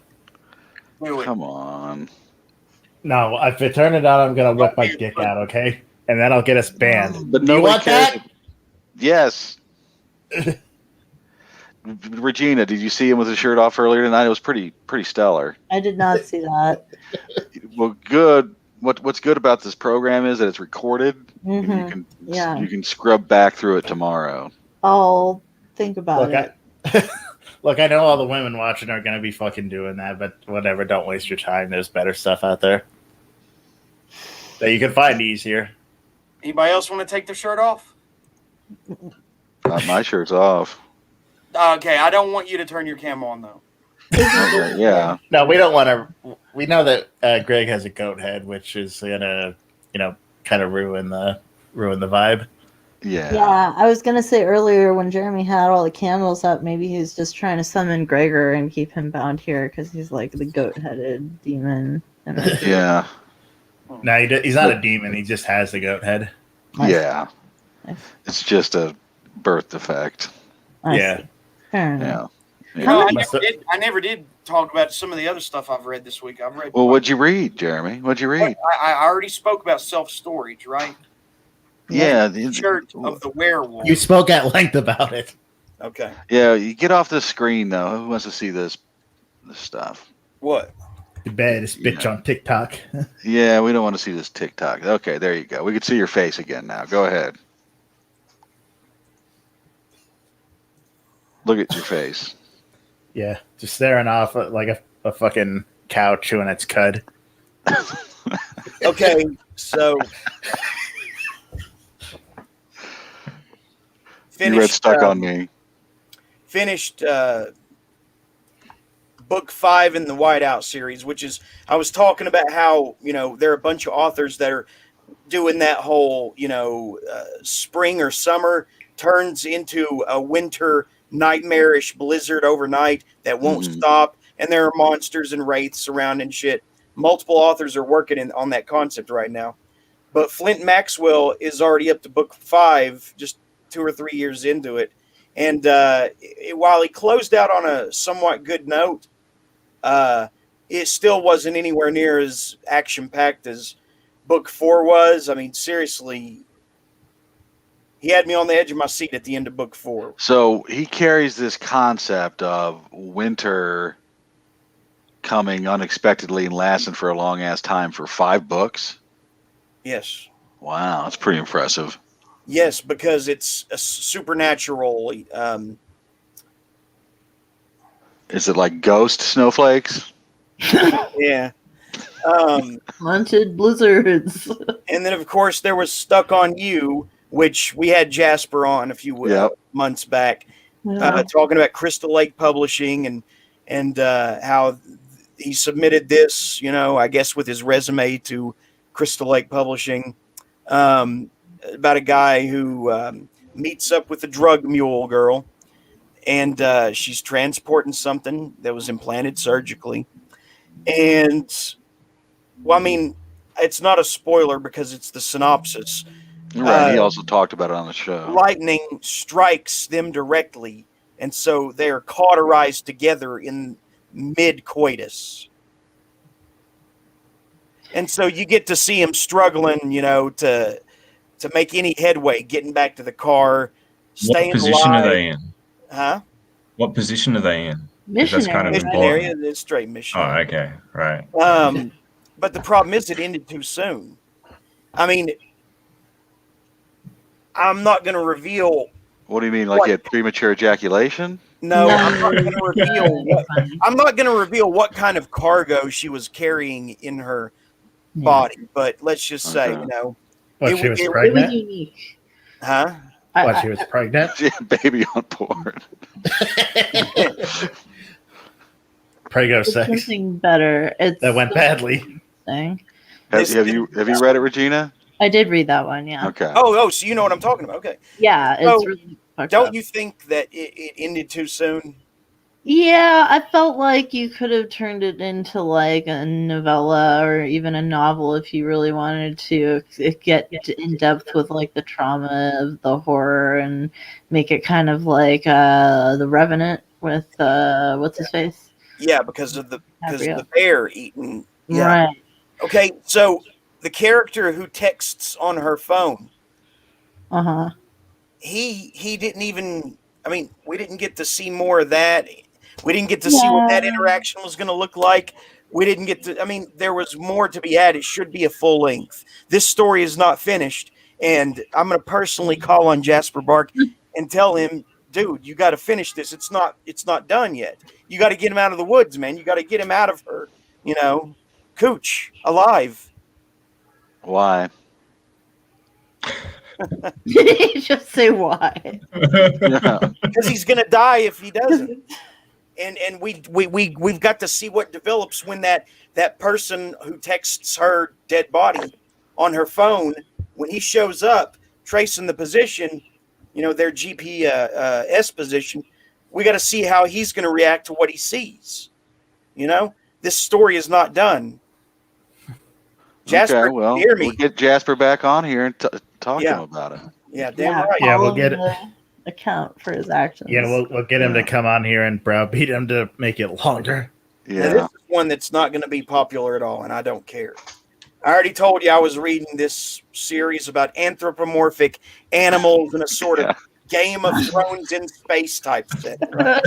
Come on. No, if I turn it on, I'm going to whip my dick out, okay? And then I'll get us banned. But Do you nobody want cares. that? Yes. Regina, did you see him with his shirt off earlier tonight? It was pretty stellar. I did not see that. Well, good. What's good about this program is that it's recorded. And Yeah. you can scrub back through it tomorrow. I'll think about it. Look, I know all the women watching are going to be fucking doing that, but whatever. Don't waste your time. There's better stuff out there that you can find easier. Anybody else want to take their shirt off? My shirt's off. Okay, I don't want you to turn your camera on though. Okay, yeah. No, we don't want to. We know that Greg has a goat head, which is gonna, kind of ruin the vibe. Yeah, I was gonna say earlier when Jeremy had all the candles up, maybe he's just trying to summon Gregor and keep him bound here because he's like the goat-headed demon. Yeah. No, he's not a demon. He just has the goat head. Yeah. It's just a birth defect. Yeah. Fair enough. Yeah. You know, I never did talk about some of the other stuff I've read this week. I've read. Well, what'd you read, Jeremy? What'd you read? I already spoke about self-storage, right? Yeah. The shirt of the werewolf. You spoke at length about it. Okay. Yeah, you get off the screen though. Who wants to see this stuff? What? The baddest bitch on TikTok. Yeah, we don't want to see this TikTok. Okay, there you go. We can see your face again now. Go ahead. Look at your face. Yeah, just staring off like a fucking cow chewing its cud. Okay, so You read Stuck on Me. Finished book 5 in the Whiteout series, which is, I was talking about how, there are a bunch of authors that are doing that whole, spring or summer turns into a winter nightmarish blizzard overnight that won't stop. And there are monsters and wraiths around and shit. Multiple authors are working on that concept right now. But Flint Maxwell is already up to book 5, just 2 or 3 years into it. And while he closed out on a somewhat good note, it still wasn't anywhere near as action-packed as book 4 was. I mean, seriously, he had me on the edge of my seat at the end of book 4. So he carries this concept of winter coming unexpectedly and lasting for a long-ass time for 5 books? Yes. Wow, that's pretty impressive. Yes, because it's a supernatural. Is it like ghost snowflakes? Yeah. Haunted blizzards. And then, of course, there was Stuck on You, which we had Jasper on a few months back, talking about Crystal Lake Publishing and how he submitted this, I guess with his resume to Crystal Lake Publishing, about a guy who meets up with a drug mule girl, and she's transporting something that was implanted surgically. And, well, I mean, it's not a spoiler because it's the synopsis. Right, he also talked about it on the show. Lightning strikes them directly, and so they're cauterized together in mid-coitus. And so you get to see him struggling, to make any headway, getting back to the car, staying alive. What position are they in? Huh? What position are they in? Missionary. That's kind of Missionary, important. it's straight missionary. Oh, okay, right. But the problem is it ended too soon. I mean, I'm not going to reveal. What do you mean, like he had premature ejaculation? No, I'm not going to reveal. I'm not going to reveal what kind of cargo she was carrying in her body. But let's just say, What, she was pregnant? It was unique. Huh? What, she was pregnant? She had baby on board. Prego It's sex. something better. That went badly. Thing. Have you read it, Regina? I did read that one, yeah. Okay. Oh, so you know what I'm talking about. Okay. Yeah, it's So, really fucked don't up. you think that it ended too soon? Yeah, I felt like you could have turned it into like a novella or even a novel if you really wanted to get in depth with like the trauma of the horror and make it kind of like The Revenant with what's his face? Yeah, because of the DiCaprio. bear eating. Yeah. Right. Okay, so the character who texts on her phone, Uh-huh. he didn't even. I mean, we didn't get to see more of that. We didn't get to see what that interaction was going to look like. We didn't get to. I mean, there was more to be had. It should be a full length. This story is not finished, and I'm going to personally call on Jasper Bark and tell him, dude, you got to finish this. It's not done yet. You got to get him out of the woods, man. You got to get him out of her. You know, Cooch alive. Why? Just say why. Because he's going to die if he doesn't. And we've got to see what develops when that person who texts her dead body on her phone, when he shows up tracing the position, their GPS position, we got to see how he's going to react to what he sees. This story is not done. Jasper, okay, well, hear me. we'll get Jasper back on here and talk to him about it. Yeah, damn right. Yeah, we'll get account for his actions. Yeah, we'll get him to come on here and browbeat him to make it longer. Yeah, now, this is one that's not going to be popular at all, and I don't care. I already told you I was reading this series about anthropomorphic animals in a sort of Game of Thrones in space type thing. Right?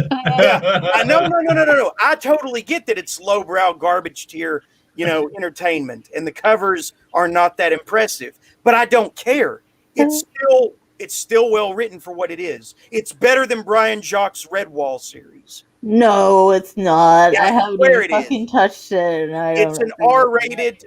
No. I totally get that it's lowbrow garbage tier, entertainment, and the covers are not that impressive. But I don't care. It's still well written for what it is. It's better than Brian Jacques' Redwall series. No, it's not. Yeah, I haven't even fucking touched it. It's an R-rated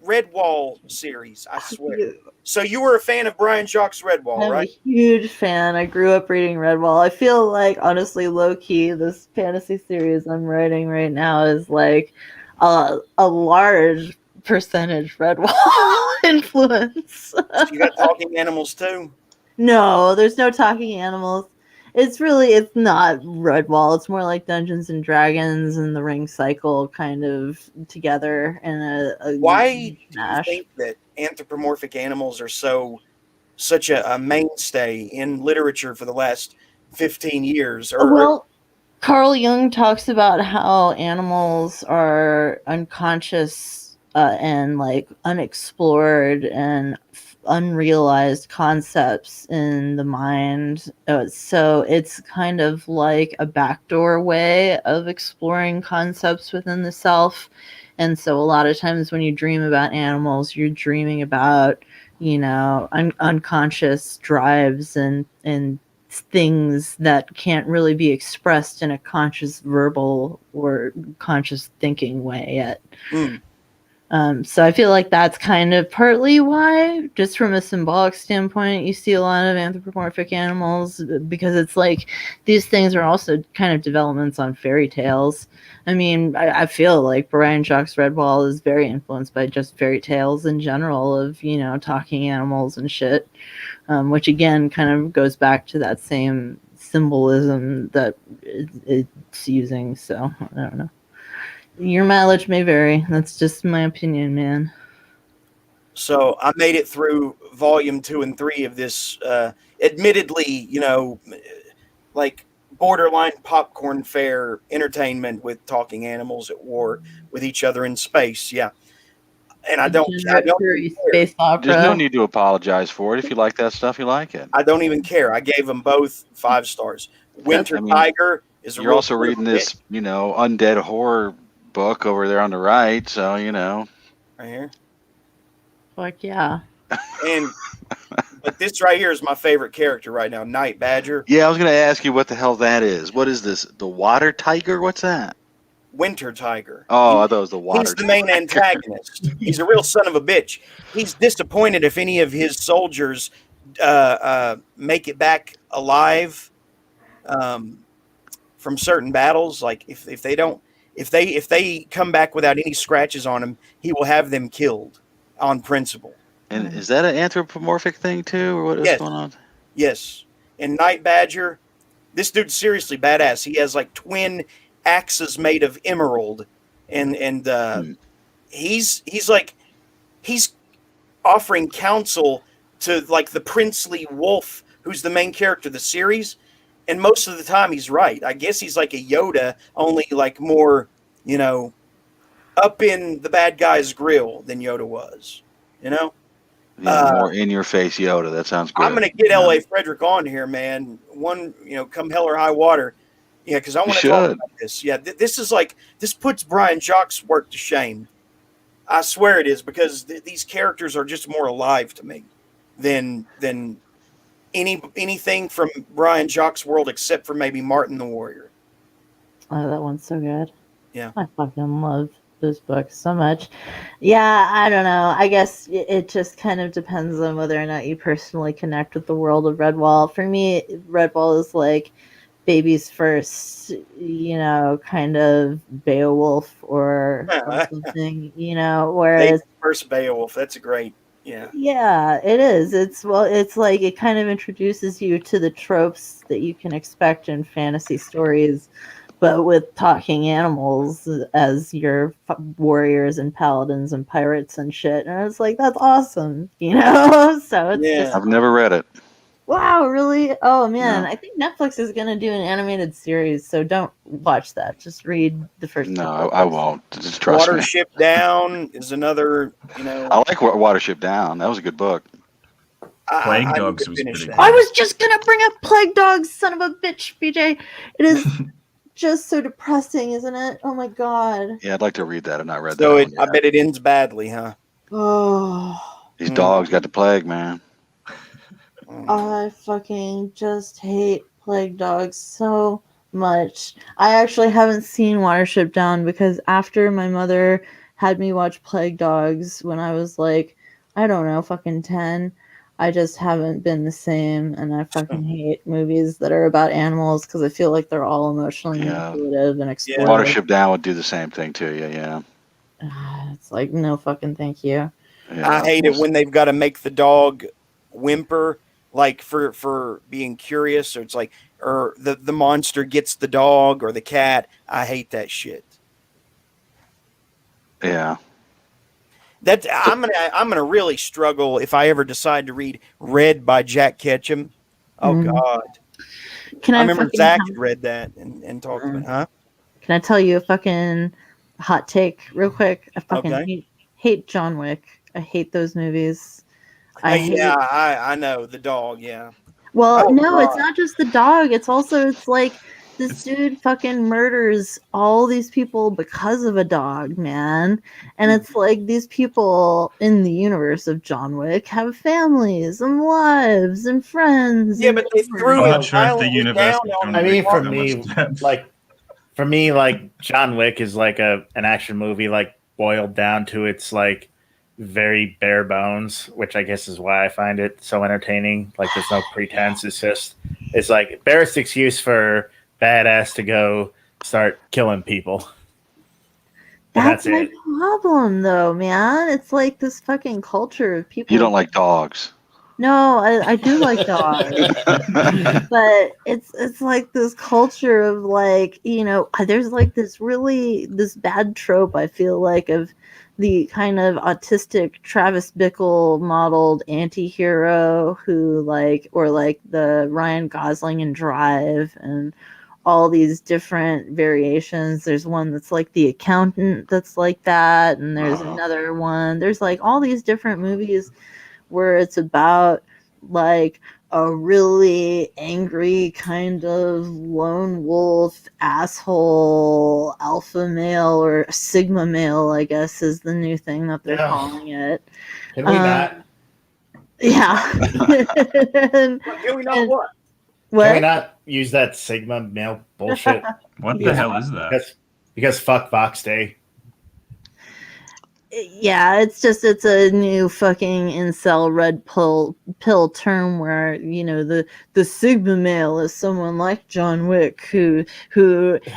Redwall series, I swear. So you were a fan of Brian Jacques' Redwall, right? I'm a huge fan. I grew up reading Redwall. I feel like, honestly, low-key, this fantasy series I'm writing right now is like a large percentage Redwall influence. So you got talking animals too? No, there's no talking animals. It's not Redwall. It's more like Dungeons and Dragons and the Ring Cycle kind of together in a Why do you think that anthropomorphic animals are such a mainstay in literature for the last 15 years? Well, Carl Jung talks about how animals are unconscious and like unexplored and unrealized concepts in the mind. So it's kind of like a backdoor way of exploring concepts within the self. And so a lot of times when you dream about animals, you're dreaming about, unconscious drives and things that can't really be expressed in a conscious verbal or conscious thinking way yet. So I feel like that's kind of partly why, just from a symbolic standpoint, you see a lot of anthropomorphic animals, because it's like these things are also kind of developments on fairy tales. I mean, I feel like Brian Jacques' Redwall is very influenced by just fairy tales in general of, talking animals and shit, which again kind of goes back to that same symbolism that it's using. So I don't know. Your mileage may vary. That's just my opinion, man. So I made it through volume 2 and 3 of this, admittedly, like borderline popcorn fare entertainment with talking animals at war with each other in space. Yeah. And I don't space opera. There's no need to apologize for it. If you like that stuff, you like it. I don't even care. I gave them both 5 stars. Winter Tiger is you're also reading this, undead horror book over there on the right, so right here. Fuck yeah. But this right here is my favorite character right now, Night Badger. Yeah, I was going to ask you what the hell that is. What is this? The water tiger? What's that? Winter Tiger. Oh, I thought it was the water. He's the main antagonist. He's a real son of a bitch. He's disappointed if any of his soldiers make it back alive from certain battles. Like if they don't. If they come back without any scratches on them, he will have them killed on principle. And is that an anthropomorphic thing too, or what is going on? Yes. And Night Badger, This dude's seriously badass. He has like twin axes made of emerald, and he's offering counsel to like the princely wolf, who's the main character of the series, and most of the time he's right. I guess he's like a Yoda, only like more, you know, up in the bad guy's grill than Yoda was. You know, More in your face Yoda. That sounds good. I'm gonna get L.A. Frederick on here, man. Come hell or high water. Yeah, because I want to talk about this. Yeah, this is like, this puts Brian Jacques' work to shame. I swear it is, because these characters are just more alive to me than anything from Brian Jacques' world, except for maybe Martin the Warrior. Oh, that one's so good. Yeah, I fucking love this book so much. Yeah, I don't know. I guess it just kind of depends on whether or not you personally connect with the world of Redwall. For me, Redwall is like baby's first, you know, kind of Beowulf or something, you know, whereas baby's first Beowulf, that's a great, yeah, it is. It's like it kind of introduces you to the tropes that you can expect in fantasy stories, but with talking animals as your warriors and paladins and pirates and shit. And it's like, that's awesome, you know? So it's just, I've never read it. wow, really? Oh, man. No. I think Netflix is going to do an animated series, so don't watch that. Just read the first No, couple. I won't. Just trust me. Watership Down is another, you know. I like Watership Down. That was a good book. Plague Dogs was pretty good. I was just going to bring up Plague Dogs, son of a bitch, BJ. It is just so depressing, isn't it? Oh, my God. Yeah, I'd like to read that. I've not read So that. I bet it ends badly, huh? Oh. These dogs got the plague, man. I fucking just hate Plague Dogs so much. I actually haven't seen Watership Down because after my mother had me watch Plague Dogs when I was like, I don't know, fucking 10, I just haven't been the same, and I fucking hate movies that are about animals because I feel like they're all emotionally manipulative and exploitative. Watership Down would do the same thing to you, yeah. It's like, no fucking thank you. Yeah, I hate it when they've got to make the dog whimper, like for being curious. So it's like, or the monster gets the dog or the cat. I hate that shit. Yeah. I'm gonna really struggle if I ever decide to read Red by Jack Ketchum. Oh God. Can I remember fucking Zach had read that and talked about it, huh? Can I tell you a fucking hot take real quick? I fucking hate John Wick. I hate those movies. I know the dog. Yeah. Well, no, God. it's not just the dog. It's like this dude fucking murders all these people because of a dog, man. And it's like these people in the universe of John Wick have families and lives and friends. Yeah, but they threw I'm not sure if the universe. I mean, for me, like John Wick is like an action movie, like boiled down to its like very bare bones, which I guess is why I find it so entertaining. Like there's no pretense. It's like barest excuse for badass to go start killing people. That's my problem, though, man. It's like this fucking culture of people. You don't like dogs. No, I do like dogs, but it's like this culture of like, you know, there's like this bad trope I feel like of the kind of autistic Travis Bickle modeled anti-hero who like, or like the Ryan Gosling in Drive and all these different variations. There's one that's like The Accountant that's like that, and there's another one. There's like all these different movies where it's about like a really angry kind of lone wolf asshole alpha male, or sigma male, I guess is the new thing that they're calling it. Can we not? Yeah. Can we not what? Can we not use that sigma male bullshit? What the hell is that? Because fuck Fox Day. Yeah, it's a new fucking incel red pill term where, you know, the sigma male is someone like John Wick who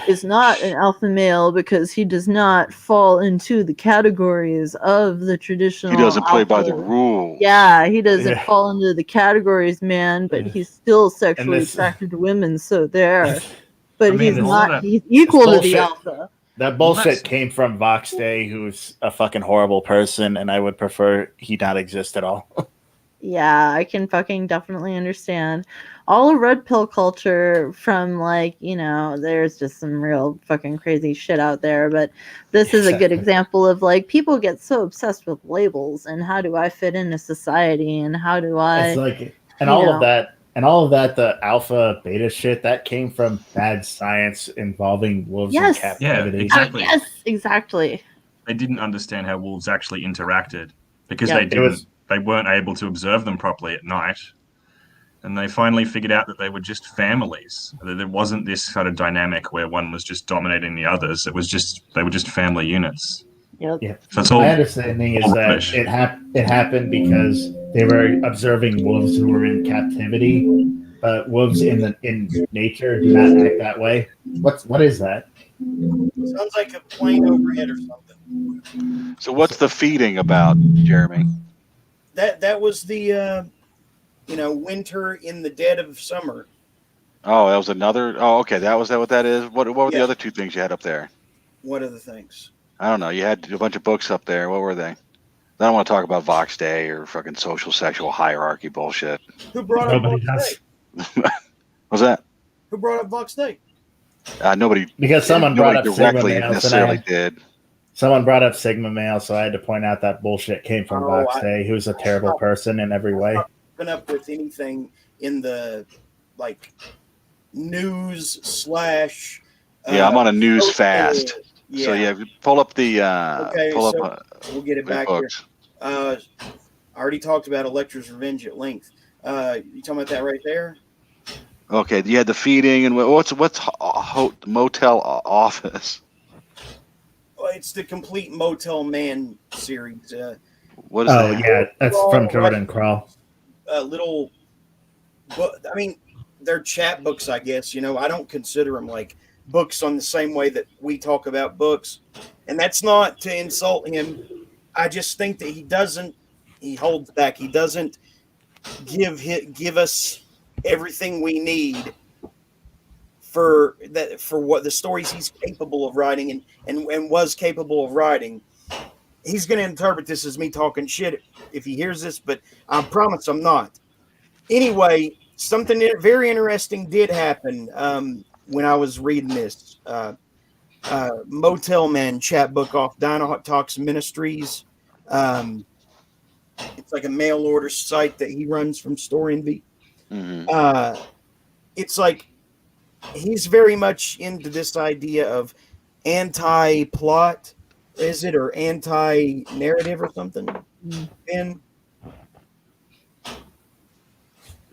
is not an alpha male because he does not fall into the categories of the traditional He doesn't play by the alpha. rules. Yeah, he doesn't Yeah. fall into the categories, man, but he's still sexually this- attracted to women, so there. But I mean, he's all not that- he's equal to the bullshit. alpha. That Well, bullshit that's- came from Vox Day, who's a fucking horrible person, and I would prefer he not exist at all. Yeah, I can fucking definitely understand. All of red pill culture from, like, you know, there's just some real fucking crazy shit out there, but this is a good Exactly. example of, like, people get so obsessed with labels and how do I fit into society and how do I It's like, and you all know. of that, the alpha beta shit that came from bad science involving wolves Yes. in captivity. Yeah, exactly. Yes, exactly. They didn't understand how wolves actually interacted because Yeah. they weren't able to observe them properly at night. And they finally figured out that they were just families. That there wasn't this kind of dynamic where one was just dominating the others. They were just family units. Yep. Yeah. So it's all My understanding is that rubbish. it happened because they were observing wolves who were in captivity, but wolves in nature do not act that way. What is that? Sounds like a plane overhead or something. So what's the feeding about, Jeremy? That was the winter in the dead of summer. Oh, that was another. Oh, okay. That was what that is. What were the Yeah. other two things you had up there? What are the things? I don't know. You had a bunch of books up there. What were they? I don't want to talk about Vox Day or fucking social sexual hierarchy bullshit. Who brought up Nobody Vox does. Day? What's that? Who brought up Vox Day? Nobody. Because someone brought Nobody up Sigma directly males, necessarily did. someone brought up Sigma male, so I had to point out that bullshit came from Oh, Vox Day, who's a terrible person in every way. Been up with anything in the like news slash. Yeah, I'm on a news social- fast. So yeah, pull up the Okay, pull so up we'll get it the back here. books. I already talked about Electra's Revenge at length. You talking about that right there? Okay, you had the feeding and what's motel office? Well, it's the complete Motel Man series. What is Oh that? yeah, that's from Jordan Crawl. Little, but I mean, they're chat books, I guess. You know, I don't consider them like books on the same way that we talk about books, and that's not to insult him. I just think that he holds back. He doesn't give us everything we need for what the stories he's capable of writing and was capable of writing. He's going to interpret this as me talking shit if he hears this, but I promise I'm not. Anyway, something very interesting did happen when I was reading this. Motel Man chat book off Dino Talks Ministries. It's like a mail order site that he runs from Store Envy. Mm-hmm. It's like he's very much into this idea of anti-plot, is it, or anti-narrative or something? Ben,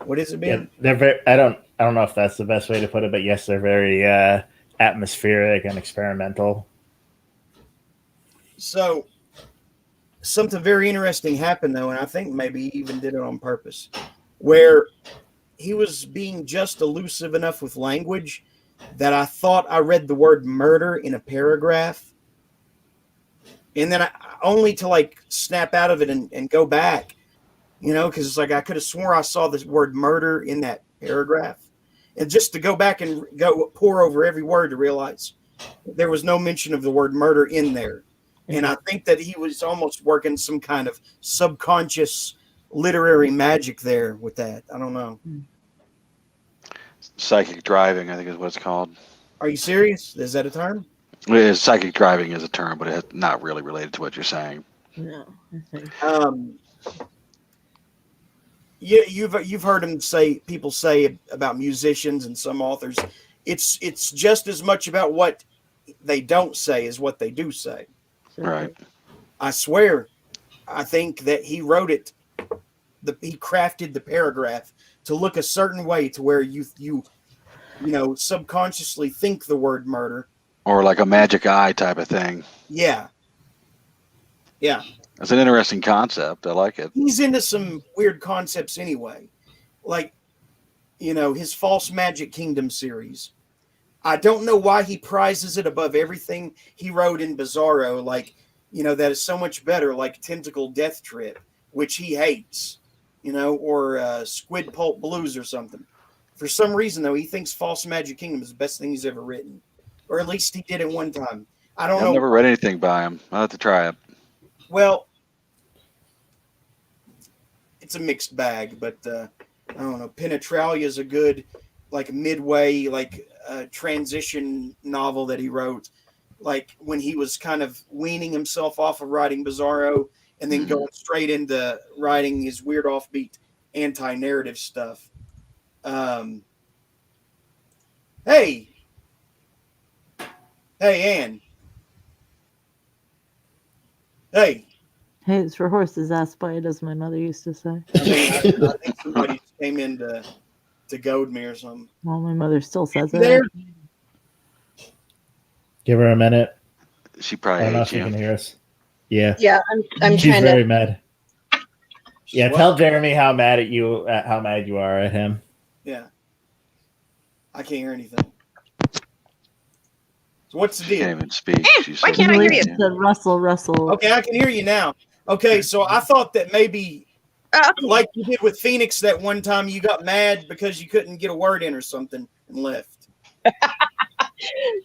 what is it, Ben? Yeah, they're very. I don't know if that's the best way to put it, but yes, they're very atmospheric and experimental. So something very interesting happened though, and I think maybe he even did it on purpose, where he was being just elusive enough with language that I thought I read the word murder in a paragraph, and then I only to like snap out of it and go back, you know, because it's like I could have swore I saw this word murder in that paragraph, and just to go back and go pour over every word to realize there was no mention of the word murder in there. And I think that he was almost working some kind of subconscious literary magic there with that. I don't know. Psychic driving, I think is what it's called. Are you serious? Is that a term? Psychic driving is a term, but it's not really related to what you're saying. No. Yeah, you've heard people say about musicians and some authors, it's just as much about what they don't say as what they do say. Right. I swear, I think that he wrote it. He crafted the paragraph to look a certain way to where you subconsciously think the word murder, Or like a magic eye type of thing. yeah. Yeah. That's an interesting concept. I like it. He's into some weird concepts anyway. Like, his False Magic Kingdom series. I don't know why he prizes it above everything he wrote in Bizarro. Like, that is so much better, like Tentacle Death Trip, which he hates, or Squid Pulp Blues or something. For some reason, though, he thinks False Magic Kingdom is the best thing he's ever written. Or at least he did it one time. I don't know. I've never read anything by him. I'll have to try it. Well, it's a mixed bag, but I don't know. Penetralia is a good, like, midway, like, transition novel that he wrote. Like, when he was kind of weaning himself off of writing Bizarro and then going straight into writing his weird offbeat anti-narrative stuff. Hey, Ann. Hey, it's for horses ass bite, as my mother used to say. I think somebody came in to goad me or something. Well, my mother still says There. it. Give her a minute. She I probably don't know hates if you you. can hear us. Yeah. Yeah, I'm She's trying very to. mad. Yeah, What? tell Jeremy how mad you are at him. Yeah. I can't hear anything. So what's the She deal? can't even speak. She's why so can't I hear you? Said Russell. Okay, I can hear you now. Okay, so I thought that maybe, like you did with Phoenix that one time, you got mad because you couldn't get a word in or something and left.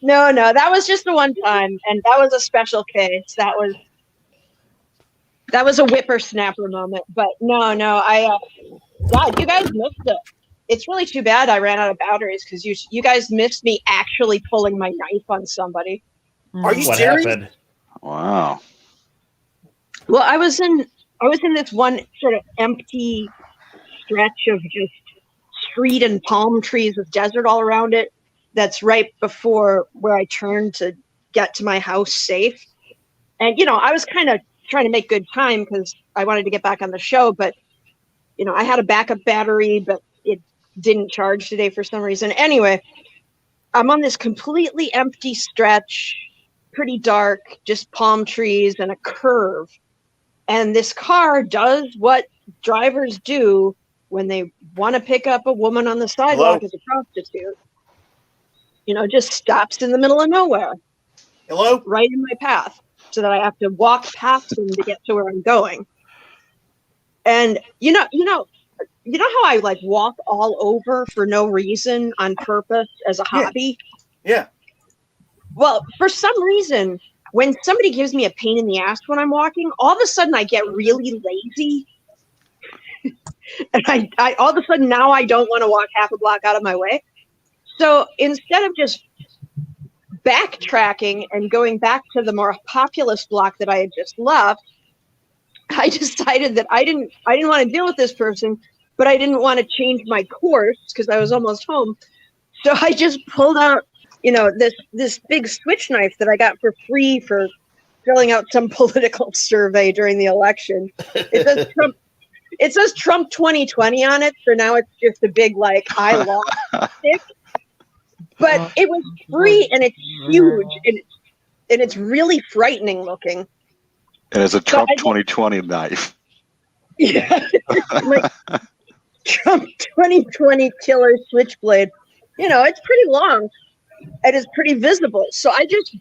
No, that was just the one time, and that was a special case. That was a whippersnapper moment. But no, God, you guys missed it. It's really too bad I ran out of batteries because you guys missed me actually pulling my knife on somebody. Are you What serious? happened? Wow. Well, I was in this one sort of empty stretch of just street and palm trees with desert all around it. That's right before where I turned to get to my house safe. And, I was kind of trying to make good time because I wanted to get back on the show. But, I had a backup battery, but it didn't charge today for some reason. Anyway, I'm on this completely empty stretch, pretty dark, just palm trees and a curve. And this car does what drivers do when they want to pick up a woman on the sidewalk as a prostitute. Just stops in the middle of nowhere. Hello? Right in my path, so that I have to walk past him to get to where I'm going. And you know how I like walk all over for no reason on purpose as a hobby? Yeah. Well, for some reason, when somebody gives me a pain in the ass when I'm walking, all of a sudden I get really lazy. And I all of a sudden now I don't want to walk half a block out of my way. So instead of just backtracking and going back to the more populous block that I had just left, I decided that I didn't want to deal with this person, but I didn't want to change my course because I was almost home. So I just pulled out, this big switch knife that I got for free for filling out some political survey during the election. It says Trump 2020 on it, so now it's just a big I lost stick. But it was free and it's huge and it's really frightening looking. And it's a Trump 2020 knife. Yeah. Like Trump 2020 killer switchblade. It's pretty long and it's pretty visible. So I just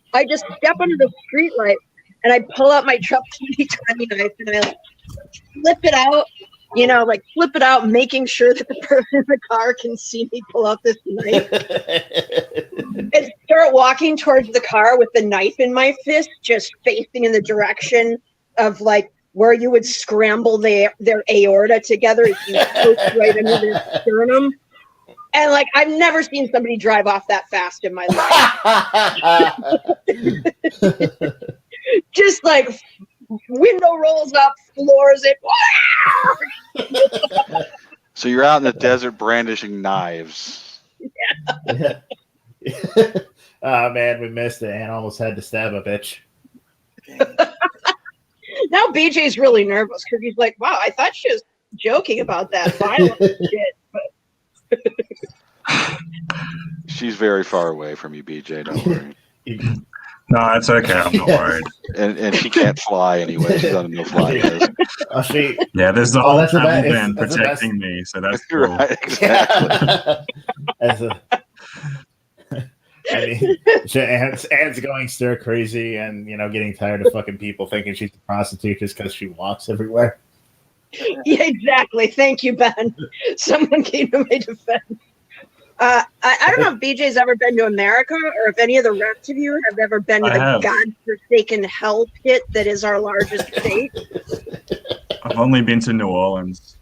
step under the street light and I pull out my Trump 2020 knife and I flip it out, making sure that the person in the car can see me pull out this knife. And start walking towards the car with the knife in my fist, just facing in the direction of where you would scramble their aorta together if you poke right under their sternum. And I've never seen somebody drive off that fast in my life. Just window rolls up, floors it. So you're out in the desert brandishing knives. Yeah. Oh man, we missed it and almost had to stab a bitch. Now BJ's really nervous because he's like, wow, I thought she was joking about that violent shit. But She's very far away from you, BJ. Don't worry. No, it's okay. I'm not worried. And she can't fly anyway. She's on a no-fly list. Yeah, there's the whole that's the travel best- ban that's the protecting me, so that's cool. Right, exactly. As a, I mean, Anne's going stir crazy and getting tired of fucking people thinking she's a prostitute just because she walks everywhere. Yeah, exactly. Thank you, Ben. Someone came to my defense. I don't know if BJ's ever been to America, or if any of the rest of you have ever been to I the have. godforsaken hell pit that is our largest state. I've only been to New Orleans.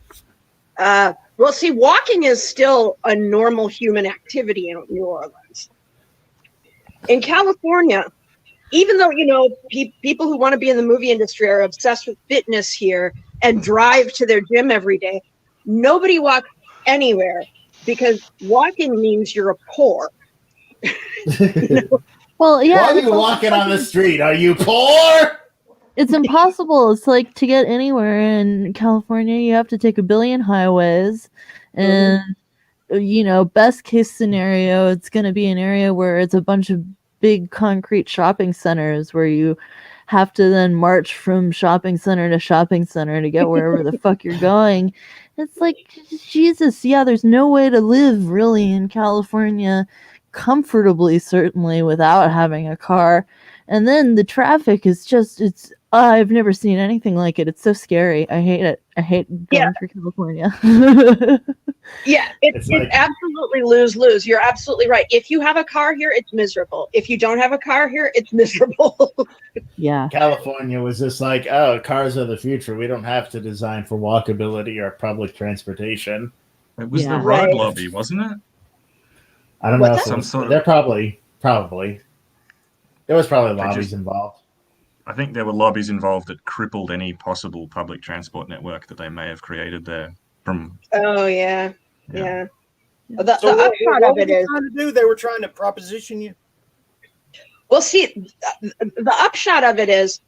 Well, see, walking is still a normal human activity in New Orleans. In California, even though, people who want to be in the movie industry are obsessed with fitness here and drive to their gym every day, nobody walks anywhere because walking means you're a poor. Well, yeah. Why are it's you also- walking on the street? Are you poor? It's impossible. It's like to get anywhere in California, you have to take 1 billion highways. And, best case scenario, it's going to be an area where it's a bunch of big concrete shopping centers where you have to then march from shopping center to shopping center to get wherever the fuck you're going. It's like, Jesus, yeah, there's no way to live really in California comfortably, certainly, without having a car. And then the traffic is just, I've never seen anything like it. It's so scary. I hate it. I hate going through California. Yeah, it's like- absolutely lose-lose. You're absolutely right. If you have a car here, it's miserable. If you don't have a car here, it's miserable. Yeah. California was just like, oh, cars are the future. We don't have to design for walkability or public transportation. It was Yeah. the road Right. lobby, wasn't it? I don't What's know. that? If Some it was- sort of- They're probably. There was probably They lobbies just- involved. I think there were lobbies involved that crippled any possible public transport network that they may have created there. From Oh, yeah. Yeah. The So what upshot were of it they is, trying to do? They were trying to proposition you. well, see, the upshot of it is,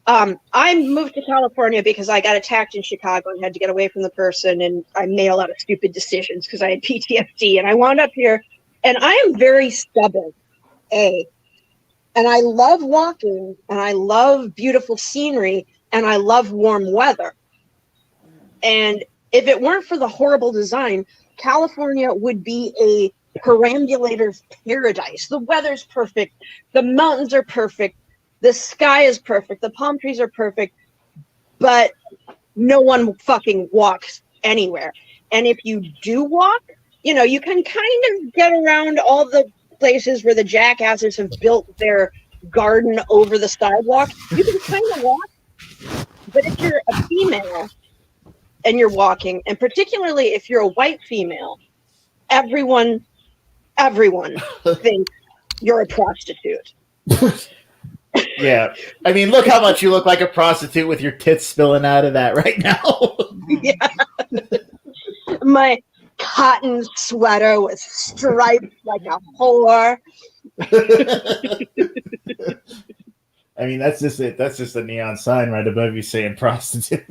I moved to California because I got attacked in Chicago and had to get away from the person, and I made a lot of stupid decisions because I had PTSD, and I wound up here, and I am very stubborn, and I love walking, and I love beautiful scenery, and I love warm weather. And if it weren't for the horrible design, California would be a perambulator's paradise. The weather's perfect. The mountains are perfect. The sky is perfect. The palm trees are perfect. But no one fucking walks anywhere. And if you do walk, you can kind of get around all the places where the jackasses have built their garden over the sidewalk. You can kind of walk. But if you're a female and you're walking, and particularly if you're a white female, everyone thinks you're a prostitute. Yeah. I mean, look how much you look like a prostitute with your tits spilling out of that right now. Yeah. My cotton sweater was striped like a whore. I mean, that's just it. That's just a neon sign right above you saying prostitute.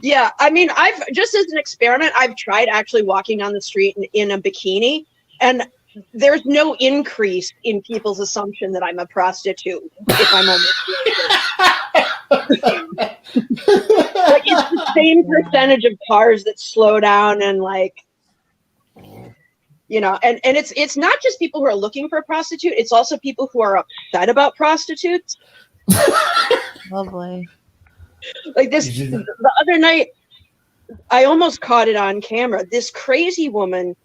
Yeah, I mean, I've just as an experiment, I've tried actually walking down the street in a bikini, and there's no increase in people's assumption that I'm a prostitute if I'm almost like it's the same percentage of cars that slow down and and it's not just people who are looking for a prostitute, it's also people who are upset about prostitutes. Lovely. Like the other night, I almost caught it on camera. This crazy woman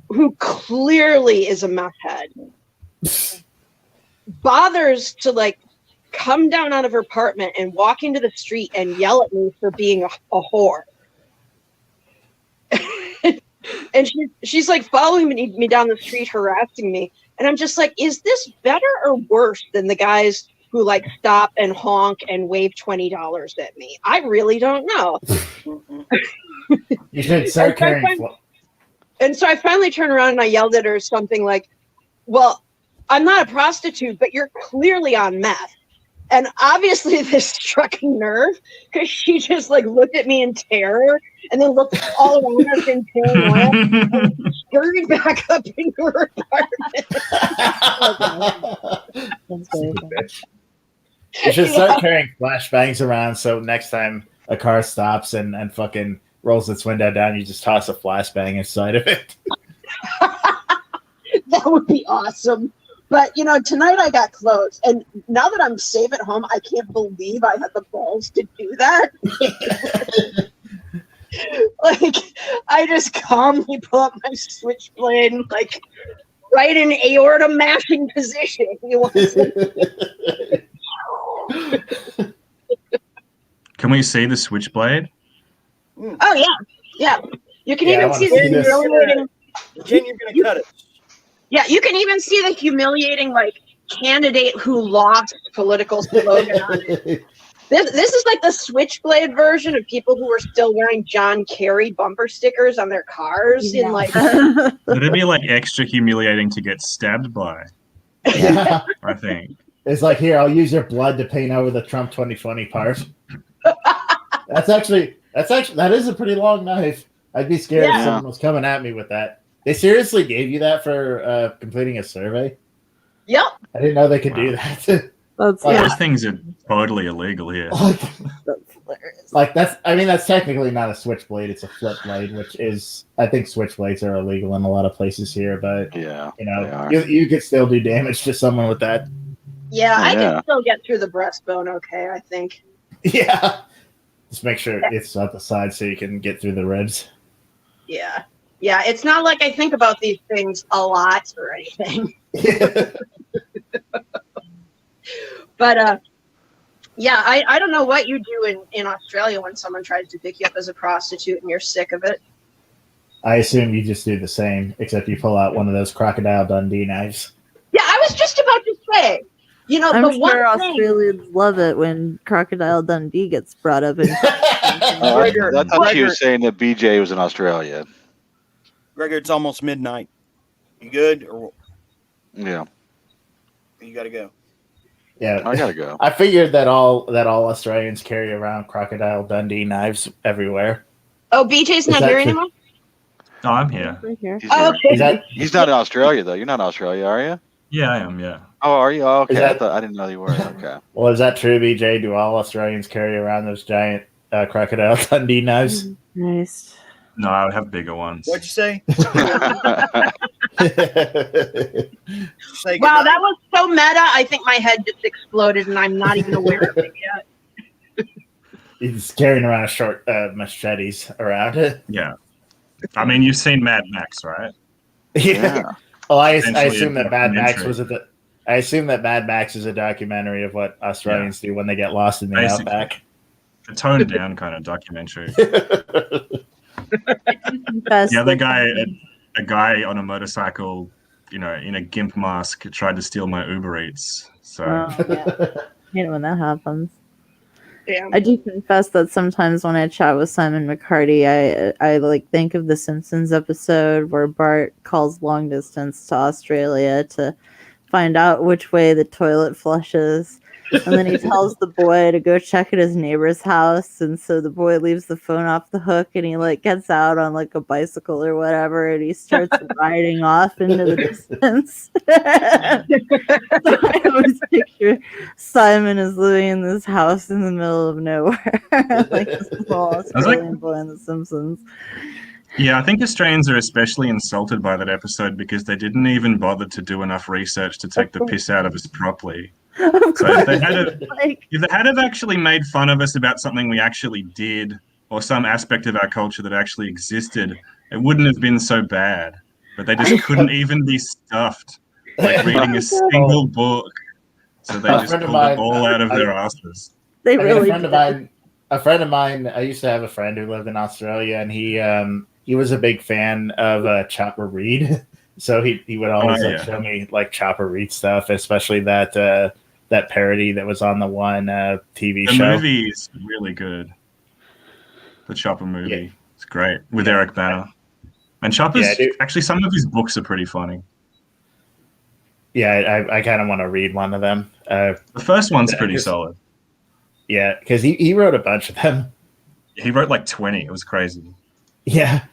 who clearly is a meth head bothers to come down out of her apartment and walk into the street and yell at me for being a whore. And she's following me down the street, harassing me. And I'm just like, is this better or worse than the guys who stop and honk and wave $20 at me? I really don't know. You should start carrying. And so I finally turned around and I yelled at her something like, well, I'm not a prostitute, but you're clearly on meth. And obviously this struck a nerve because she just looked at me in terror and then looked all around us in paranoia and scurried back up into her apartment. That's very Stupid funny. bitch. You should start carrying flashbangs around so next time a car stops and fucking rolls its window down, you just toss a flashbang inside of it. That would be awesome. But tonight I got clothes, and now that I'm safe at home, I can't believe I had the balls to do that. Like, I just calmly pull up my switchblade and right in aorta mashing position. Can we see the switchblade? Oh yeah. You can Yeah, I even wanna see see the this. humiliating. Jen, you're gonna cut it. Yeah, you can even see the humiliating candidate who lost political slogan on it. This is like the switchblade version of people who are still wearing John Kerry bumper stickers on their cars in It'd be extra humiliating to get stabbed by. Yeah. I think. It's like, here, I'll use your blood to paint over the Trump 2020 part. That is a pretty long knife. I'd be scared if someone was coming at me with that. They seriously gave you that for completing a survey? Yep. I didn't know they could do that. Those things are totally illegal here. That's technically not a switchblade, it's a flip blade, which is, I think switchblades are illegal in a lot of places here, but you could still do damage to someone with that. Yeah, I can still get through the breastbone okay, I think. Yeah. Just make sure it's at the side so you can get through the ribs. Yeah. Yeah, it's not like I think about these things a lot or anything. But I don't know what you do in Australia when someone tries to pick you up as a prostitute and you're sick of it. I assume you just do the same, except you pull out one of those Crocodile Dundee knives. Yeah, I was just about to say, I'm the sure one thing. Australians love it when Crocodile Dundee gets brought up. I thought you were saying that BJ was in Australia. Gregor, it's almost midnight. You good? Or Yeah. you got to go? Yeah, I gotta go. I figured that all Australians carry around Crocodile Dundee knives everywhere. Oh, BJ's not here anymore? No, I'm here. Here. Okay. He's not in Australia though. You're not in Australia, are you? Yeah, I am. Yeah. Oh, are you? Oh, okay. That, I didn't know you were. Okay. Well, is that true, BJ? Do all Australians carry around those giant Crocodile Dundee knives? Nice. No, I would have bigger ones. What'd you say? Wow, that was so meta. I think my head just exploded and I'm not even aware of it yet. He's carrying around short machetes around. Yeah. I mean, you've seen Mad Max, right? Yeah. Oh, I assume that Mad Max documentary. I assume that Mad Max is a documentary of what Australians do when they get lost in the Basically. outback. A toned down kind of documentary. Best The other guy, a guy on a motorcycle, in a gimp mask, tried to steal my Uber Eats. So I hate it when that happens. Yeah. I do confess that sometimes when I chat with Simon McCarty, I think of the Simpsons episode where Bart calls long distance to Australia to find out which way the toilet flushes. And then he tells the boy to go check at his neighbor's house. And so the boy leaves the phone off the hook and he gets out on a bicycle or whatever. And he starts riding off into the distance. So I always picture Simon is living in this house in the middle of nowhere. This little Australian boy in The Simpsons. yeah, I think Australians are especially insulted by that episode because they didn't even bother to do enough research to take the piss out of us properly. So if they had have actually made fun of us about something we actually did or some aspect of our culture that actually existed, it wouldn't have been so bad. But they just couldn't even be stuffed reading a single book. So they just pulled it all out of their asses. They really a friend of mine, I used to have a friend who lived in Australia, and he was a big fan of Chopper Read. So he would always show me Chopper Read stuff, especially that parody that was on the one TV show. The movie is really good. The Chopper movie. Yeah. It's great with Eric Bana. And Chopper's actually some of his books are pretty funny. Yeah, I kind of want to read one of them. The first one's pretty solid. Yeah, because he wrote a bunch of them. He wrote 20. It was crazy. Yeah.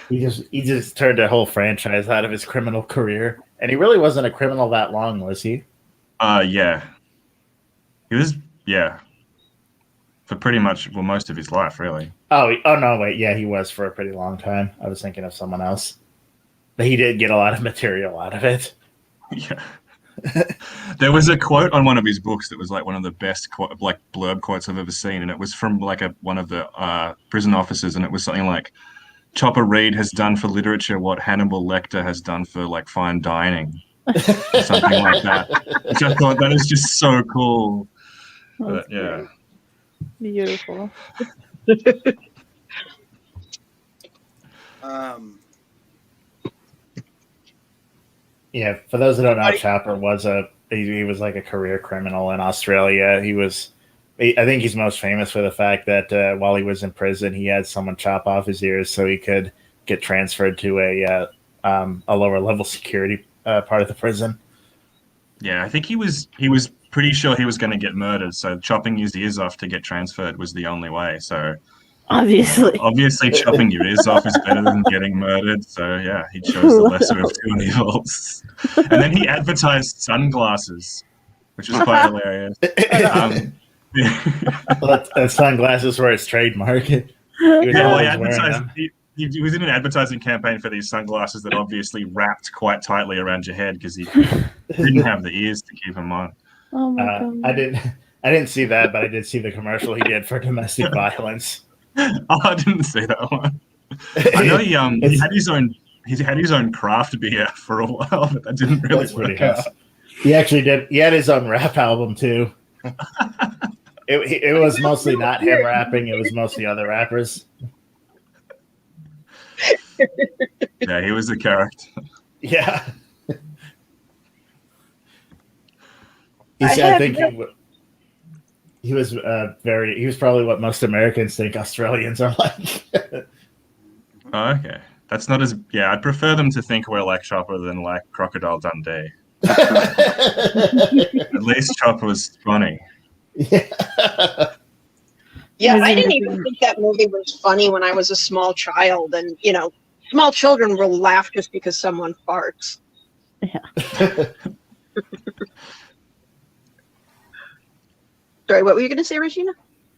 He just turned a whole franchise out of his criminal career. And he really wasn't a criminal that long, was he? Yeah. He was, for pretty much, most of his life, really. Oh no, wait, yeah, he was for a pretty long time. I was thinking of someone else. But he did get a lot of material out of it. Yeah. There was a quote on one of his books that was like one of the best blurb quotes I've ever seen, and it was from like one of the prison officers, and it was something like, Chopper Read has done for literature what Hannibal Lecter has done for like fine dining, or something like that. Which I thought that is just so cool. But, yeah. Beautiful. Yeah, for those that don't know, Chopper was he was like a career criminal in Australia. I think he's most famous for the fact that while he was in prison, he had someone chop off his ears so he could get transferred to a lower level security part of the prison. Yeah, I think he was pretty sure he was going to get murdered, so chopping his ears off to get transferred was the only way. So obviously chopping your ears off is better than getting murdered. So yeah, he chose the lesser of two evils. And then he advertised sunglasses, which was quite hilarious. Sunglasses were his trademark. He was in an advertising campaign for these sunglasses that obviously wrapped quite tightly around your head because he didn't have the ears to keep them on. Oh my God. I didn't see that, but I did see the commercial he did for domestic violence. Oh, I didn't see that one. I know he had his own craft beer for a while, but that didn't really work out. He actually did. He had his own rap album too. It was mostly not him rapping. It was mostly other rappers. Yeah, he was a character. Yeah. I think he was he was probably what most Americans think Australians are like. Oh, okay. That's not as... Yeah, I'd prefer them to think we're like Chopper than like Crocodile Dundee. At least Chopper was funny. Yeah, I didn't even think that movie was funny when I was a small child. And, small children will laugh just because someone farts. Yeah. Sorry, what were you going to say, Regina?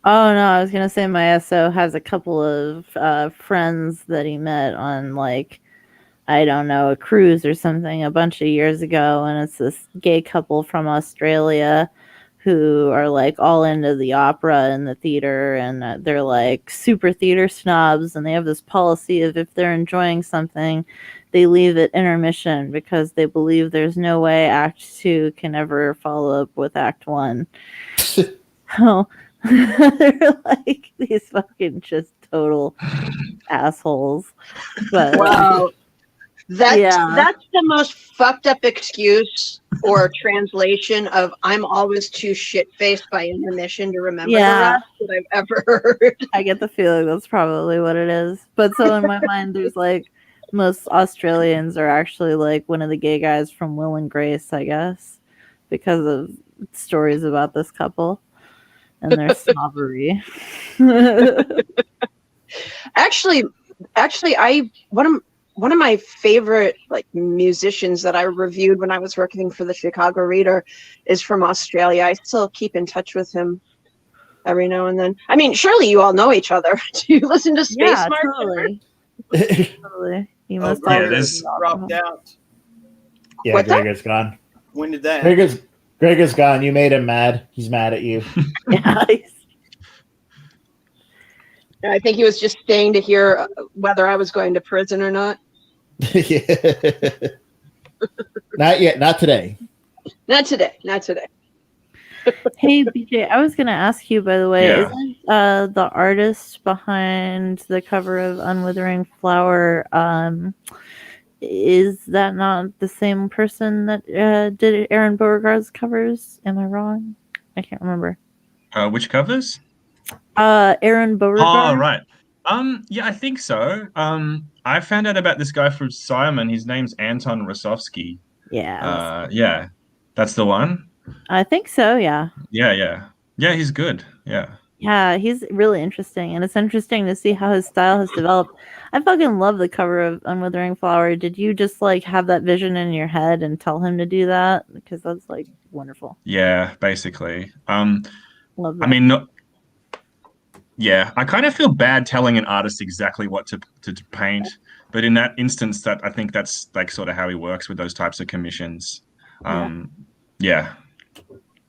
Oh, no, I was going to say my SO has a couple of friends that he met on, like, I don't know, a cruise or something a bunch of years ago. And it's this gay couple from Australia who are, like, all into the opera and the theater. And they're, like, super theater snobs. And they have this policy of if they're enjoying something, they leave at intermission because they believe there's no way Act 2 can ever follow up with Act 1. So they're like these fucking just total assholes. But wow, that's the most fucked up excuse or translation of "I'm always too shit-faced by intermission to remember the rest" that I've ever heard. I get the feeling that's probably what it is. But so in my mind, there's like most Australians are actually like one of the gay guys from Will and Grace, I guess, because of stories about this couple. And their snobbery. Actually, one of my favorite like musicians that I reviewed when I was working for the Chicago Reader is from Australia. I still keep in touch with him every now and then. I mean, surely you all know each other. Do you listen to Space March? Totally. Totally. You must Gregor's dropped out. Yeah, Gregor's gone. When did that? Gregor's gone. You made him mad. He's mad at you. Yeah. I think he was just staying to hear whether I was going to prison or not. Yeah. Not yet. Not today. Not today. Not today. Hey, BJ, I was going to ask you, by the way, isn't the artist behind the cover of Unwithering Flower, is that not the same person that did Aaron Beauregard's covers? Am I wrong? I can't remember. Which covers? Aaron Beauregard. Oh, right. Yeah, I think so. I found out about this guy from Simon. His name's Anton Rosovsky. Yeah. Yeah, that's the one. I think so. Yeah. Yeah, he's good. Yeah. Yeah, he's really interesting, and it's interesting to see how his style has developed. I fucking love the cover of Unwithering Flower. Did you just like have that vision in your head and tell him to do that? Because that's like wonderful. Yeah, basically. Love I that. mean, yeah, I kind of feel bad telling an artist exactly what to paint, but in that instance, that I think that's like sort of how he works with those types of commissions. Yeah.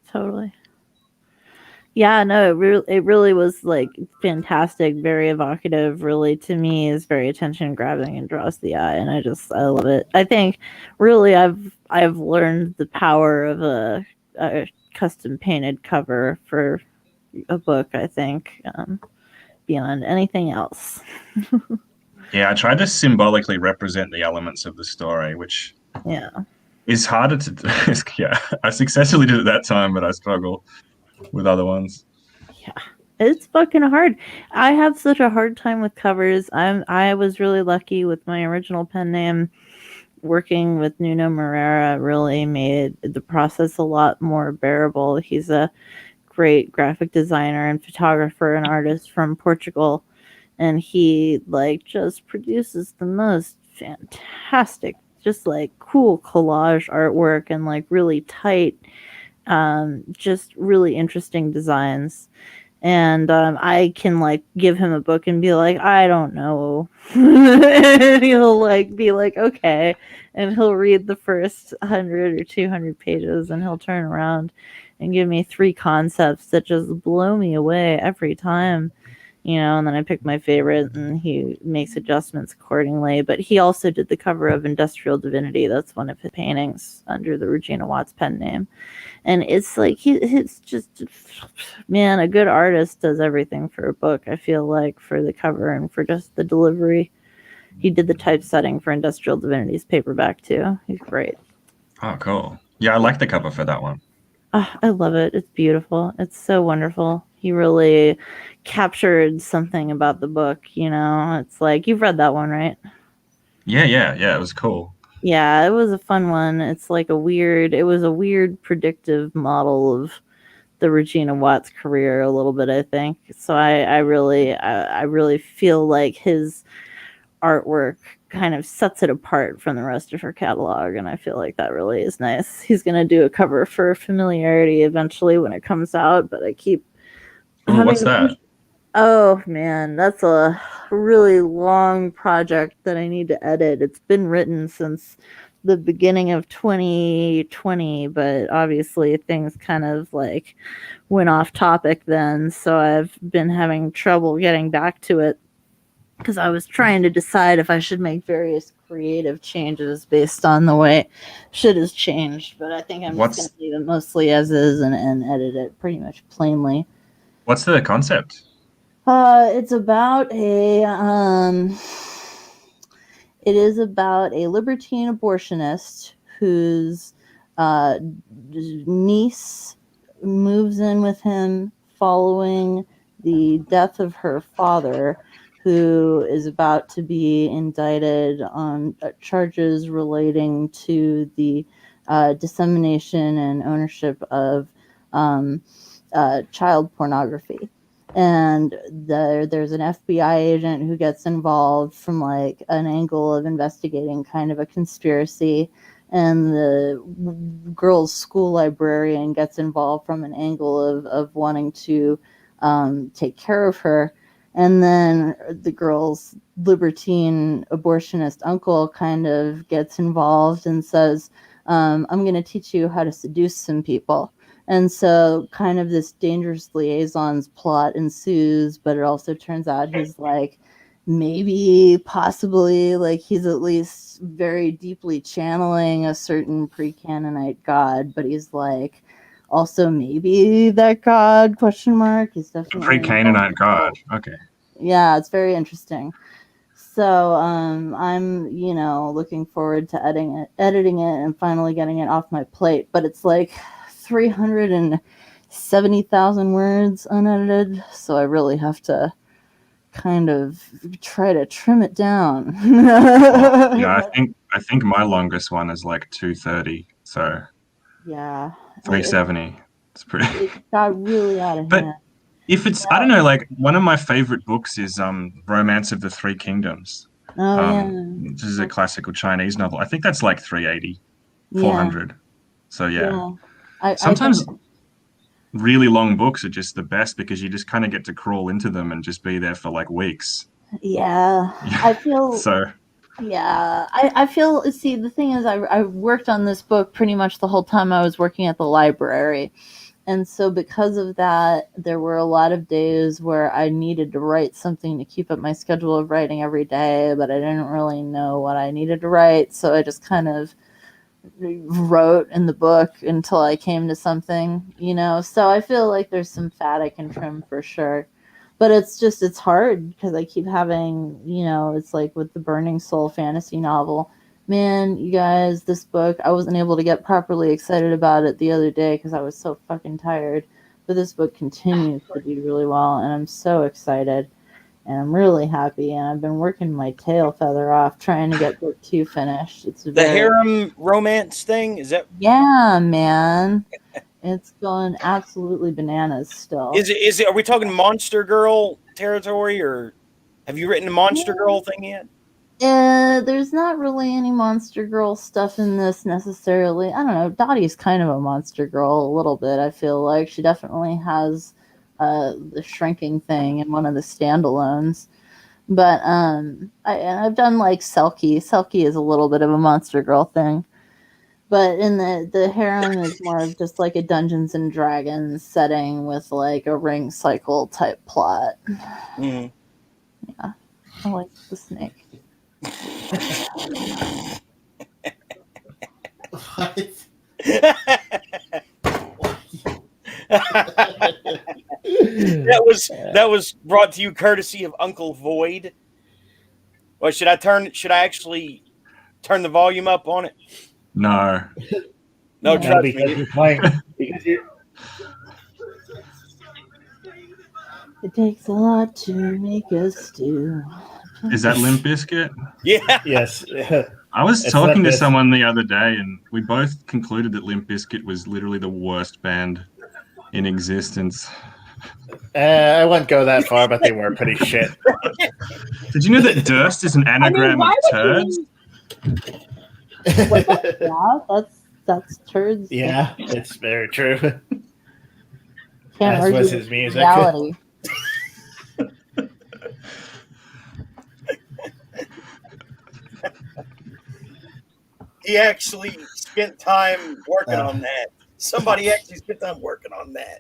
Totally. Yeah, no, it really was like fantastic, very evocative. Really, to me, is very attention grabbing and draws the eye, and I love it. I think really I've learned the power of a custom painted cover for a book. I think beyond anything else. Yeah, I tried to symbolically represent the elements of the story, which is harder to do. Yeah, I successfully did it that time, but I struggle with other ones. Yeah, it's fucking hard. I have such a hard time with covers. I was really lucky with my original pen name. Working with Nuno Moreira really made the process a lot more bearable. He's a great graphic designer and photographer and artist from Portugal, and he like just produces the most fantastic, just like cool collage artwork and like really tight, just really interesting designs. And I can like give him a book and be like, I don't know. And he'll like be like, okay, and he'll read the first 100 or 200 pages, and he'll turn around and give me 3 concepts that just blow me away every time. And then I pick my favorite, and he makes adjustments accordingly. But he also did the cover of Industrial Divinity. That's one of his paintings under the Regina Watts pen name. And it's like, it's just, man, a good artist does everything for a book, I feel like, for the cover and for just the delivery. He did the typesetting for Industrial Divinity's paperback, too. He's great. Oh, cool. Yeah, I like the cover for that one. I love it. It's beautiful. It's so wonderful. He really captured something about the book, It's like, you've read that one, right? Yeah, it was cool. Yeah, it was a fun one. It's like it was a weird predictive model of the Regina Watts career a little bit, I think. So I really feel like his artwork kind of sets it apart from the rest of her catalog, and I feel like that really is nice. He's going to do a cover for Familiarity eventually when it comes out, but I keep what's that? Oh man, that's a really long project that I need to edit. It's been written since the beginning of 2020, but obviously things kind of like went off topic then, so I've been having trouble getting back to it because I was trying to decide if I should make various creative changes based on the way shit has changed, but I think I'm just going to leave it mostly as is and edit it pretty much plainly. What's the concept? It's about it is about a libertine abortionist whose niece moves in with him following the death of her father, who is about to be indicted on charges relating to the dissemination and ownership of child pornography. And there's an FBI agent who gets involved from like an angle of investigating kind of a conspiracy, and the girl's school librarian gets involved from an angle of wanting to take care of her. And then the girl's libertine abortionist uncle kind of gets involved and says, I'm going to teach you how to seduce some people. And so kind of this dangerous liaisons plot ensues, but it also turns out he's like, maybe, possibly, like he's at least very deeply channeling a certain pre-Canaanite god, but he's like, also maybe that god, question mark, is definitely Pre-Canaanite god. Okay. Yeah, it's very interesting. So I'm, looking forward to editing it and finally getting it off my plate, but it's like 370,000 words unedited, so I really have to kind of try to trim it down. Yeah, I think my longest one is like 230, so yeah, 370. It's pretty. It got really out of hand. If it's, I don't know, like one of my favorite books is Romance of the Three Kingdoms. Oh This is a classical Chinese novel. I think that's like 380, yeah. 400. So Yeah. I sometimes think, really long books are just the best because you just kind of get to crawl into them and just be there for like weeks. yeah. I feel So yeah. I feel see the thing is I worked on this book pretty much the whole time I was working at the library. And so because of that, there were a lot of days where I needed to write something to keep up my schedule of writing every day, but I didn't really know what I needed to write. So I just kind of wrote in the book until I came to something, you know. So I feel like there's some fat I can trim for sure. But it's hard because I keep having, you know, it's like with the Burning Soul fantasy novel. Man, you guys, this book, I wasn't able to get properly excited about it the other day because I was so fucking tired. But this book continues to do really well, and I'm so excited. And I'm really happy, and I've been working my tail feather off trying to get book 2 finished. It's The harem romance thing, is that? Yeah, man. It's going absolutely bananas still. Is it? Are we talking Monster Girl territory, or have you written a Monster Girl thing yet? There's not really any Monster Girl stuff in this necessarily. I don't know. Dottie's kind of a Monster Girl a little bit, I feel like. She definitely has the shrinking thing in one of the standalones. But I've done like Selkie. Selkie is a little bit of a Monster Girl thing. But in the harem is more of just like a Dungeons and Dragons setting with like a ring cycle type plot. Mm-hmm. Yeah, I like the snake. that was brought to you courtesy of Uncle Void. Well, should I actually turn the volume up on it? no. No, trust because me. you're playing. Because you, It takes a lot to make a stew. Is that Limp Bizkit? Yeah. yes. I was It's talking not to this. someone the other day, and we both concluded that Limp Bizkit was literally the worst band in existence. I wouldn't go that far, but they were pretty shit. Did you know that Durst is an anagram of turds? Yeah, that's turds. Yeah, it's very true. Can't As argue was with his music. reality. He actually spent time working on that. Somebody actually spent time working on that.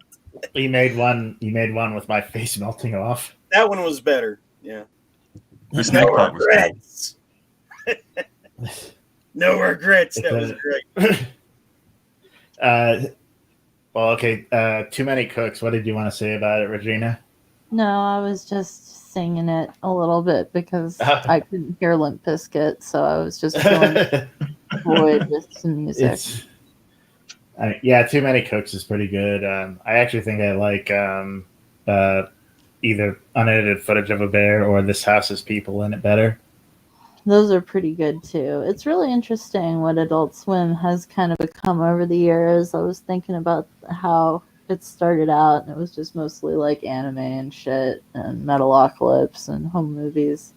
You made one with my face melting off. That one was better. Yeah. The snake part was cool. No regrets. That was great. Well, okay. Too Many Cooks. What did you want to say about it, Regina? No, I was just singing it a little bit because I couldn't hear Limp Bizkit, so I was just filling void with some music. Yeah, Too Many Cooks is pretty good. I actually think I like either unedited footage of a bear or This House Has People in it better. Those are pretty good too. It's really interesting what Adult Swim has kind of become over the years. I was thinking about how it started out, and it was just mostly like anime and shit, and Metalocalypse and home movies.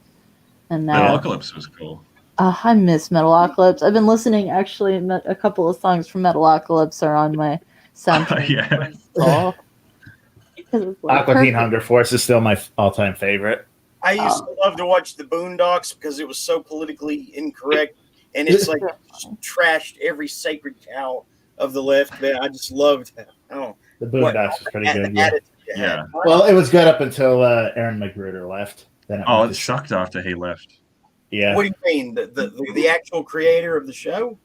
And now Metalocalypse was cool. I miss Metalocalypse. I've been listening. Actually, a couple of songs from Metalocalypse are on my soundtrack. Yeah. Aqua Teen Hunger Force is still my all-time favorite. I used to love to watch the Boondocks because it was so politically incorrect, and it's like trashed every sacred cow of the left. Man, I just loved that. Oh, the Boondocks was pretty good. Yeah. Well, it was good up until Aaron McGruder left. Then it sucked after he left. Yeah. What do you mean? The actual creator of the show?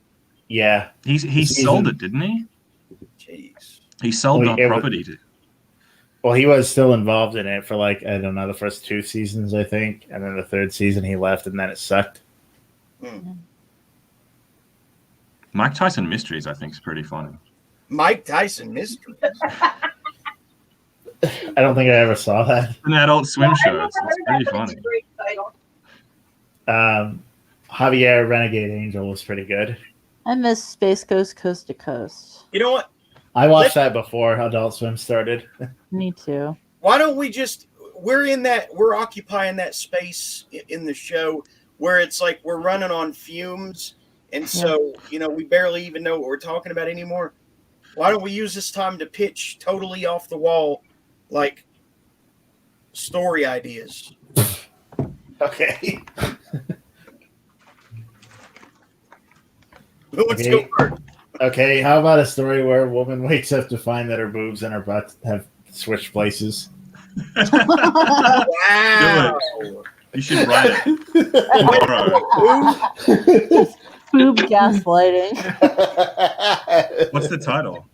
Yeah. He sold it, didn't he? Jeez. He sold the property to. Well, he was still involved in it for like, I don't know, the first 2 seasons, I think. And then the 3rd season he left, and then it sucked. Mike Tyson Mysteries, I think, is pretty funny. Mike Tyson Mysteries? I don't think I ever saw that. An Adult Swim show. It's pretty funny. Javier Renegade Angel was pretty good. I miss Space Ghost Coast to Coast. You know what? I watched that before Adult Swim started. Me too. why don't we just, we're occupying that space in the show where it's like we're running on fumes. And so, we barely even know what we're talking about anymore. Why don't we use this time to pitch totally off the wall, like story ideas? Okay. Let's go first. Okay, how about a story where a woman wakes up to find that her boobs and her butt have switched places? Wow. You should write it tomorrow. Boob gaslighting. What's the title?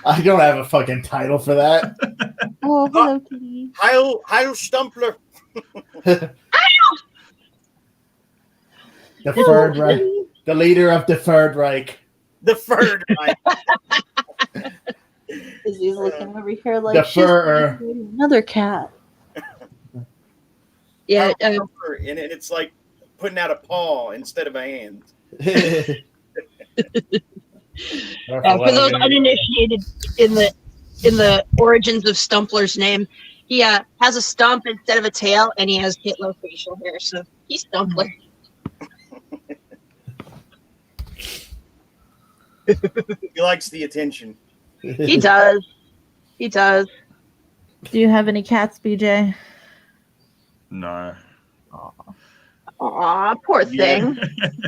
I don't have a fucking title for that. Oh, hello, kitty. Heil Stumpler. The Third Reich. The leader of the Third Reich. The Third Reich. Izzy's looking over here like The she's fur. another cat. Yeah, and it's like putting out a paw instead of a hand. for those uninitiated in the origins of Stumpler's name, he has a stump instead of a tail, and he has Hitler facial hair, so he's Stumpler. He likes the attention. He does. He does. Do you have any cats, BJ? No. Aw, poor thing.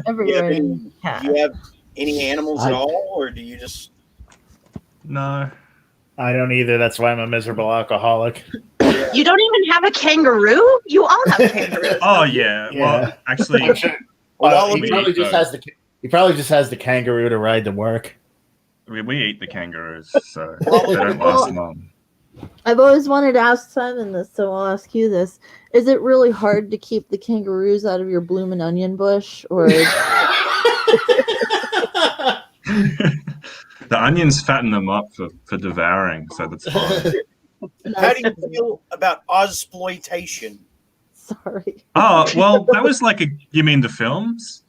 Everywhere. Do you have any animals at all, or do you just? No. I don't either. That's why I'm a miserable alcoholic. You don't even have a kangaroo? You all have kangaroos. Oh yeah. Well, actually, he probably just has the. He probably just has the kangaroo to ride to work. We eat the kangaroos, so they don't last long. I've always wanted to ask Simon this, so I'll ask you this. Is it really hard to keep the kangaroos out of your bloomin' onion bush? Or The onions fatten them up for devouring, so that's fine. How do you feel about Ozploitation? Sorry. Oh, well, that was like you mean the films?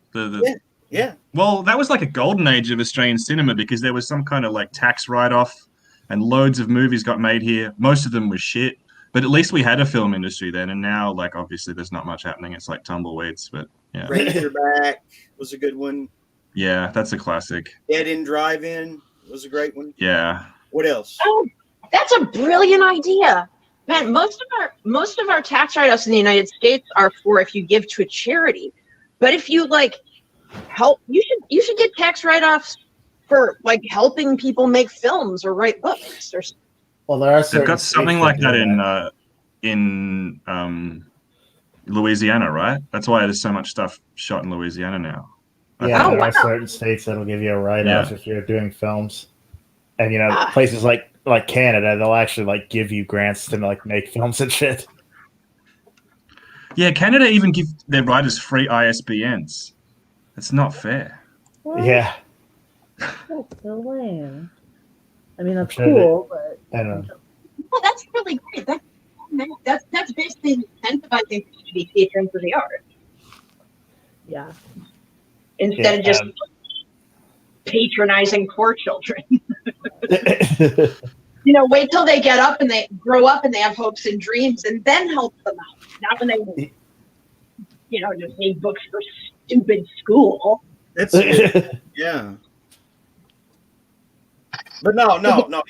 Yeah. Well, that was like a golden age of Australian cinema because there was some kind of like tax write-off and loads of movies got made here. Most of them were shit, but at least we had a film industry then. And now, like, obviously there's not much happening. It's like tumbleweeds, but yeah. Razorback was a good one. Yeah, that's a classic. Dead End Drive-In was a great one. Yeah. What else? Oh, that's a brilliant idea. Man, most of our tax write-offs in the United States are for if you give to a charity. But if you like help, you should get tax write-offs for like helping people make films or write books. Or Well, there are they've got something like that in Louisiana, right? That's why there's so much stuff shot in Louisiana now. Yeah, there are certain states that'll give you a write-off if you're doing films, and places like Canada, they'll actually like give you grants to like make films and shit. Yeah, Canada even give their writers free ISBNs. It's not fair. What? Yeah. That's so lame. I mean, that's Sure cool, but I don't know. well, that's really great. That's basically incentivizing people to be patrons of the art. Yeah. Instead of just patronizing poor children. Wait till they get up and they grow up and they have hopes and dreams and then help them out. Not when they, just need books for stupid school. That's yeah. But no.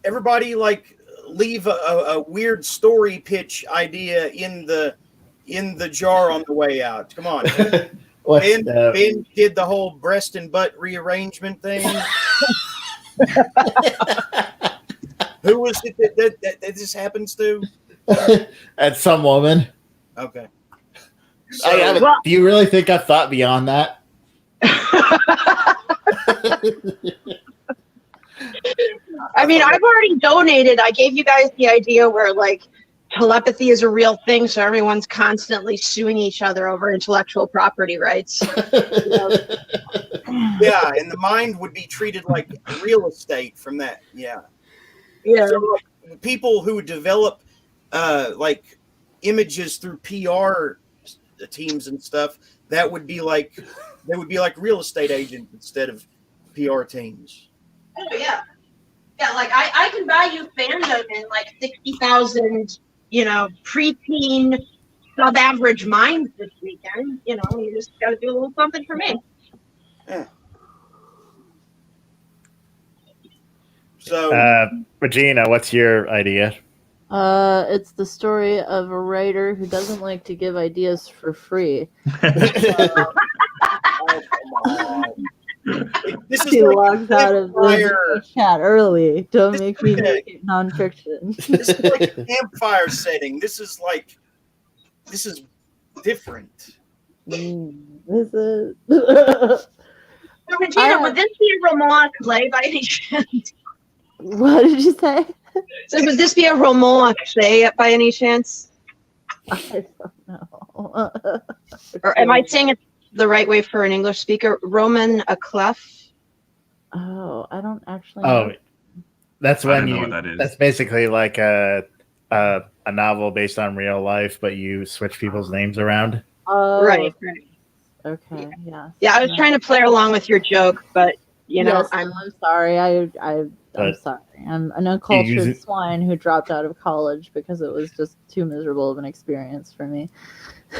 Everybody like leave a weird story pitch idea in the jar on the way out. Come on. Ben did the whole breast and butt rearrangement thing. Who was it that this happens to? At some woman. Okay. Do you really think I've thought beyond that? I mean, I've already donated. I gave you guys the idea where like telepathy is a real thing, so everyone's constantly suing each other over intellectual property rights. Yeah, and the mind would be treated like real estate from that. Yeah. So like, people who develop like images through PR teams and stuff, they would be like real estate agents instead of PR teams. Oh yeah. Yeah, like I can buy you fandom in like 60,000, preteen sub-average minds this weekend. You just got to do a little something for me. Yeah. So, Regina, what's your idea? It's the story of a writer who doesn't like to give ideas for free. this is He like logs out of the chat early. Don't make me make it nonfiction. This is like a campfire setting. This is different. This is. So, Regina, would this be a roman play by any chance? What did you say? So would this be a roman play by any chance? I don't know. Or am I saying it the right way for an English speaker? Roman a clef? Oh, I don't actually know. That's I when don't know you. what that is. That's basically like a novel based on real life, but you switch people's names around. Oh, Right. Okay. Yeah. Yeah, I was trying to play along with your joke, but Yes, I'm I'm sorry. I'm But sorry. I'm an uncultured use it- swine who dropped out of college because it was just too miserable of an experience for me.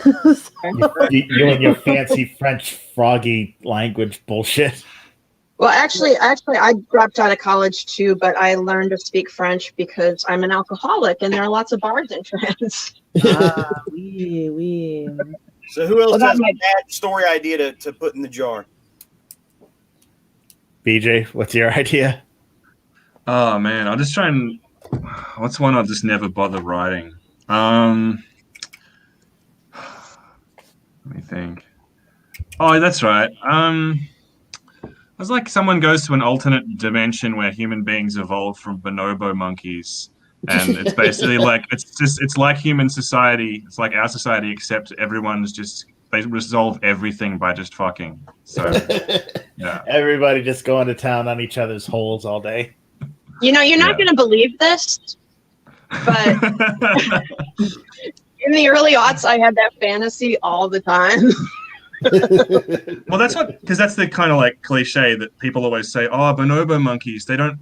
You and your fancy French froggy language bullshit. Well, actually, I dropped out of college too, but I learned to speak French because I'm an alcoholic, and there are lots of bars in France. Oui. So who else Well, that has a might- bad story idea to put in the jar? BJ, what's your idea? Oh man, I'll just try and. What's one I'll just never bother writing? Let me think. Oh, that's right. It's like someone goes to an alternate dimension where human beings evolved from bonobo monkeys, and it's basically like it's like human society. It's like our society, except everyone's just they resolve everything by just fucking. So yeah, Everybody just going to town on each other's holes all day. You're not Yeah. going to believe this, but in the early aughts, I had that fantasy all the time. Well, because that's the kind of like cliche that people always say. Oh, bonobo monkeys. They don't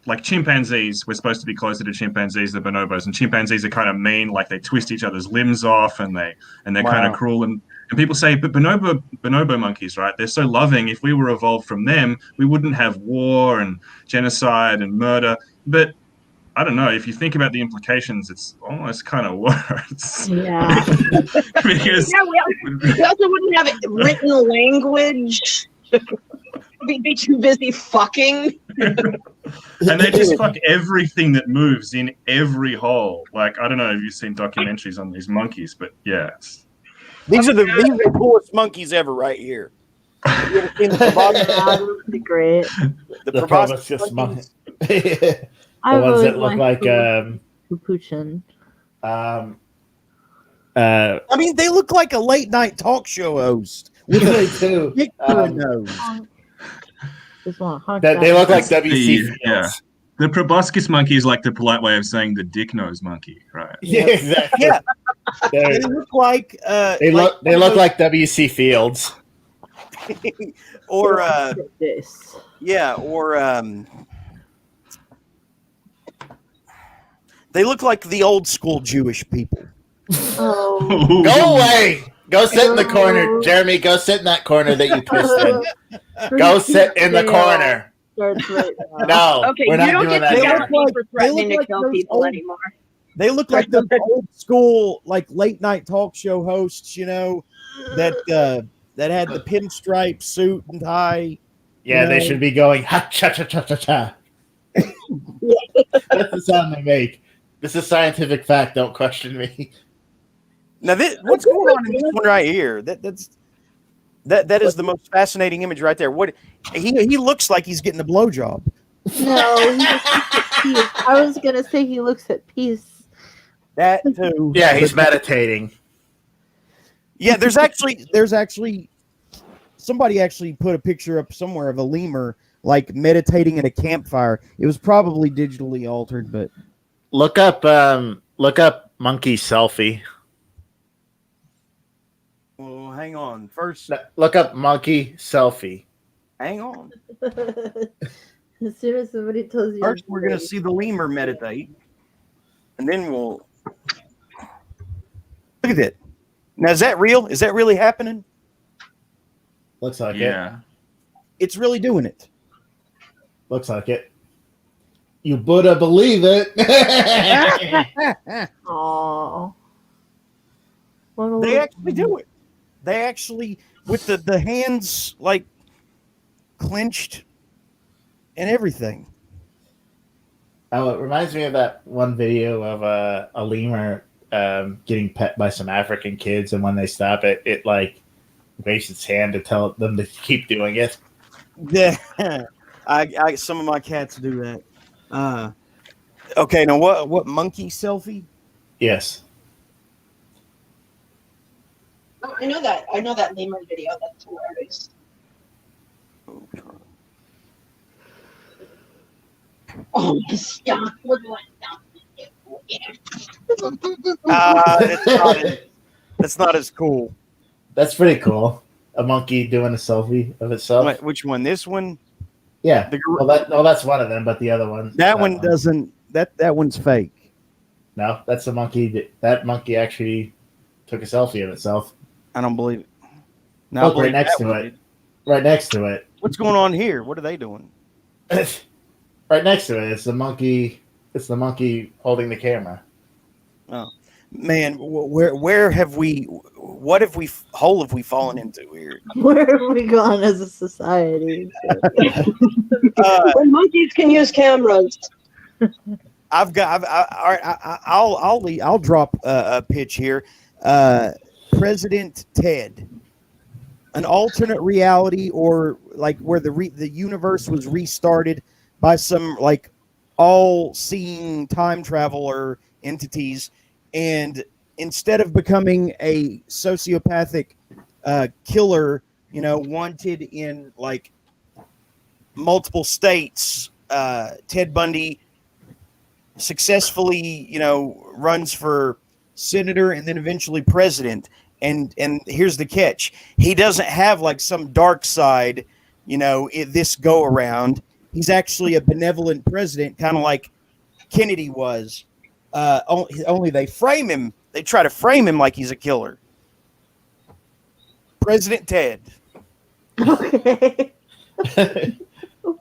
like chimpanzees. We're supposed to be closer to chimpanzees than bonobos, and chimpanzees are kind of mean. Like they twist each other's limbs off, and they're kind of cruel. And people say, but bonobo monkeys, right? They're so loving. If we were evolved from them, we wouldn't have war and genocide and murder. But I don't know. If you think about the implications, it's almost kind of worse. Yeah. Because we also wouldn't have written language. We'd be too busy fucking. and they just fuck everything that moves in every hole. Like, I don't know if you've seen documentaries on these monkeys, but yeah. These are the coolest monkeys ever, right here. Have you ever seen the proboscis? That would be great. The proboscis monkeys? the I've ones always that look like Capuchin. I mean, they look like a late night talk show host. Really do. Big nose. Just want to honk They that look like It's WC the- yeah. The proboscis monkey is like the polite way of saying the dick nose monkey, right? Yeah, exactly. Yeah. They They look like look like WC Fields. or this. yeah, or they look like the old school Jewish people. Oh. Go away. Go sit in the corner, Jeremy. Go sit in that corner that you pissed in. Go sit in the corner. Starts right now. No, Okay, we're you not don't doing get that to here. yell at me for threatening they to look kill like those people old- anymore. They look like the old school, like late night talk show hosts, that had the pinstripe suit and tie. Yeah, you they know. should be going ha cha cha cha cha cha. That's the sound they make. This is scientific fact. Don't question me. Now, what's going on in this one right here? That is the most fascinating image right there. What he looks like he's getting a blowjob. No, he just looks at peace. I was gonna say he looks at peace. That too. Yeah, he's meditating. Yeah, there's actually somebody actually put a picture up somewhere of a lemur like meditating at a campfire. It was probably digitally altered, but Look up monkey selfie. well, hang on. First, Look up monkey selfie. hang on. As soon as somebody tells you. First, we're gonna see the lemur meditate, and then we'll look at it. Now, is that real? Is that really happening? Looks like it. Yeah. It's really doing it. Looks like it. You better believe it. Aww. They actually do it. They actually, with the hands like clenched and everything. Oh, it reminds me of that one video of a lemur getting pet by some African kids, and when they stop it, it like waves its hand to tell them to keep doing it. Yeah, I some of my cats do that. Okay, now what monkey selfie? Yes. Oh, I know that. I know that lemur video. That's hilarious. Oh, stop! Look That's not as cool. That's pretty cool. A monkey doing a selfie of itself. Wait, which one? This one? Yeah. That's one of them, but the other one. That one doesn't. That one's fake. No, that's a monkey. That monkey actually took a selfie of itself. I don't believe it. No, Look, right next to it. Right next to it. What's going on here? What are they doing? Right next to it. It's the monkey. It's the monkey holding the camera. Oh man, where have we? What have we? Hole have we fallen into here? Where have we gone as a society? When monkeys can use cameras. I've got. I'll drop a pitch here. President Ted, an alternate reality, or like where the universe was restarted by some like all-seeing time traveler entities, and instead of becoming a sociopathic killer, wanted in like multiple states, Ted Bundy successfully, runs for senator and then eventually president. And here's the catch: he doesn't have like some dark side, this go around. He's actually a benevolent president, kind of like Kennedy was. Only they frame him. They try to frame him like he's a killer. President Ted. Okay.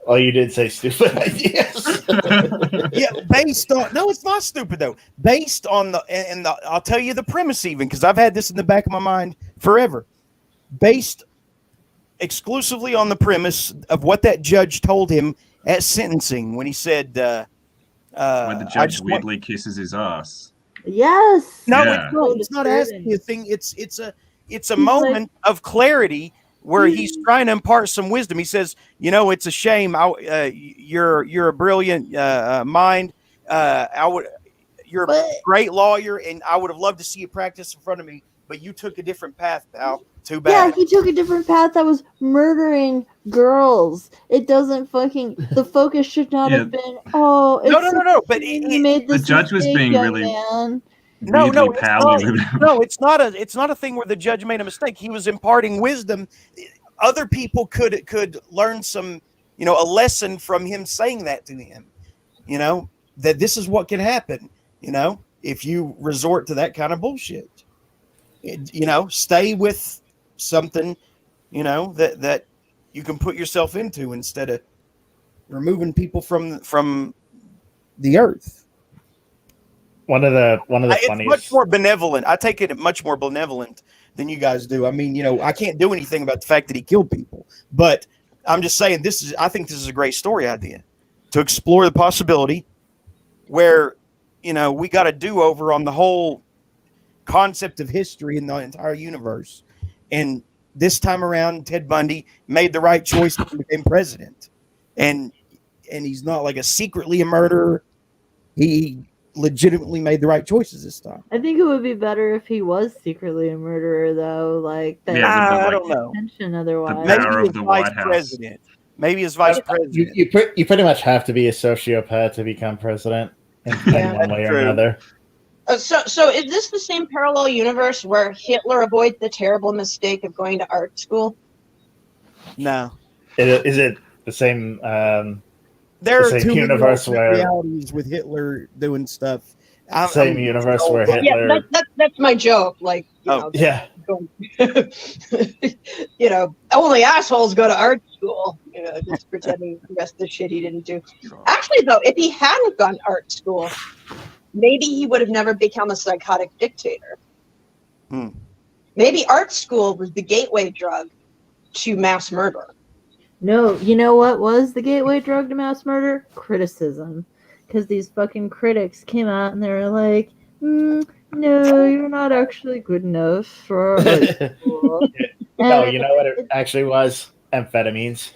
Oh, you did say stupid ideas. Yeah, based on it's not stupid though. Based on I'll tell you the premise even because I've had this in the back of my mind forever. Based exclusively on the premise of what that judge told him at sentencing when he said, when the judge weirdly kisses his ass. Yes. No, Yeah. it's not asking a thing. It's a moment of clarity where he's trying to impart some wisdom. He says, it's a shame. You're a brilliant mind. You're a great lawyer, and I would have loved to see you practice in front of me, but you took a different path, pal. Too bad. Yeah, he took a different path that was murdering girls. It doesn't the focus should not have been, no. But he made this the judge was being really man. No, pally. it's not a thing where the judge made a mistake. He was imparting wisdom. Other people could learn some, a lesson from him saying that to him. That this is what can happen. If you resort to that kind of bullshit. Stay with something, that you can put yourself into instead of removing people from the earth. One of the It's funniest. much more benevolent. I take it much more benevolent than you guys do. I mean, I can't do anything about the fact that he killed people, but I'm just saying I think this is a great story idea to explore the possibility where, we got a do-over on the whole concept of history in the entire universe. And this time around, Ted Bundy made the right choice and became president. And he's not like secretly a murderer. He legitimately made the right choices this time. I think it would be better if he was secretly a murderer, though. Like that. I don't know. Attention otherwise. Maybe as vice president. Maybe as vice president. You pretty much have to be a sociopath to become president in one way or another. So is this the same parallel universe where Hitler avoids the terrible mistake of going to art school? No. Is it the same there are Same too many universe alternate where- realities with Hitler doing stuff. Same universe where Yeah, Hitler. that's my joke. Like, you know, Yeah. you know, only assholes go to art school. You know, just pretending the rest of the shit he didn't do. Actually, though, if he hadn't gone to art school, maybe he would have never become a psychotic dictator. Maybe art school was the gateway drug to mass murder. No, you know what was the gateway drug to mass murder? Criticism. Because these fucking critics came out and they were like, no, you're not actually good enough for art school. No, And you know what it actually was? Amphetamines.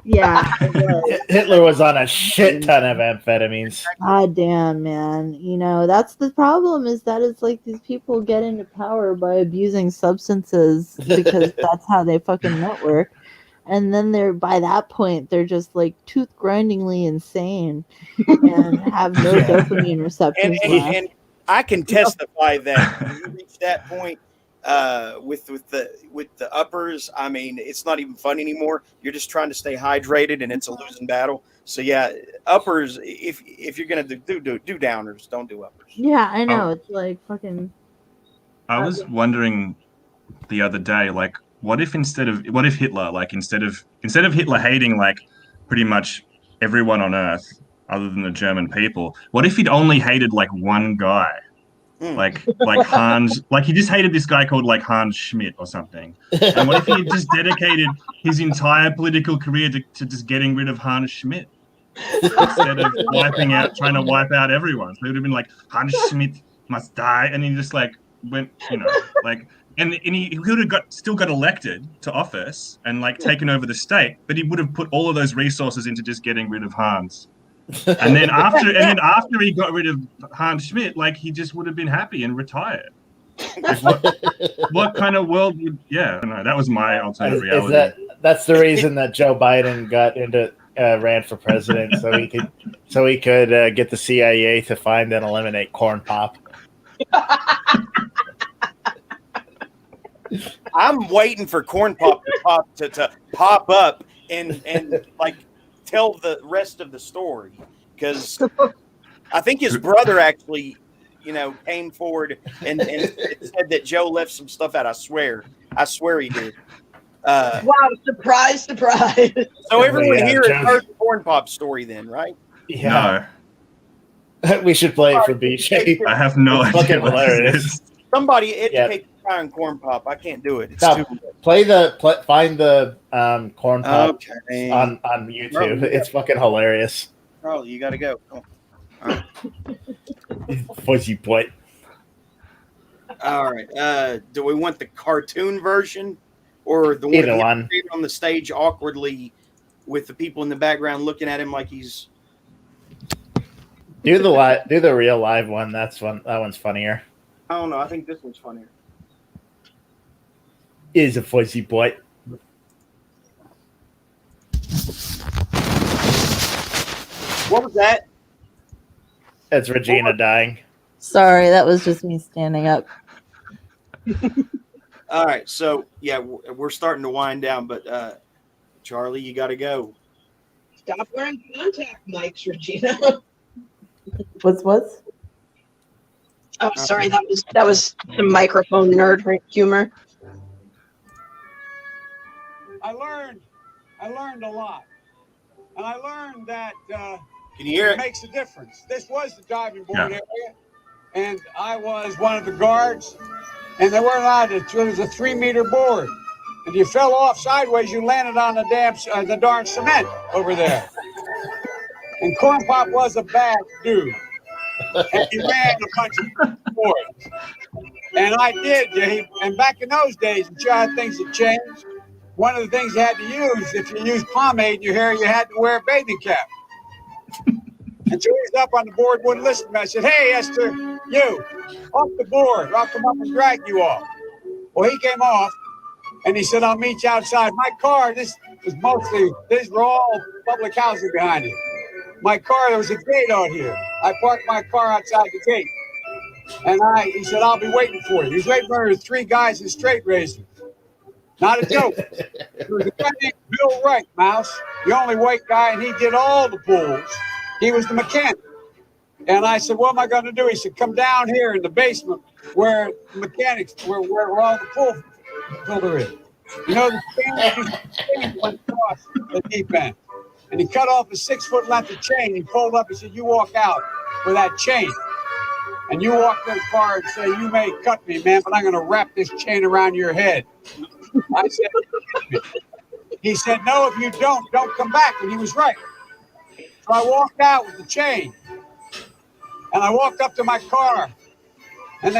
Yeah, it was. Hitler was on a shit ton of amphetamines. God damn, man. You know, that's the problem, is that it's like these people get into power by abusing substances because that's how they fucking network. And then by that point, they're just like tooth grindingly insane and have no dopamine receptors left. And I can testify that when you reach that point with the uppers, I mean, it's not even fun anymore. You're just trying to stay hydrated, and it's a losing battle. So yeah, uppers. If you're gonna do downers, don't do uppers. Yeah, I know. It's like fucking. I was wondering the other day, like, what if Hitler, like, instead of Hitler hating like pretty much everyone on Earth other than the German people, what if he'd only hated like one guy? Like Hans, like he just hated this guy called like Hans Schmidt or something. And what if he had just dedicated his entire political career to just getting rid of Hans Schmidt instead of trying to wipe out everyone? So it would have been like, Hans Schmidt must die, and he just like went, you know, like, and he would have still got elected to office and like taken over the state, but he would have put all of those resources into just getting rid of Hans. And then after he got rid of Hans Schmidt, like, he just would have been happy and retired. Like, what kind of world would? Yeah, no, that was my alternate reality. That's the reason that Joe Biden ran for president, so he could get the CIA to find and eliminate corn pop. I'm waiting for corn pop to pop up and like tell the rest of the story, because I think his brother actually, you know, came forward and said that Joe left some stuff out. I swear he did. Wow! Surprise! So everyone here Joe. has heard the corn pop story, then, right? Yeah. No. We should play it for BJ. I have no idea. Fucking What hilarious. this is. Somebody educate the guy on corn pop. I can't do it. It's No, too find the corn pop Okay. on YouTube. Bro, It's fucking hilarious. Charlie, you got to go. Oh. Fuzzy boy. All right. Do we want the cartoon version or the Either one one. on the stage awkwardly with the people in the background looking at him like he's? Do the real live one. That's fun. That one's funnier. I don't know. I think this one's funnier. Is a fuzzy boy. What was that? That's Regina dying. Sorry, that was just me standing up. All right. So yeah, we're starting to wind down, but Charlie, you got to go. Stop wearing contact mics, Regina. What's? Oh, sorry, that was some microphone nerd humor. I learned a lot, and I learned that Can you hear it it? makes a difference. This was the diving board area, and I was one of the guards, and they weren't allowed to. It was a 3-meter board, and you fell off sideways, you landed on the darn cement over there. And Corn Pop was a bad dude, and he ran a bunch of boards. And I did. And back in those days, I'm sure how things have changed. One of the things you had to use, if you used pomade in your hair, you had to wear a bathing cap. And so he was up on the board, wouldn't listen to me. I said, "Hey, Esther, you, off the board. I'll come up and drag you off." Well, he came off, and he said, "I'll meet you outside." My car, these were all public housing behind it. My car, there was a gate out here. I parked my car outside the gate. And he said, "I'll be waiting for you." He was waiting for 3 guys in straight razors. Not a joke. There was a guy named Bill Wright, Mouse. the only white guy, and he did all the pools. He was the mechanic. And I said, what am I going to do? He said, come down here in the basement where mechanics, where all the pool filter is. You know, the chain went across the deep end. And he cut off a 6-foot length of chain. He pulled up and said, you walk out with that chain. And you walk to the car and say, you may cut me, man, but I'm going to wrap this chain around your head. I said, he said, no, if you don't come back. And he was right. So I walked out with the chain. And I walked up to my car. And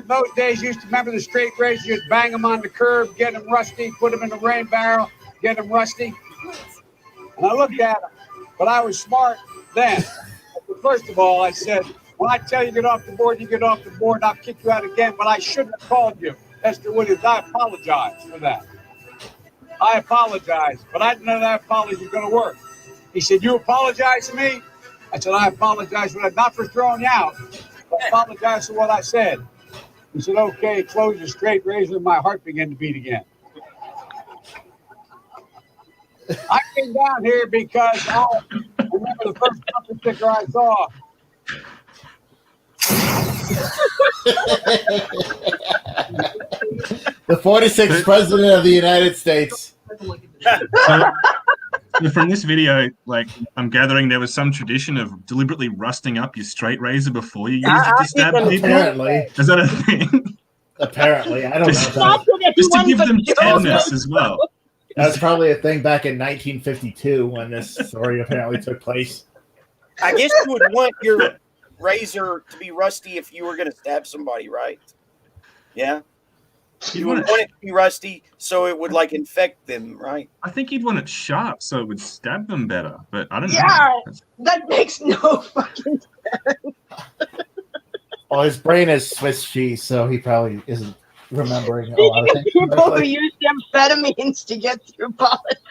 those days used to remember the straight razors, just bang them on the curb, get them rusty, put them in the rain barrel, get them rusty. And I looked at them, but I was smart then. But first of all, I said, when I tell you get off the board, you get off the board, and I'll kick you out again, but I shouldn't have called you, Esther Williams. I apologize for that. I apologize, but I didn't know that apology was going to work. He said, you apologize to me? I said, I apologize for that, not for throwing you out. I apologize for what I said. He said, okay, close your straight razor, and my heart began to beat again. I came down here because I remember the first bumper sticker I saw. The 46th president of the United States. So from this video, like, I'm gathering there was some tradition of deliberately rusting up your straight razor before you use it to stab people. Apparently. Is that a thing? Apparently. I don't Just know. to give them tetanus as well. That was probably a thing back in 1952 when this story apparently took place. I guess you would want your razor to be rusty if you were going to stab somebody, right? Yeah. You would want it to be rusty so it would like infect them, right? I think you'd want it sharp so it would stab them better, but I don't know. Yeah, that makes no fucking sense. Well, his brain is Swiss cheese, so he probably isn't remembering a lot of things. People who use amphetamines to get through politics.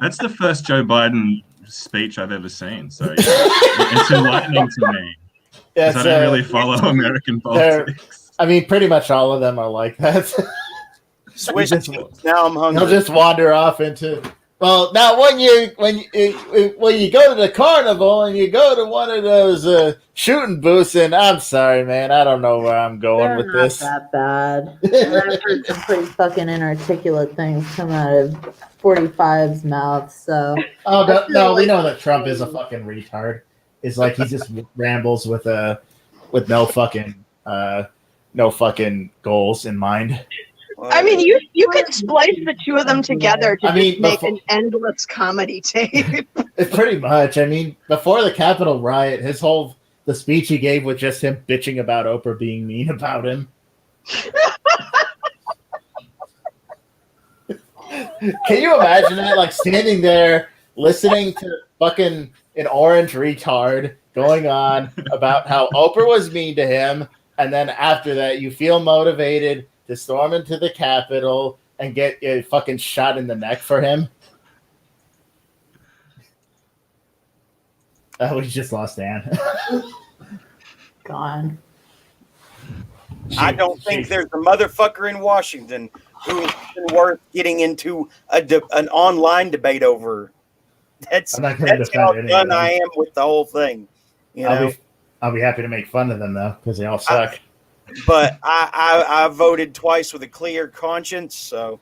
That's the first Joe Biden speech I've ever seen, so it's enlightening to me. Yes, I don't really follow American politics. I mean, pretty much all of them are like that. Swiss cheese. Now I'm hungry. They'll just wander off into. Well, now when you go to the carnival and you go to one of those shooting booths, and I'm sorry, man, I don't know where I'm going with this. Not that bad. I've heard some pretty fucking inarticulate things come out of 45's mouth. So. Oh no, we know that Trump is a fucking retard. It's like he just rambles with no fucking goals in mind. I mean, you could splice the two of them together to make an endless comedy tape. Pretty much. I mean, before the Capitol riot, the speech he gave was just him bitching about Oprah being mean about him. Can you imagine that? Like standing there listening to fucking an orange retard going on about how Oprah was mean to him, and then after that you feel motivated to storm into the Capitol and get a fucking shot in the neck for him. Oh, we just lost Ann. Gone. I don't think there's a motherfucker in Washington who is worth getting into an online debate over. That's how done I am with the whole thing. You know? I'll be happy to make fun of them though, because they all suck. But I voted twice with a clear conscience, so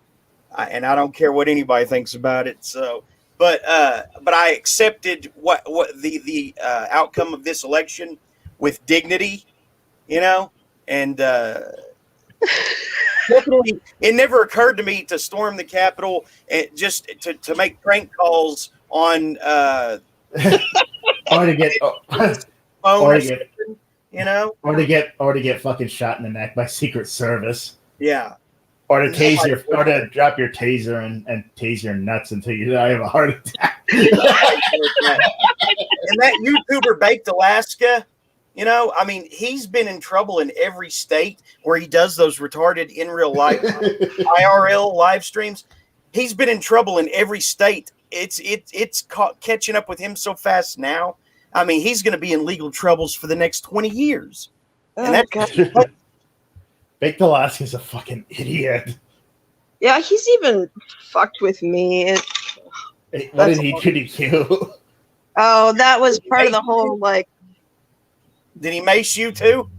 and I don't care what anybody thinks about it. So, but I accepted what the outcome of this election with dignity, you know, and definitely it never occurred to me to storm the Capitol and just to make prank calls on or to get phone. You know, or to get fucking shot in the neck by Secret Service. Yeah, or to to drop your taser and tase your nuts until you die of a heart attack. And that YouTuber Baked Alaska, you know, I mean, he's been in trouble in every state where he does those retarded in real life IRL live streams. He's been in trouble in every state. It's catching up with him so fast now. I mean, he's going to be in legal troubles for the next 20 years. And that's Baked Alaska's a fucking idiot. Yeah, he's even fucked with me. What did he do to you? Oh, that was part of the whole like. Did he mace you too?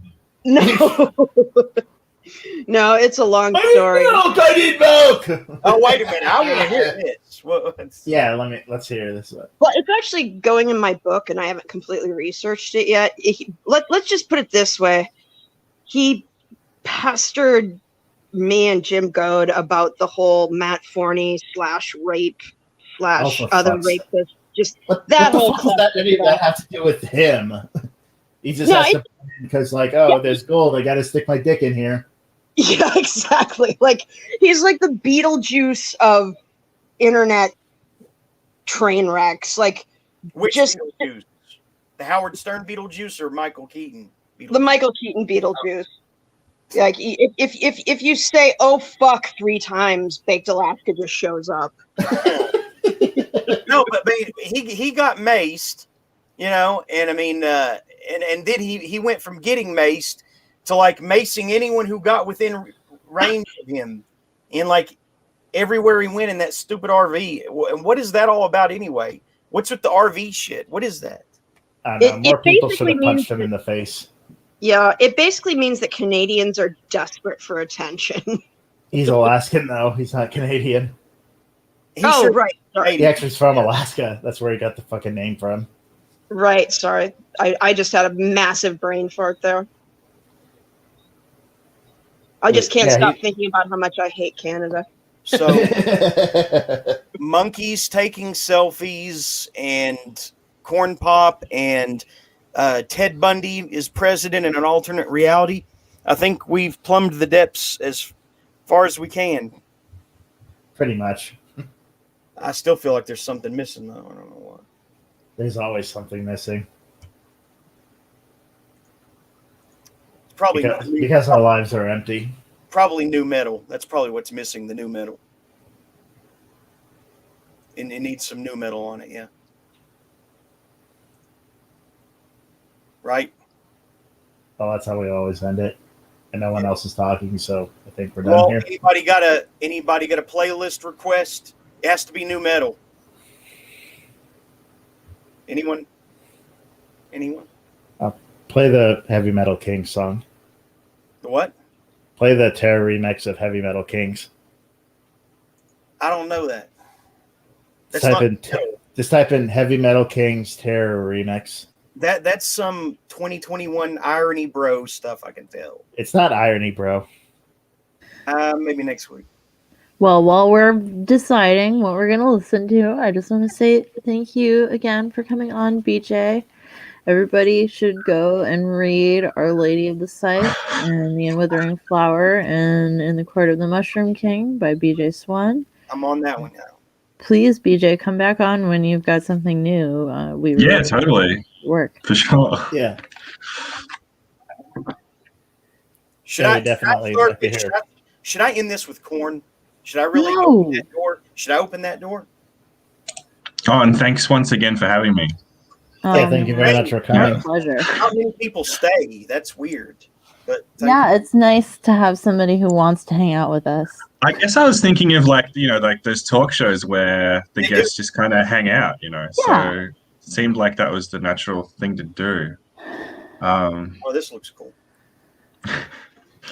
No, no, it's a long story. I need milk. Oh, wait a minute! I want to hear this. Yeah, let's hear this one. Well, it's actually going in my book, and I haven't completely researched it yet. Let's just put it this way: he pestered me and Jim Goad about the whole Matt Forney /rape / other rapists. Just that whole stuff. That any of that have to do with him? He just has to, because there's gold. I got to stick my dick in here. Yeah, exactly. Like he's like the Beetlejuice of internet train wrecks. Like which Beetlejuice? The Howard Stern Beetlejuice or Michael Keaton Beetlejuice? The Michael Keaton Beetlejuice. Like if you say "oh fuck" 3 times, Baked Alaska just shows up. No, but he got maced, and I mean, and then he went from getting maced to like macing anyone who got within range of him, in like everywhere he went in that stupid RV. And what is that all about anyway? What's with the RV shit? What is that? I don't know. More people should have punched him in the face. Yeah, it basically means that Canadians are desperate for attention. He's Alaskan, though. He's not Canadian. Right. Sorry. He actually is from Alaska. That's where he got the fucking name from. Right. Sorry. I just had a massive brain fart there. I just can't stop thinking about how much I hate Canada. So, monkeys taking selfies and corn pop and Ted Bundy is president in an alternate reality. I think we've plumbed the depths as far as we can. Pretty much. I still feel like there's something missing, though. I don't know what. There's always something missing. It's probably because our lives are empty. Probably new metal. That's probably what's missing, the new metal. And it needs some new metal on it, yeah. Right? Well, that's how we always end it. And no one else is talking, so I think we're done here. Anybody got a playlist request? It has to be new metal. Anyone? Play the Heavy Metal Kings song. The what? Play the Terror remix of Heavy Metal Kings. I don't know that. Just type in Heavy Metal Kings Terror remix. That's some 2021 irony bro stuff, I can tell. It's not irony, bro. Maybe next week. Well, while we're deciding what we're going to listen to, I just want to say thank you again for coming on, BJ. Everybody should go and read Our Lady of the Scythe and The Unwithering Flower and In the Court of the Mushroom King by BJ Swann. I'm on that one now. Please, BJ, come back on when you've got something new. Totally. Work. For sure. Yeah. Should I end this with corn? Should I really open that door? Should I open that door? Oh, and thanks once again for having me. Thank you very much for coming. My pleasure. How many people stay? That's weird. But it's nice to have somebody who wants to hang out with us. I guess I was thinking of like those talk shows where the guests just kind of hang out, Yeah. So it seemed like that was the natural thing to do. This looks cool.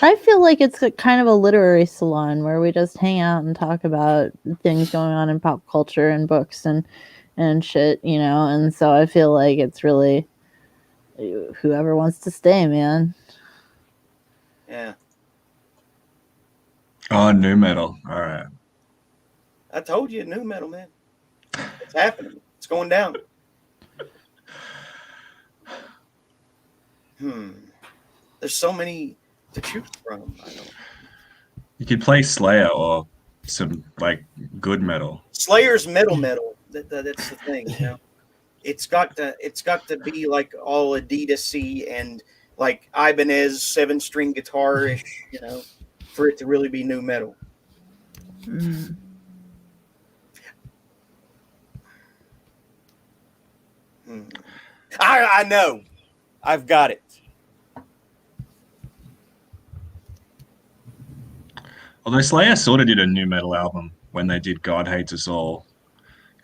I feel like it's kind of a literary salon where we just hang out and talk about things going on in pop culture and books and shit, and so I feel like it's really whoever wants to stay, man. Yeah. Oh, new metal. All right. I told you, new metal, man. It's happening. It's going down. There's so many to choose from. I know. You could play Slayer or some like good metal. Slayer's metal. That's the thing, It's got to be like all Adidas-y and like Ibanez 7-string guitar-ish, for it to really be new metal. I know. I've got it. Although Slayer sort of did a new metal album when they did God Hates Us All.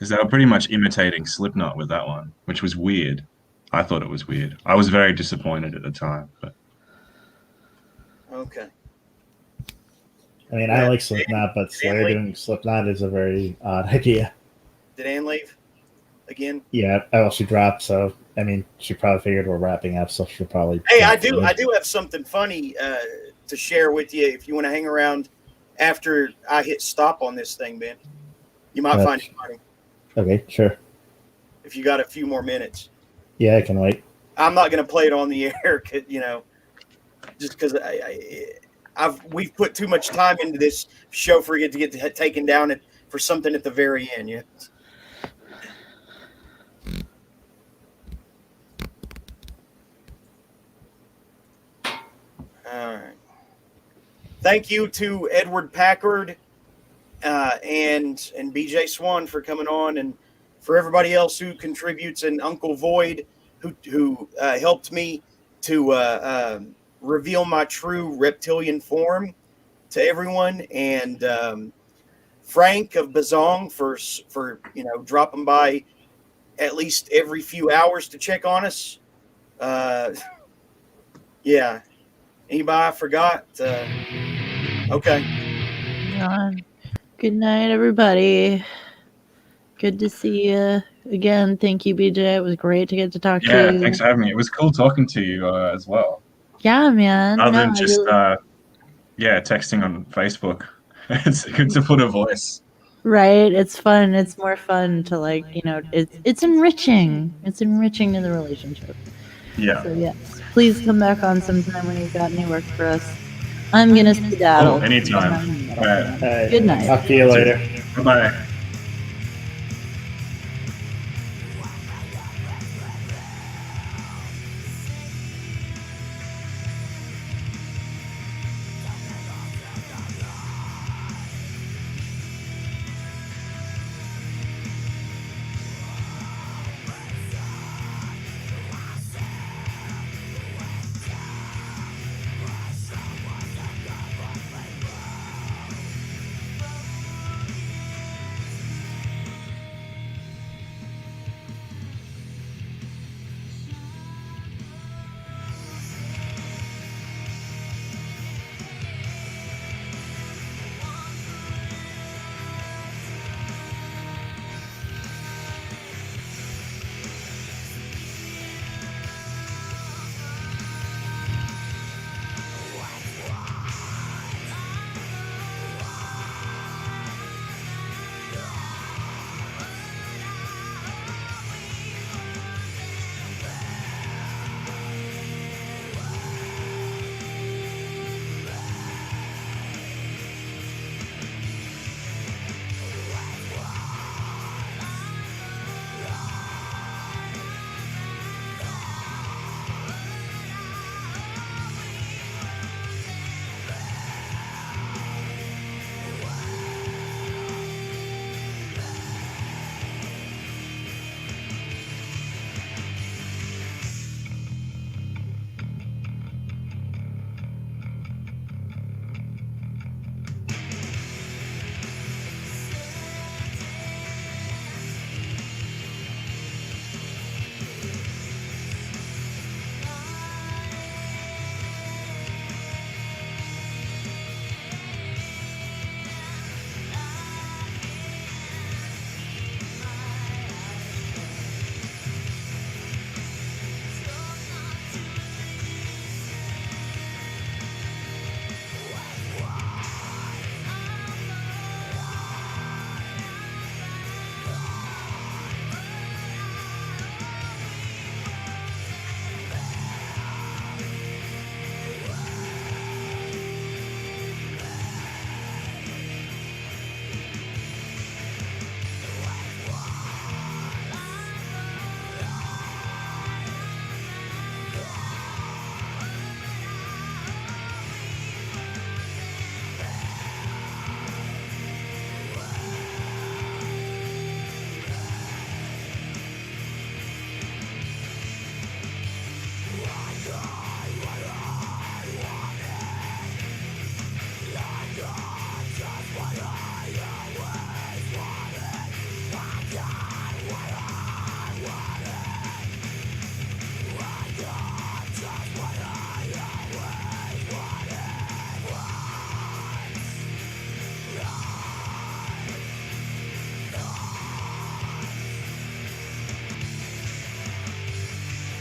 because they were pretty much imitating Slipknot with that one, which was weird. I thought it was weird. I was very disappointed at the time. But Okay. I mean, I like Slipknot, but Slayer doing Slipknot is a very odd idea. Did Ann leave again? Yeah, well, she dropped, so I mean, she probably figured we're wrapping up, so she'll probably. Hey, I do have something funny to share with you if you want to hang around after I hit stop on this thing, Ben. You might find it funny. Okay, sure. If you got a few more minutes. Yeah, I can wait. I'm not going to play it on the air, just because we've put too much time into this show for it to get taken down for something at the very end. Yeah. All right. Thank you to Edward Packard and BJ Swann for coming on, and for everybody else who contributes, and Uncle Void who helped me to reveal my true reptilian form to everyone, and Frank of Bazong for dropping by at least every few hours to check on us. Yeah. Anybody I forgot? Okay. Good night, everybody. Good to see you again. Thank you, BJ. It was great to get to talk to you. Yeah, thanks for having me. It was cool talking to you as well. Yeah, man. Other than just texting on Facebook. It's good to put a voice. Right. It's fun. It's more fun to it's enriching. It's enriching to the relationship. Yeah. So yes, please come back on sometime when you've got any work for us. I'm gonna skedaddle. Anytime. Good night. Talk to you later. Bye-bye.